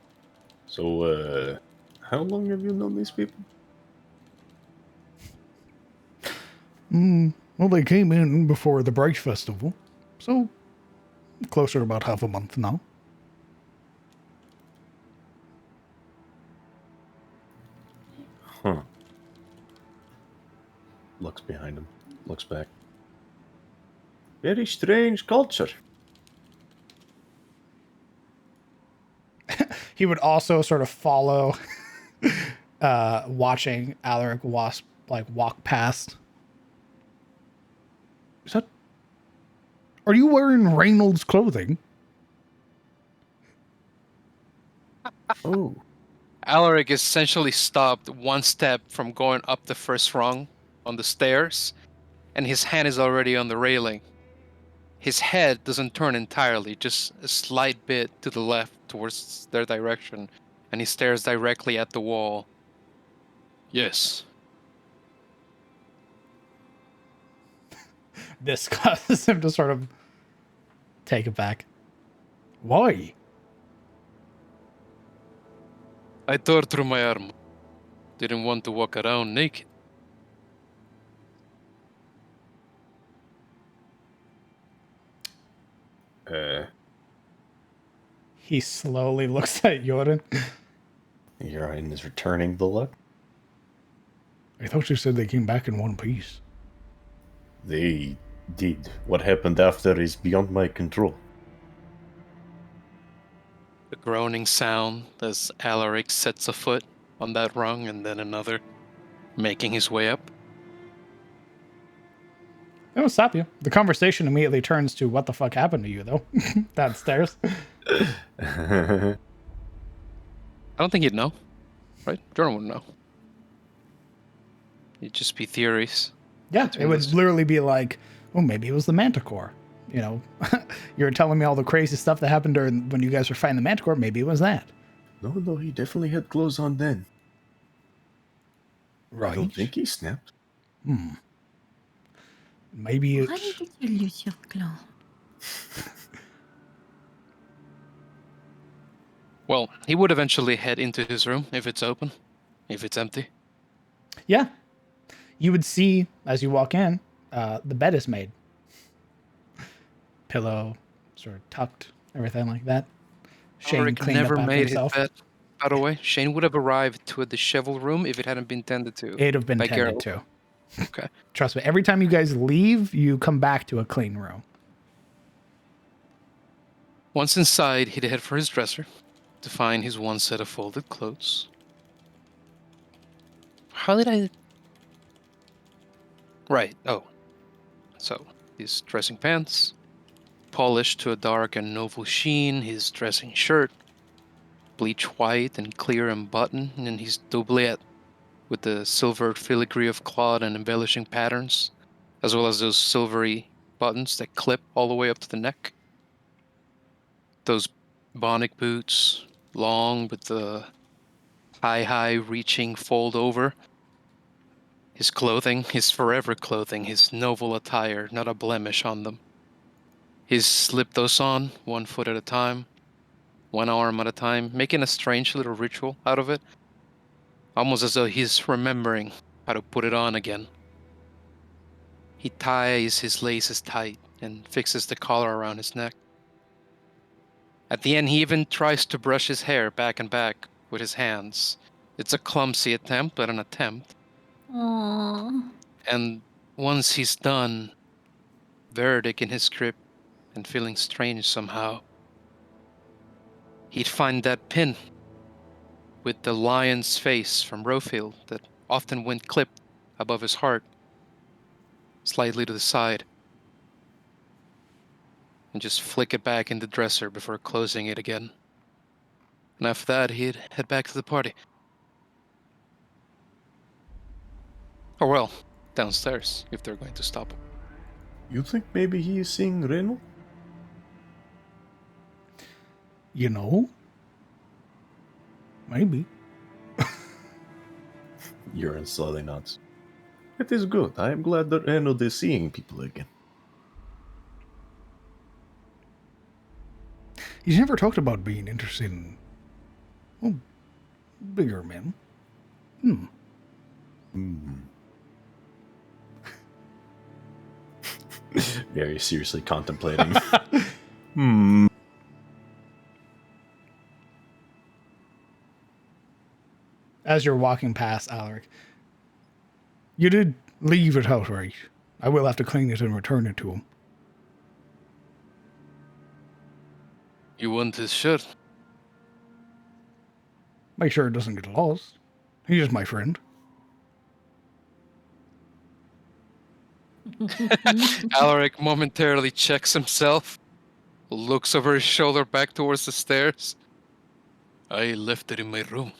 So, how long have you known these people? Well, they came in before the Bright Festival, so closer to about half a month now. Huh. Looks behind him. Looks back. Very strange culture. He would also sort of follow, watching Alaric Wasp walk past. Is that? Are you wearing Reynolds clothing? Oh. Alaric essentially stopped one step from going up the first rung on the stairs, and his hand is already on the railing. His head doesn't turn entirely, just a slight bit to the left towards their direction, and he stares directly at the wall. Yes. This causes him to sort of take it back. Why? I tore through my armor. Didn't want to walk around naked. He slowly looks at Jordan. Urian is returning the look. I thought you said they came back in one piece. They did. What happened after is beyond my control. The groaning sound as Alaric sets a foot on that rung and then another, making his way up. They won't stop you. The conversation immediately turns to what the fuck happened to you, though, downstairs. I don't think he'd know, right? Jordan wouldn't know. It'd just be theories. Yeah, it would literally be like, oh, maybe it was the Manticore. You know, you're telling me all the crazy stuff that happened during when you guys were fighting the Manticore. Maybe it was that. No, he definitely had clothes on then. Right. I don't think he snapped. Maybe Pourquoi it's... dit-il du surclan? Well, he would eventually head into his room if it's open, if it's empty. Yeah. You would see, as you walk in, the bed is made. Pillow, sort of tucked, everything like that. Shane Alaric cleaned never up after made his himself. bed, by the way. Shane would have arrived to a disheveled room if it hadn't been tended to. It'd have been by tended Geralt. to. Okay. Trust me, every time you guys leave, you come back to a clean room. Once inside, he'd head for his dresser to find his one set of folded clothes. How did I... Right, oh. So, his dressing pants, polished to a dark and noble sheen, his dressing shirt, bleach white and clear and button, and his doublet with the silver filigree of cloth and embellishing patterns, as well as those silvery buttons that clip all the way up to the neck. Those bionic boots, long with the high reaching fold over. His clothing, his forever clothing, his noble attire, not a blemish on them. He's slipped those on, 1 foot at a time, one arm at a time, making a strange little ritual out of it, almost as though he's remembering how to put it on again. He ties his laces tight and fixes the collar around his neck. At the end, he even tries to brush his hair back and back with his hands. It's a clumsy attempt, but an attempt. Aww. And once he's done, verdict in his grip and feeling strange somehow, he'd find that pin with the lion's face from Rofield that often went clipped above his heart, slightly to the side, and just flick it back in the dresser before closing it again. And after that, he'd head back to the party. Or well, downstairs, if they're going to stop him. You think maybe he is seeing Reno? You know? Maybe. Urine slowly nods. It is good. I am glad that Reno is seeing people again. He's never talked about being interested in, well, bigger men. Very seriously contemplating. As you're walking past Alaric, you did leave it outright. I will have to clean it and return it to him. You want his shirt? Make sure it doesn't get lost. He's just my friend. Alaric momentarily checks himself, looks over his shoulder back towards the stairs. I left it in my room.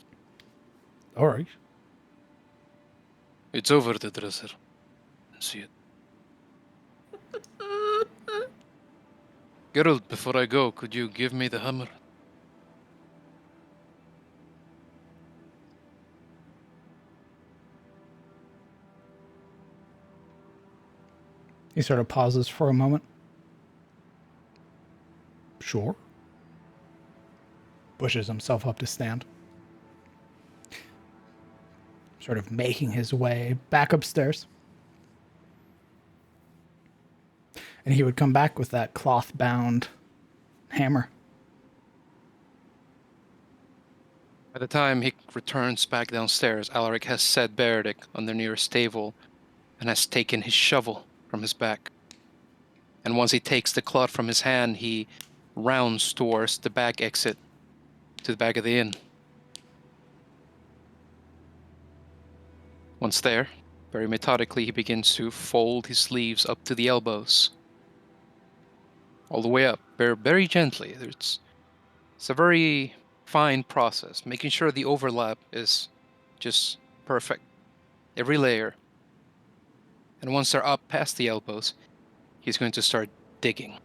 All right. It's over the dresser. See it. Geralt, before I go, could you give me the hammer? He sort of pauses for a moment. Sure. Pushes himself up to stand. Sort of making his way back upstairs. And he would come back with that cloth-bound hammer. By the time he returns back downstairs, Alaric has set Beardick on the nearest table and has taken his shovel from his back. And once he takes the cloth from his hand, he rounds towards the back exit to the back of the inn. Once there, very methodically, he begins to fold his sleeves up to the elbows. All the way up, very gently. It's a very fine process, making sure the overlap is just perfect. Every layer. And once they're up past the elbows, he's going to start digging.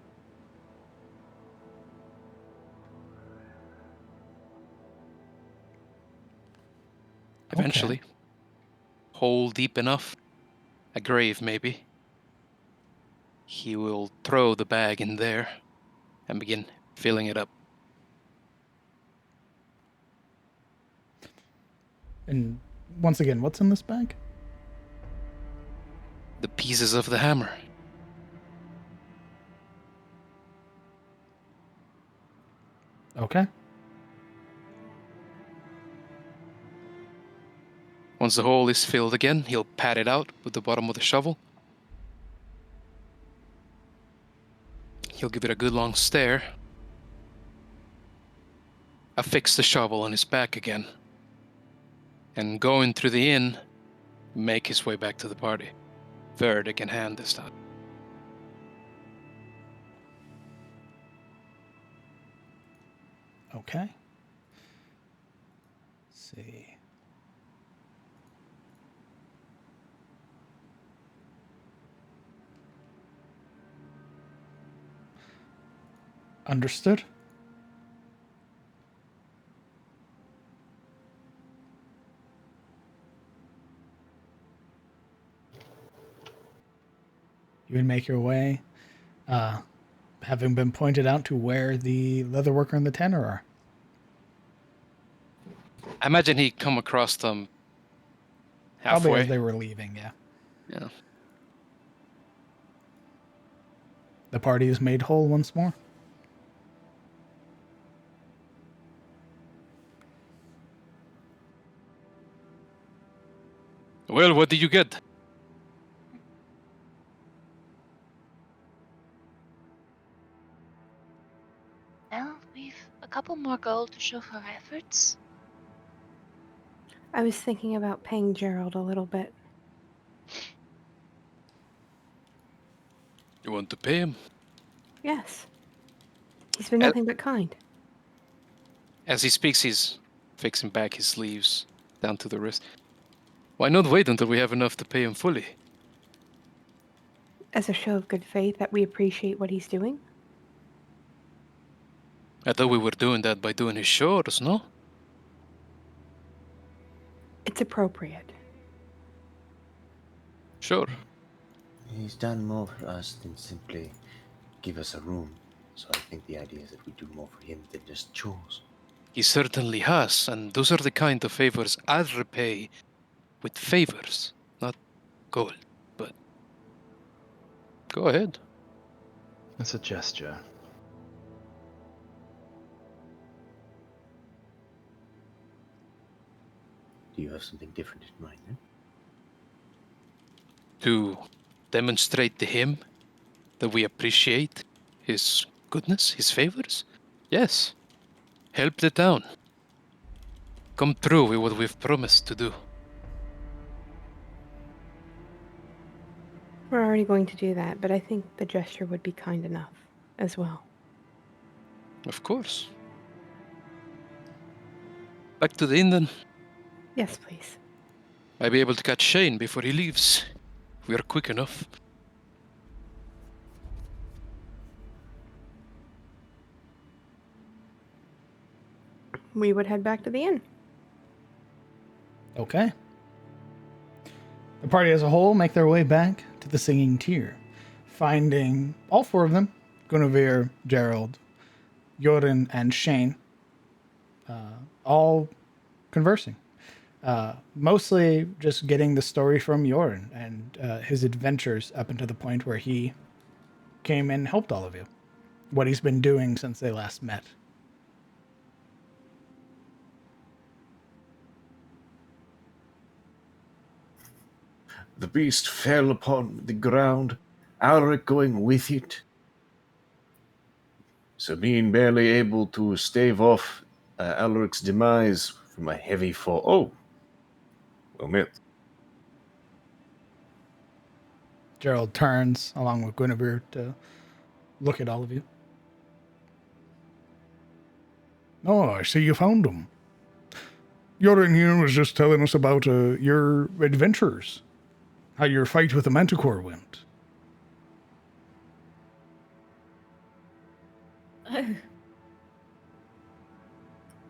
Eventually, hole deep enough, a grave maybe, he will throw the bag in there and begin filling it up. And once again, what's in this bag? The pieces of the hammer. Okay. Once the hole is filled again, he'll pat it out with the bottom of the shovel. He'll give it a good long stare. Affix the shovel on his back again. And going through the inn, make his way back to the party. Verdict in hand this time. Okay. Let's see. Understood. You would make your way, having been pointed out to where the leatherworker and the tanner are. I imagine he'd come across them Probably halfway. as they were leaving, yeah. Yeah. The party is made whole once more. Well, what did you get? Well, we've a couple more gold to show for our efforts. I was thinking about paying Gerald a little bit. You want to pay him? Yes. He's been Uh, nothing but kind. As he speaks, he's fixing back his sleeves down to the wrist. Why not wait until we have enough to pay him fully? As a show of good faith that we appreciate what he's doing. I thought we were doing that by doing his chores, no? It's appropriate. Sure. He's done more for us than simply give us a room. So I think the idea is that we do more for him than just chores. He certainly has, and those are the kind of favors I'd repay with favors, not gold. But go ahead. It's a gesture. Do you have something different in mind then? To demonstrate to him that we appreciate his goodness, his favors? Yes. Help the town. Come through with what we've promised to do. We're already going to do that, but I think the gesture would be kind enough as well. Of course. Back to the inn then. Yes, please. Might be able to catch Shane before he leaves. We are quick enough. We would head back to the inn. Okay. The party as a whole make their way back to the Singing Tier, finding all four of them, Guinevere, Gerald, Jordan, and Shane, all conversing. Mostly just getting the story from Jordan and his adventures up until the point where he came and helped all of you. What he's been doing since they last met. The beast fell upon the ground, Alric going with it. Sabine barely able to stave off Alric's demise from a heavy fall. Oh, well met. Gerald turns along with Guinevere to look at all of you. Oh, I see you found him. Jordan here was just telling us about your adventures. How your fight with the Manticore went.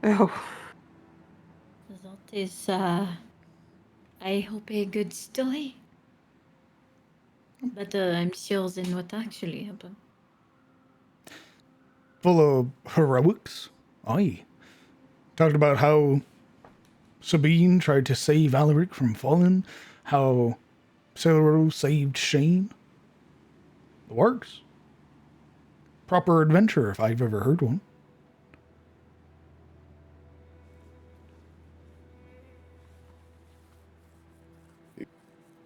Oh, That is, I hope a good story. But I'm sure than what actually happened. Full of heroics. Aye. Talked about how Sabine tried to save Alaric from falling, how Sailor saved Shane. It works. Proper adventure, if I've ever heard one.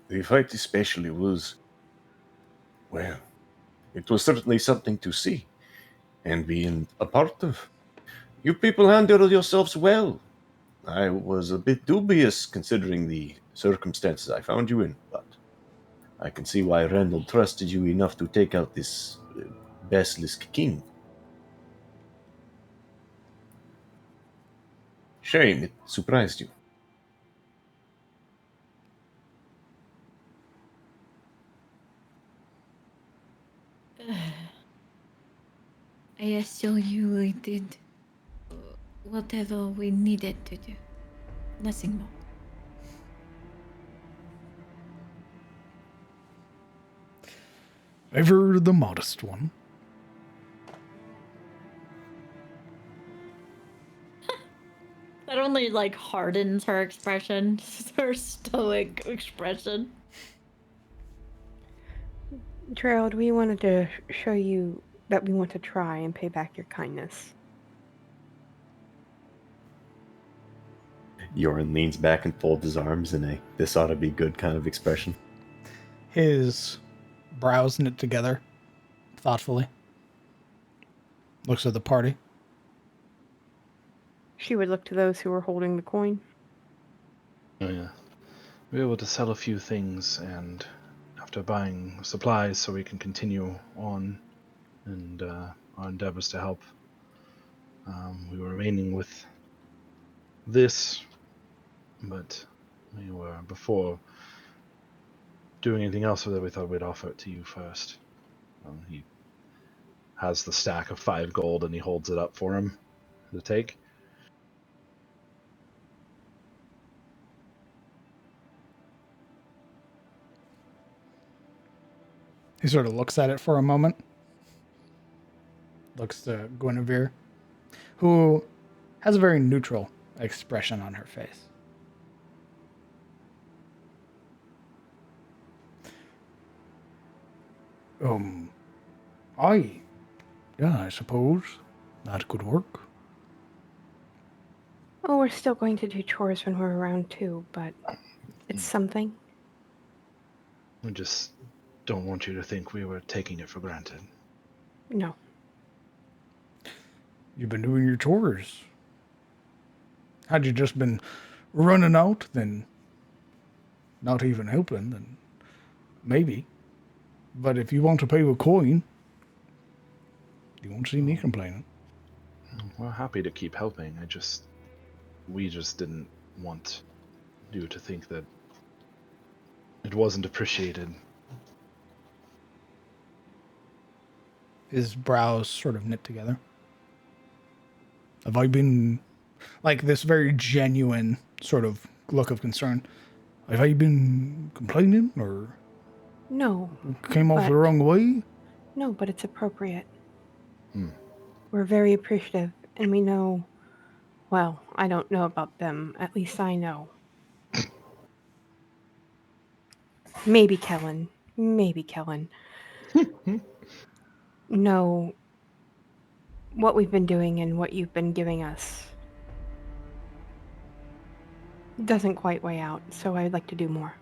The fight especially was, well, it was certainly something to see and be a part of. You people handled yourselves well. I was a bit dubious considering the circumstances I found you in, but I can see why Randall trusted you enough to take out this basilisk king. Shame it surprised you. I assure you we did whatever we needed to do. Nothing more. Ever the modest one. That only like hardens her expression, her stoic expression. Gerald, we wanted to show you that we want to try and pay back your kindness. Yoren leans back and folds his arms in a this ought to be good kind of expression. His brows knit together thoughtfully. Looks at the party. She would look to those who were holding the coin. Oh, yeah. We were able to sell a few things, and after buying supplies so we can continue on and our endeavors to help, we were remaining with this, but we were, before doing anything else with it, we thought we'd offer it to you first. He has the stack of 5 gold and he holds it up for him to take. He sort of looks at it for a moment. Looks to Guinevere, who has a very neutral expression on her face. Aye. Yeah, I suppose that could work. Oh, we're still going to do chores when we're around too, but it's something. We just don't want you to think we were taking it for granted. No. You've been doing your chores. Had you just been running out, then not even helping, then maybe. But if you want to pay with coin, you won't see me complaining. We're happy to keep helping. We just didn't want you to think that it wasn't appreciated. His brows sort of knit together. Have I been, like, this very genuine sort of look of concern? Have I been complaining or No. came off the wrong way? No, but it's appropriate. We're very appreciative, and we know, well, I don't know about them. At least I know. Maybe Kellen. Know what we've been doing and what you've been giving us doesn't quite weigh out, so I'd like to do more.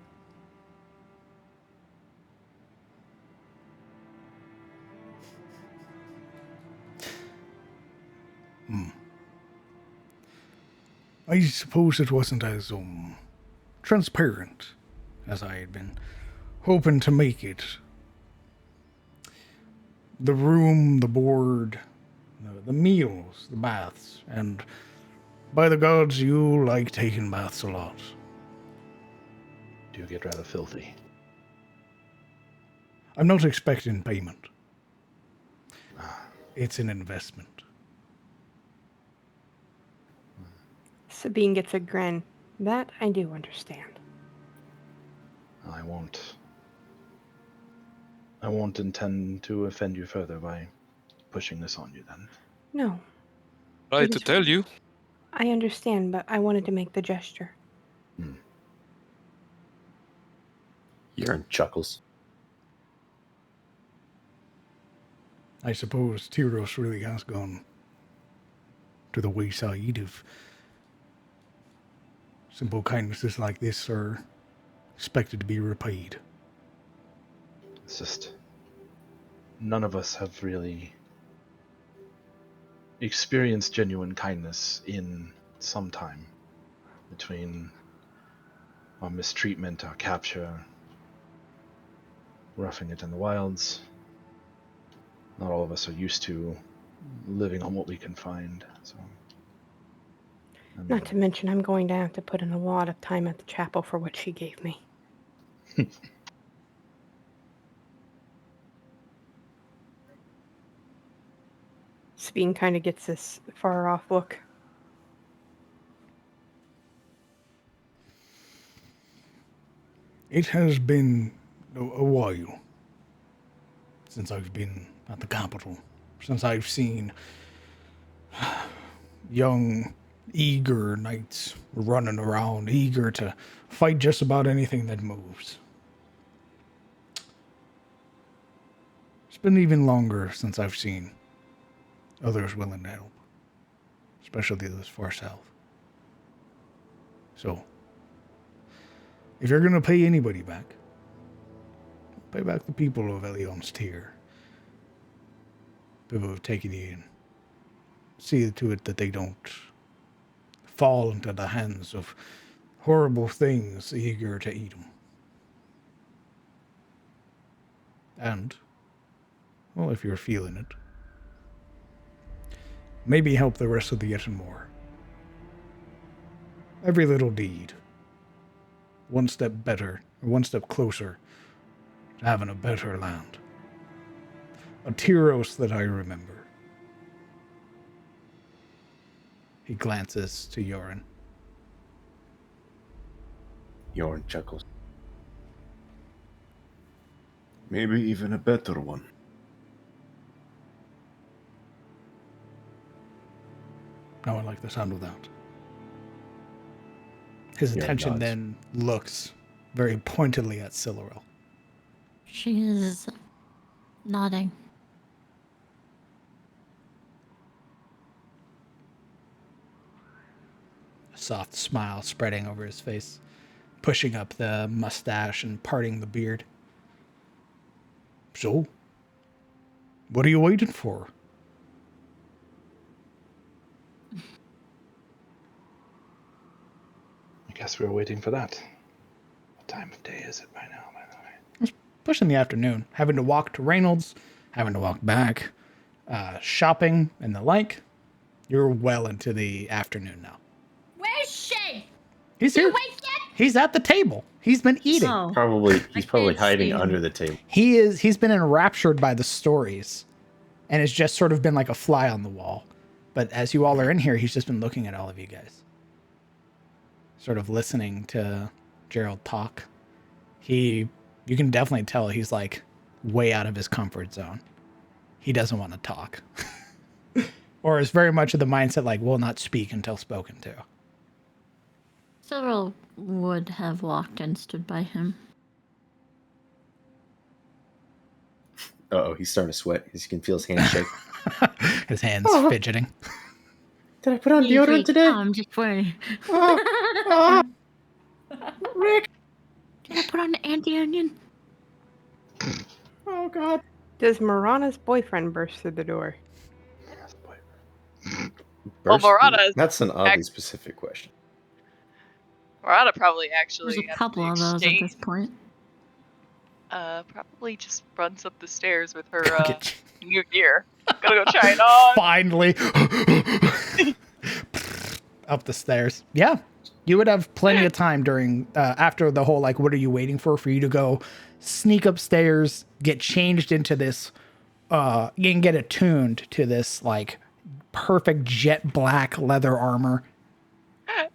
I suppose it wasn't as transparent as I had been hoping to make it. The room, the board, the meals, the baths, and by the gods, you like taking baths a lot. Do get rather filthy. I'm not expecting payment. It's an investment. Sabine gets a grin. That I do understand. I won't intend to offend you further by pushing this on you then. No. Right to tell you. I understand, but I wanted to make the gesture. Urine chuckles. I suppose Tyros really has gone to the wayside of simple kindnesses like this are expected to be repaid. It's just none of us have really experienced genuine kindness in some time. Between our mistreatment, our capture, roughing it in the wilds. Not all of us are used to living on what we can find. So, Not to mention, I'm going to have to put in a lot of time at the chapel for what she gave me. Sabine kind of gets this far off look. It has been a while since I've been at the capital, since I've seen young, eager knights running around, eager to fight just about anything that moves. It's been even longer since I've seen others willing to help, especially those far south. So, if you're going to pay anybody back, pay back the people of Elion's tier. People who have taken you in. See to it that they don't fall into the hands of horrible things eager to eat them. And, well, if you're feeling it, maybe help the rest of the Yettenmore. Every little deed, one step better, or one step closer to having a better land. A Tyros that I remember. He glances to Yoren. Yorn chuckles. Maybe even a better one. No, I like the sound of that. His Yeah, attention nods. then looks very pointedly at Silleril. She is nodding. A soft smile spreading over his face, pushing up the mustache and parting the beard. So, what are you waiting for? I guess we're waiting for that. What time of day is it by now, by the way? It's pushing the afternoon, having to walk to Reynolds, having to walk back, shopping and the like. You're well into the afternoon now. Where's she? He's here. Wait yet? He's at the table. He's been eating. Oh, He's probably can't hiding see him. under the table. He's been enraptured by the stories and has just sort of been like a fly on the wall. But as you all are in here, he's just been looking at all of you guys. Sort of listening to Gerald talk. You can definitely tell he's like way out of his comfort zone. He doesn't want to talk. Or is very much of the mindset like, will not speak until spoken to. Cyril would have walked and stood by him. Uh-oh, he's starting to sweat. You can feel his hands shake. His hands fidgeting. Did I put on Easy, calm, just wait. Rick! Did I put on the anti-onion? Oh, God. Does Marana's boyfriend burst through the door? Well, Murata is That's an oddly specific question. Murata probably actually There's a at couple the of those at exchange, this point. probably just runs up the stairs with her Get new gear. Gotta go try it on. Finally. Up the stairs. Yeah. You would have plenty of time during, after the whole, like, what are you waiting for you to go sneak upstairs, get changed into this, and get attuned to this, like, perfect jet black leather armor.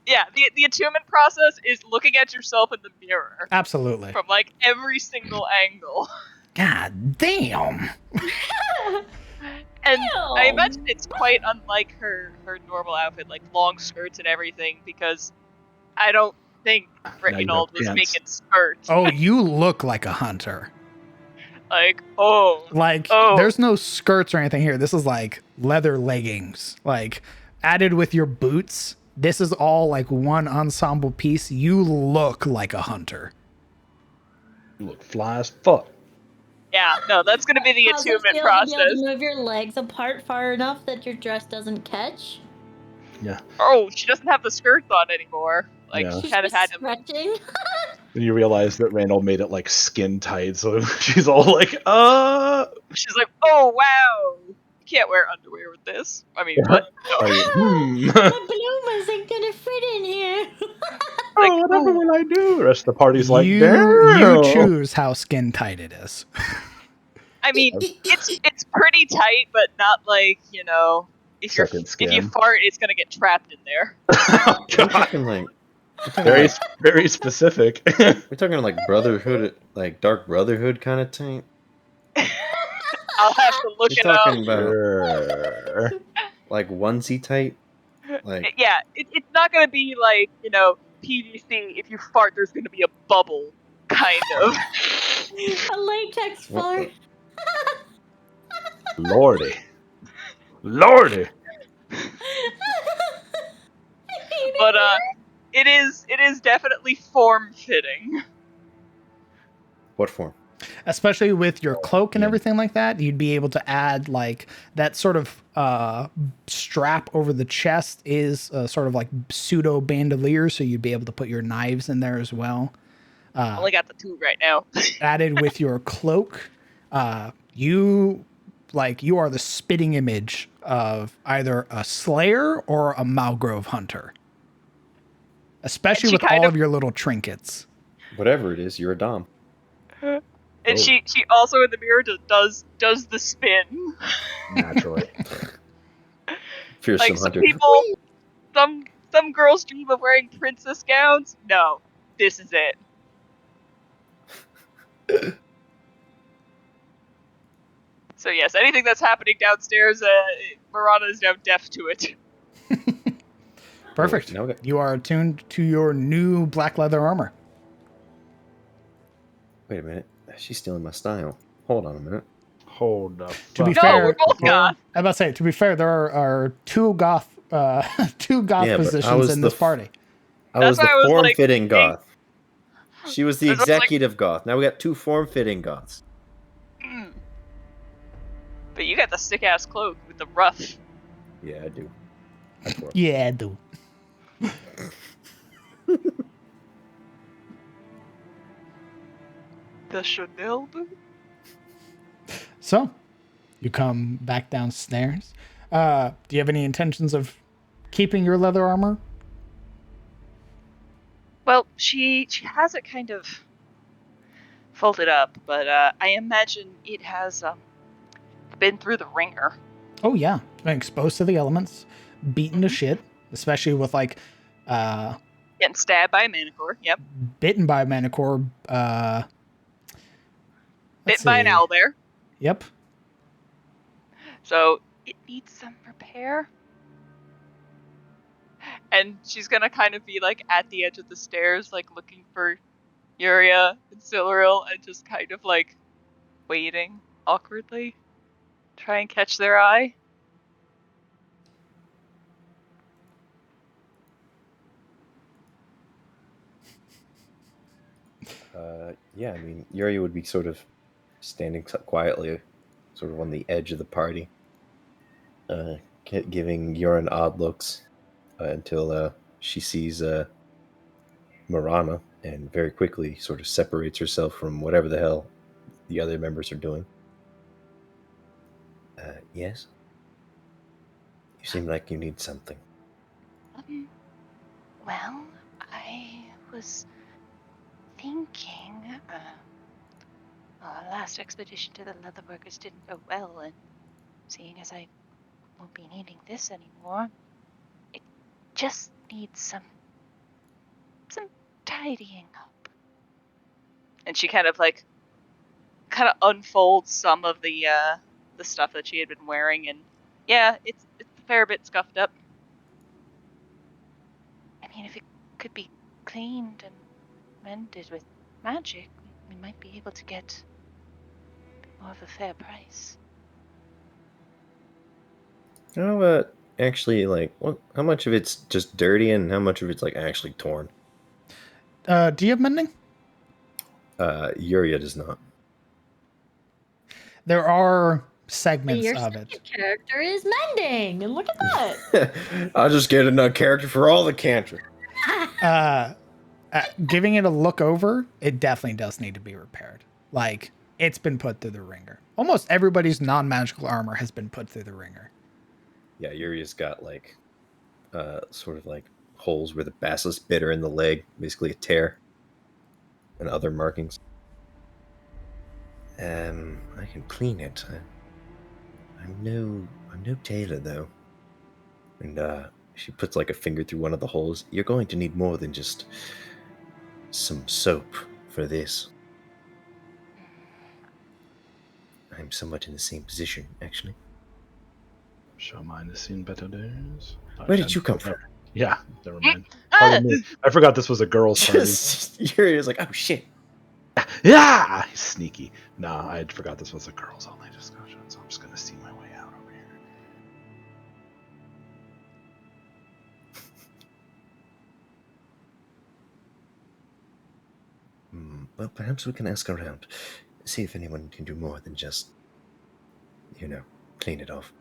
Yeah, the attunement process is looking at yourself in the mirror Absolutely. from like every single angle. God damn. And I imagine it's quite unlike her normal outfit, like long skirts and everything, because I don't think Now you Reynold have was pants. making skirts. Oh, you look like a hunter. Like, Like, there's no skirts or anything here. This is like leather leggings, like added with your boots. This is all like one ensemble piece. You look like a hunter. You look fly as fuck. yeah, no, that's gonna be the How's it attunement feel to be able process. to move your legs apart far enough that your dress doesn't catch? Yeah. Oh, she doesn't have the skirts on anymore. Like, Yeah. she She's kind of just had them. stretching. Then you realize that Randall made it like skin tight, so she's all like, She's like, oh, wow. You can't wear underwear with this. I mean, what? No. My bloom isn't gonna fit in here. Like, whatever will I do? The rest of the party's like, You damn. choose how skin tight it is. I mean, it's pretty tight, but not like, if Second if you skin. fart, it's gonna get trapped in there. We're talking like Very, very specific. we're talking like brotherhood, like dark brotherhood kind of thing. I'll have to look We're it up. talking about Sure. like onesie type, like Yeah, it's not gonna be like, PVC. If you fart, there's gonna be a bubble, kind of. A latex what fart. Lordy. Lordy. But it is definitely form fitting. what form? Especially with your cloak and Yeah. everything like that, you'd be able to add like that sort of strap over the chest is sort of like pseudo bandolier, so you'd be able to put your knives in there as well. Only got the two right now. Added with your cloak, you are the spitting image of either a slayer or a Malgrove hunter. Especially she with kind all of- of your little trinkets. Whatever it is, you're a dom. And Oh. she also in the mirror does the spin. Naturally. Fearsome Like some hunter. people, some girls dream of wearing princess gowns. No, this is it. So yes, anything that's happening downstairs, Marana is now deaf to it. Perfect. now we got- You are attuned to your new black leather armor. Wait a minute, she's stealing my style. Hold on a minute. Hold the To be fuck No, fair, we're both goth. I'm about to say, to be fair, there are two goth Yeah, but positions in this party. I That's was the why I was like, form-fitting goth. She was the I was like- executive goth. Now we got two form-fitting goths. Mm. But you got the sick ass cloak with the ruff. Yeah, I do. I twirl. Yeah, I do. The Chanel boot. So, you come back downstairs. Do you have any intentions of keeping your leather armor? Well, she has it kind of folded up, but I imagine it has been through the ringer. Oh yeah, been exposed to the elements, beaten to shit, especially with like Getting stabbed by a manicore. Yep. bitten by a manicore. Bitten by an owlbear. Yep. So it needs some repair. And she's gonna kind of be like at the edge of the stairs, like looking for Yuria and Siluril, and just kind of like waiting awkwardly, try and catch their eye. Yeah, I mean, Yuri would be sort of standing quietly, sort of on the edge of the party, giving Yurin odd looks until she sees Marana and very quickly sort of separates herself from whatever the hell the other members are doing. Yes? You seem like you need something. Well, I was thinking, our last expedition to the Leatherworkers didn't go well, and seeing as I won't be needing this anymore, it just needs some tidying up. And she kind of unfolds some of the the stuff that she had been wearing, and yeah, it's a fair bit scuffed up. I mean, if it could be cleaned and mended with magic, we might be able to get more of a fair price. How actually, like, how much of it's just dirty and how much of it's like actually torn? Do you have mending? Yuria does not. There are segments Your of second it. character is mending, and look at that. I'll just get another character for all the cantrips. Giving it a look over, it definitely does need to be repaired. Like, it's been put through the ringer. Almost everybody's non-magical armor has been put through the ringer. Yeah, Yuria's got like sort of like holes where the basilisk bit her in the leg, basically a tear, and other markings. I can clean it. I'm no tailor though. And she puts like a finger through one of the holes. You're going to need more than just some soap for this. I'm somewhat in the same position, actually. Show mine has seen better days. Where did you come from? Yeah, never mind. Pardon me. I forgot this was a girls' party. Yuria's like, oh shit. Yeah, sneaky. No, I forgot this was a girls' only discussion, so I'm just gonna see my way out over here. Well, perhaps we can ask around, see if anyone can do more than just, clean it off.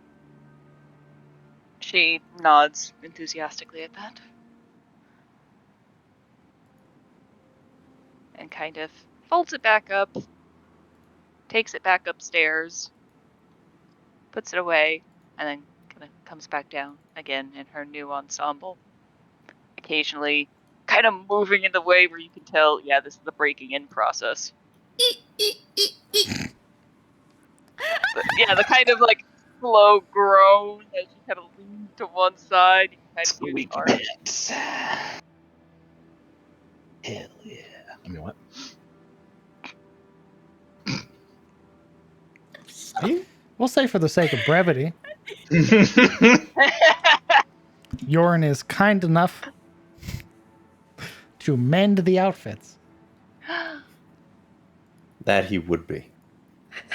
She nods enthusiastically at that. And kind of folds it back up, takes it back upstairs, puts it away, and then kind of comes back down again in her new ensemble. Occasionally kind of moving in the way where you can tell, yeah, this is the breaking in process. Yeah, the kind of like slow groan as you kind of lean to one side. You can kind of hear the art. Hell yeah. I mean, what? We'll say for the sake of brevity, Yorin is kind enough to mend the outfits. That he would be.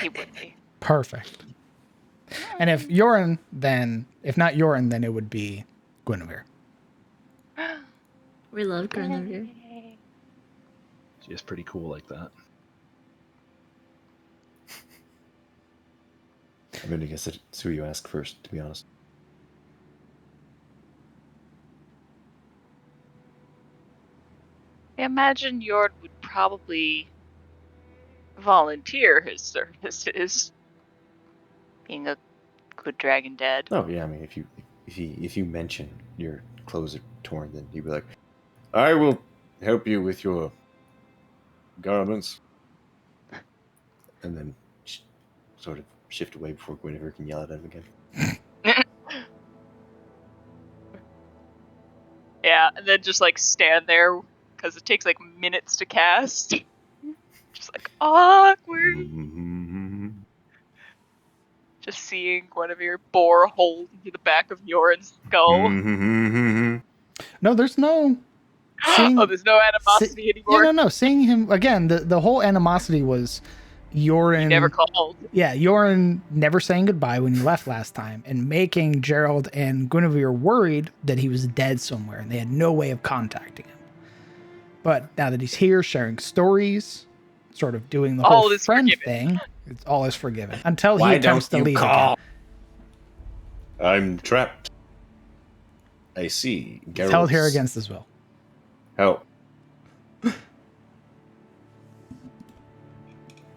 He would be. Perfect. And if Yorin, then if not Yorin, then it would be Guinevere. We love Guinevere. She is pretty cool like that. I mean, I guess it's who you ask first, to be honest. I imagine Jord would probably volunteer his services, being a good dragon dad. Oh yeah, I mean, if you mention your clothes are torn, then he'd be like, "I will help you with your garments," and then sort of shift away before Guinevere can yell at him again. Yeah, and then just like stand there because it takes like minutes to cast. Just like awkward. Just seeing Guinevere bore a hole into the back of Yoren's skull. No, there's no. Seeing, there's no animosity anymore. Yeah, no. Seeing him again, the whole animosity was Yoren. He never called. Yeah, Yoren never saying goodbye when he left last time, and making Gerald and Guinevere worried that he was dead somewhere, and they had no way of contacting him. But now that he's here, sharing stories, sort of doing the whole friend thing, it's all is forgiven until he attempts to leave again. I'm trapped. I see. He's held here against his will. Help.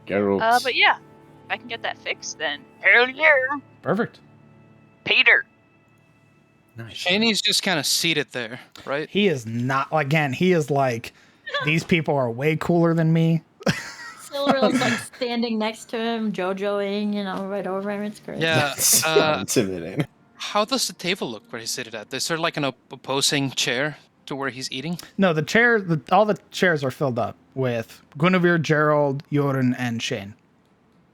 Geralt. But yeah, if I can get that fixed, then hell yeah. Perfect. Peter. Nice. Shaney's just kind of seated there, right? He is not, again, he is like, these people are way cooler than me. Silverill's like standing next to him, JoJoing, right over him. It's great. Yeah. Intimidating. How does the table look where he's seated at? Is there like an opposing chair to where he's eating? No, all the chairs are filled up with Guinevere, Gerald, Yoren, and Shane.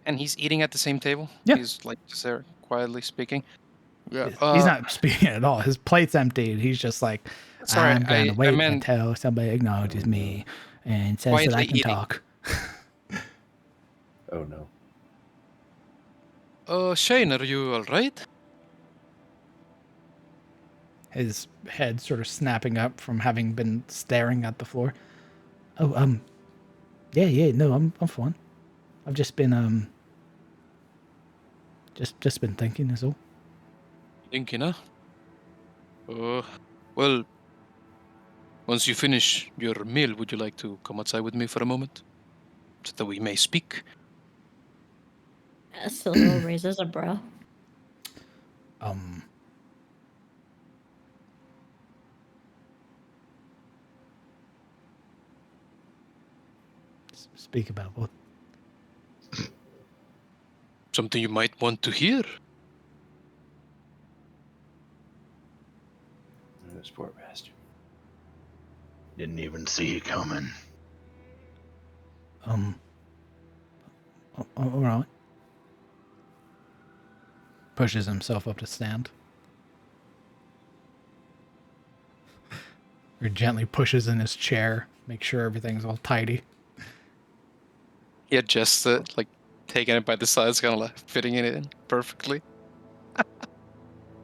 And he's eating at the same table? Yeah. He's like just there quietly speaking. Yeah. He's not speaking at all. His plate's empty. He's just like, Sorry, I'm gonna I wait meant until somebody acknowledges me and says that quietly I can eating. talk. Oh no. Shane, are you alright? His head sort of snapping up from having been staring at the floor. Oh, yeah, no, I'm fine. I've just been just been thinking is all. Thinking, huh? Well, once you finish your meal, would you like to come outside with me for a moment? So that we may speak? Silver raises a brow. Speak about what? Something you might want to hear? This poor bastard. Didn't even see you coming. All right. Pushes himself up to stand. Or gently pushes in his chair, make sure everything's all tidy. He adjusts it, like taking it by the sides, kind of like fitting it in perfectly.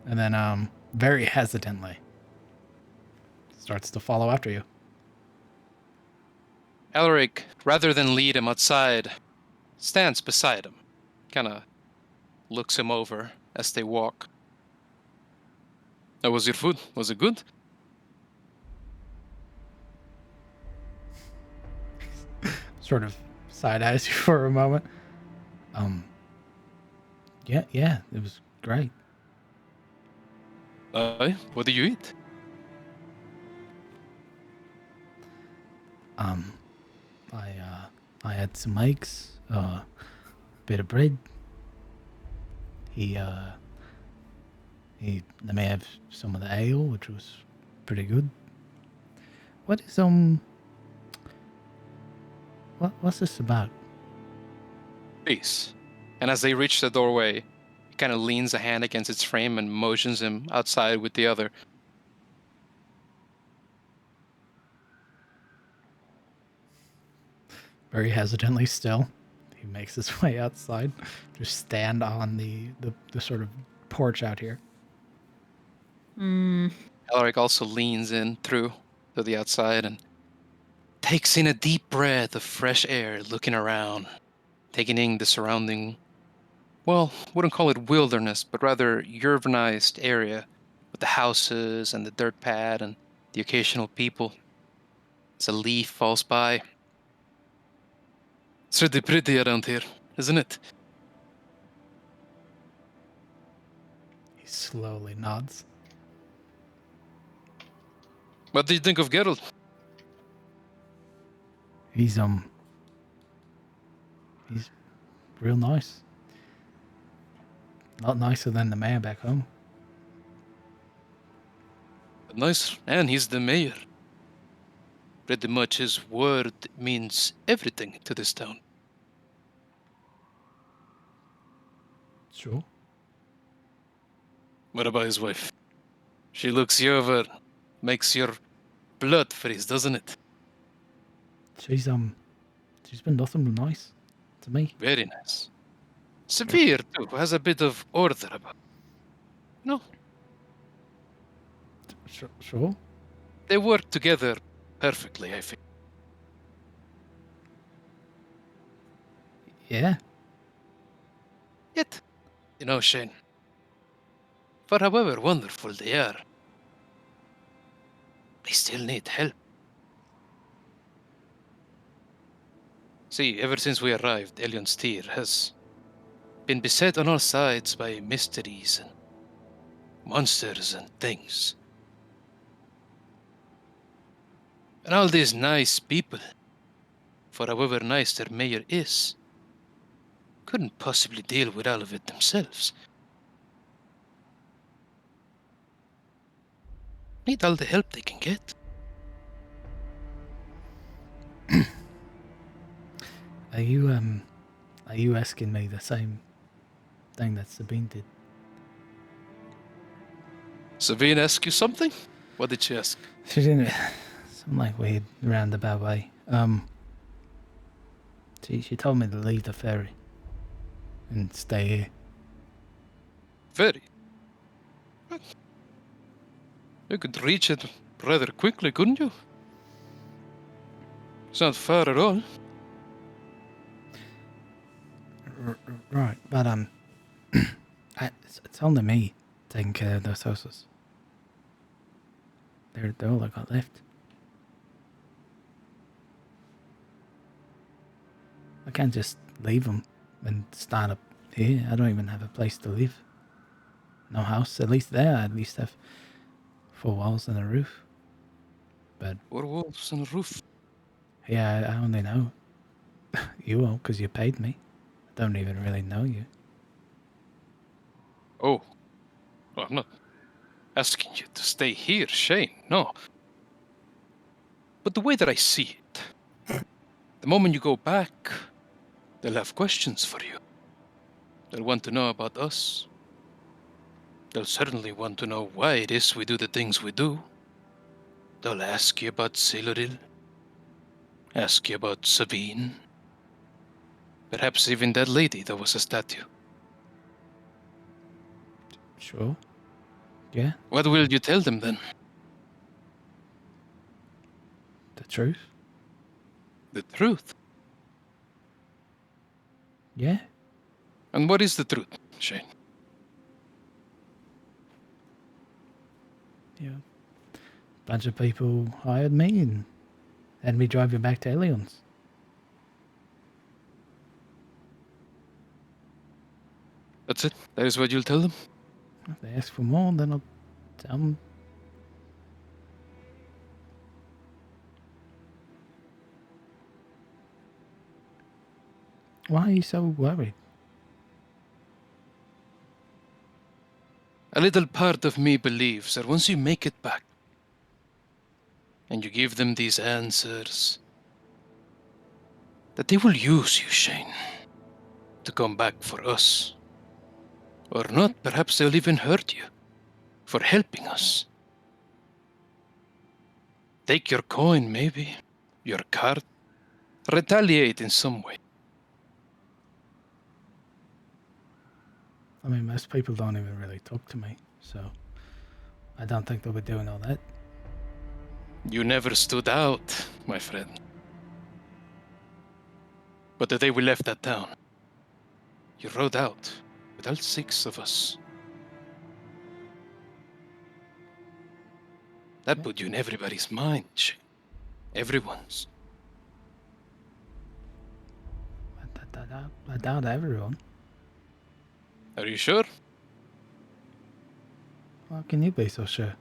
And then, very hesitantly, starts to follow after you. Elric, rather than lead him outside, stands beside him, kind of looks him over as they walk. How was your food? Was it good? Sort of side eyes you for a moment. Yeah, it was great. What did you eat? I had some eggs, bit of bread. He let me have some of the ale, which was pretty good. What's this about? Peace. And as they reach the doorway, he kind of leans a hand against its frame and motions him outside with the other. Very hesitantly still, he makes his way outside. Just stand on the sort of porch out here. Elric also leans in through to the outside and takes in a deep breath of fresh air, looking around, taking in the surrounding, well, wouldn't call it wilderness, but rather urbanized area with the houses and the dirt pad and the occasional people. As a leaf falls by. It's really pretty around here, isn't it? He slowly nods. What do you think of Geralt? He's real nice. A lot nicer than the man back home. Nice, and he's the mayor. Pretty much his word means everything to this town. Sure. What about his wife? She looks you over, makes your blood freeze, doesn't it? She's been nothing but nice to me. Very nice. Severe, too, has a bit of order about. No, Sure. they work together perfectly, I think. Yeah. Yet, you know, Shane, for however wonderful they are, they still need help. See, ever since we arrived, Elion's Tear has been beset on all sides by mysteries and monsters and things. And all these nice people, for however nice their mayor is, couldn't possibly deal with all of it themselves. Need all the help they can get. Are you Are you asking me the same thing that Sabine did? Sabine asked you something? What did she ask? She didn't. Some like weird roundabout way. She told me to leave the ferry and stay here. Ferry. You could reach it rather quickly, couldn't you? It's not far at all. Right, but it's only me taking care of those horses. They're all I got left. I can't just leave them and start up here. I don't even have a place to live. No house. At least there, I at least have 4 walls and a roof. But 4 walls and a roof. yeah, I only know you all because you paid me. I don't even really know you. Oh, well, I'm not asking you to stay here, Shane, no. But the way that I see it, the moment you go back, they'll have questions for you. They'll want to know about us. They'll certainly want to know why it is we do the things we do. They'll ask you about Siluril, ask you about Sabine, perhaps even that lady that was a statue. Sure. Yeah, What will you tell them then? the truth. The truth. Yeah. And what is the truth, Shane? Yeah. Bunch of people hired me and had me drive you back to Elion's. That's it? That is what you'll tell them? If they ask for more, then I'll tell them. Why are you so worried? A little part of me believes that once you make it back, and you give them these answers, that they will use you, Shane, to come back for us. Or not, perhaps they'll even hurt you for helping us. Take your coin, maybe, your card, retaliate in some way. I mean, most people don't even really talk to me, so I don't think they'll be doing all that. You never stood out, my friend. But the day we left that town, you rode out with all 6 of us. That put you in everybody's mind, Shane. Everyone's. I doubt everyone. Are you sure? How can you be so sure?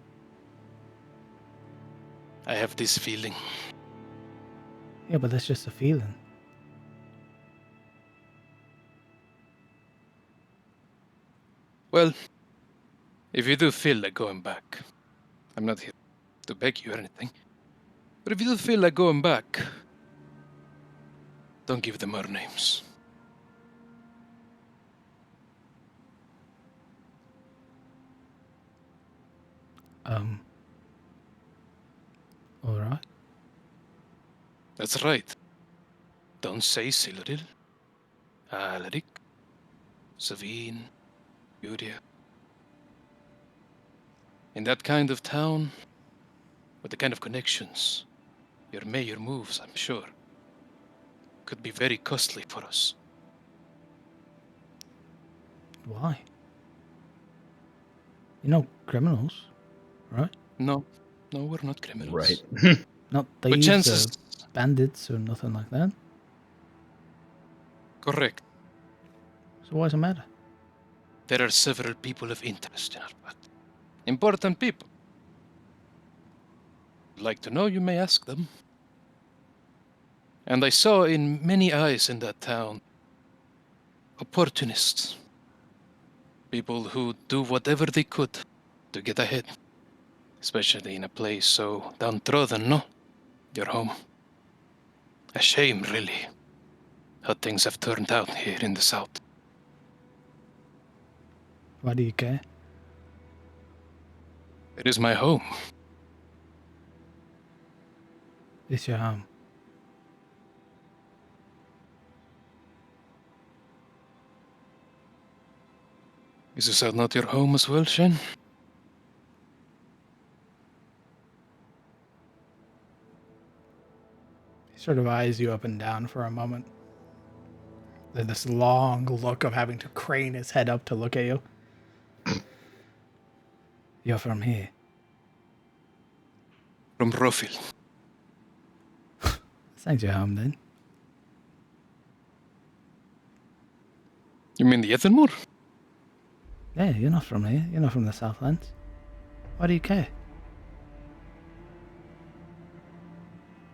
I have this feeling. Yeah, but that's just a feeling. Well, if you do feel like going back, I'm not here to beg you or anything, but if you do feel like going back, don't give them our names. Alright. That's right. Don't say Siluril, Alaric, Savine, Yuria. In that kind of town, with the kind of connections your mayor moves, I'm sure, could be very costly for us. Why? You're not criminals, right? No, we're not criminals. Right. Not But thieves chances... or bandits or nothing like that. Correct. So why does it matter? There are several people of interest in our path. Important people. If you'd like to know, you may ask them. And I saw in many eyes in that town opportunists. People who do whatever they could to get ahead. Especially in a place so downtrodden, no? Your home. A shame, really. how things have turned out here in the south. Why do you care? It is my home. It's your home. Is the south not your home as well, Shane? He sort of eyes you up and down for a moment. Then this long look of having to crane his head up to look at you. You're from here. From Rofield. This ain't your home then. You mean the Ethenmoor? Yeah, you're not from here. You're not from the Southlands. Why do you care?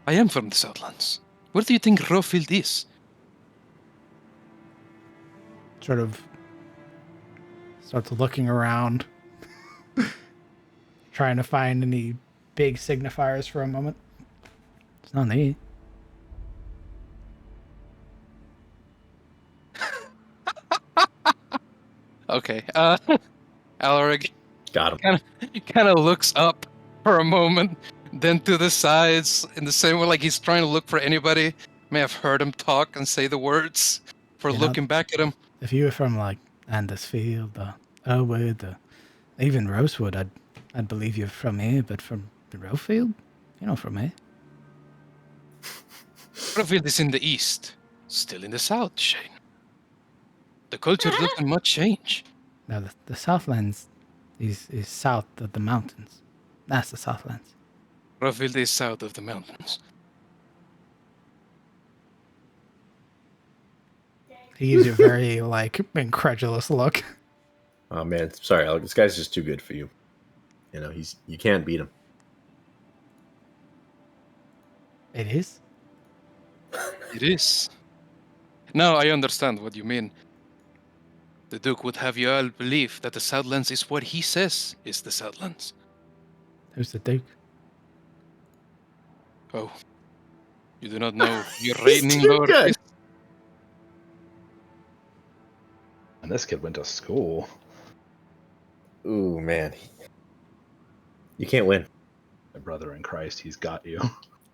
I am from the Southlands. Where do you think Rofield is? Sort of starts looking around, trying to find any big signifiers for a moment. It's not here. Okay. Alaric Got him. kind of looks up for a moment, then to the sides in the same way, like he's trying to look for anybody may have heard him talk and say the words for You know, looking back at him. If you were from like Andersfield or Elwood or even Rosewood, I'd believe you're from here, but from the Rosefield? You're not from here. Rofield is in the east, still in the south, Shane. The culture doesn't much change. Now, the Southlands is south of the mountains. That's the Southlands. Rofield is south of the mountains. He gives you a very, like, incredulous look. Oh man, sorry, Alec. This guy's just too good for you. You know, you can't beat him. It is? It is. Now I understand what you mean. The Duke would have you all believe that the Southlands is what he says is the Southlands. Who's the Duke? Oh, you do not know your He's reigning too lord good. is... And this kid went to school. Ooh man, you can't win. My brother in Christ, he's got you.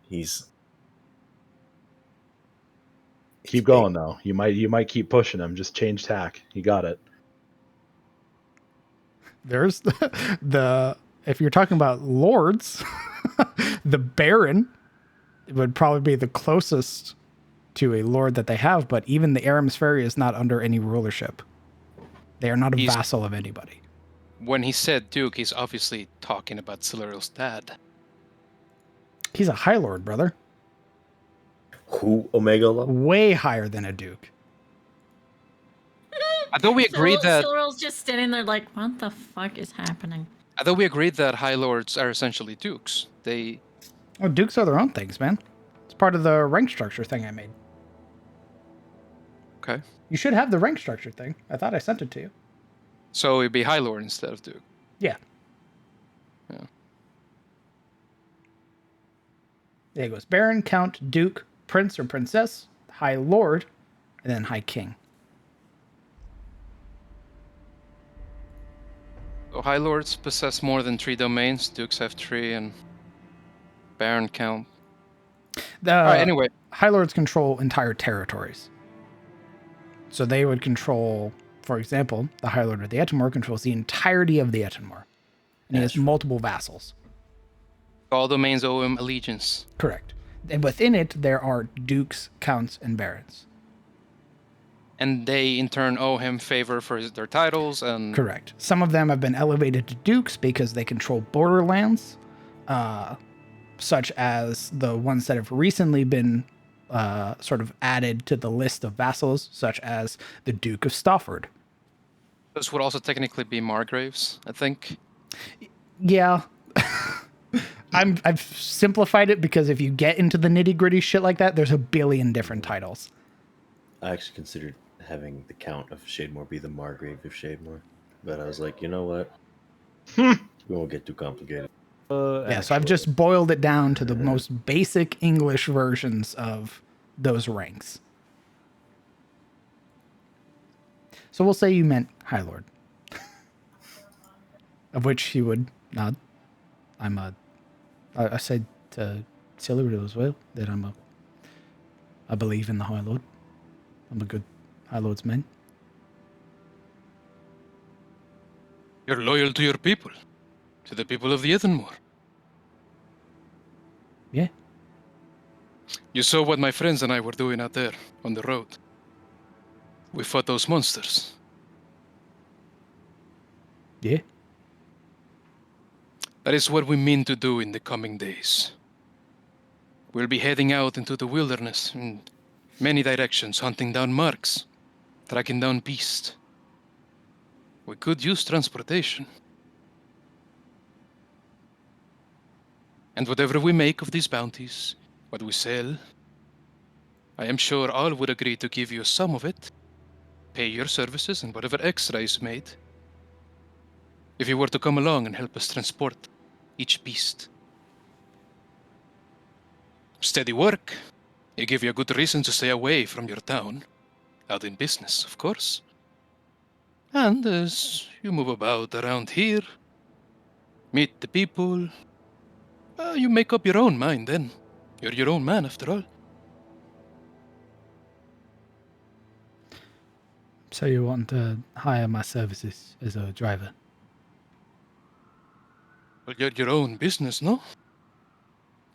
He's Keep going though. You might keep pushing him. Just change tack. You got it. There's the if you're talking about lords, the Baron would probably be the closest to a lord that they have, but even the Aram's Ferry is not under any rulership. They are not a vassal of anybody. When he said Duke, he's obviously talking about Siluriel's dad. He's a High Lord, brother. who Omega Law? Way higher than a Duke. I thought we agreed that... Siluriel's just standing there like, what the fuck is happening? I thought we agreed that High Lords are essentially Dukes. They... Oh, Dukes are their own things, man. It's part of the rank structure thing I made. Okay. You should have the rank structure thing. I thought I sent it to you. So it'd be High Lord instead of Duke. Yeah. Yeah. There it goes. Baron, Count, Duke, Prince or Princess, High Lord, and then High King. So High Lords possess more than 3 domains. Dukes have 3, and Baron Count. Alright, anyway. High Lords control entire territories. So they would control, for example, the High Lord of the Ettenmoor controls the entirety of the Ettenmoor. And he has multiple vassals. All domains owe him allegiance. Correct. And within it, there are dukes, counts, and barons. And they, in turn, owe him favor for their titles and... Correct. Some of them have been elevated to dukes because they control borderlands, such as the ones that have recently been sort of added to the list of vassals, such as the Duke of Stafford. Those would also technically be Margraves, I think. Yeah. I've simplified it because if you get into the nitty-gritty shit like that, there's a billion different titles. I actually considered having the Count of Shademore be the Margrave of Shademore, but I was like, you know what? We won't get too complicated. Yeah, so I've just boiled it down to the most basic English versions of those ranks. So we'll say you meant High Lord. Of which he would nod. I said to Siluriel as well that I believe in the High Lord. I'm a good High Lord's man. You're loyal to your people, to the people of the Ethenmoor. Yeah. You saw what my friends and I were doing out there on the road. We fought those monsters. Yeah. That is what we mean to do in the coming days. We'll be heading out into the wilderness in many directions, hunting down marks, tracking down beasts. We could use transportation. And whatever we make of these bounties, what we sell, I am sure all would agree to give you some of it, pay your services and whatever extra is made, if you were to come along and help us transport each beast. Steady work. It give you a good reason to stay away from your town, out in business, of course. And as you move about around here, meet the people, you make up your own mind then. You're your own man, after all. So you want to hire my services as a driver? Well, you're your own business, no?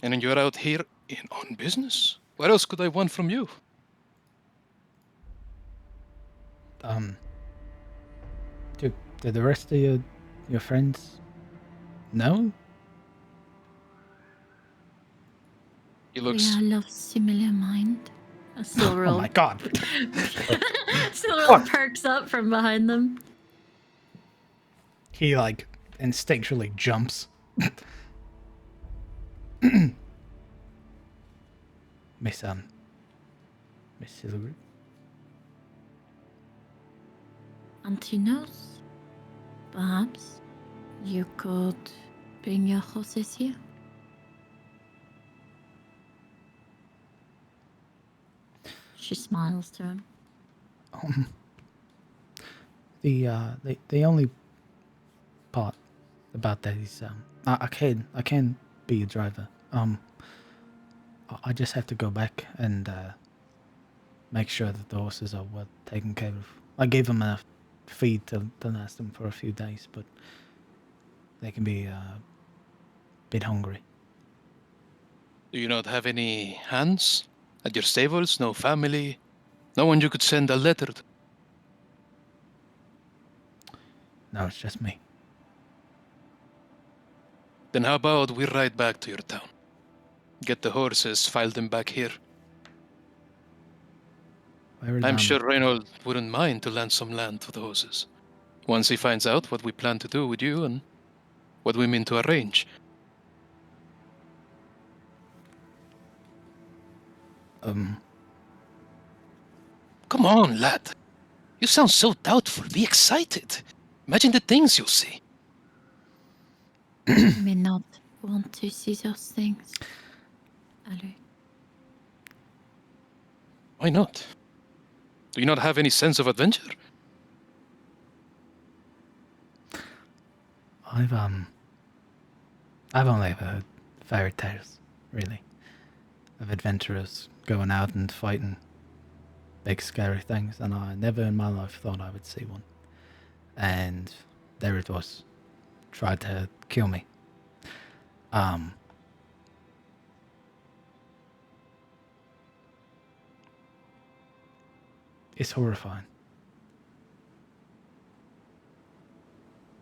And then you're out here on business? What else could I want from you? Do the rest of your friends know? He We looks... all of similar mind. Oh my god. Siluriel perks up from behind them. He like instinctually jumps. Miss Silver. Antinos, perhaps you could bring your horses here. She smiles to him. The only part about that is I can be a driver. I just have to go back and make sure that the horses are well taken care of. I gave them enough feed to last them for a few days, but they can be a bit hungry. Do you not have any hands at your stables? No family? No one you could send a letter to? No, it's just me. Then how about we ride back to your town? Get the horses, file them back here. I'm sure Reynold wouldn't mind to land some land for the horses. Once he finds out what we plan to do with you and what we mean to arrange. Come on, lad. You sound so doubtful. Be excited. Imagine the things you'll see. You may not want to see those things, Alec. Why not? Do you not have any sense of adventure? I've only ever heard fairy tales, really, of adventurers going out and fighting big scary things, and I never in my life thought I would see one. And there it was, tried to kill me. It's horrifying.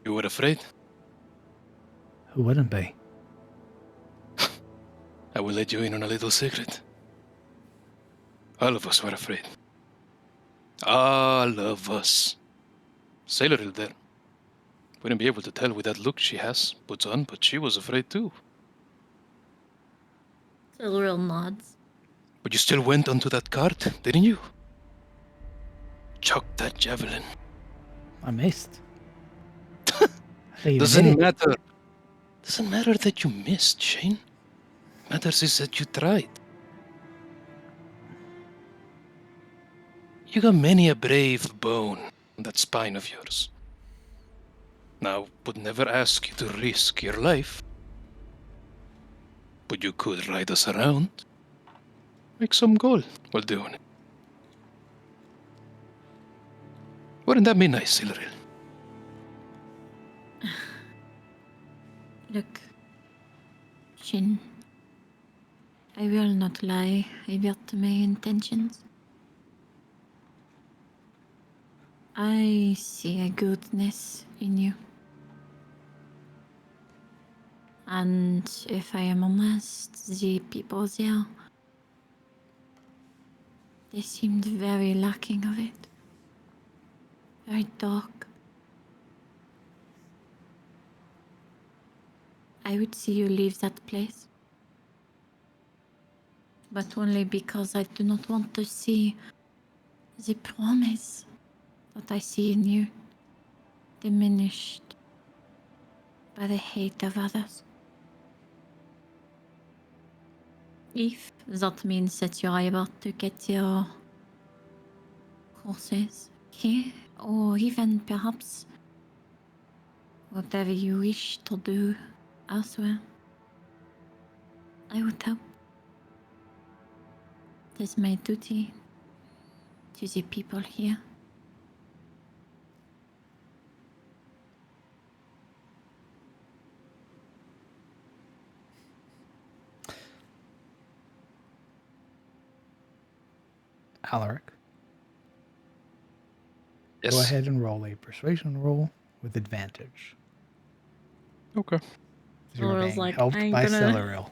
You were afraid? Who wouldn't be? I will let you in on a little secret. All of us were afraid. All of us. Sailor Hill there. Wouldn't be able to tell with that look she puts on, but she was afraid too. Siluriel nods. But you still went onto that cart, didn't you? Chucked that javelin. I missed. Doesn't matter. Doesn't matter that you missed, Shane. Matters is that you tried. You got many a brave bone on that spine of yours. Now, would never ask you to risk your life, but you could ride us around, make some gold while doing it. Wouldn't that be nice, Silril? Look, Shin, I will not lie about my intentions. I see a goodness in you. And if I am honest, the people there, they seemed very lacking of it. Very dark. I would see you leave that place. But only because I do not want to see the promise that I see in you diminished by the hate of others. If that means that you are able to get your horses here, or even perhaps whatever you wish to do elsewhere, I would help. It is my duty to the people here. Alaric, Yes. go ahead and roll a persuasion roll with advantage. Okay. You're Laurel's being like, helped I ain't by gonna- Silril.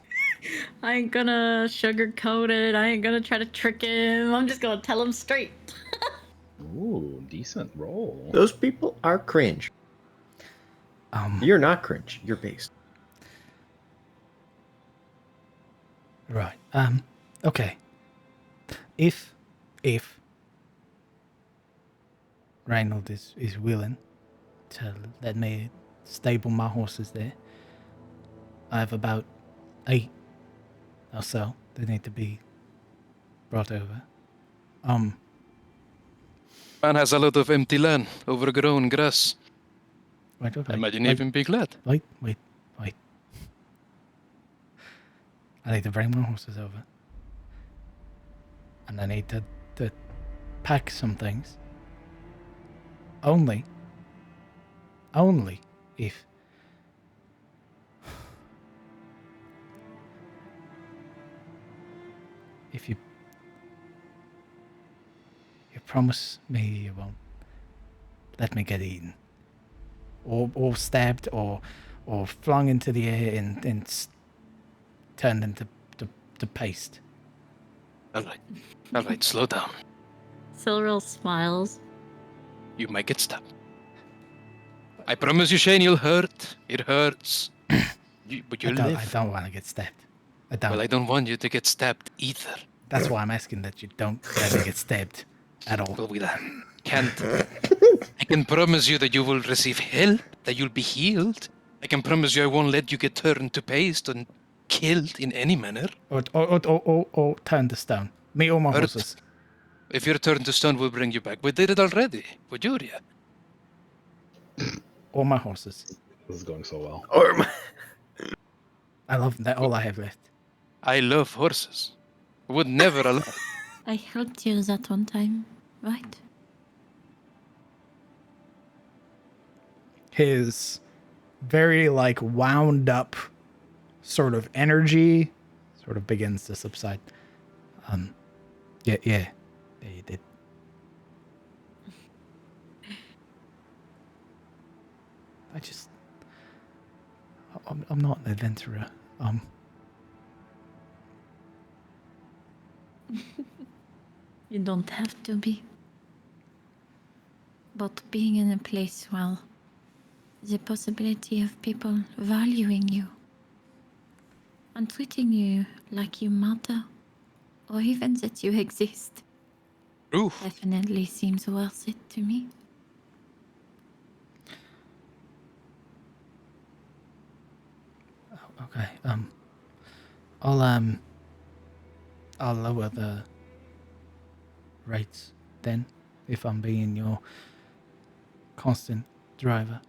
I ain't gonna sugarcoat it. I ain't gonna try to trick him. I'm just gonna tell him straight. Ooh, decent roll. Those people are cringe. You're not cringe. You're based. Right. Okay. If Reynold is willing to let me stable my horses there, I have about 8 or so that need to be brought over. Man has a lot of empty land, overgrown grass. Wait, I imagine he'd even be glad. Wait. I need to bring my horses over. And I need to pack some things. Only if you promise me you won't let me get eaten or stabbed or flung into the air and turned into paste. All right, slow down. Silril smiles. You might get stabbed. I promise you, Shane, you'll hurt. It hurts. But you'll live. I don't want to get stabbed. I don't. Well, I don't want you to get stabbed either. That's why I'm asking that you don't let me get stabbed at all. Well, we can't. I can promise you that you will receive help, that you'll be healed. I can promise you I won't let you get turned to paste and killed in any manner. Or turn to stone. Me or my Hurt. horses. If you're turned to stone, we'll bring you back. We did it already with Yuria. Or my horses. This is going so well. Or I love that. All I have left. I love horses. Would never allow. I helped you that one time, right? His very wound up sort of energy sort of begins to subside. Yeah, you did. I'm not an adventurer. You don't have to be. But being in a place, well, the possibility of people valuing you and treating you like you matter, or even that you exist, Oof. definitely seems worth it to me. Okay. I'll lower the rates then, if I'm being your constant driver.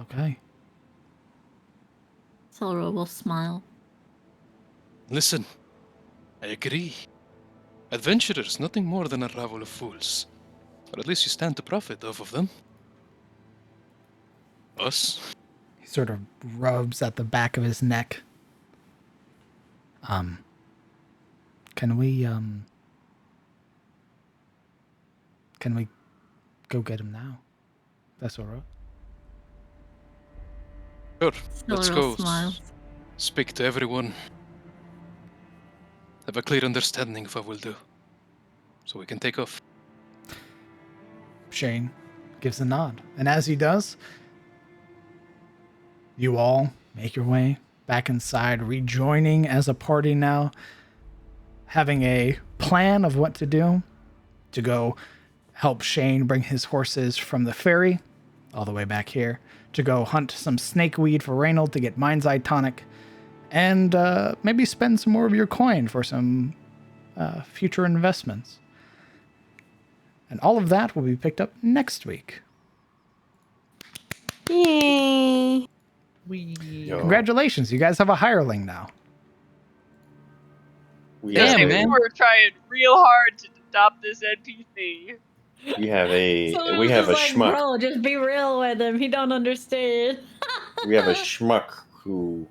Okay. Sora will smile. Listen, I agree. Adventurers, nothing more than a rabble of fools. But at least you stand to profit off of them. Us? He sort of rubs at the back of his neck. Can we go get him now? That's all right. Sure, let's Sora go. smiles. Speak to everyone. Have a clear understanding of what we'll do. So we can take off. Shane gives a nod. And as he does, you all make your way back inside, rejoining as a party now, having a plan of what to do to go help Shane bring his horses from the ferry all the way back here, to go hunt some snakeweed for Reynold to get Mind's Eye Tonic, and maybe spend some more of your coin for some future investments. And all of that will be picked up next week. Yay! Yo, Congratulations, you guys have a hireling now. we Damn, have a, man. We're trying real hard to adopt this NPC. We have a Sora's we have a just like, schmuck. bro, just be real with him. He don't understand. We have a schmuck who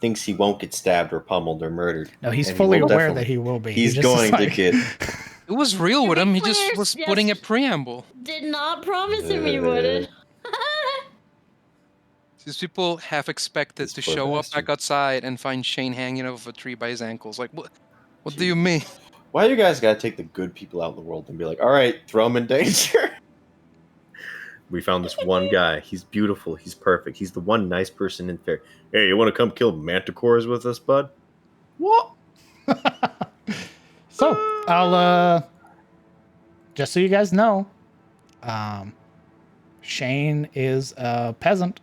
thinks he won't get stabbed or pummeled or murdered. No, he's And he fully will aware definitely- that he will be. He's He just is going to like- get. It was real To with be him. He clear, just was yes. putting a preamble. Did not promise him he wouldn't. These people half expected This to poor show up bastard. back outside and find Shane hanging off a tree by his ankles. Like, what do you mean? Why do you guys gotta take the good people out in the world and be like, all right, throw him in danger? We found this one guy. He's beautiful. He's perfect. He's the one nice person in fair. Hey, you want to come kill manticores with us, bud? What? So, I'll just so you guys know, Shane is a peasant.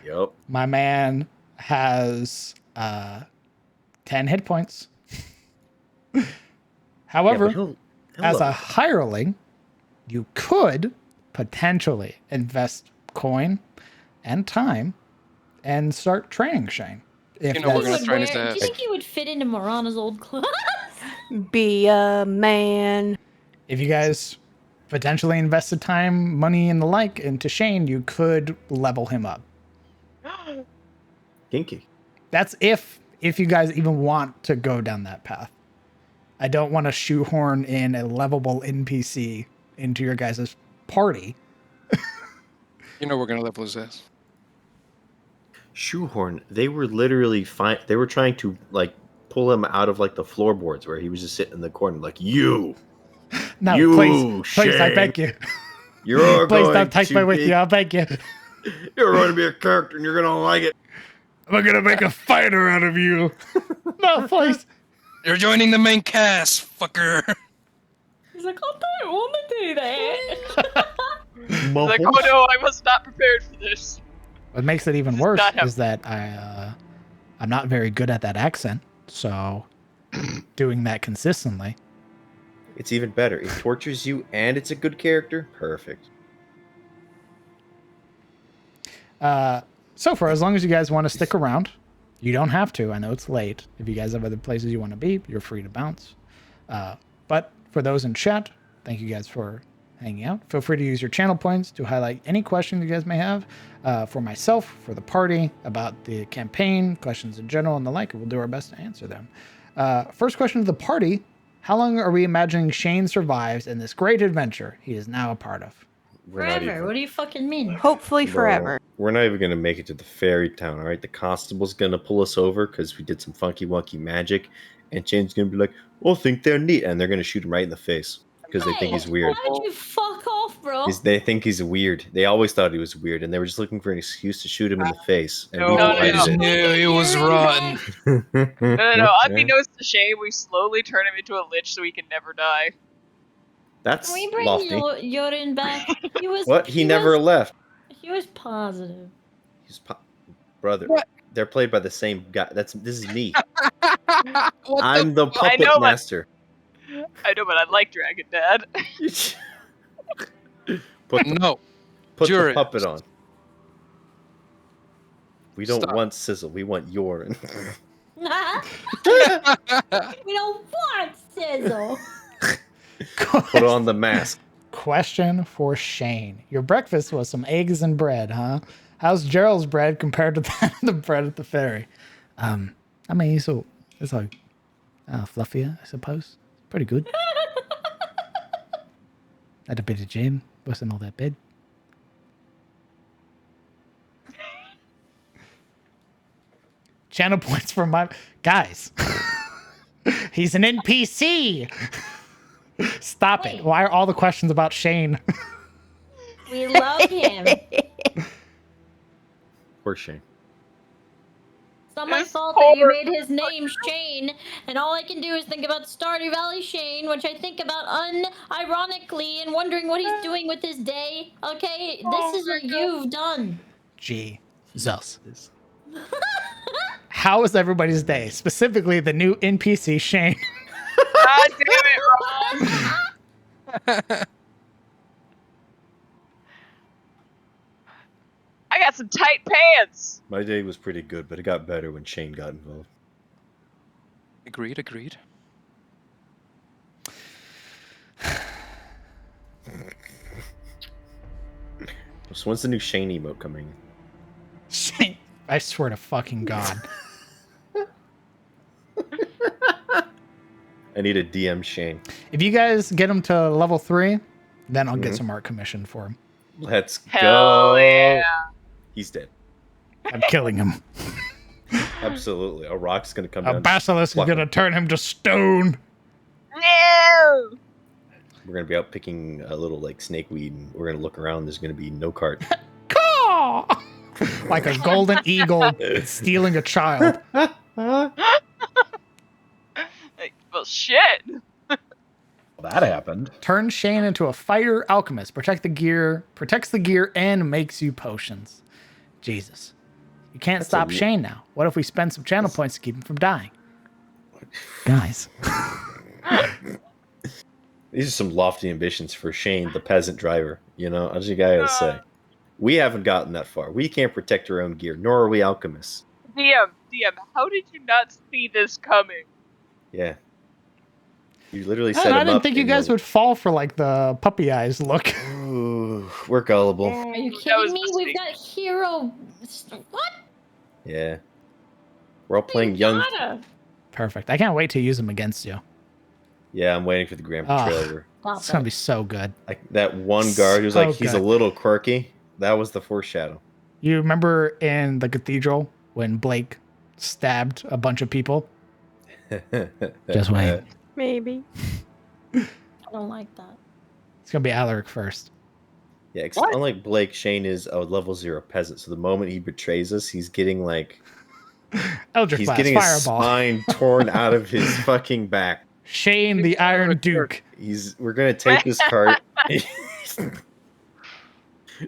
Yep. My man has 10 hit points. However, Yeah, but he'll as love a it. hireling, you could potentially invest coin and time and start training Shane. If You know, we're that's- gonna train his Do you ass. think he would fit into Morana's old clothes? Be a man. if you guys potentially invested time, money, and the like into Shane, you could level him up. Kinky. That's if you guys even want to go down that path. I don't want to shoehorn in a lovable NPC into your guys' party. You know we're gonna level his ass. Shoehorn. They were literally fine. They were trying to like pull him out of like the floorboards where he was just sitting in the corner, like you. No, You, please, I Shane. beg you. You're Please going don't take to me with be, you, I beg you. You're going to be a character, and you're going to like it. I'm gonna make a fighter out of you. No, please. You're joining the main cast, fucker. He's like, I don't want to do that. Like, oh no, I was not prepared for this. What makes it even This is worse not how- is that I'm not very good at that accent, so doing that consistently. It's even better. It tortures you, and it's a good character. Perfect. So for as long as you guys want to stick around, you don't have to. I know it's late. If you guys have other places you want to be, you're free to bounce. But for those in chat, thank you guys for hanging out. Feel free to use your channel points to highlight any questions you guys may have for myself, for the party, about the campaign, questions in general, and the like. We'll do our best to answer them. First question of the party: how long are we imagining Shane survives in this great adventure he is now a part of? We're not Forever. even- What do you fucking mean? Hopefully Bro, forever. We're not even going to make it to the fairy town, all right? The constable's going to pull us over because we did some funky wonky magic, and Shane's going to be like, "Oh, think they're neat," and they're going to shoot him right in the face because they think he's weird. Why would you fuck off, bro? They think he's weird. They always thought he was weird, and they were just looking for an excuse to shoot him in the face. And we No, decided no. Knew he was rotten. it. No. Unbeknownst to Shane, we slowly turn him into a lich so he can never die. That's Can we bring lofty. Yorin back? He was. What? He never was, left. He was positive. He's brother. What? They're played by the same guy. This is me. What I'm the fuck? puppet know, but- master. I know, but I like Dragon Dad. Put No. the Jury. puppet on. We don't Stop. want sizzle. We want your. We don't want sizzle. Put on the mask. Question for Shane. Your breakfast was some eggs and bread, huh? How's Gerald's bread compared to the bread at the ferry? I mean, it's like fluffier, I suppose. Pretty good. Had a bit of jam. Wasn't all that bad. Channel points for my guys. He's an NPC. Stop it. Why are all the questions about Shane? We love him. Poor Shane. It's not my It's fault that you poor- made his name Shane, and all I can do is think about Stardew Valley Shane, which I think about unironically and wondering what he's doing with his day. Okay, this is what you've done. Jesus. How was everybody's day? Specifically, the new NPC Shane. God damn it, Ron. I got some tight pants. My day was pretty good, but it got better when Shane got involved. Agreed. So when's the new Shane emote coming? Shane. I swear to fucking God. I need a DM Shane. If you guys get him to level 3, then I'll get some art commission for him. Let's Hell go. yeah. He's dead. I'm killing him. Absolutely. A rock's gonna come A down. basilisk is pluck going to him. turn him to stone. No. We're gonna be out picking a little like snakeweed, and we're gonna look around. There's gonna be no cart. Caw! Like a golden eagle stealing a child. Like, well, shit. That happened. Turns Shane into a fire alchemist. Protects the gear, and makes you potions. Jesus. You can't That's stop a- Shane now. What if we spend some channel points to keep him from dying? Guys. These are some lofty ambitions for Shane, the peasant driver. You know, as you gotta say, we haven't gotten that far. We can't protect our own gear, nor are we alchemists. DM, how did you not see this coming? Yeah. You literally set I him didn't up think you and guys would fall for like the puppy eyes look. Ooh, we're gullible. Are you That was kidding me? We've got hero. What? Yeah. We're all playing young. Gotta. Perfect. I can't wait to use them against you. Yeah, I'm waiting for the Grand Ah. trailer. Stop It's going to it. be so good. Like that one guard who's like, So he's a good. little quirky. That was the foreshadow. You remember in the cathedral when Blake stabbed a bunch of people? Just wait. Maybe. I don't like that. It's going to be Alaric first. Yeah, unlike Blake, Shane is a level 0 peasant. So the moment he betrays us, he's getting like Eldritch he's Blast, getting his Fireball. spine torn out of his fucking back. Shane the Iron Duke. We're gonna take this cart.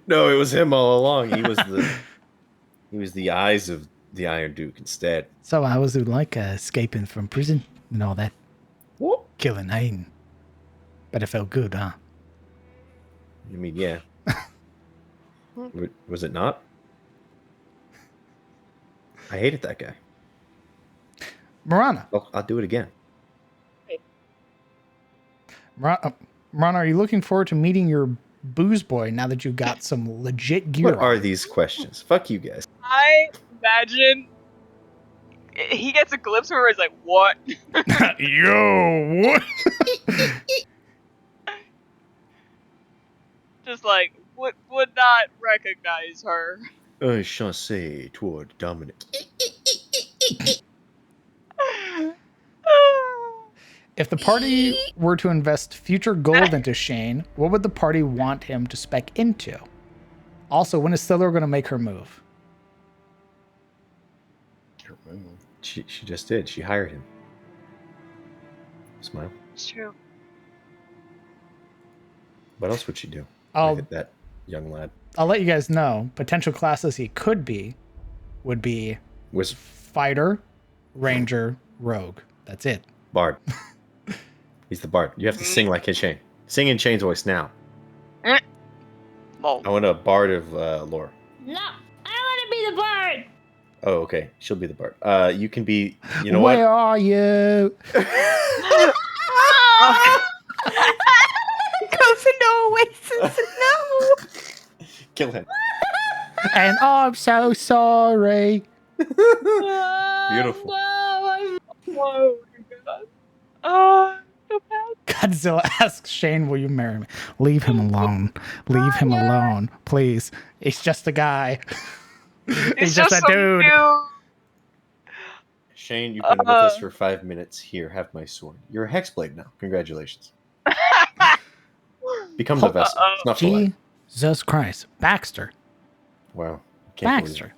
No, it was him all along. He was the eyes of the Iron Duke instead. So how was it like escaping from prison and all that? What? Killing Aiden. But it felt good, huh? I mean, yeah. Was it not? I hated that guy. Marana. I'll do it again. Marana, are you looking forward to meeting your booze boy now that you got some legit gear? What are these questions? Fuck you guys. I imagine he gets a glimpse of her. He's like, "What?" Yo, what? Just like would not recognize her. I shall say toward Dominic. If the party were to invest future gold into Shane, what would the party want him to spec into? Also, when is Stiller going to make her move? She just did. She hired him. Smile. It's true. What else would she do? I'll Look at that young lad. let you guys know. Potential classes he could be would be Was fighter, ranger, rogue. That's it. Bard. He's the bard. You have to sing like Shane. Sing in Shane's voice now. Well, I want a bard of lore. No, I want to be the bird. Oh, okay. She'll be the bard. You can be. You know Where what? are you? Goes into Oasis. No. Kill him. And I'm so sorry. Beautiful. No, oh my god. Oh, so bad. Godzilla asks Shane, will you marry me? Leave him alone. Leave him alone. Please. He's just a guy. He's just a some dude. Shane, you've been with us for 5 minutes. Here, have my sword. You're a hexblade now. Congratulations. Become the vessel. It's not for life. Jesus Christ. Baxter. Wow. Can't believe Baxter. it.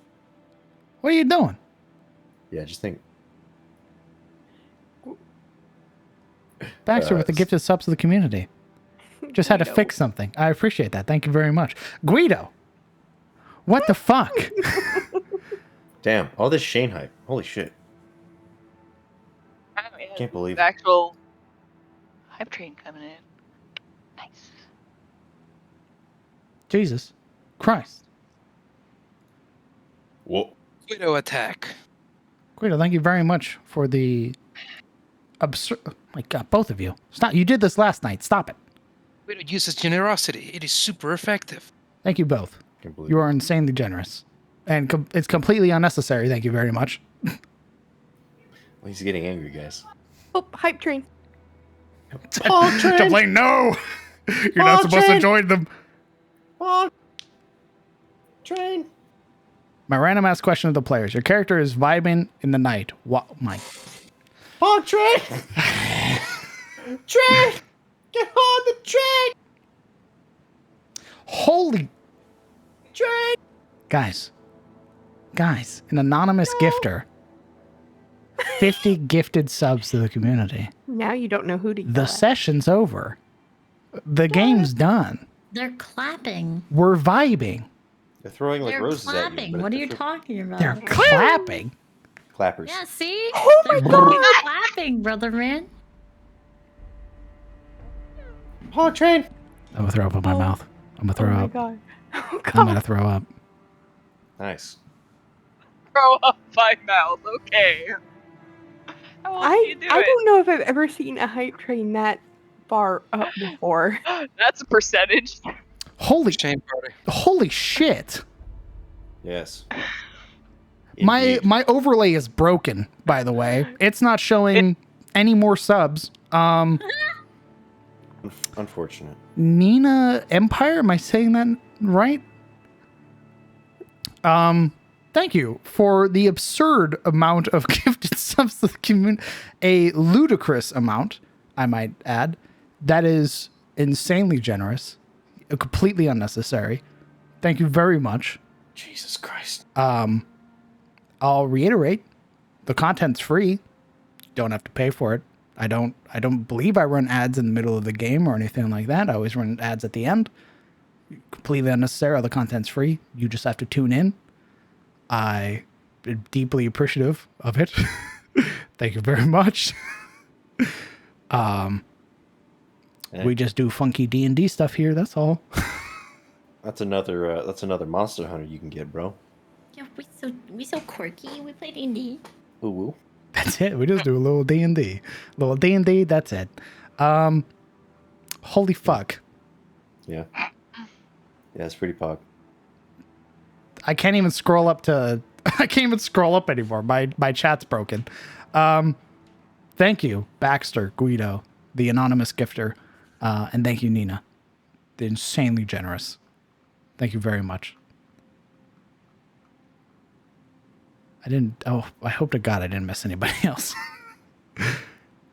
What are you doing? Yeah, just think. Baxter with the gifted subs to the community. Just had to Guido. fix something. I appreciate that. Thank you very much. Guido. What the fuck? Damn, all this Shane hype. Holy shit. Oh, yeah, Can't believe the it. actual hype train coming in. Nice. Jesus Christ. Whoa. Widow attack. Guido, thank you very much for the absurd. Oh my God, both of you. Stop. You did this last night. Stop it. Widow uses generosity. It is super effective. Thank you both. Can't believe You it. are insanely generous. And it's completely unnecessary. Thank you very much. Well, he's getting angry, guys. Oh, hype train. To play no. You're not supposed to join them. Train. My random ass question to the players. Your character is vibing in the night. What? My. Oh, train. Train. Get on the train. Holy. Train. Guys, an anonymous gifter. 50 gifted subs to the community. Now you don't know who to yell The at. session's over. The game's done. they're clapping. We're vibing. They're throwing like They're roses at you. clapping. but What are it's you different. talking about? They're clapping. Clappers. Yeah, see? Oh my They're God. clapping, brother man. Oh, train. I'm gonna throw up in my mouth. I'm gonna Oh throw my up. god. Oh I'm god. gonna throw up. Nice. Throw up my mouth. Okay. How else do you do I it? don't know if I've ever seen a hype train that far up before. That's a percentage. Holy shit. Yes. My Indeed. overlay is broken, by the way. It's not showing any more subs. Unfortunate. Nina Empire, am I saying that right? Thank you for the absurd amount of gifted subs to the community. A ludicrous amount, I might add. That is insanely generous. Completely unnecessary. Thank you very much. Jesus Christ. I'll reiterate, the content's free. Don't have to pay for it. I don't believe I run ads in the middle of the game or anything like that. I always run ads at the end. Completely unnecessary. All the content's free. You just have to tune in. I am deeply appreciative of it. Thank you very much. We just do funky D&D stuff here. That's all. That's another Monster Hunter you can get, bro. Yeah, we so quirky. We play D&D. Ooh woo. That's it. We just do a little D&D. Little D&D, that's it. Holy fuck. Yeah. Yeah, it's pretty pog. I can't even scroll up anymore. My chat's broken. Thank you, Baxter, Guido, the anonymous gifter, and thank you, Nina. The insanely generous. Thank you very much. I hope to God I didn't miss anybody else.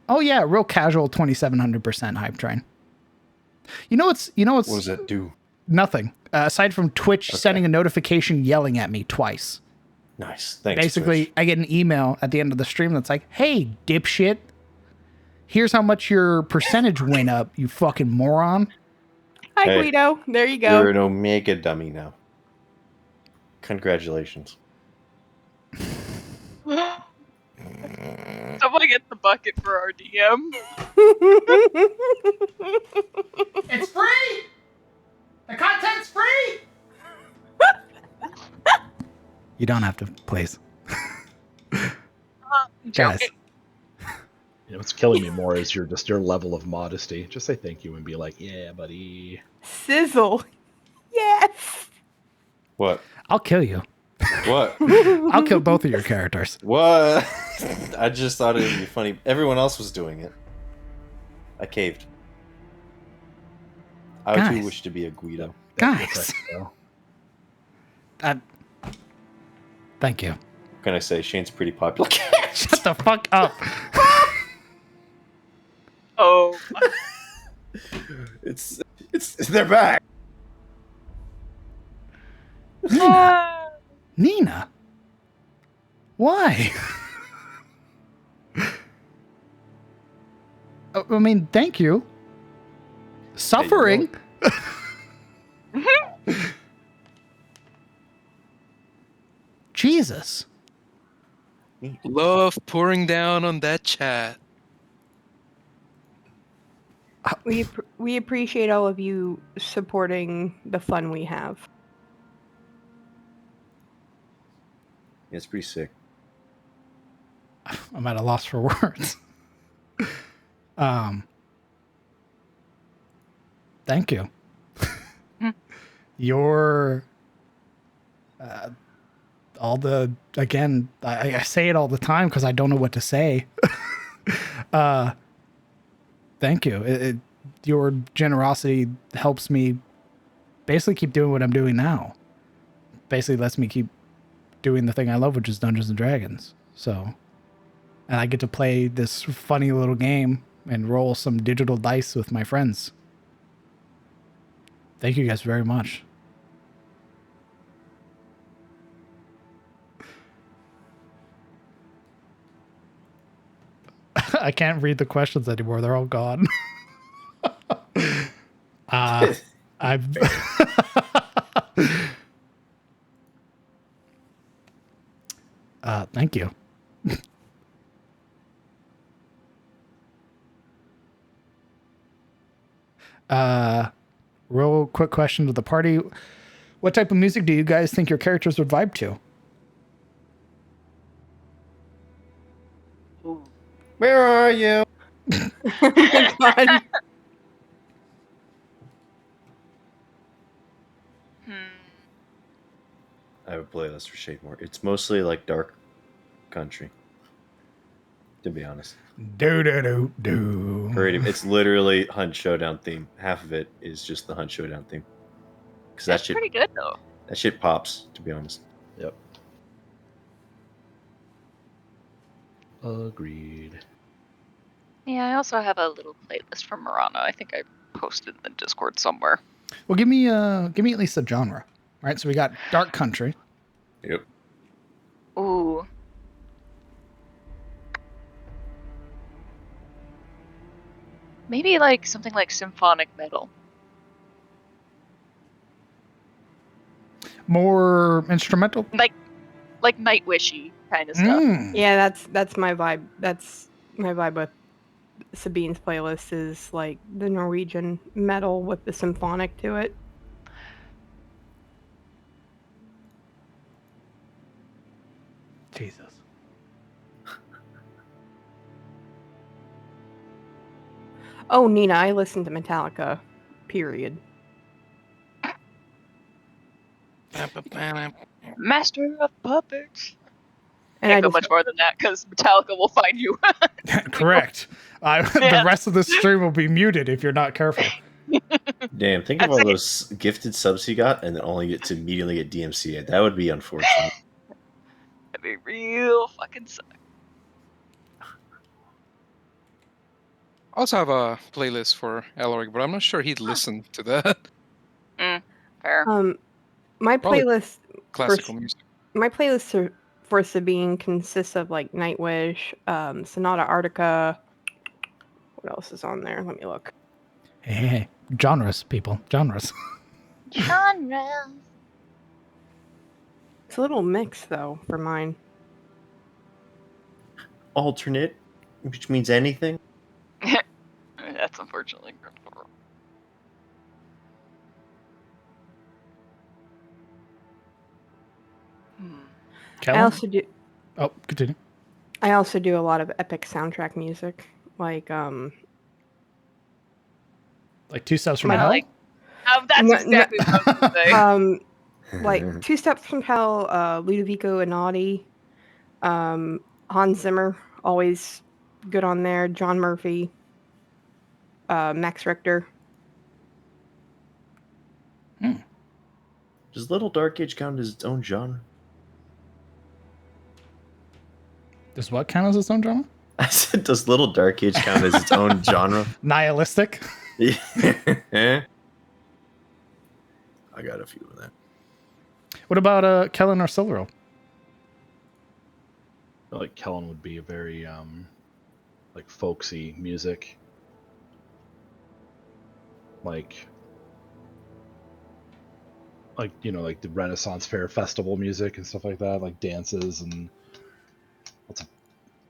Oh yeah, real casual 2700% hype train. You know what's What does that do? nothing. Aside from Twitch sending a notification yelling at me twice. Nice. Thanks. Basically, Twitch. I get an email at the end of the stream that's like, hey, dipshit, here's how much your percentage went up, you fucking moron. Hi, Hey, Guido. There you go. You're an Omega dummy now. Congratulations. Someone I get the bucket for our DM? It's free! The content's free! You don't have to, please. I'm Guys. joking. You know, what's killing me more is your level of modesty. Just say thank you and be like, yeah, buddy. Sizzle. Yes. What? I'll kill you. What? I'll kill both of your characters. What? I just thought it would be funny. Everyone else was doing it. I caved. I Guys. too wish to be a Guido. Guys. Thank you. What can I say? Shane's pretty popular. Shut the fuck up. Oh, It's they're back. Nina. Why? I mean, thank you. Suffering. Jesus. Love pouring down on that chat. We appreciate all of you supporting the fun we have. Yeah, it's pretty sick. I'm at a loss for words. Thank you. Your all the again, I say it all the time because I don't know what to say. Thank you. Your generosity helps me basically keep doing what I'm doing now. Basically lets me keep doing the thing I love, which is Dungeons and Dragons. So, and I get to play this funny little game and roll some digital dice with my friends. Thank you guys very much. I can't read the questions anymore. They're all gone. I've thank you. Real quick question to the party. What type of music do you guys think your characters would vibe to? Where are you? God. I have a playlist for Shademore. It's mostly like dark country. To be honest. Do. It's literally Hunt Showdown theme. Half of it is just the Hunt Showdown theme. Because that's pretty good though. That shit pops, to be honest. Yep. Agreed. Yeah, I also have a little playlist from Murano. I think I posted in the Discord somewhere. Well, give me at least a genre. All right, so we got dark country. Yep. Ooh. Maybe like something like symphonic metal. More instrumental. Like Nightwishy kind of stuff. Yeah, that's my vibe. That's my vibe with Sabine's playlist is like the Norwegian metal with the symphonic to it. Jesus. Oh, Nina, I listen to Metallica. Period. Master of Puppets. And Can't go much more than that because Metallica will find you. Correct. The rest of the stream will be muted if you're not careful. Damn, think of all those gifted subs you got and then only get to immediately get DMCA. That would be unfortunate. That'd be real fucking suck. I also have a playlist for Alaric, but I'm not sure he'd listen to that. Fair. My Probably playlist classical music. My playlist for Sabine consists of like Nightwish, Sonata Arctica. What else is on there? Let me look. Hey, genres, people, genres. Genres. It's a little mix though for mine. Alternate Which means anything? That's unfortunately correct. I Kellen? also do. Oh, continue. I also do a lot of epic soundtrack music, like Like Two Steps from My- Hell? Like, that's No- exactly what I was gonna say. like Two Steps from Hell, Ludovico Einaudi, Hans Zimmer, always good on there. John Murphy, Max Richter. Does Little Dark Age count as its own genre? Does what count as its own drama? I said, does Little Dark Age count as its own genre? Nihilistic? Yeah. I got a few of that. What about Kellen or Silvero? I feel like Kellen would be a very like folksy music. Like like the Renaissance Fair festival music and stuff like that, like dances and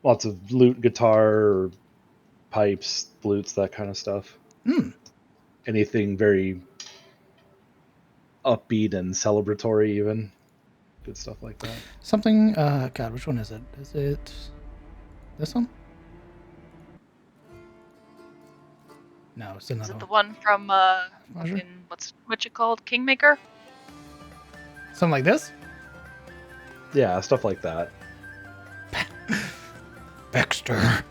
lots of lute, guitar, pipes, flutes, that kind of stuff. Anything very upbeat and celebratory, even good stuff like that. Something, God, which one is it? Is it this one? No, it's Is another it the one. one from Roger? what's it called? Kingmaker? Something like this? Yeah, stuff like that. Baxter.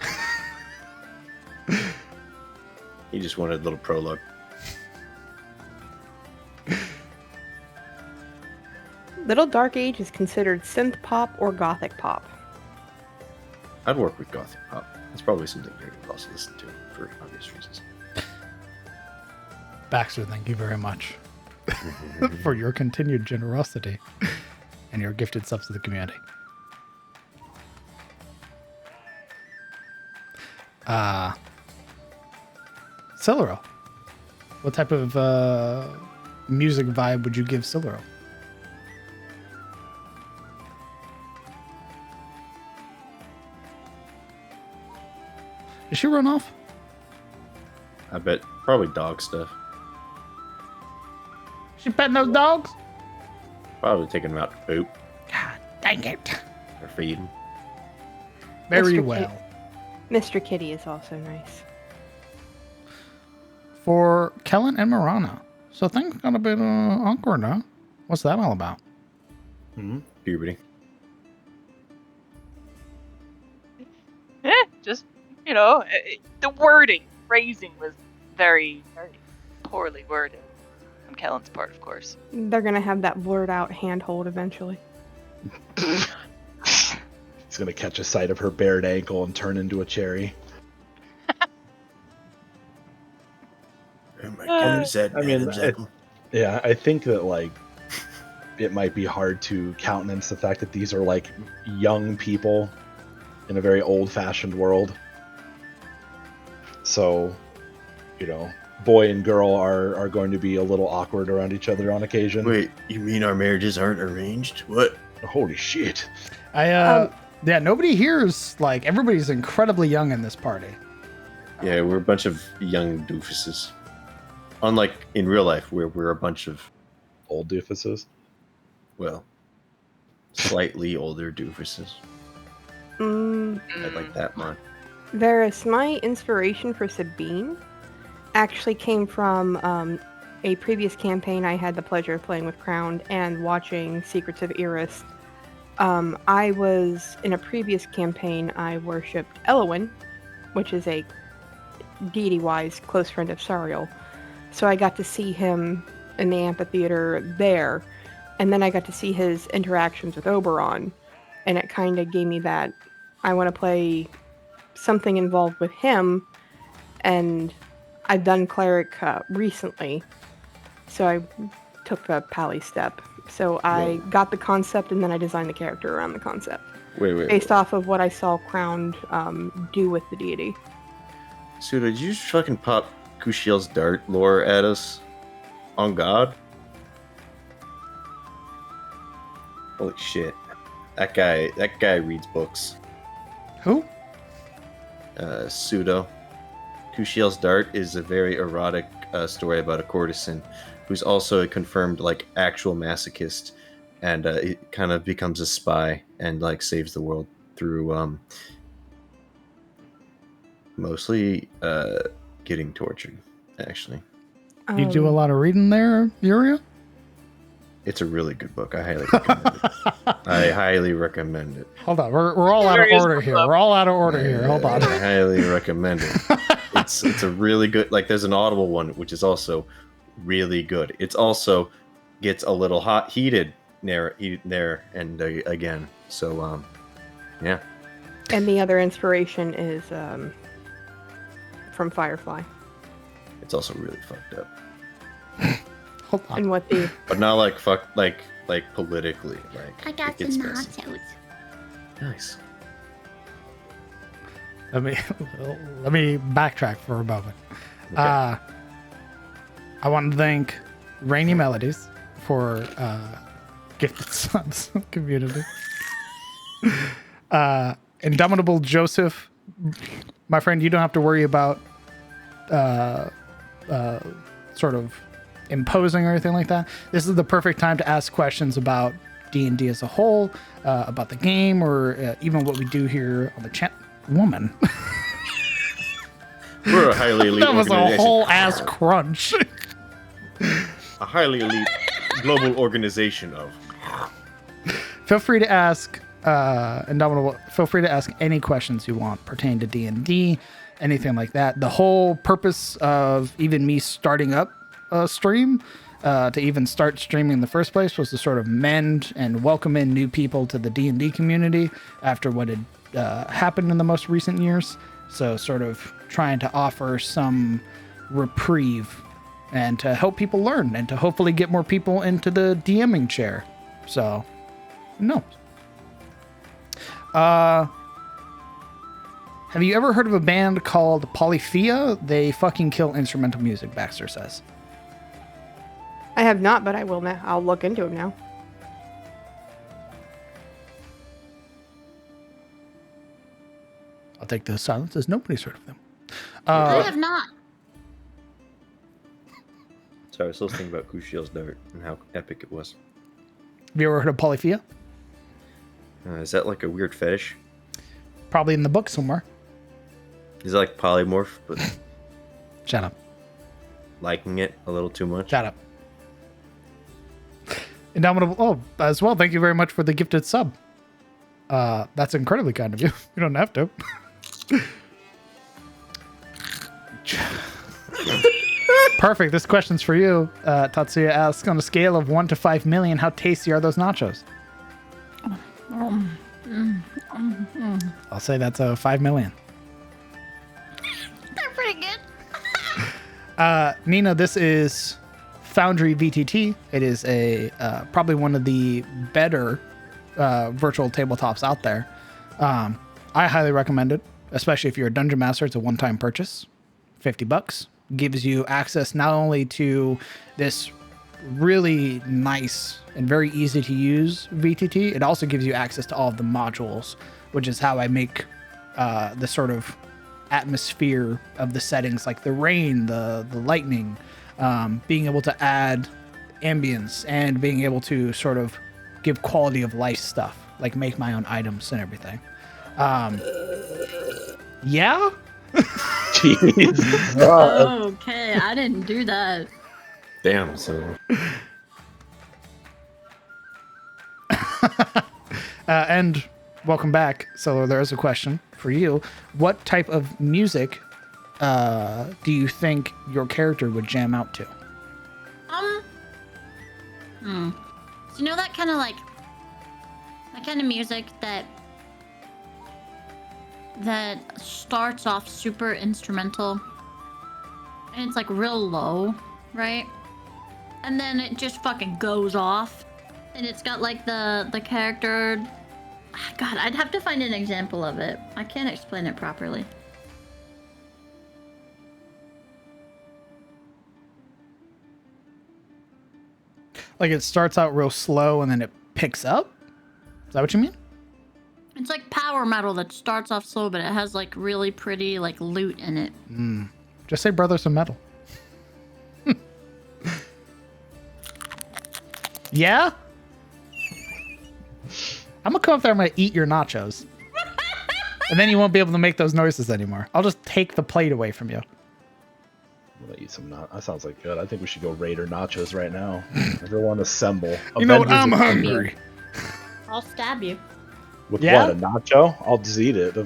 He just wanted a little prologue. Little Dark Age is considered synth pop or gothic pop. I'd work with gothic pop. That's probably something you would also listen to for obvious reasons. Baxter, thank you very much for your continued generosity and your gifted subs to the community. Silvero, what type of music vibe would you give Silvero? Did she run off? I bet probably dog stuff. She petting those dogs? Probably taking them out to poop God dang it. or feed them. Very Mr. well. Mr. Kitty is also nice. For Kellen and Marana. So things got a bit awkward, huh? What's that all about? Puberty. Just the phrasing was very, very poorly worded on Kellen's part, of course. They're gonna have that blurred out handhold eventually. He's gonna catch a sight of her bared ankle and turn into a cherry. Oh my God, is that I mean, exactly? Yeah, I think that like it might be hard to countenance the fact that these are like young people in a very old-fashioned world. So, boy and girl are going to be a little awkward around each other on occasion. Wait, you mean our marriages aren't arranged? What? Holy shit. Yeah, nobody here's like everybody's incredibly young in this party. Yeah, we're a bunch of young doofuses. Unlike in real life, where we're a bunch of, Old doofuses. well, slightly older doofuses. I like that one. Varys, my inspiration for Sabine actually came from a previous campaign I had the pleasure of playing with Crowned and watching Secrets of Eris. I was, in a previous campaign, I worshipped Elowin, which is a deity-wise close friend of Sariel. So I got to see him in the amphitheater there, and then I got to see his interactions with Oberon, and it kind of gave me that, I want to play something involved with him, and I've done cleric recently, so I took the pally step. So I got the concept, and then I designed the character around the concept, Wait. based off of what I saw Crowned do with the deity. So did you just fucking pop Kushiel's dart lore at us? On God? Holy shit. That guy reads books. Who? pseudo. Kushiel's Dart is a very erotic story about a courtesan who's also a confirmed like actual masochist, and it kind of becomes a spy and like saves the world through mostly getting tortured. Actually, You do a lot of reading there, Uriel? it's a really good book. I highly recommend it. I highly recommend it. Hold on, we're all out of order here. We're all out of order here. Hold on. I highly recommend it. It's a really good, like there's an Audible one which is also really good. It's also gets a little heated there and again. So yeah. And the other inspiration is from Firefly. It's also really fucked up. Hold on. And what the But not like like politically. Like I got it gets some messy. nachos. Nice. Let me backtrack for a moment. Okay. I want to thank Rainy Melodies for gifted subs community. Indomitable Joseph, my friend, you don't have to worry about sort of imposing or anything like that. This is the perfect time to ask questions about D&D as a whole, about the game, or even what we do here on the channel. Woman. We're a highly elite That was a organization. whole ass crunch. A highly elite global organization of. Feel free to ask Indomitable. Feel free to ask any questions you want pertaining to D&D, anything like that. The whole purpose of even me starting up a stream, to even start streaming in the first place, was to sort of mend and welcome in new people to the D&D community after what had happened in the most recent years. So sort of trying to offer some reprieve and to help people learn and to hopefully get more people into the DMing chair. So, no. Have you ever heard of a band called Polyphia? They fucking kill instrumental music, Baxter says. I have not, but I will now. I'll look into them now. I'll take the silence as nobody's heard of them. I have not. Sorry, I was still thinking about Kushiel's Dart and how epic it was. Have you ever heard of Polyphia? Is that like a weird fetish? Probably in the book somewhere. Is it like polymorph, but Shut up. liking it a little too much? Shut up. Indomitable. Oh, as well. Thank you very much for the gifted sub. That's incredibly kind of you. You don't have to. Perfect. This question's for you. Tatsuya asks, on a scale of 1 to 5 million, how tasty are those nachos? I'll say that's a 5 million. They're pretty good. Nina, this is Foundry VTT. It is a probably one of the better virtual tabletops out there. I highly recommend it, especially if you're a dungeon master. It's a one-time purchase, $50. Gives you access not only to this really nice and very easy to use VTT, it also gives you access to all of the modules, which is how I make the sort of atmosphere of the settings, like the rain, the lightning, being able to add ambience and being able to sort of give quality of life stuff, like make my own items and everything. Yeah. Jeez. Okay, I didn't do that. Damn, so And welcome back. So there's a question for you. What type of music do you think your character would jam out to? So you know that kind of like that kind of music that starts off super instrumental and it's like real low, right? And then it just fucking goes off and it's got like the character. God, I'd have to find an example of it. I can't explain it properly. Like it starts out real slow and then it picks up? Is that what you mean? It's like power metal that starts off slow, but it has like really pretty like loot in it. Just say Brothers of Metal. Yeah? I'm gonna come up there, I'm gonna eat your nachos. And then you won't be able to make those noises anymore. I'll just take the plate away from you. I'm gonna eat some that sounds like good. I think we should go Raider nachos right now. Everyone assemble. You know what? I'm Avengers hungry. I'll stab you. with Yeah? what, a nacho? I'll just eat it.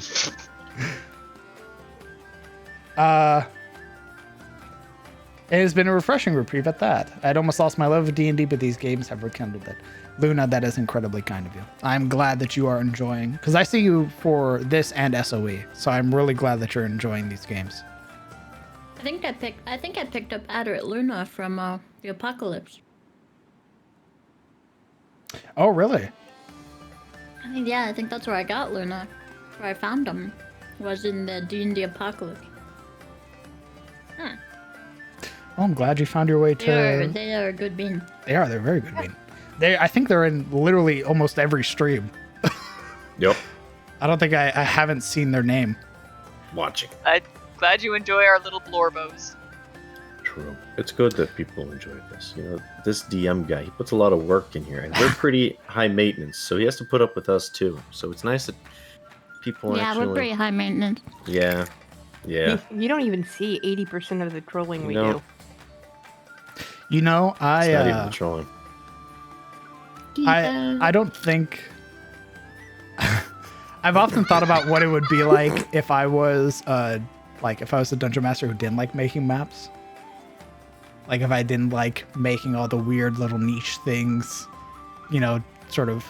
It has been a refreshing reprieve at that. I'd almost lost my love of D&D, but these games have rekindled it. Luna, that is incredibly kind of you. I'm glad that you are enjoying, because I see you for this and SOE, so I'm really glad that you're enjoying these games. I think I picked up Adder Luna from the Apocalypse. Oh, really? I think that's where I got Luna. Where I found him was in the D&D Apocalypse. Oh, I'm glad you found your way to... They are a good bean. They're very good bean. I think they're in literally almost every stream. Yep. I don't think I haven't seen their name. Watching. I'm glad you enjoy our little blorbos. True. It's good that people enjoy this. You know, this DM guy, he puts a lot of work in here, and we're pretty high maintenance, so he has to put up with us too. So it's nice that people actually... we're pretty high maintenance. Yeah. Yeah. You don't even see 80% of the trolling we No. do. You know, It's not even the trolling. I don't think... I've often thought about what it would be like if I was a dungeon master who didn't like making maps. Like if I didn't like making all the weird little niche things, you know, sort of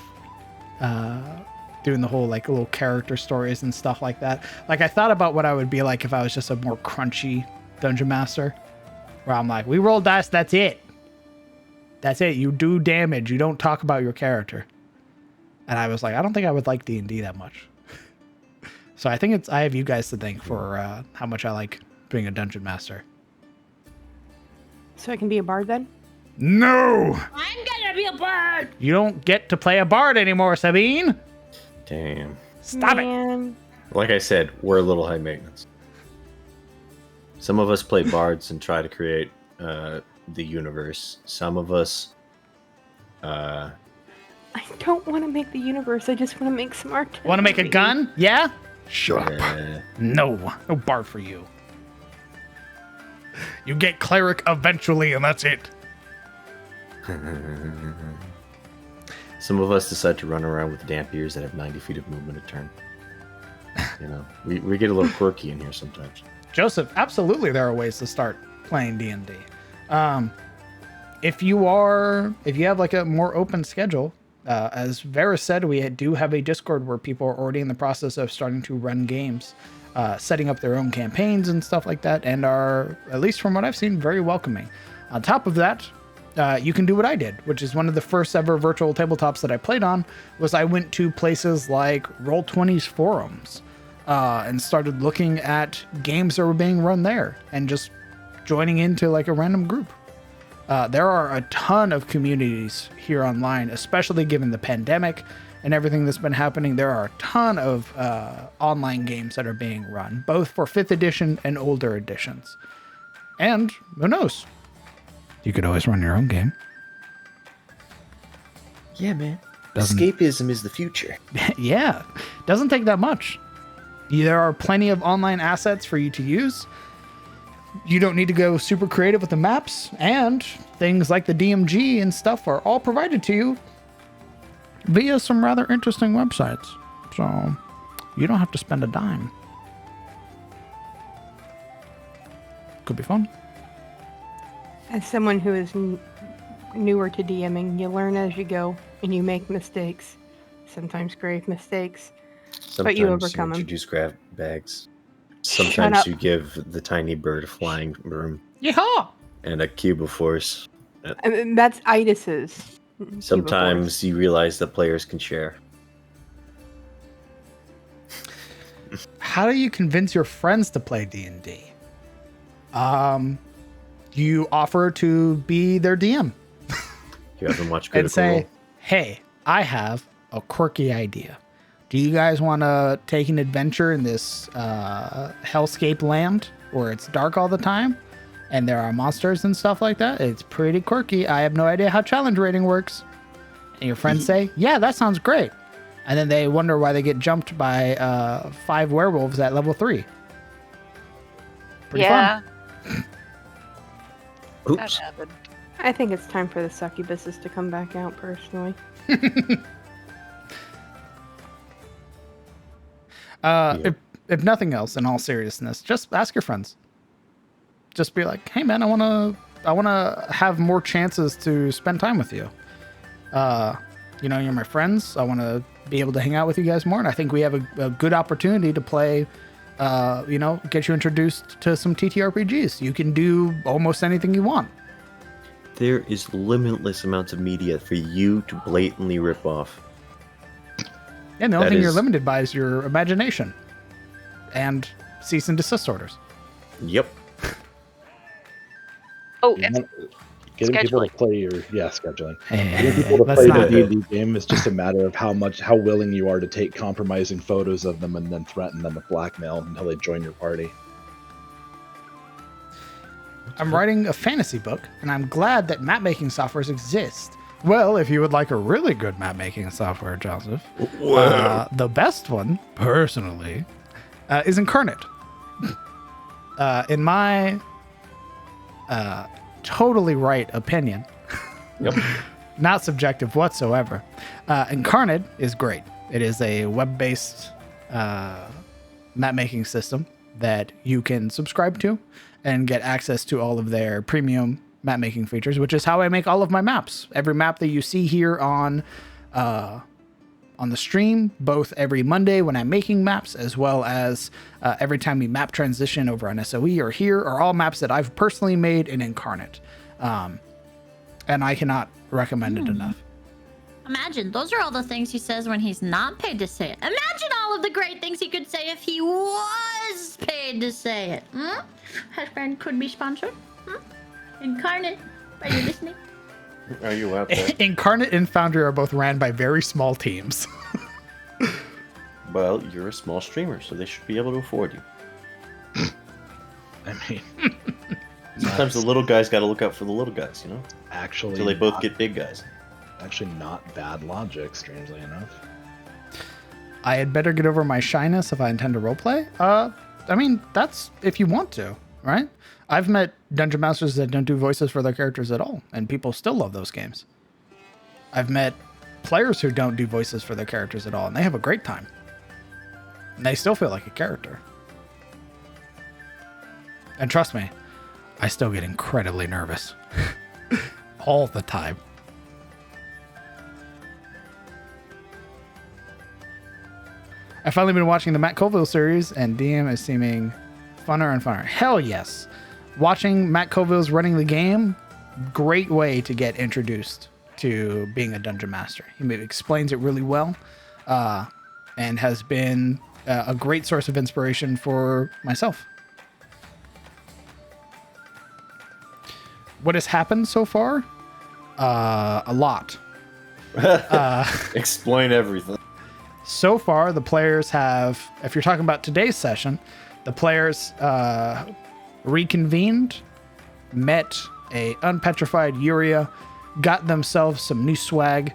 doing the whole like little character stories and stuff like that. Like I thought about what I would be like if I was just a more crunchy dungeon master, where I'm like, we roll dice, that's it. That's it. You do damage. You don't talk about your character. And I was like, I don't think I would like D&D that much. So I think I have you guys to thank for how much I like being a dungeon master. So I can be a bard then? No! I'm gonna be a bird! You don't get to play a bard anymore, Sabine! Damn. Stop it! Man. Like I said, we're a little high maintenance. Some of us play bards and try to create the universe. Some of us... I don't want to make the universe. I just want to make smart. Want to make a gun? Yeah? Shut up. uh, No bard for you. You get cleric eventually, and that's it. some of us decide to run around with damp ears that have 90 feet of movement a turn. You know, we get a little quirky in here sometimes. Joseph, absolutely there are ways to start playing D&D. If you have like a more open schedule, as Vera said, we do have a Discord where people are already in the process of starting to run games, setting up their own campaigns and stuff like that, and are, at least from what I've seen, very welcoming. On top of that, you can do what I did, which is one of the first ever virtual tabletops that I played on, was I went to places like Roll20's forums and started looking at games that were being run there and just joining into like a random group. There are a ton of communities here online, especially given the pandemic and everything that's been happening. There are a ton of online games that are being run, both for 5th edition and older editions. And who knows? You could always run your own game. Yeah, man. Doesn't- Escapism is the future. Yeah, doesn't take that much. There are plenty of online assets for you to use. You don't need to go super creative with the maps, and things like the DMG and stuff are all provided to you via some rather interesting websites. So you don't have to spend a dime. Could be fun. As someone who is newer to DMing, you learn as you go, and you make mistakes. Sometimes grave mistakes. Sometimes you overcome 'em. introduce grab bags. Shut Sometimes up. you give the tiny bird a flying broom Yeehaw! and a cube of force. I mean, that's Idis's. Sometimes you realize that players can share. How do you convince your friends to play D&D? You offer to be their DM. You haven't watched Critical And say, Role? hey, I have a quirky idea. Do you guys want to take an adventure in this hellscape land where it's dark all the time and there are monsters and stuff like that? It's pretty quirky. I have no idea how challenge rating works. And your friends say, yeah, that sounds great. And then they wonder why they get jumped by 5 werewolves at level 3. Pretty yeah, fun. that Oops. happened. I think it's time for the succubuses to come back out, personally. If nothing else, in all seriousness, just ask your friends. Just be like, hey man, I wanna have more chances to spend time with you. You're my friends. I wanna be able to hang out with you guys more, and I think we have a good opportunity to play. Get you introduced to some TTRPGs. You can do almost anything you want. There is limitless amounts of media for you to blatantly rip off. And the only That thing you're is- limited by is your imagination and cease and desist orders. Yep. Oh, You it's want- Getting people to scheduling. play your scheduling. Hey, Getting people to let's play not. the D&D game is just a matter of how willing you are to take compromising photos of them and then threaten them with blackmail until they join your party. I'm writing a fantasy book, and I'm glad that map-making softwares exist. Well, if you would like a really good map-making software, Joseph, the best one, personally, is Incarnate. In my totally right opinion, Yep. not subjective whatsoever, Incarnate is great. It is a web-based map-making system that you can subscribe to and get access to all of their premium map making features, which is how I make all of my maps. Every map that you see here on the stream, both every Monday when I'm making maps, as well as every time we map transition over on SOE or here, are all maps that I've personally made in Incarnate. And I cannot recommend it enough. Imagine, those are all the things he says when he's not paid to say it. Imagine all of the great things he could say if he was paid to say it. Husband could be sponsored. Incarnate, are you listening? Are you out there? Incarnate and Foundry are both ran by very small teams. Well, you're a small streamer, so they should be able to afford you. I mean, Sometimes the little guys got to look out for the little guys, you know? actually, Until they both not- get big guys. actually not bad logic, strangely enough. I had better get over my shyness if I intend to roleplay. I mean, that's if you want to, right? I've met dungeon masters that don't do voices for their characters at all, and people still love those games. I've met players who don't do voices for their characters at all, and they have a great time. And they still feel like a character. And trust me, I still get incredibly nervous. All the time. I've finally been watching the Matt Colville series, and DM is seeming funner and funner. Hell yes. Watching Matt Colville's running the game, great way to get introduced to being a dungeon master. He explains it really well, and has been a great source of inspiration for myself. What has happened so far? A lot. Explain everything. So far, the players have, if you're talking about today's session, the players reconvened, met a unpetrified Yuria, got themselves some new swag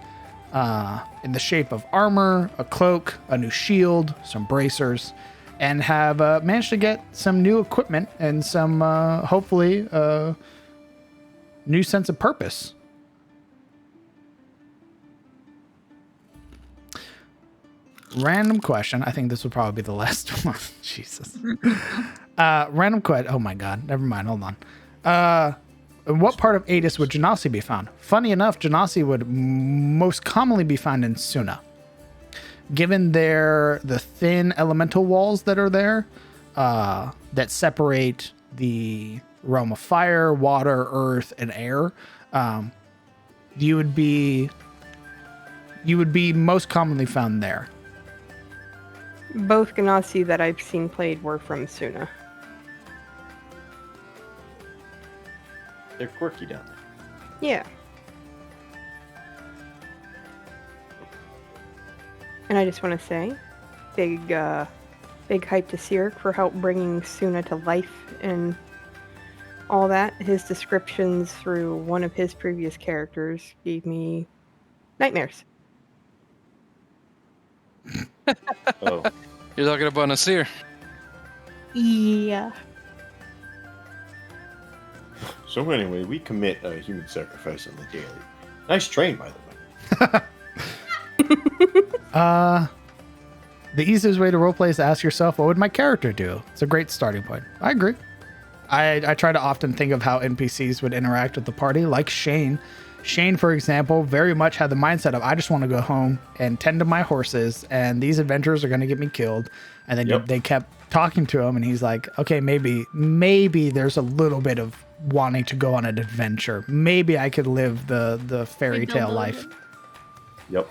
in the shape of armor, a cloak, a new shield, some bracers, and have managed to get some new equipment and some, hopefully, new sense of purpose. Random question. I think this will probably be the last one. Jesus. Random question. Oh my God. Never mind. Hold on. In what part of Adis would Genasi be found? Funny enough, Genasi would most commonly be found in Suna. Given the thin elemental walls that are there, that separate the realm of fire, water, earth, and air, you would be most commonly found there. Both Ganassi that I've seen played were from Suna. They're quirky down there. Yeah. And I just want to say, big hype to Sirik for help bringing Suna to life and all that. His descriptions through one of his previous characters gave me nightmares. Oh, You're talking about Nasir. Yeah. so anyway, we commit a human sacrifice on the daily. Nice train, by the way. The easiest way to roleplay is to ask yourself, what would my character do? It's a great starting point. I agree. I try to often think of how NPCs would interact with the party, like Shane. Shane, for example, very much had the mindset of, I just want to go home and tend to my horses, and these adventurers are going to get me killed. And then they kept talking to him, and he's like, okay, maybe there's a little bit of wanting to go on an adventure. Maybe I could live the fairy tale life. Yep.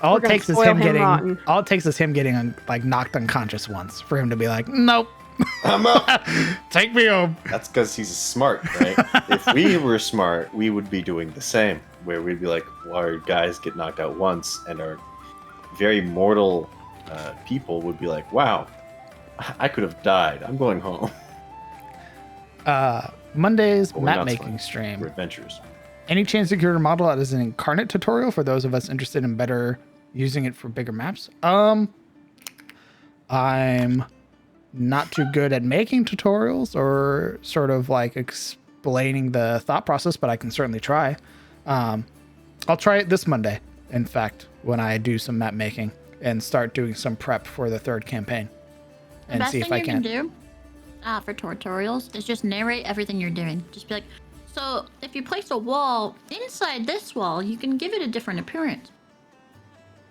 All it takes is him getting like knocked unconscious once for him to be like, nope. I'm out. Take me home. That's because he's smart, right? If we were smart, we would be doing the same, where we'd be like, well, our guys get knocked out once, and our very mortal people would be like, wow, I could have died. I'm going home. Monday's But we're map not making smart. stream. We're adventurers. Any chance to create a model that is an incarnate tutorial for those of us interested in better using it for bigger maps? I'm not too good at making tutorials or sort of like explaining the thought process, but I can certainly try. I'll try it this Monday, in fact, when I do some map making and start doing some prep for the third campaign and see if I can. The best thing you can do for tutorials is just narrate everything you're doing. Just be like, so if you place a wall inside this wall, you can give it a different appearance.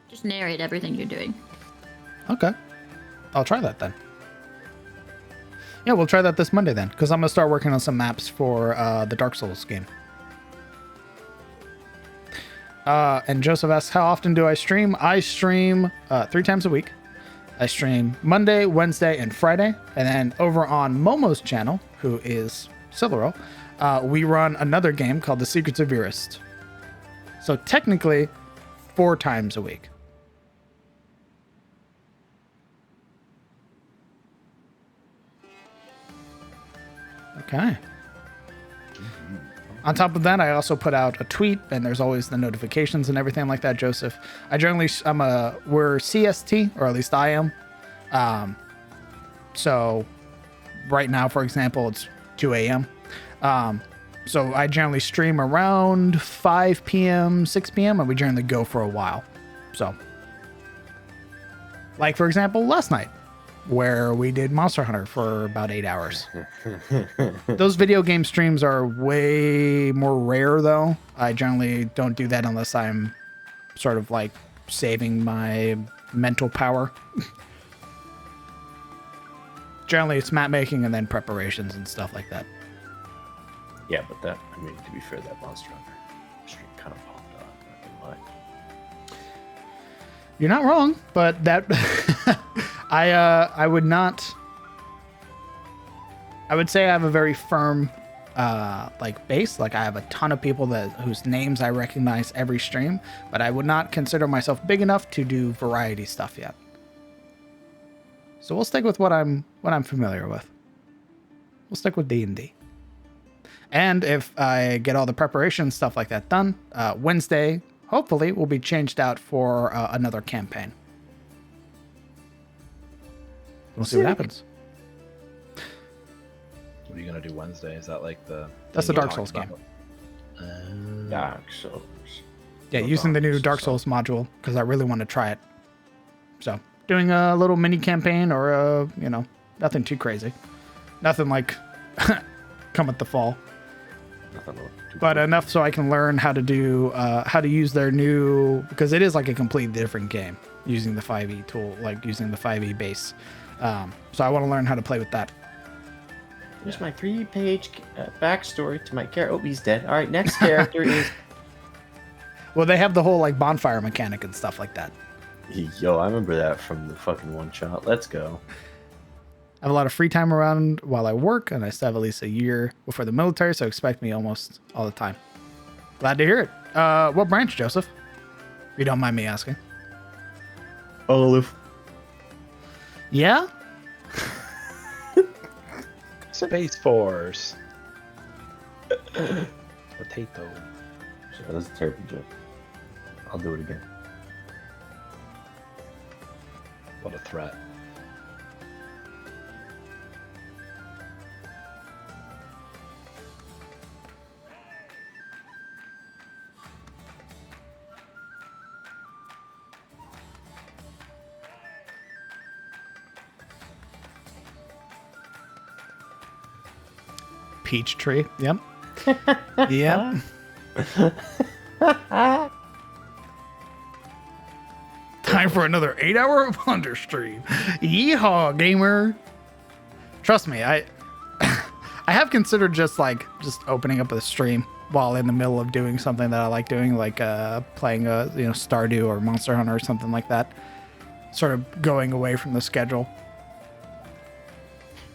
Just narrate everything you're doing. Okay. I'll try that then. Yeah, we'll try that this Monday then, because I'm going to start working on some maps for the Dark Souls game. And Joseph asks, how often do I stream? I stream 3 times a week. I stream Monday, Wednesday, and Friday. And then over on Momo's channel, who is Silvero, we run another game called The Secrets of Virist. So technically, 4 times a week. Okay. On top of that, I also put out a tweet, and there's always the notifications and everything like that, Joseph. We're CST, or at least I am. So right now, for example, it's 2 a.m. So I generally stream around 5 p.m., 6 p.m., and we generally go for a while. So, like, for example, last night, where we did Monster Hunter for about 8 hours. Those video game streams are way more rare, though. I generally don't do that unless I'm sort of like saving my mental power. Generally, it's map making and then preparations and stuff like that. Yeah, but to be fair, that Monster Hunter stream kind of popped off. Not gonna lie. You're not wrong, but that I would not. I would say I have a very firm base. Like, I have a ton of people whose names I recognize every stream, but I would not consider myself big enough to do variety stuff yet. So we'll stick with what I'm familiar with. We'll stick with D&D. And if I get all the preparation stuff like that done, Wednesday hopefully will be changed out for another campaign. We'll see what happens. What are you gonna do Wednesday? Is that like That's the Dark Souls game. Dark Souls. Yeah, using the new Dark Souls module because I really want to try it. So doing a little mini campaign or nothing too crazy, nothing like Cometh the Fall, but enough so I can learn how to do how to use their new, because it is like a completely different game using the 5e tool, like using the 5e base. So I want to learn how to play with that. Here's my 3-page backstory to my character. Oh, he's dead. All right, next character is... Well, they have the whole like bonfire mechanic and stuff like that. Yo, I remember that from the fucking one shot. Let's go. I have a lot of free time around while I work, and I still have at least a year before the military, so expect me almost all the time. Glad to hear it. What branch, Joseph? If you don't mind me asking. Olive. Yeah? Space Force. Potato. Sorry, that was a terrible joke. I'll do it again. What a threat. Peach tree. Yep. Yep. Time for another 8-hour of Hunter stream. Yeehaw, gamer. Trust me, I have considered just opening up a stream while in the middle of doing something that I like doing, like playing Stardew or Monster Hunter or something like that. Sort of going away from the schedule.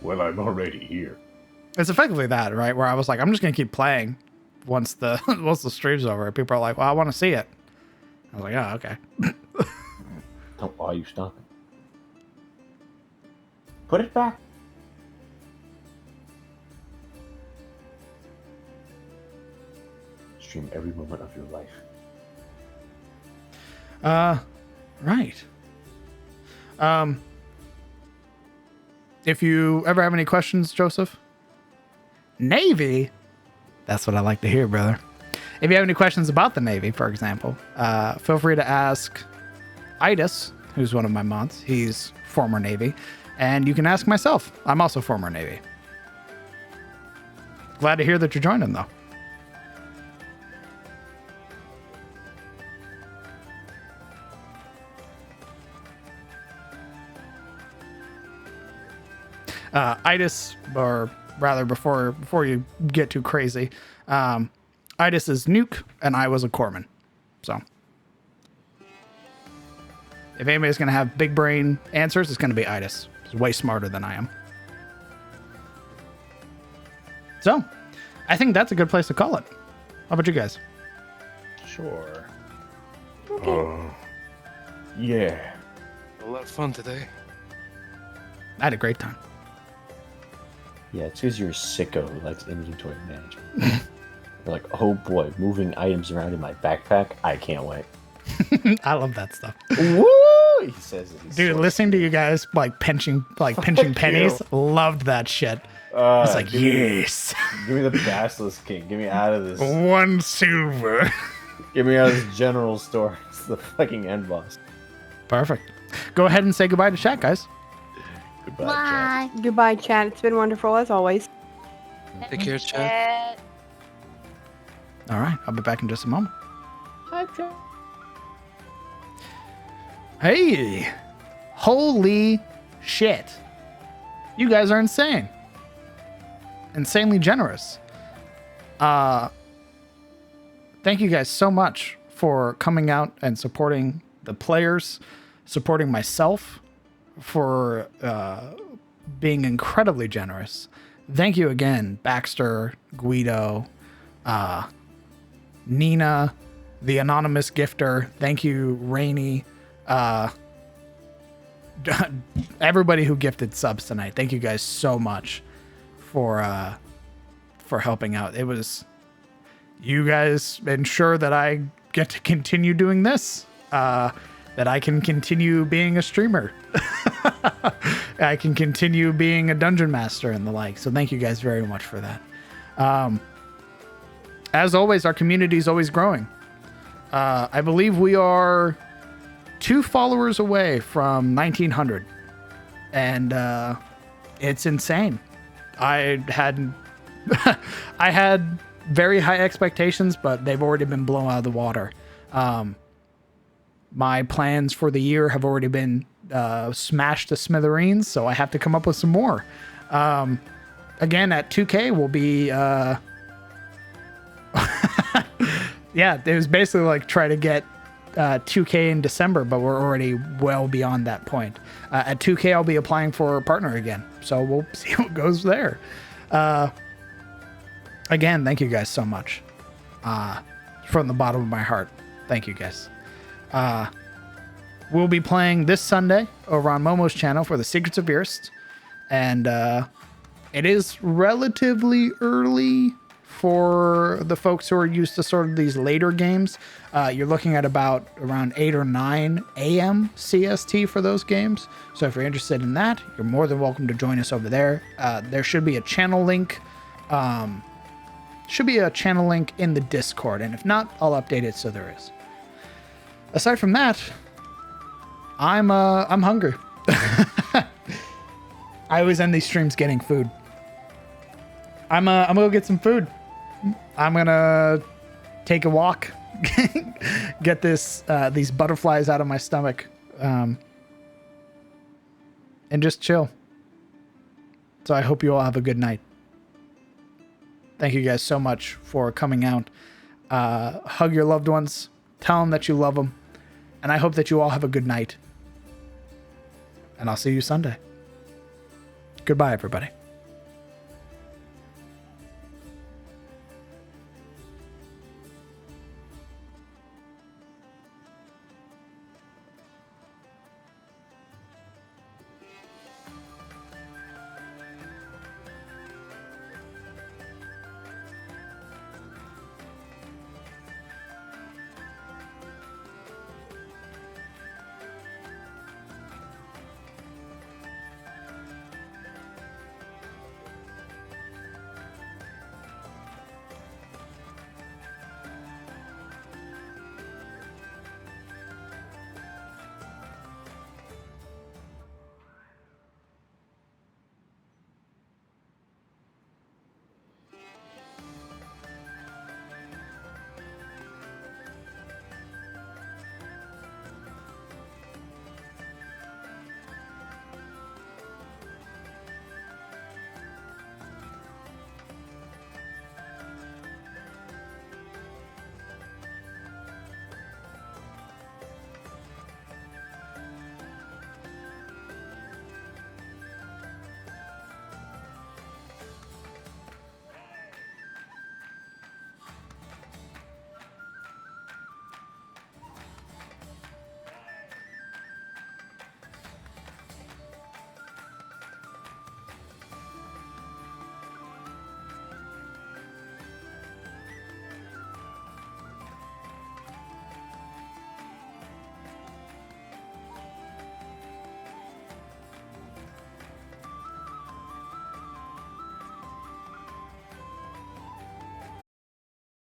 Well, I'm already here. It's effectively that, right? Where I was like, I'm just gonna keep playing once the stream's over. People are like, well, I want to see it. I was like, oh, okay. Why are you stopping? Put it back. Stream every moment of your life. Right. If you ever have any questions, Joseph, Navy, that's what I like to hear, brother. If you have any questions about the Navy, for example, feel free to ask Idis, who's one of my mods. He's former Navy. And you can ask myself. I'm also former Navy. Glad to hear that you're joining, though. Idis, or rather, before you get too crazy, Idis is Nuke, and I was a Corpsman. So, if anybody's going to have big brain answers, it's going to be Idis. He's way smarter than I am. So, I think that's a good place to call it. How about you guys? Sure. Yeah. A lot of fun today. I had a great time. Yeah, it's because you're a sicko who likes inventory management. You're like, oh boy, moving items around in my backpack. I can't wait. I love that stuff. Woo! He says it. Dude, listening to you guys pinching pennies, loved that shit. It's like, yes. Give me the Basilisk King. Get me out of this. 1 silver. Get me out of this general store. It's the fucking end boss. Perfect. Go ahead and say goodbye to chat, guys. Goodbye, Bye. Goodbye, chat. It's been wonderful as always. Take care, chat. All right, I'll be back in just a moment. Hey, holy shit. You guys are insane. Insanely generous. Thank you guys so much for coming out and supporting the players, supporting myself, for being incredibly generous. Thank you again, Baxter, Guido, Nina, the anonymous gifter. Thank you, Rainey, everybody who gifted subs tonight. Thank you guys so much for helping out. It was you guys ensure that I get to continue doing this, that I can continue being a streamer. I can continue being a dungeon master and the like. So thank you guys very much for that. As always, our community is always growing. I believe we are 2 followers away from 1900, and it's insane. I had very high expectations, but they've already been blown out of the water. My plans for the year have already been smashed to smithereens, so I have to come up with some more. Again, at 2K, we'll be... yeah, it was basically like try to get 2K in December, but we're already well beyond that point. At 2K, I'll be applying for a partner again, so we'll see what goes there. Again, thank you guys so much. From the bottom of my heart, thank you guys. we'll be playing this Sunday over on Momo's channel for the Secrets of Irst. And it is relatively early for the folks who are used to sort of these later games. You're looking at about around 8 or 9 a.m. CST for those games. So if you're interested in that, you're more than welcome to join us over there. There should be a channel link. Should be a channel link in the Discord, and if not, I'll update it so there is. Aside from that, I'm hungry. I always end these streams getting food. I'm gonna go get some food. I'm gonna take a walk, get these butterflies out of my stomach, and just chill. So I hope you all have a good night. Thank you guys so much for coming out. Hug your loved ones. Tell them that you love them. And I hope that you all have a good night. And I'll see you Sunday. Goodbye, everybody.